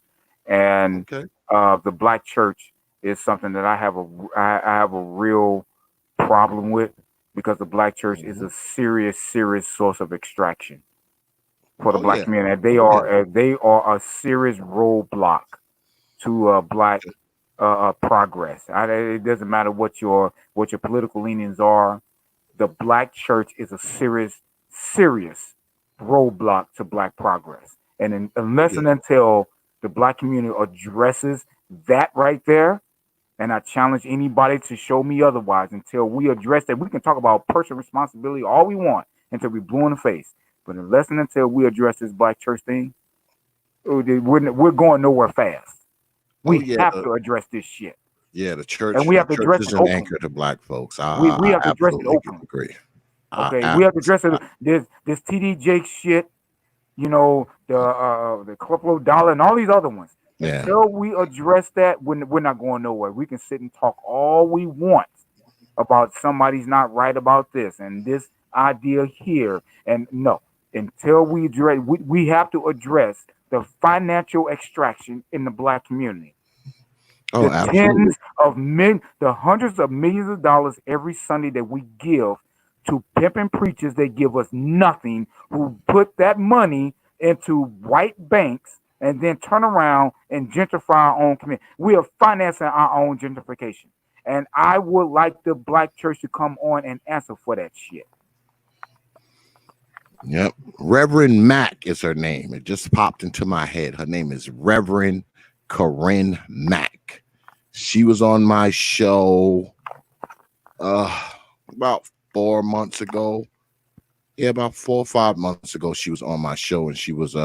and the black church is something that I have a real problem with because the black church is a serious source of extraction for the black community. They are a serious roadblock to black progress. It doesn't matter what your political leanings are. The black church is a serious roadblock to black progress. And unless and until the black community addresses that right there, and I challenge anybody to show me otherwise, until we address that, we can talk about personal responsibility all we want until we blue in the face. But unless and until we address this black church thing, we're going nowhere fast. We have to address this shit. Yeah, the church, and we have to address is it an openly. anchor to black folks. We have to address it absolutely openly. agree. Okay, we have to address it. This TD Jake shit, the Corporal Dollar and all these other ones. Yeah. Until we address that, we're not going nowhere. We can sit and talk all we want about somebody's not right about this and this idea here. And no, until we address, we have to address the financial extraction in the black community. Oh, The absolutely. the hundreds of millions of dollars every Sunday that we give to pimping preachers that give us nothing, who put that money into white banks and then turn around and gentrify our own community. We are financing our own gentrification. And I would like the black church to come on and answer for that shit. Yep. Reverend Mack is her name. It just popped into my head. Her name is Reverend Corinne Mack. She was on my show about 4 months ago. Yeah, about 4 or 5 months ago, she was on my show, and she was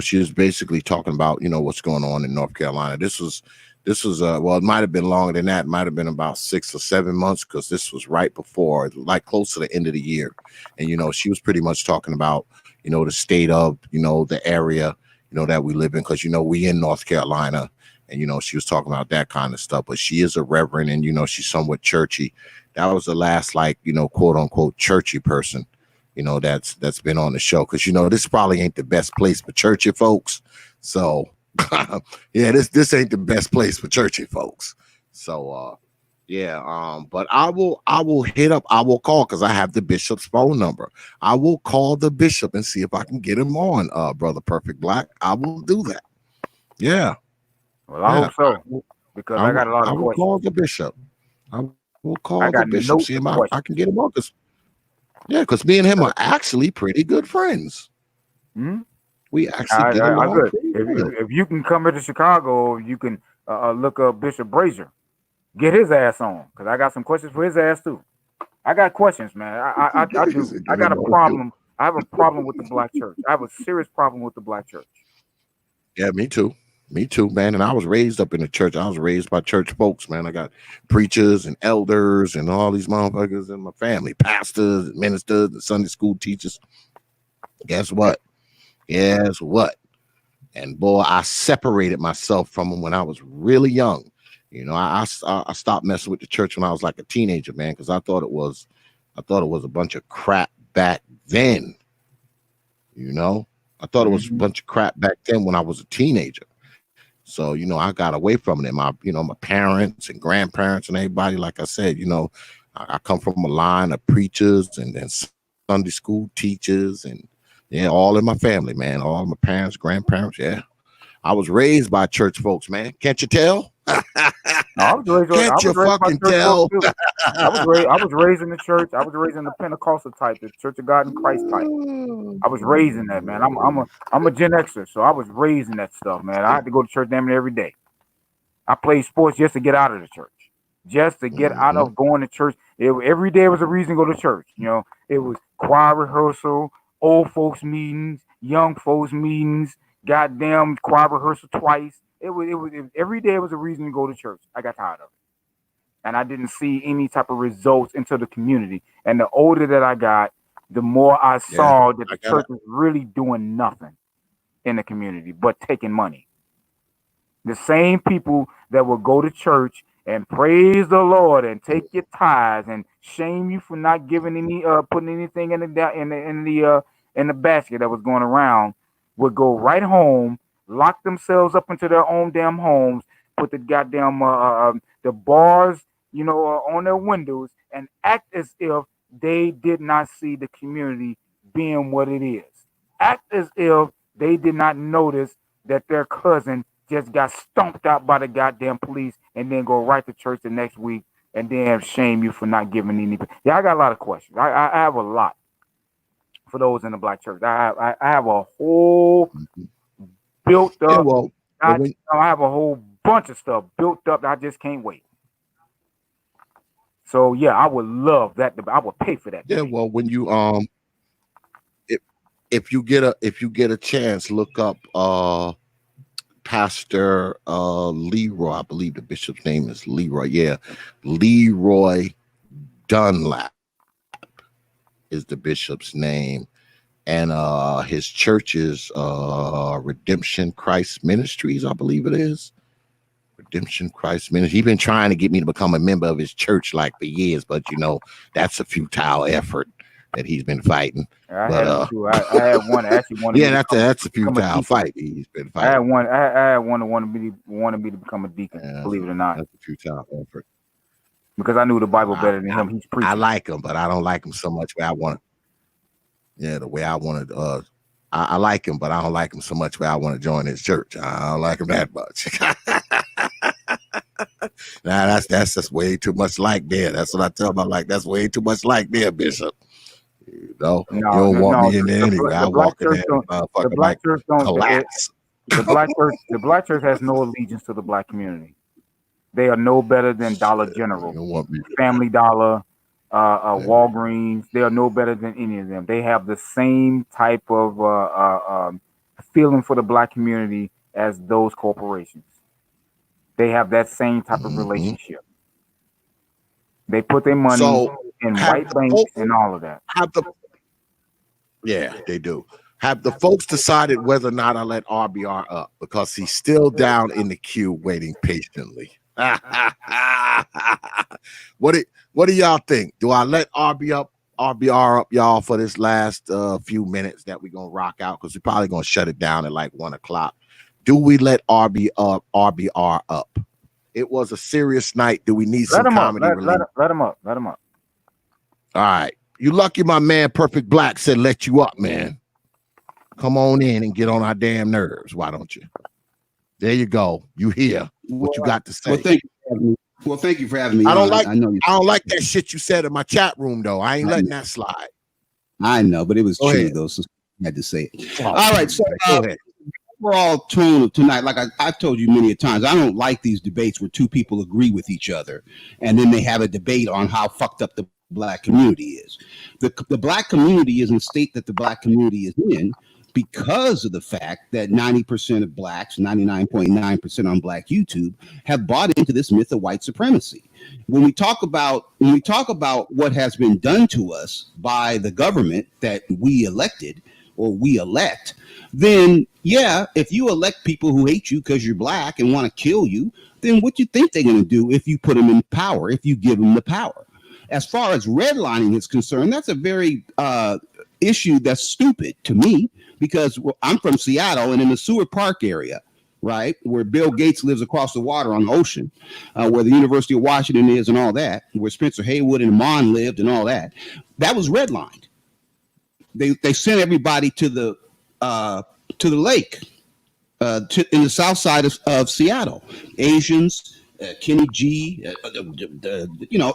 she was basically talking about, what's going on in North Carolina. This was well, it might have been longer than that. It might have been about 6 or 7 months, because this was right before, like close to the end of the year. And, she was pretty much talking about, the state of, the area, that we live in, because, we in North Carolina. And, she was talking about that kind of stuff. But she is a reverend, and, she's somewhat churchy. That was the last, quote unquote, churchy person, that's been on the show. Because, this probably ain't the best place for churchy folks. So, yeah, this ain't the best place for churchy folks. So, but I will call, because I have the bishop's phone number. I will call the bishop and see if I can get him on, Brother Perfect Black. I will do that. Yeah. Well, I hope so, because I got a lot of questions. I will call the bishop. I will call the bishop, notes see if of I can get him on. Because me and him are actually pretty good friends. Hmm? We actually get along good. pretty good. If you can come into Chicago, you can look up Bishop Brazier. Get his ass on, because I got some questions for his ass too. I got questions, man. I do. I got a problem. I have a problem with the black church. I have a serious problem with the black church. Yeah, me too. Me too, man. And I was raised up in the church. I was raised by church folks, man. I got preachers and elders and all these motherfuckers in my family, pastors, and ministers, and Sunday school teachers. Guess what? And boy, I separated myself from them when I was really young. I stopped messing with the church when I was like a teenager, man, because I thought it was I thought it was a bunch of crap back then. You know, I thought it was a bunch of crap back then when I was a teenager. So, you know, I got away from it. My parents and grandparents and everybody, like I said, you know, I come from a line of preachers and Sunday school teachers and yeah, all in my family, man. All my parents, grandparents, yeah. I was raised by church folks, man. Can't you tell? I was raised. Can't you fucking tell? I was raised in the church. I was raised in the Pentecostal type, the Church of God in Christ type. I was raised in that, man. I'm a Gen Xer, so I was raised in that stuff, man. I had to go to church damn near every day. I played sports just to get out of the church, just to get out of going to church. Every day was a reason to go to church. You know, it was choir rehearsal, old folks meetings, young folks meetings, goddamn choir rehearsal twice. It was every day was a reason to go to church. I got tired of it, and I didn't see any type of results into the community. And the older that I got, the more I saw that the church was really doing nothing in the community but taking money. The same people that will go to church and praise the Lord and take your tithes and shame you for not giving any putting anything in the basket that was going around would go right home, lock themselves up into their own damn homes, put the goddamn the bars, you know, on their windows, and act as if they did not see the community being what it is. Act as if they did not notice that their cousin just got stomped out by the goddamn police, and then go right to church the next week and then shame you for not giving any. Yeah, I got a lot of questions. I have a lot for those in the black church. I have a whole built up. Yeah, well, I have a whole bunch of stuff built up that I just can't wait. So yeah, I would love that. I would pay for that. Yeah, well, when you if you get a chance, look up Pastor Leroy. I believe the bishop's name is Leroy. Yeah, Leroy Dunlap is the bishop's name, and his church is Redemption Christ Ministries, I believe it is. Redemption Christ Ministry. He's been trying to get me to become a member of his church like for years, but you know that's a futile effort that he's been fighting. I had one actually wanted. Yeah, that's a futile fight he's been fighting. I had one that wanted me to become a deacon. Believe it or not, that's a futile effort. Because I knew the Bible better than him. He's preaching. I like him, but I don't like him so much where I want to. Yeah, the way I want to. I like him, but I don't like him so much where I want to join his church. I don't like him that much. Nah, that's just way too much like there. That's what I tell them. Like, that's way too much like there, Bishop. You know, you don't want me in there anyway. I walk in there and the black church don't collapse. The black church has no allegiance to the black community. They are no better than Dollar General, Family Dollar, Walgreens. They are no better than any of them. They have the same type of feeling for the black community as those corporations. They have that same type of relationship. They put their money in white banks and all of that. Yeah, they do. Have the folks decided whether or not I let RBR up? Because he's still down in the queue waiting patiently. What do y'all think? Do I let RBR up, y'all, for this last few minutes that we're gonna rock out? Because we're probably gonna shut it down at like 1 o'clock. Do we let RBR up? It was a serious night. Do we need some comedy relief? Let him up. Let him up. All right. You lucky my man Perfect Black said let you up, man. Come on in and get on our damn nerves. Why don't you? There you go. You hear what you got to say. Well, thank you for having me. I don't like that shit you said in my chat room, though. I ain't letting that slide. I know, but it was true, though, so I had to say it. All right, so overall tone of tonight, like I've told you many a times, I don't like these debates where two people agree with each other, and then they have a debate on how fucked up the black community is. The black community is in the state that the black community is in because of the fact that 90% of blacks, 99.9% on Black YouTube, have bought into this myth of white supremacy. When we talk about what has been done to us by the government that we elected or we elect, then yeah, if you elect people who hate you because you're black and want to kill you, then what you think they're going to do if you put them in power, if you give them the power? As far as redlining is concerned, that's a very issue that's stupid to me, because I'm from Seattle and in the Seward Park area, right, where Bill Gates lives across the water on the ocean, where the University of Washington is and all that, where Spencer Haywood and Amon lived and all that, that was redlined. They sent everybody to the lake in the south side of Seattle. Asians, Kenny G,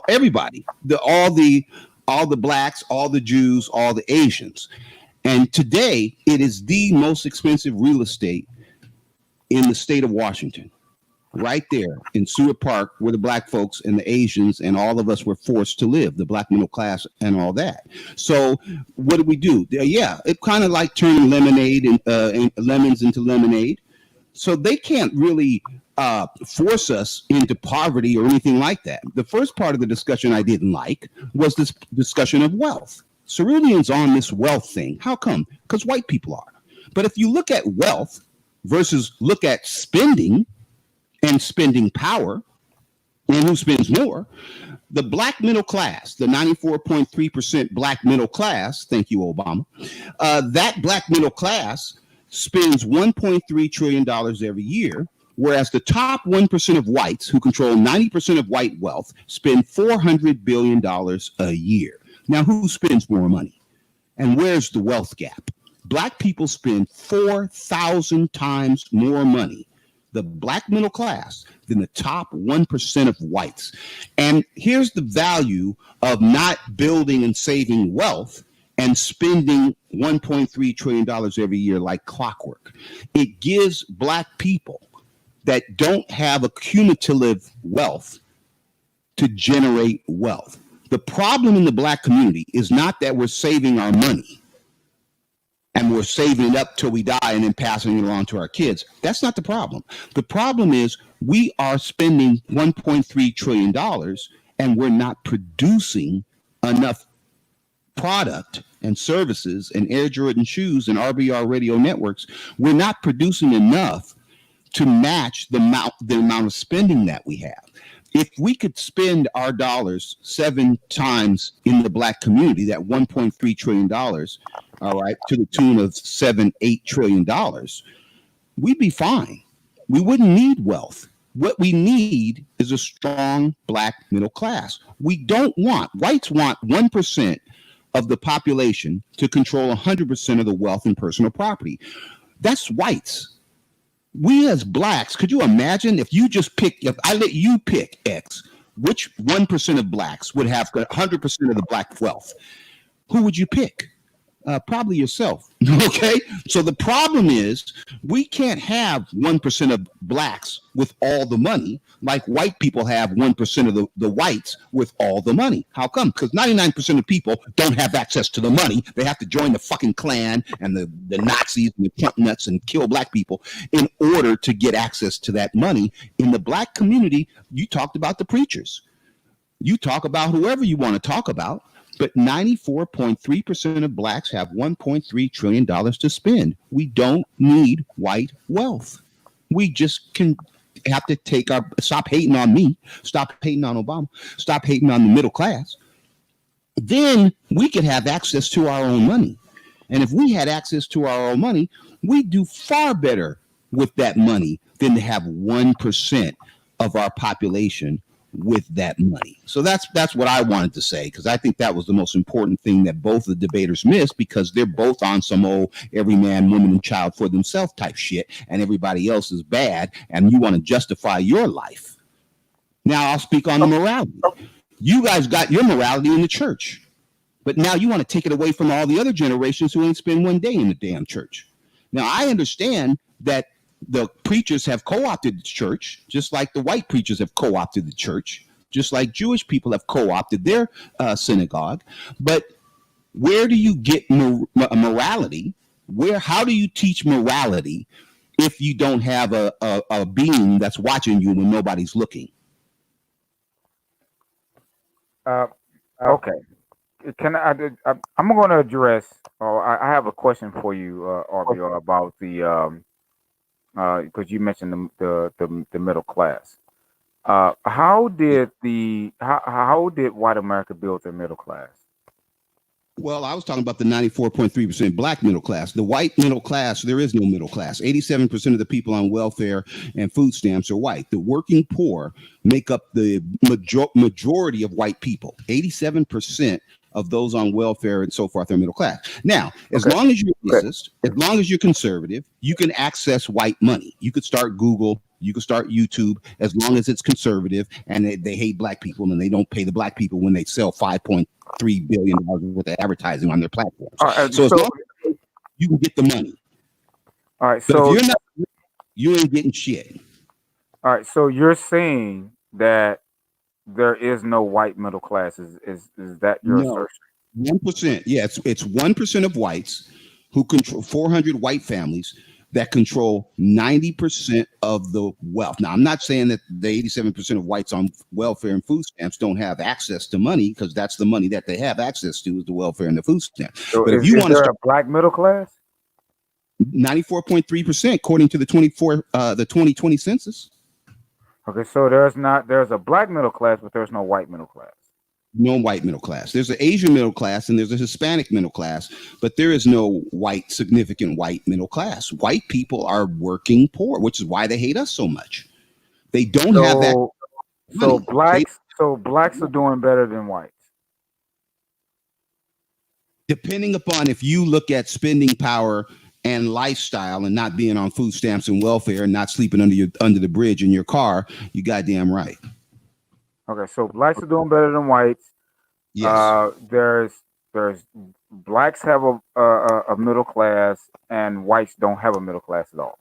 everybody, all the blacks, all the Jews, all the Asians. And today, it is the most expensive real estate in the state of Washington, right there in Seward Park, where the black folks and the Asians and all of us were forced to live, the black middle class and all that. So what did we do? Yeah, it kind of like turning lemonade and lemons into lemonade. So they can't really force us into poverty or anything like that. The first part of the discussion I didn't like was this discussion of wealth. Cerulean's on this wealth thing. How come? Because white people are. But if you look at wealth versus look at spending and spending power, and who spends more, the black middle class, the 94.3% black middle class, thank you, Obama, that black middle class spends $1.3 trillion every year, whereas the top 1% of whites, who control 90% of white wealth, spend $400 billion a year. Now, who spends more money? And where's the wealth gap? Black people spend 4,000 times more money, the black middle class, than the top 1% of whites. And here's the value of not building and saving wealth and spending $1.3 trillion every year like clockwork. It gives black people that don't have a cumulative wealth to generate wealth. The problem in the black community is not that we're saving our money and we're saving it up till we die and then passing it along to our kids. That's not the problem. The problem is we are spending $1.3 trillion and we're not producing enough product and services and Air Jordan shoes and RBR radio networks. We're not producing enough to match the amount of spending that we have. If we could spend our dollars 7 times in the black community, that $1.3 trillion, all right, to the tune of $7-8 trillion, we'd be fine. We wouldn't need wealth. What we need is a strong black middle class. Whites want 1% of the population to control 100% of the wealth and personal property. That's whites. We as blacks, could you imagine if I let you pick X, which 1% of blacks would have 100% of the black wealth? Who would you pick? Probably yourself. Okay. So the problem is we can't have 1% of blacks with all the money like white people have 1% of the whites with all the money. How come? Because 99% of people don't have access to the money. They have to join the fucking Klan and the Nazis and the Trump nuts and kill black people in order to get access to that money. In the black community, you talked about the preachers. You talk about whoever you want to talk about. But 94.3% of blacks have $1.3 trillion to spend. We don't need white wealth. We just have to stop hating on me, stop hating on Obama, stop hating on the middle class. Then we could have access to our own money. And if we had access to our own money, we'd do far better with that money than to have 1% of our population with that money. So that's what I wanted to say, because I think that was the most important thing that both the debaters missed, because they're both on some old every man, woman, and child for themselves type shit, and everybody else is bad, and you want to justify your life. Now I'll speak on the morality. You guys got your morality in the church, but now you want to take it away from all the other generations who ain't spend one day in the damn church. Now I understand that the preachers have co-opted the church, just like the white preachers have co-opted the church, just like Jewish people have co-opted their synagogue. But where do you get morality? How do you teach morality if you don't have a being that's watching you when nobody's looking? Okay. I'm going to address, I have a question for you, RBR, about the, because you mentioned the middle class. How did white America build their middle class? Well, I was talking about the 94.3% black middle class. The white middle class, there is no middle class. 87% of the people on welfare and food stamps are white. The working poor make up the majority of white people. 87% of those on welfare and so forth are middle class. Now, as long as you're racist, as long as you're conservative, you can access white money. You could start Google, you can start YouTube, as long as it's conservative and they hate black people and they don't pay the black people when they sell $5.3 billion worth of advertising on their platforms. So as long as you can get the money. All right. But So if you're not, you ain't getting shit. all right. So you're saying that there is no white middle class. Is that your assertion? 1%. Yeah, it's 1% of whites who control 400 white families that control 90% of the wealth. Now, I'm not saying that the 87% of whites on welfare and food stamps don't have access to money, because that's the money that they have access to is the welfare and the food stamps. So but if you want to start a black middle class, 94.3% according to the 2020 census. Okay, so there's a black middle class, but there's no white middle class. No white middle class. There's an Asian middle class and there's a Hispanic middle class, but there is no significant white middle class. White people are working poor, which is why they hate us so much. They don't have that. So blacks are doing better than whites. Depending upon if you look at spending power and lifestyle and not being on food stamps and welfare and not sleeping under the bridge in your car, you goddamn right. Okay, so blacks are doing better than whites. Yes. There's blacks have a middle class and whites don't have a middle class at all.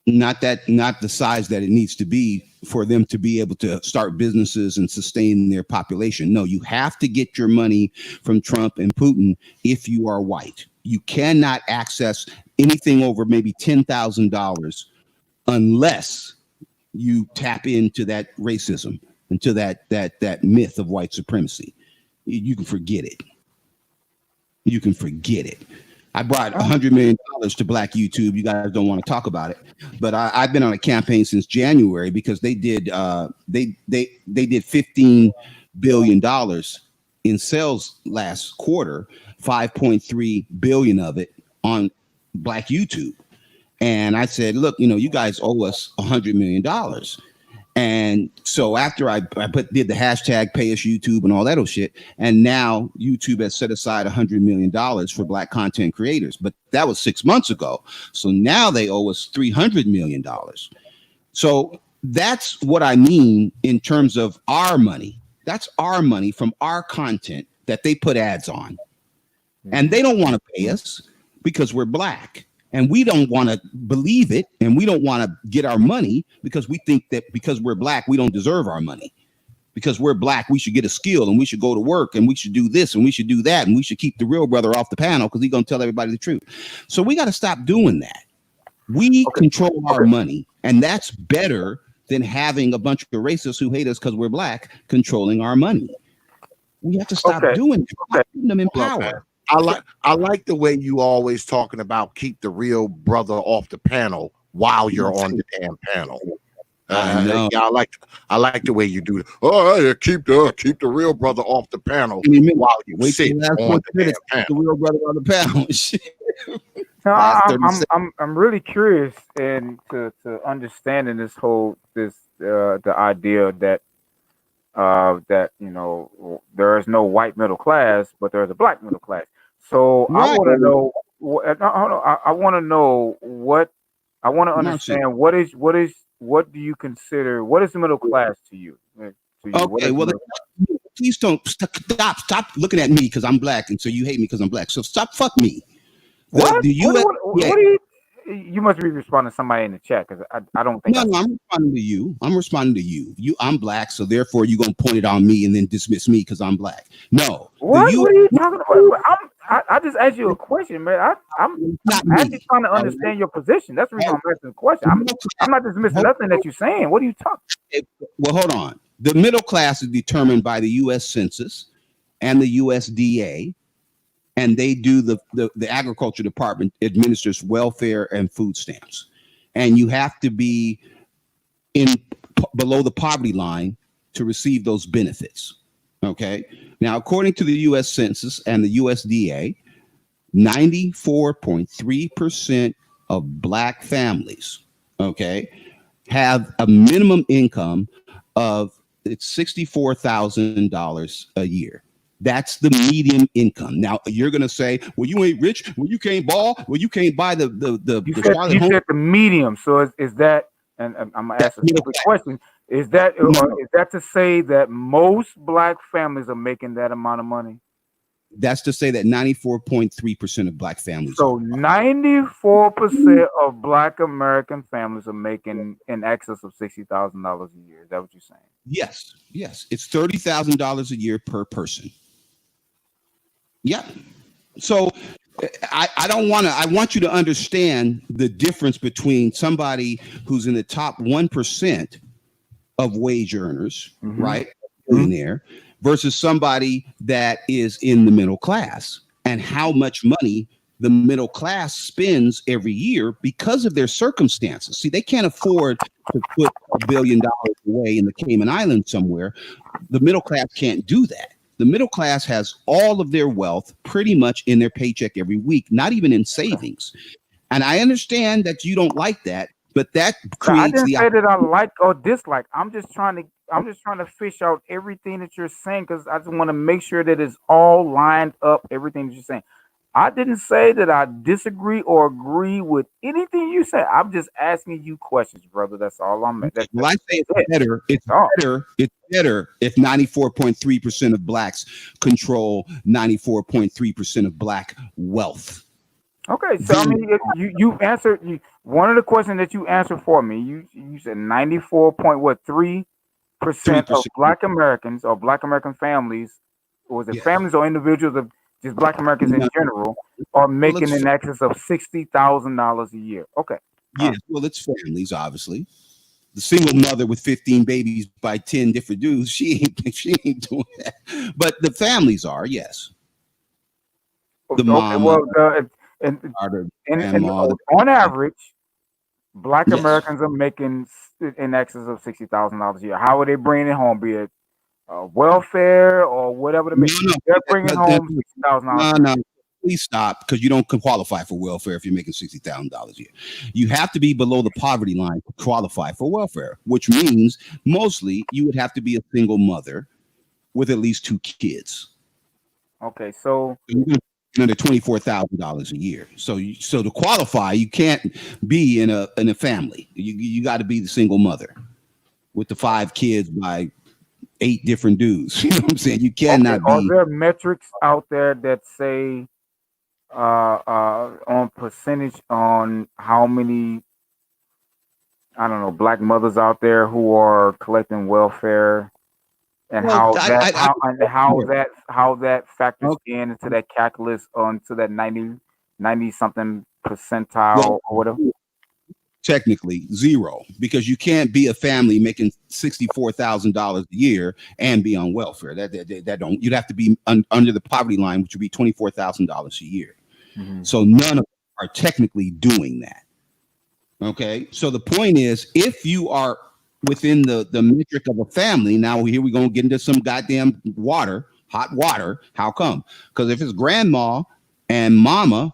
Not the size that it needs to be for them to be able to start businesses and sustain their population. No, you have to get your money from Trump and Putin if you are white. You cannot access anything over maybe $10,000 unless you tap into that racism, into that myth of white supremacy. You can forget it. You can forget it. I brought $100 million to Black YouTube. You guys don't want to talk about it, but I've been on a campaign since January because they did $15 billion in sales last quarter, 5.3 billion of it on Black YouTube. And I said, look, you guys owe us $100 million. And so after I did the hashtag pay us YouTube and all that old shit, and now YouTube has set aside $100 million for Black content creators, but that was 6 months ago. So now they owe us $300 million. So that's what I mean in terms of our money. That's our money from our content that they put ads on. And they don't want to pay us because we're Black. And we don't want to believe it, and we don't want to get our money because we think that because we're Black, we don't deserve our money. Because we're Black, we should get a skill, and we should go to work, and we should do this, and we should do that, and we should keep the real brother off the panel because he's going to tell everybody the truth. So we got to stop doing that. We control our money, and that's better than having a bunch of racists who hate us because we're Black controlling our money. We have to stop doing it. Putting them in power. I like the way you always talking about keep the real brother off the panel while you're on the damn panel. Yeah, I like the way you do it. Oh, yeah, keep the real brother off the panel while you sit on the damn panel. The real brother on the panel. No, I'm really curious and to understanding this the idea that there is no white middle class, but there's a Black middle class. So I want to know. I want to know what. I want to understand what do you consider? What is the middle class to you? Okay, well, please don't stop looking at me because I'm Black, and so you hate me because I'm Black. So fuck me. What? You must be responding to somebody in the chat because I don't think. No, I'm responding to you. I'm Black, so therefore you're gonna point it on me and then dismiss me because I'm Black. No. What are you talking about? I just asked you a question, man. I'm actually trying to understand your position. That's the reason I'm asking the question. I'm not dismissing nothing that you're saying. What are you talking? Well, hold on. The middle class is determined by the U.S. Census and the USDA. And they do the agriculture department administers welfare and food stamps. And you have to be below the poverty line to receive those benefits. Okay. Now, according to the U.S. Census and the USDA, 94.3% of Black families, okay, have a minimum income of $64,000 a year. That's the median income. Now you're gonna say, "Well, you ain't rich. Well, you can't ball. Well, you can't buy the Charlotte You home." said the medium. So is that? And I'm gonna ask a stupid question. Is that is that to say that most Black families are making that amount of money? That's to say that 94.3% of Black families. So 94% of Black American families are making in excess of $60,000 a year. Is that what you're saying? Yes, it's $30,000 a year per person. Yeah. So I don't want to. I want you to understand the difference between somebody who's in the top 1% of wage earners, right, billionaire, versus somebody that is in the middle class, and how much money the middle class spends every year because of their circumstances. See, they can't afford to put $1 billion away in the Cayman Islands somewhere. The middle class can't do that. The middle class has all of their wealth pretty much in their paycheck every week, not even in savings. And I understand that you don't like that, but that creates I didn't say that I like or dislike. I'm just trying to fish out everything that you're saying, because I just want to make sure that it's all lined up, everything that you're saying. I didn't say that I disagree or agree with anything you said. I'm just asking you questions, brother. That's all I'm at. Well, I say it's better. It's better if 94.3% of Blacks control 94.3% of Black wealth. Okay, so I mean, you answered one of the questions that you answered for me. You said 94.3% of Black Americans or Black American families, or was it families or individuals of just Black Americans in general, are making in excess of $60,000 a year. Okay. Yeah, well, it's families, obviously. The single mother with 15 babies by 10 different dudes, she ain't doing that. But the families are, yes. The mama, and on average, Black Americans are making in excess of $60,000 a year. How are they bringing it home? Be it welfare or whatever they're bringing home $60,000. No, please stop, because you don't qualify for welfare if you're making $60,000 a year. You have to be below the poverty line to qualify for welfare, which means mostly you would have to be a single mother with at least 2 kids. Okay, so under $24,000 a year. So to qualify, you can't be in a family. You got to be the single mother with the 5 kids by 8 different dudes. You know what I'm saying? You cannot be. Are there metrics out there that say on percentage on how many, I don't know, Black mothers out there who are collecting welfare, and how that factors into that calculus onto that 90 something percentile or whatever? Technically 0, because you can't be a family making $64,000 a year and be on welfare. That don't. You'd have to be under the poverty line, which would be $24,000 a year. So none of them are technically doing that. Okay, so the point is, if you are within the metric of a family, now here we're gonna get into some goddamn hot water. How come? Because if it's grandma and mama,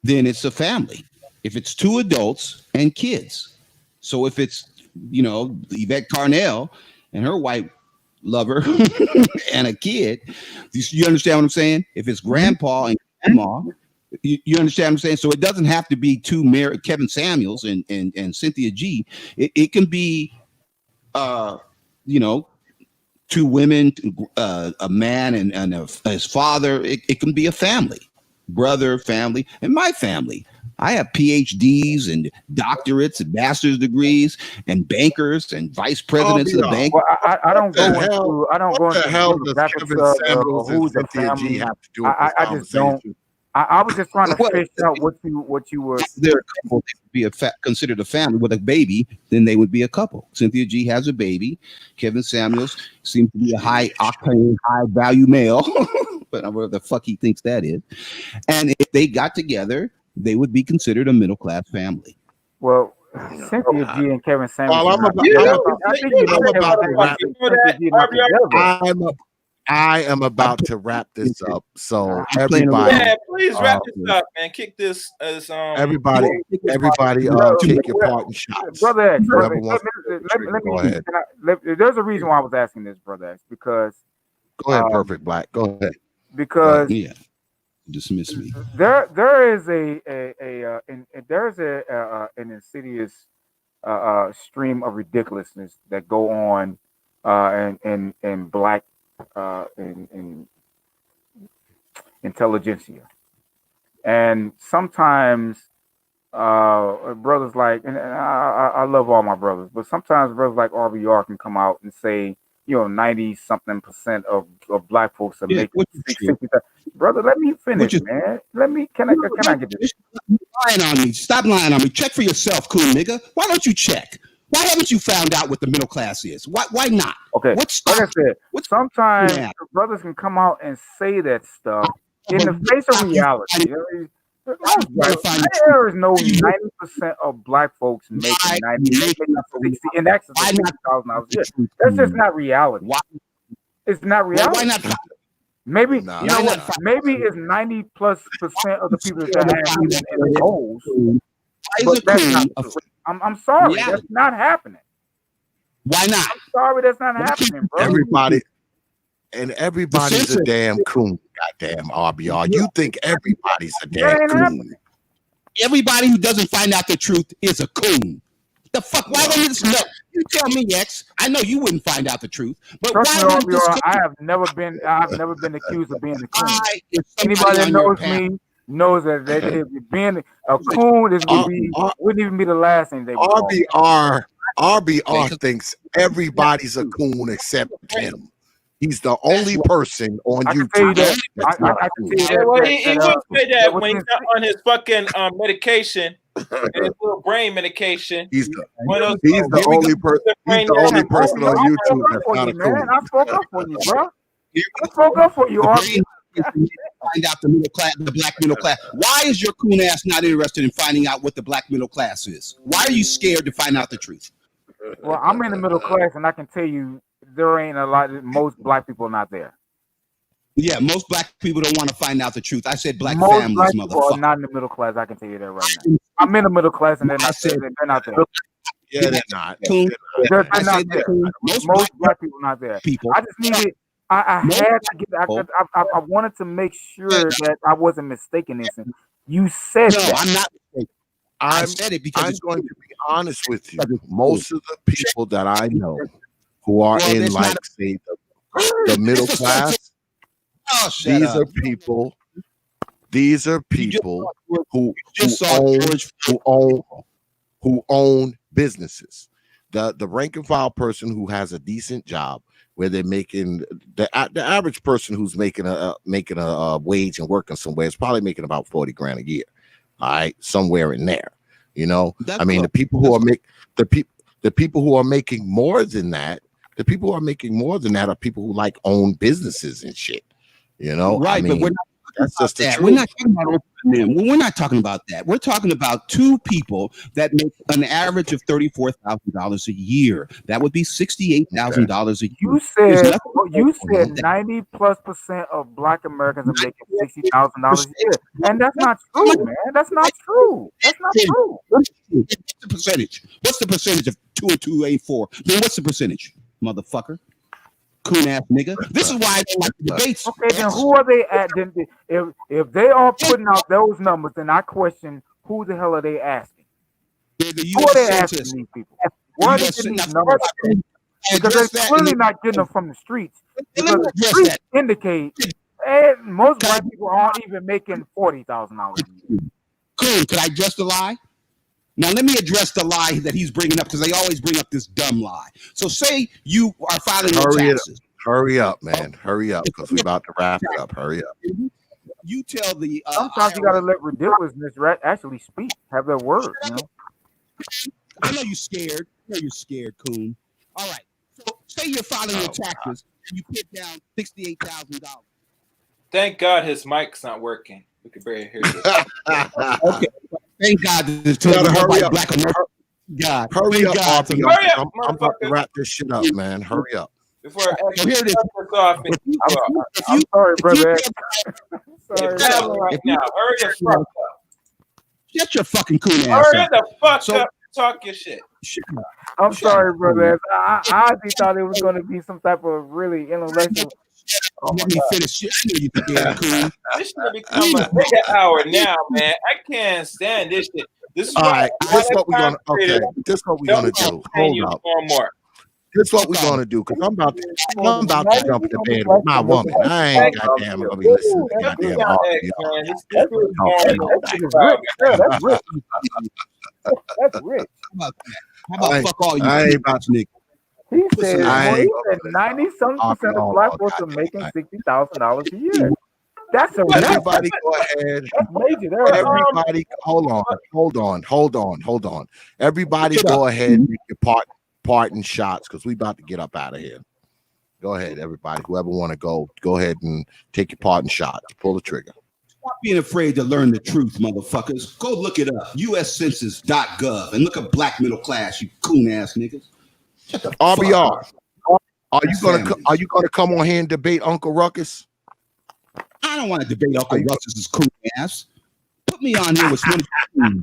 then it's a family. If it's 2 adults and kids. So if it's, Yvette Carnell and her white lover and a kid, you understand what I'm saying? If it's grandpa and grandma, you understand what I'm saying? So it doesn't have to be 2 Kevin Samuels and Cynthia G. It can be, 2 women, a man and his father. It can be a family, brother, family, and my family. I have PhDs and doctorates and master's degrees and bankers and vice presidents of the bank. Well, I don't go into the graphics of who's the family. I just don't. I was just trying to fish out what you were. They're a couple. They would be considered a family with a baby. Then they would be a couple. Cynthia G has a baby. Kevin Samuels seems to be a high octane, high value male, but whatever the fuck he thinks that is. And if they got together, they would be considered a middle class family. Well, Cynthia G and Kevin Samuels. Well, I think you know I'm about to wrap. Cynthia G not together. I am about to wrap this up. So Yeah, everybody, please wrap this up and kick this as everybody, take your part in shots. Brother X, Whoever wants let go me. ahead. There's a reason why I was asking this, Brother X, because Go ahead, Perfect Black. Go ahead. Because dismiss me. There is an insidious stream of ridiculousness that go on in black in intelligentsia, and sometimes brothers like, and I love all my brothers, but sometimes brothers like RBR can come out and say, 90-something% of black folks are making 60. Brother, let me finish, man. Can I get this? Lying on me. Stop lying on me. Check for yourself, cool nigga. Why don't you check? Why haven't you found out what the middle class is? Why not? Okay. What's like I said, sometimes brothers can come out and say that stuff in the face of reality. There is no 90% of black folks making 60 in excess of $60,000 a year. That's just not reality. It's not reality. Why not? Maybe maybe it's 90+% of the people that have even in the goals. But that's not true. I'm sorry, that's not happening. Why not? I'm sorry, that's not happening, bro. Everybody's a damn coon. Goddamn RBR. You think everybody's a damn coon? Everybody who doesn't find out the truth is a coon. The fuck? Why don't you just know? You tell me, X. I know you wouldn't find out the truth, but trust why me, don't this RBR, I've never been accused of being a coon. Anybody that knows me knows that being a coon wouldn't even be the last thing they would call me. RBR thinks everybody's a coon except him. He's the only person on YouTube. He would say that when he's not on his fucking medication, his little brain medication. He's the only person on YouTube that's not a coon. I spoke up for you, bro. I spoke up for you, RBR. Find out the middle class, the black middle class. Why is your coon ass not interested in finding out what the black middle class is? Why are you scared to find out the truth? Well, I'm in the middle class, and I can tell you there ain't a lot. Most black people not there. Yeah, most black people don't want to find out the truth. I said black most families, black people motherfucker. are not in the middle class. I can tell you that right now. I'm in the middle class, and they're not there. They're not there. Yeah, they're not. They're not there. Most black people not there. I just needed. I had to get. I wanted to make sure that I wasn't mistaken. And you said no, that. I'm not mistaken. I said it because I'm going to be honest with you. Most of the people that I know who are in, like, say, the middle class, these are people who own businesses. The rank and file person who has a decent job where they're making the average person who's making a wage and working somewhere is probably making about 40 grand a year. All right, somewhere in there. I mean, the people who are making more than that, are people who like own businesses and shit. Right, I mean, but we're not that's just the that. truth. We're not talking about them. We're not talking about that. We're talking about two people that make an average of $34,000 a year. That would be $68,000 a year. You said 90+% of black Americans are making $60,000 a year, and that's not true, man. That's not true. That's not true. What's the percentage? What's the percentage of 2 and 2 ain't 4? Then what's the percentage, motherfucker? Coon ass nigga. This is why I don't like the debates. Okay, then who are they at? Then if they are putting out those numbers, then I question who the hell are they asking? Who are they asking these people? Why are they getting these numbers? Because they're clearly not getting them from the streets. Because the streets indicate most black people aren't even making $40,000 a year. Coon, could I address the lie? Now, let me address the lie that he's bringing up, because they always bring up this dumb lie. So say you are filing your taxes. Hurry up, man. Hurry up, because we're about to wrap it up. Hurry up. You tell the sometimes you got to let ridiculousness actually speak, have their word. I know you're scared. Coon. All right. So say you're filing your taxes and you put down $68,000. Thank God his mic's not working. We can barely hear this. Okay. Thank God this hurry up. black American. God. Hurry up, God. RBR. Hurry up, I'm about to motherfucker. wrap this shit up, man. Hurry up. Before X So here it is. cut this off and I'm sorry, brother. it's happening right now. Hurry the fuck up. Shut your fucking coon ass Hurry up. the fuck up. Talk your shit. I'm sorry, brother. I honestly thought it was going to be some type of really intellectual. Oh my God. Finish. I knew you could get coon. This should have become a nigga hour now, man. I can't stand this shit. This is All why. right, this is what we're gonna. Okay, this is what we're gonna do. Hold up. More. This is what we're gonna do because I'm about to jump into bed with my woman. I ain't goddamn gonna be listening to goddamn That's rich. That's rich. How about fuck all you I ain't about niggas? He said, I ain't 90-some% of black folks are making $60,000 a year. That's a everybody go ahead. That's major. There. Everybody, hold on. Everybody go ahead and make your parting shots because we about to get up out of here. Go ahead, everybody. Whoever want to go ahead and take your parting shots. Pull the trigger. Stop being afraid to learn the truth, motherfuckers. Go look it up. UScensus.gov and look at black middle class, you coon ass niggas. Shut the RBR. fuck up. Are you gonna come on here and debate Uncle Ruckus? I don't want to debate Uncle Ruckus's coon ass. Put me on here with one. Shouldn't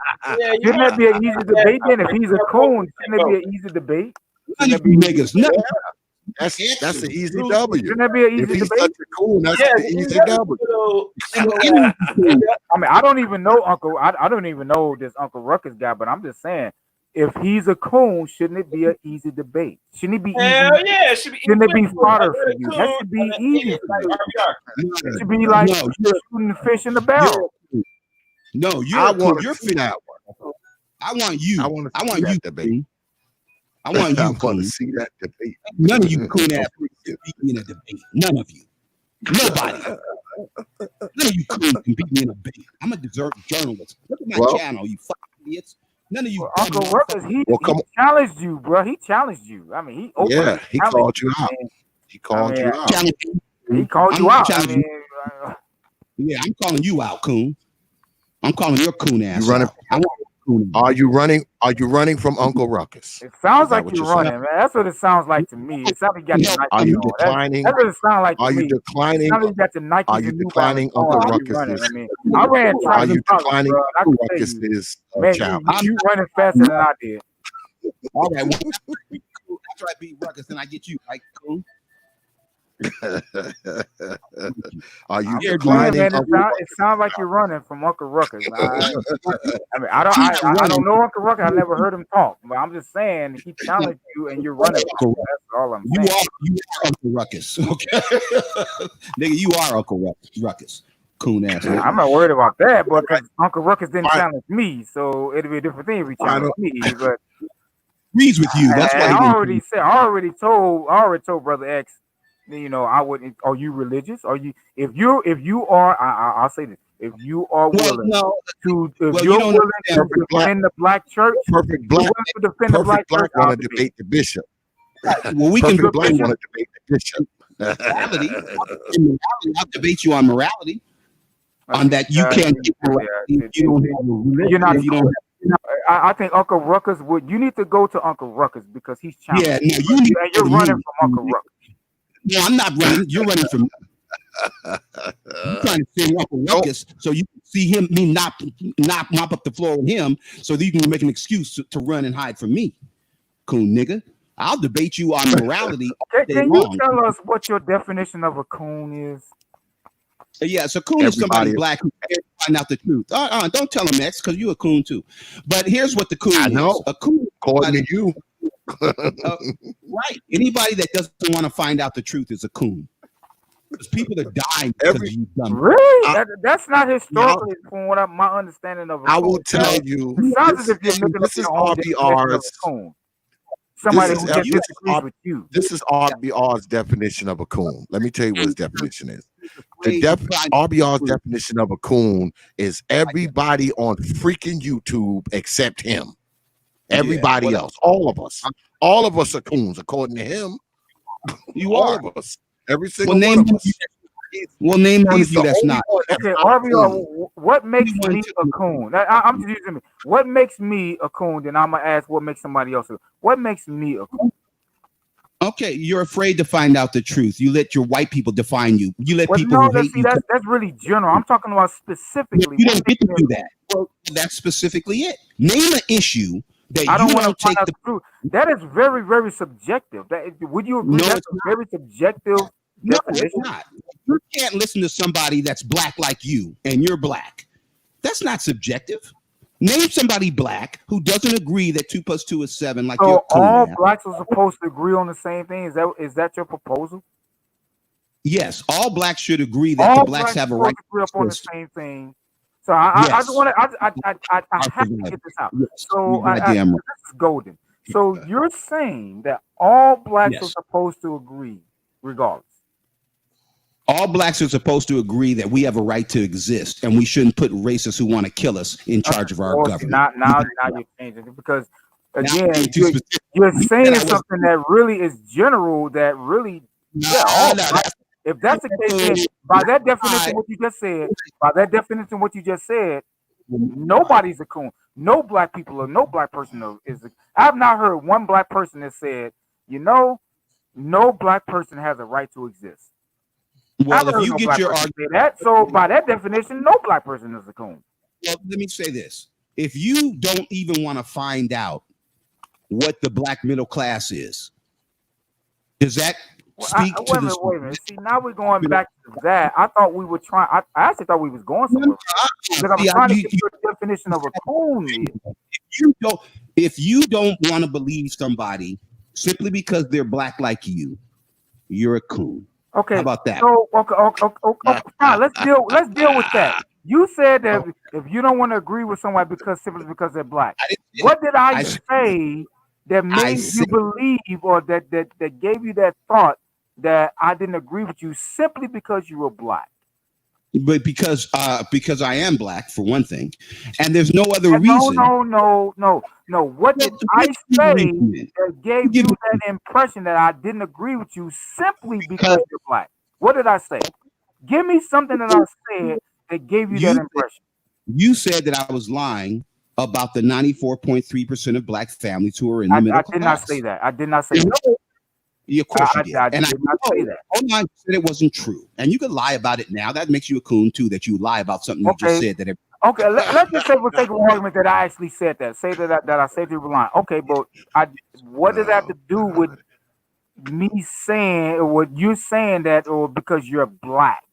that be an easy debate then? If he's a coon, shouldn't it be an easy debate? None of you niggas. No. That's an easy W. Shouldn't that be an easy if he's debate? such a coon, that's an easy W. I mean, I don't even know Uncle. I don't even know this Uncle Ruckus guy, but I'm just saying, if he's a coon, shouldn't it be an easy debate? Shouldn't it be easy? Hell yeah, it should be. Shouldn't it be fodder for you? That should be easy for you. It should be like shooting the fish in the barrel. No, I want to see that one. I want you. I want you debate. I want you. I want to see that debate. None of you coon ass can beat me in a debate. None of you. Nobody. None of you coon can beat me in a debate. I'm a desert journalist. Look at my channel, you fucking idiots. None of you. Uncle Ruckus, he challenged you, bro. He challenged you. I mean, he called you out. He called you out. He called you out. Yeah, I'm calling you out, coon. I'm calling your coon ass. You running? Are you running from Uncle Ruckus? It sounds like you're running, man. That's what it sounds like to me. It sounds like you got the Nike. Are you declining? That's what it sounds like to me. Are you declining? You got the Nike. Are you declining Uncle Ruckus? I mean, I ran track. Are you declining Uncle Ruckus? Is you running faster than I did. All right, after I beat Ruckus, then I get you, like cool. Are you declining? Man, it sounds like you're running from Uncle Ruckus. I mean, I don't know Uncle Ruckus. I never heard him talk, but I'm just saying he challenged you and you're running. That's all I'm saying. You are Uncle Ruckus, okay? Nigga, you are Uncle Ruckus. Coon ass. I'm not worried about that, but Uncle Ruckus didn't challenge me, so it'd be a different thing if he challenged me. But agrees with you. That's why I already told Brother X. You know, I wouldn't. Are you religious? Are you? If you are, I'll say this: if you are willing to defend the black church, perfect black want to debate the bishop. Well, we can black want to debate the bishop. Morality. I'll debate you on morality. On that, you can't get morality. You don't have a religion. You're not. You don't. I think Uncle Ruckus would. You need to go to Uncle Ruckus because he's challenging. Yeah, no, you're running from Uncle Ruckus. No, I'm not running. You're running from me. You're trying to say Uncle Ruckus so you can see him, me mop up the floor with him so that you can make an excuse to run and hide from me. Coon nigga. I'll debate you on morality. Can you tell us what your definition of a coon is? Yeah, so coon is somebody black who can't find out the truth. Don't tell him X because you're a coon too. But here's what the coon is. A coon according to you. Right. Anybody that doesn't want to find out the truth is a coon. Because people are dying because you've done. Really? That's not historically from what my understanding of a coon. I will tell you. This is RBR's. Somebody who just disagrees with you. This is RBR's definition of a coon. Let me tell you what his definition is. RBR's definition of a coon is everybody on freaking YouTube except him. Everybody else, all of us are coons, according to him. You all are. of us, every single one of us. Well, name one He's of you the that's only not. one that's Okay, not a coon. RBR, what makes me a coon? I'm just using me. What makes me a coon? Then I'm gonna ask what makes somebody else a What makes me a coon? Okay, you're afraid to find out the truth. You let your white people define you. You let Well, people no, who hate you. that's really general. I'm talking about specifically. You What don't makes get to me a do coon? that. Well, that's specifically it. Name an issue that I don't you want to don't find take out the. the truth. That is very, very subjective. Would you agree No, that's it's a not. very subjective No, it's definition? not. You can't listen to somebody that's black like you and you're black. That's not subjective. Name somebody black who doesn't agree that 2 + 2 is 7 like your So coon all ass. blacks are supposed to agree on the same thing. Is that your proposal? Yes, all blacks should agree that the All blacks blacks are have a supposed right to agree up to on the exist. same thing. So I just Yes. want to I Our have to survival. get this out. Yes, So you're goddamn right. this is golden. So you're saying that all blacks are Yes. supposed to agree, regardless. All blacks are supposed to agree that we have a right to exist and we shouldn't put racists who want to kill us in charge of our Well, see, government. now you're changing it because Now I'm again being too you're, specific. you're You said saying I was something that really is general. That really, yeah. All blacks. If that's the case, then by that definition, what you just said, nobody's a coon. No black people or no black person is. I've not heard one black person that said, no black person has a right to exist. I Well, haven't if heard you no get black your person argument, say that. So by that definition, no black person is a coon. well, let me say this. If you don't even want to find out what the black middle class is, does that speak to this? Wait a minute. See, now we're going back to that. I thought we were trying. I actually thought we was going somewhere. Because I was trying to get your definition of a coon is. If you don't want to believe somebody simply because they're black like you're a coon. Okay. How about that? So okay, fine. Let's deal with that. You said that if you don't want to agree with somebody simply because they're black. What did I say that made you believe or that gave you that thought that I didn't agree with you simply because you were black? But because I am black for one thing, and there's no other reason. No. What did I say that gave you that impression that I didn't agree with you simply because you're black? What did I say? Give me something that I said that gave you that impression. You said that I was lying about the 94.3% of black families who are in the middle class. I did not say that. I did not say that. Of course you did. I did not say that. I said it wasn't true. And you could lie about it now. That makes you a coon too, that you lie about something you just said. Okay, let's just say for sake of argument that I actually said that. Say that I said you were lying. Okay, but what does that have to do with me saying or what you saying that or because you're black?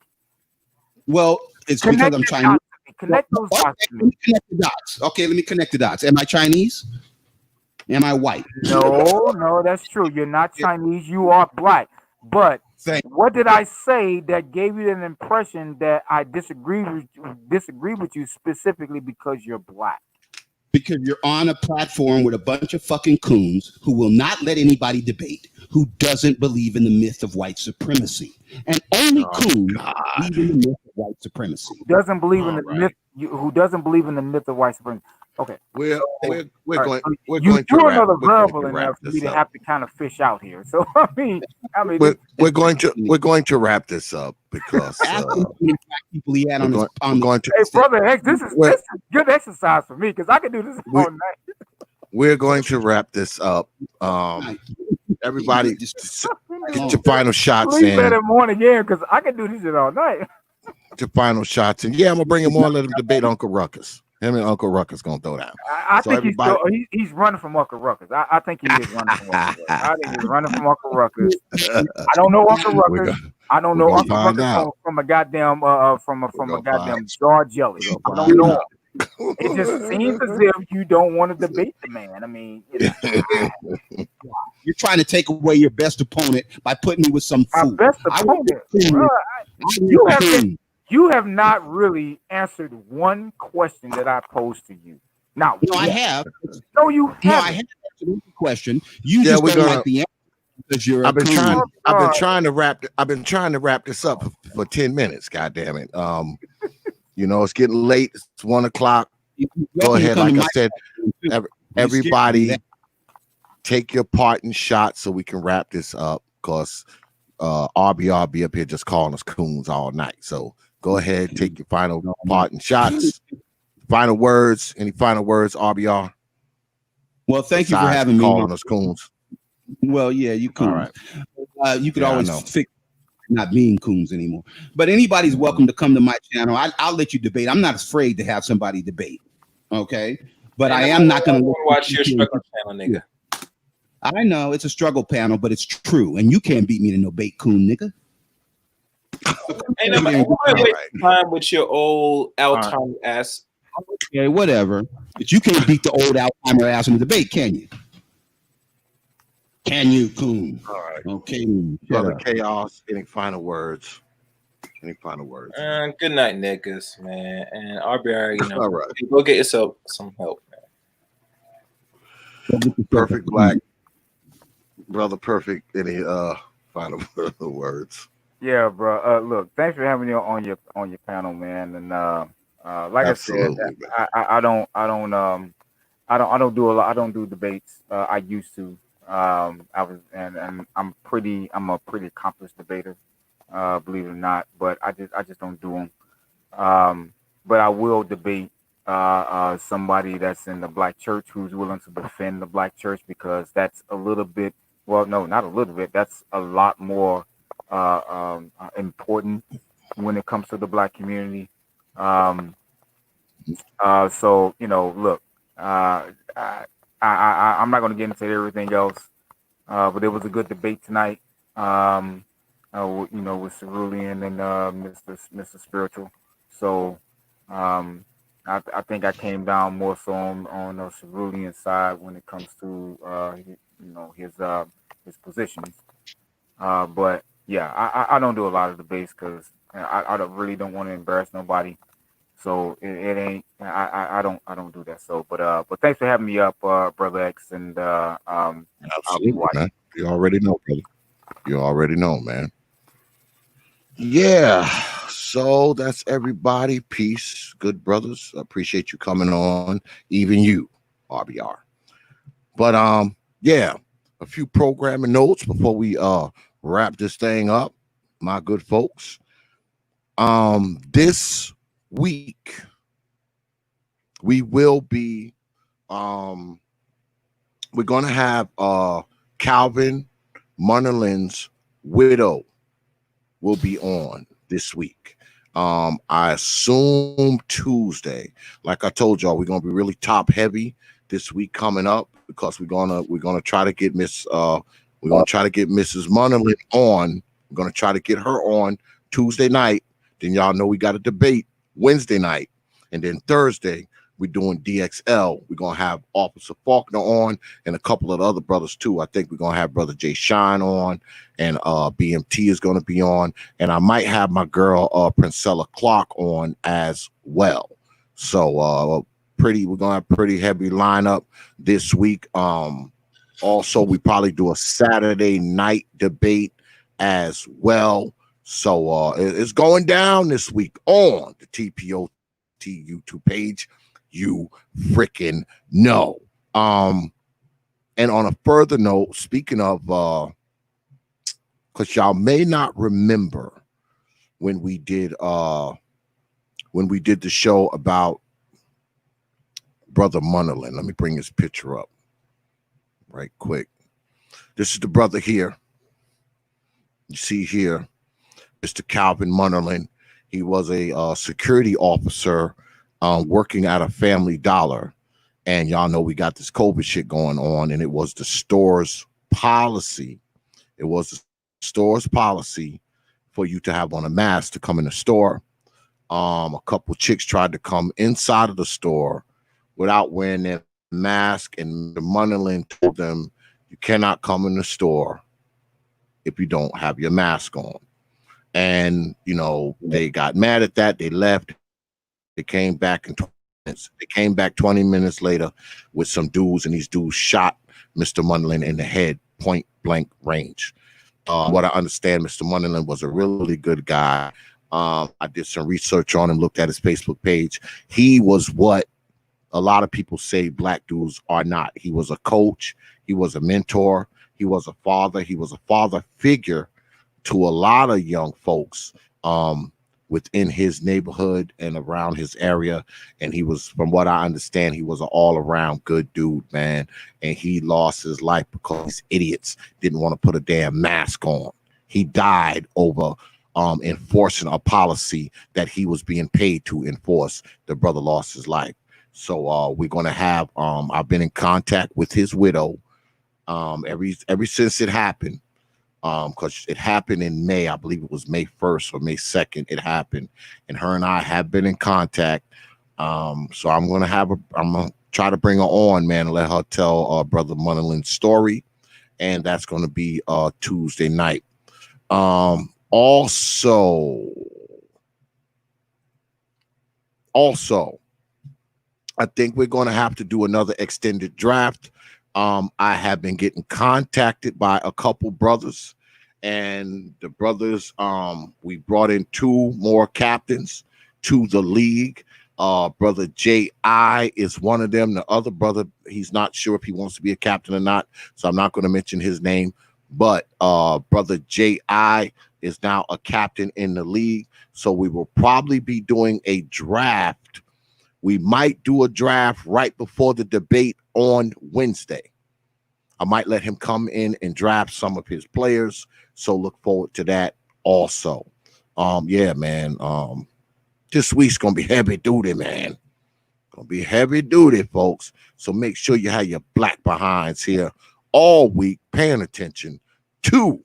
Well, it's because I'm Chinese. Connect those dots. Let me connect the dots. Okay, let me connect the dots. Am I Chinese? Am I white? No, that's true. You're not Chinese. You are black. But what did I say that gave you an impression that I disagree with you specifically because you're black? Because you're on a platform with a bunch of fucking coons who will not let anybody debate, who doesn't believe in the myth of white supremacy. And only coons believe in the myth of white supremacy. Who doesn't believe in the myth? Who doesn't believe in the myth of white supremacy? Okay, we're going to another variable in there for me to have to kind of fish out here. So I mean, we're going to wrap this up because people he had on his. Hey, brother X, this is good exercise for me because I can do this all night. We're going to wrap this up. Everybody, just get your final shots in. Better morning again because I can do this shit all night. Your final shots in. Yeah, I'm gonna bring him on. Let him debate Uncle Ruckus. Him and Uncle Ruckus gonna throw down. I think he's running from Uncle Ruckus. I think he is running from Uncle Ruckus. I think he's running from Uncle Ruckus. I don't know Uncle Ruckus. I don't know Uncle Ruckus from a goddamn from a goddamn jar jelly. I don't know him. It just seems as if you don't want to debate the man. I mean, you're trying to take away your best opponent by putting me with some fool. My best opponent. You have not really answered one question that I posed to you. Now, I have. No, you haven't. No, I haven't answered any question. You just don't like the answer because you're. I've been trying to wrap this up for 10 minutes. God damn it. It's getting late. It's 1:00. Go ahead. Like I said, everybody take your part in shots so we can wrap this up because RBR be up here just calling us coons all night. So go ahead, take your final part and shots. Final words. Any final words, RBR? Well, thank you for having me. Calling us coons. Well, yeah, you coons. Right. You could always fix not being coons anymore. But anybody's welcome to come to my channel. I'll let you debate. I'm not afraid to have somebody debate. Okay. But I am not going to watch your struggle channel, nigga. I know it's a struggle panel, but it's true. And you can't beat me to no bait, coon nigga. Ain't nobody waste time with your old Alzheimer ass. Okay, whatever. But you can't beat the old Alzheimer ass in the debate, can you? Can you, coon? All right. Okay. Brother Chaos, any final words? Any final words? Good night, niggas, man. And RBR, you know, all right. Go get yourself some help, man. Perfect Black. Brother Perfect, any final words? Yeah, bro. Look, thanks for having me on your panel, man. And like Absolutely, I said, I don't do a lot. I don't do debates. I used to. I was, and I'm a pretty accomplished debater, believe it or not. But I just don't do them. But I will debate somebody that's in the black church who's willing to defend the black church, because that's a little bit. Well, no, not a little bit. That's a lot more important when it comes to the black community. So you know, look, I'm not going to get into everything else, but it was a good debate tonight. You know, with Cerulean and Mr. Spiritual. So I think I came down more so on the Cerulean side when it comes to you know, his positions. But yeah, I don't do a lot of debates because I really don't want to embarrass nobody. So it ain't. I don't do that. So, but thanks for having me up, Brother X, and absolutely, man. You already know, brother. You already know, man. Yeah. So that's everybody. Peace, good brothers. Appreciate you coming on, even you, RBR. But yeah, a few programming notes before we wrap this thing up, my good folks. This week we will be we're gonna have Calvin Munnerlin's widow will be on this week. I assume Tuesday. Like I told y'all, we're gonna be really top heavy this week coming up, because we're gonna try to get Mrs. Munnerlin on. We're gonna try to get her on Tuesday night. Then y'all know we got a debate Wednesday night, and then Thursday we're doing DXL. We're gonna have Officer Faulkner on and a couple of the other brothers too. I think we're gonna have Brother Jay Shine on, and BMT is gonna be on, and I might have my girl Princella Clark on as well. So we're gonna have pretty heavy lineup this week. Also, we probably do a Saturday night debate as well. So it's going down this week on the T.P.O.T YouTube page. You freaking know. And on a further note, speaking of, because y'all may not remember when we did the show about Brother Munnerlin. Let me bring his picture up right quick. This is the brother here. You see here, Mr. Calvin Munnerlin. He was a security officer working at a Family Dollar. And y'all know we got this COVID shit going on, and it was the store's policy. It was the store's policy for you to have on a mask to come in the store. A couple chicks tried to come inside of the store without wearing their mask, and the Munnerlin told them, you cannot come in the store if you don't have your mask on. And, you know, they got mad at that. They left. They came back in 20 minutes. They came back 20 minutes later with some dudes, and these dudes shot Mr. Munnerlin in the head, point blank range. What I understand, Mr. Munnerlin was a really good guy. I did some research on him, looked at his Facebook page. He was what a lot of people say black dudes are not. He was a coach. He was a mentor. He was a father. He was a father figure to a lot of young folks within his neighborhood and around his area. And he was, from what I understand, he was an all-around good dude, man. And he lost his life because these idiots didn't want to put a damn mask on. He died over enforcing a policy that he was being paid to enforce. The brother lost his life. So we're going to have, I've been in contact with his widow ever since it happened, because it happened in May. I believe it was May 1st or May 2nd it happened, and her and I have been in contact. So I'm going to try to bring her on, man, and let her tell Brother Munnerlin's story, and that's going to be Tuesday night. Also, I think we're going to have to do another extended draft. I have been getting contacted by a couple brothers, and the brothers, we brought in 2 more captains to the league. Brother J.I. is one of them. The other brother, he's not sure if he wants to be a captain or not, so I'm not going to mention his name. But Brother J.I. is now a captain in the league, so we will probably be doing a draft. We might do a draft right before the debate on Wednesday. I might let him come in and draft some of his players, so look forward to that also. Yeah, man. This week's gonna be heavy duty, man. Gonna be heavy duty, folks. So make sure you have your black behinds here all week, paying attention to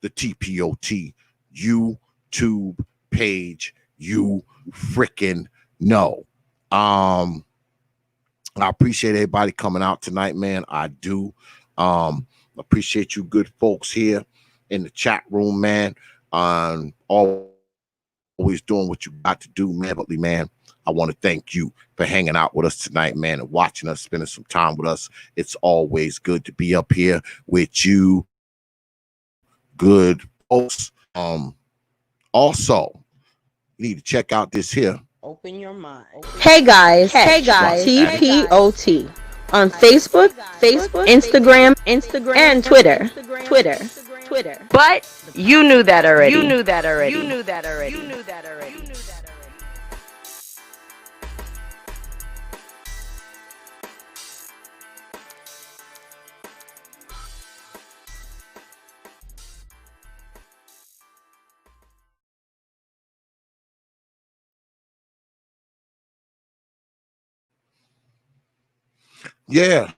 the T.P.O.T. YouTube page. You freaking know. I appreciate everybody coming out tonight, man. I do. Appreciate you good folks here in the chat room, man. Always doing what you got to do, man. I want to thank you for hanging out with us tonight, man, and watching us, spending some time with us. It's always good to be up here with you good folks. Also, you need to check out this here. Open your mind. Hey guys, T.P.O.T. on Facebook, Instagram, and Twitter. But you knew that already. Yeah.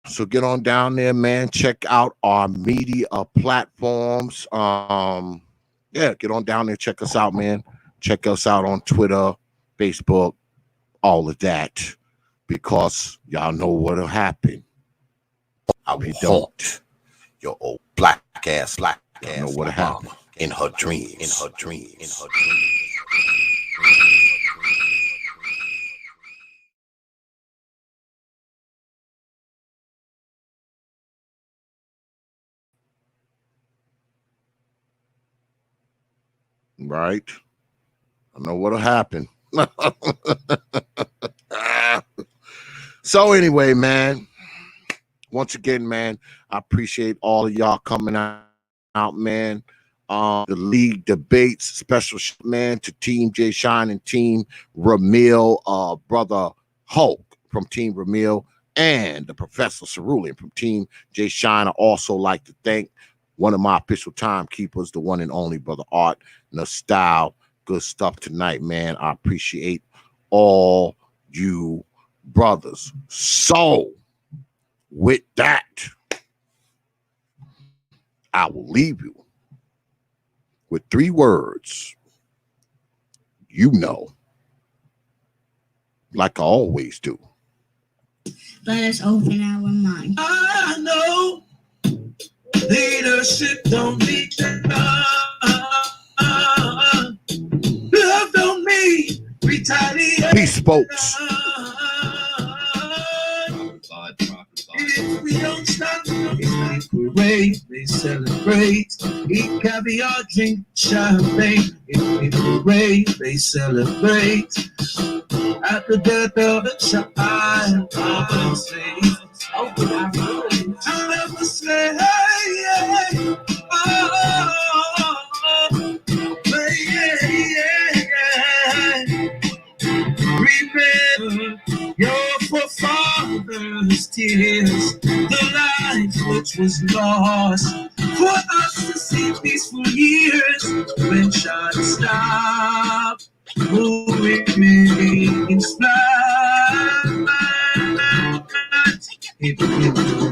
So get on down there, man. Check out our media platforms. Yeah, get on down there. Check us out, man. Check us out on Twitter, Facebook, all of that. Because y'all know what'll happen. I will don't. Your old black ass know what'll happen. In her dreams. Right? I know what'll happen. So anyway, man, once again, man, I appreciate all of y'all coming out, man. The league debates, special man to Team J Shine and Team Ramil, Brother Hulk from Team Ramil, and the Professor Cerulean from Team J Shine. I also like to thank one of my official timekeepers, the one and only Brother Art Style. Good stuff tonight, man. I appreciate all you brothers. So, with that, I will leave you with 3 words. You know, like I always do. Let us open our mind. I know leadership don't need love don't mean retaliation. Peace, folks. If we don't stop, it's we parade, they celebrate. Eat caviar, drink champagne. If we parade, they celebrate. At the death of a child, I'll never say, hey, oh, his tears, the life which was lost for us to see peaceful years. When shots stop, who remains flat? People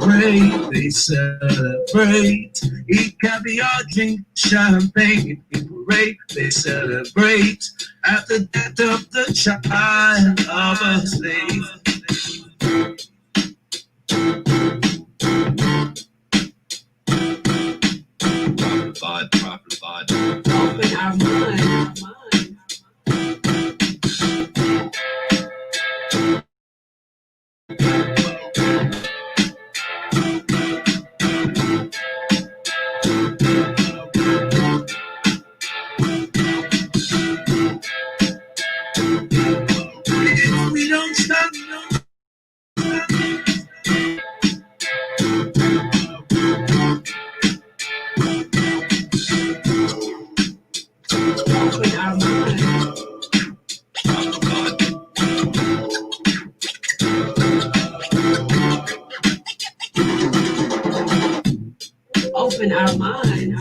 parade, they celebrate. Eat caviar, drink champagne. People parade, they celebrate. At the death of the child of a slave. Proper thought. Open our mind. If we don't stop, open our mind. Open our mind.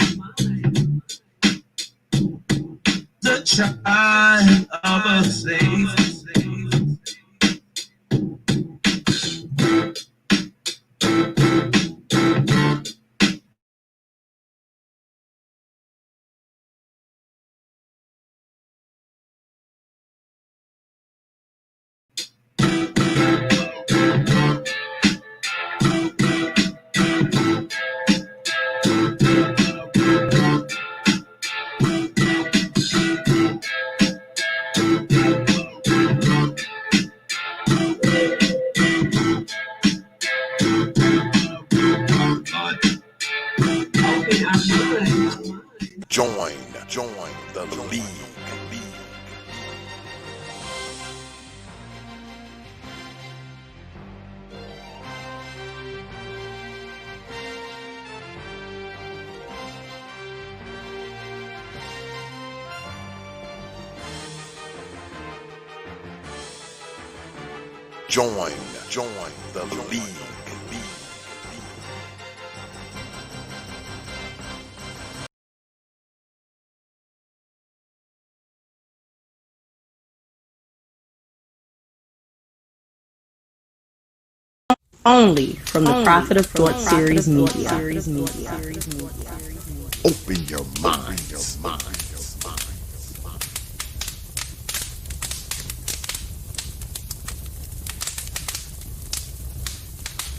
The child of a slave. Join the league. Join the league. Only from the Prophet of Thought series media. Open your minds.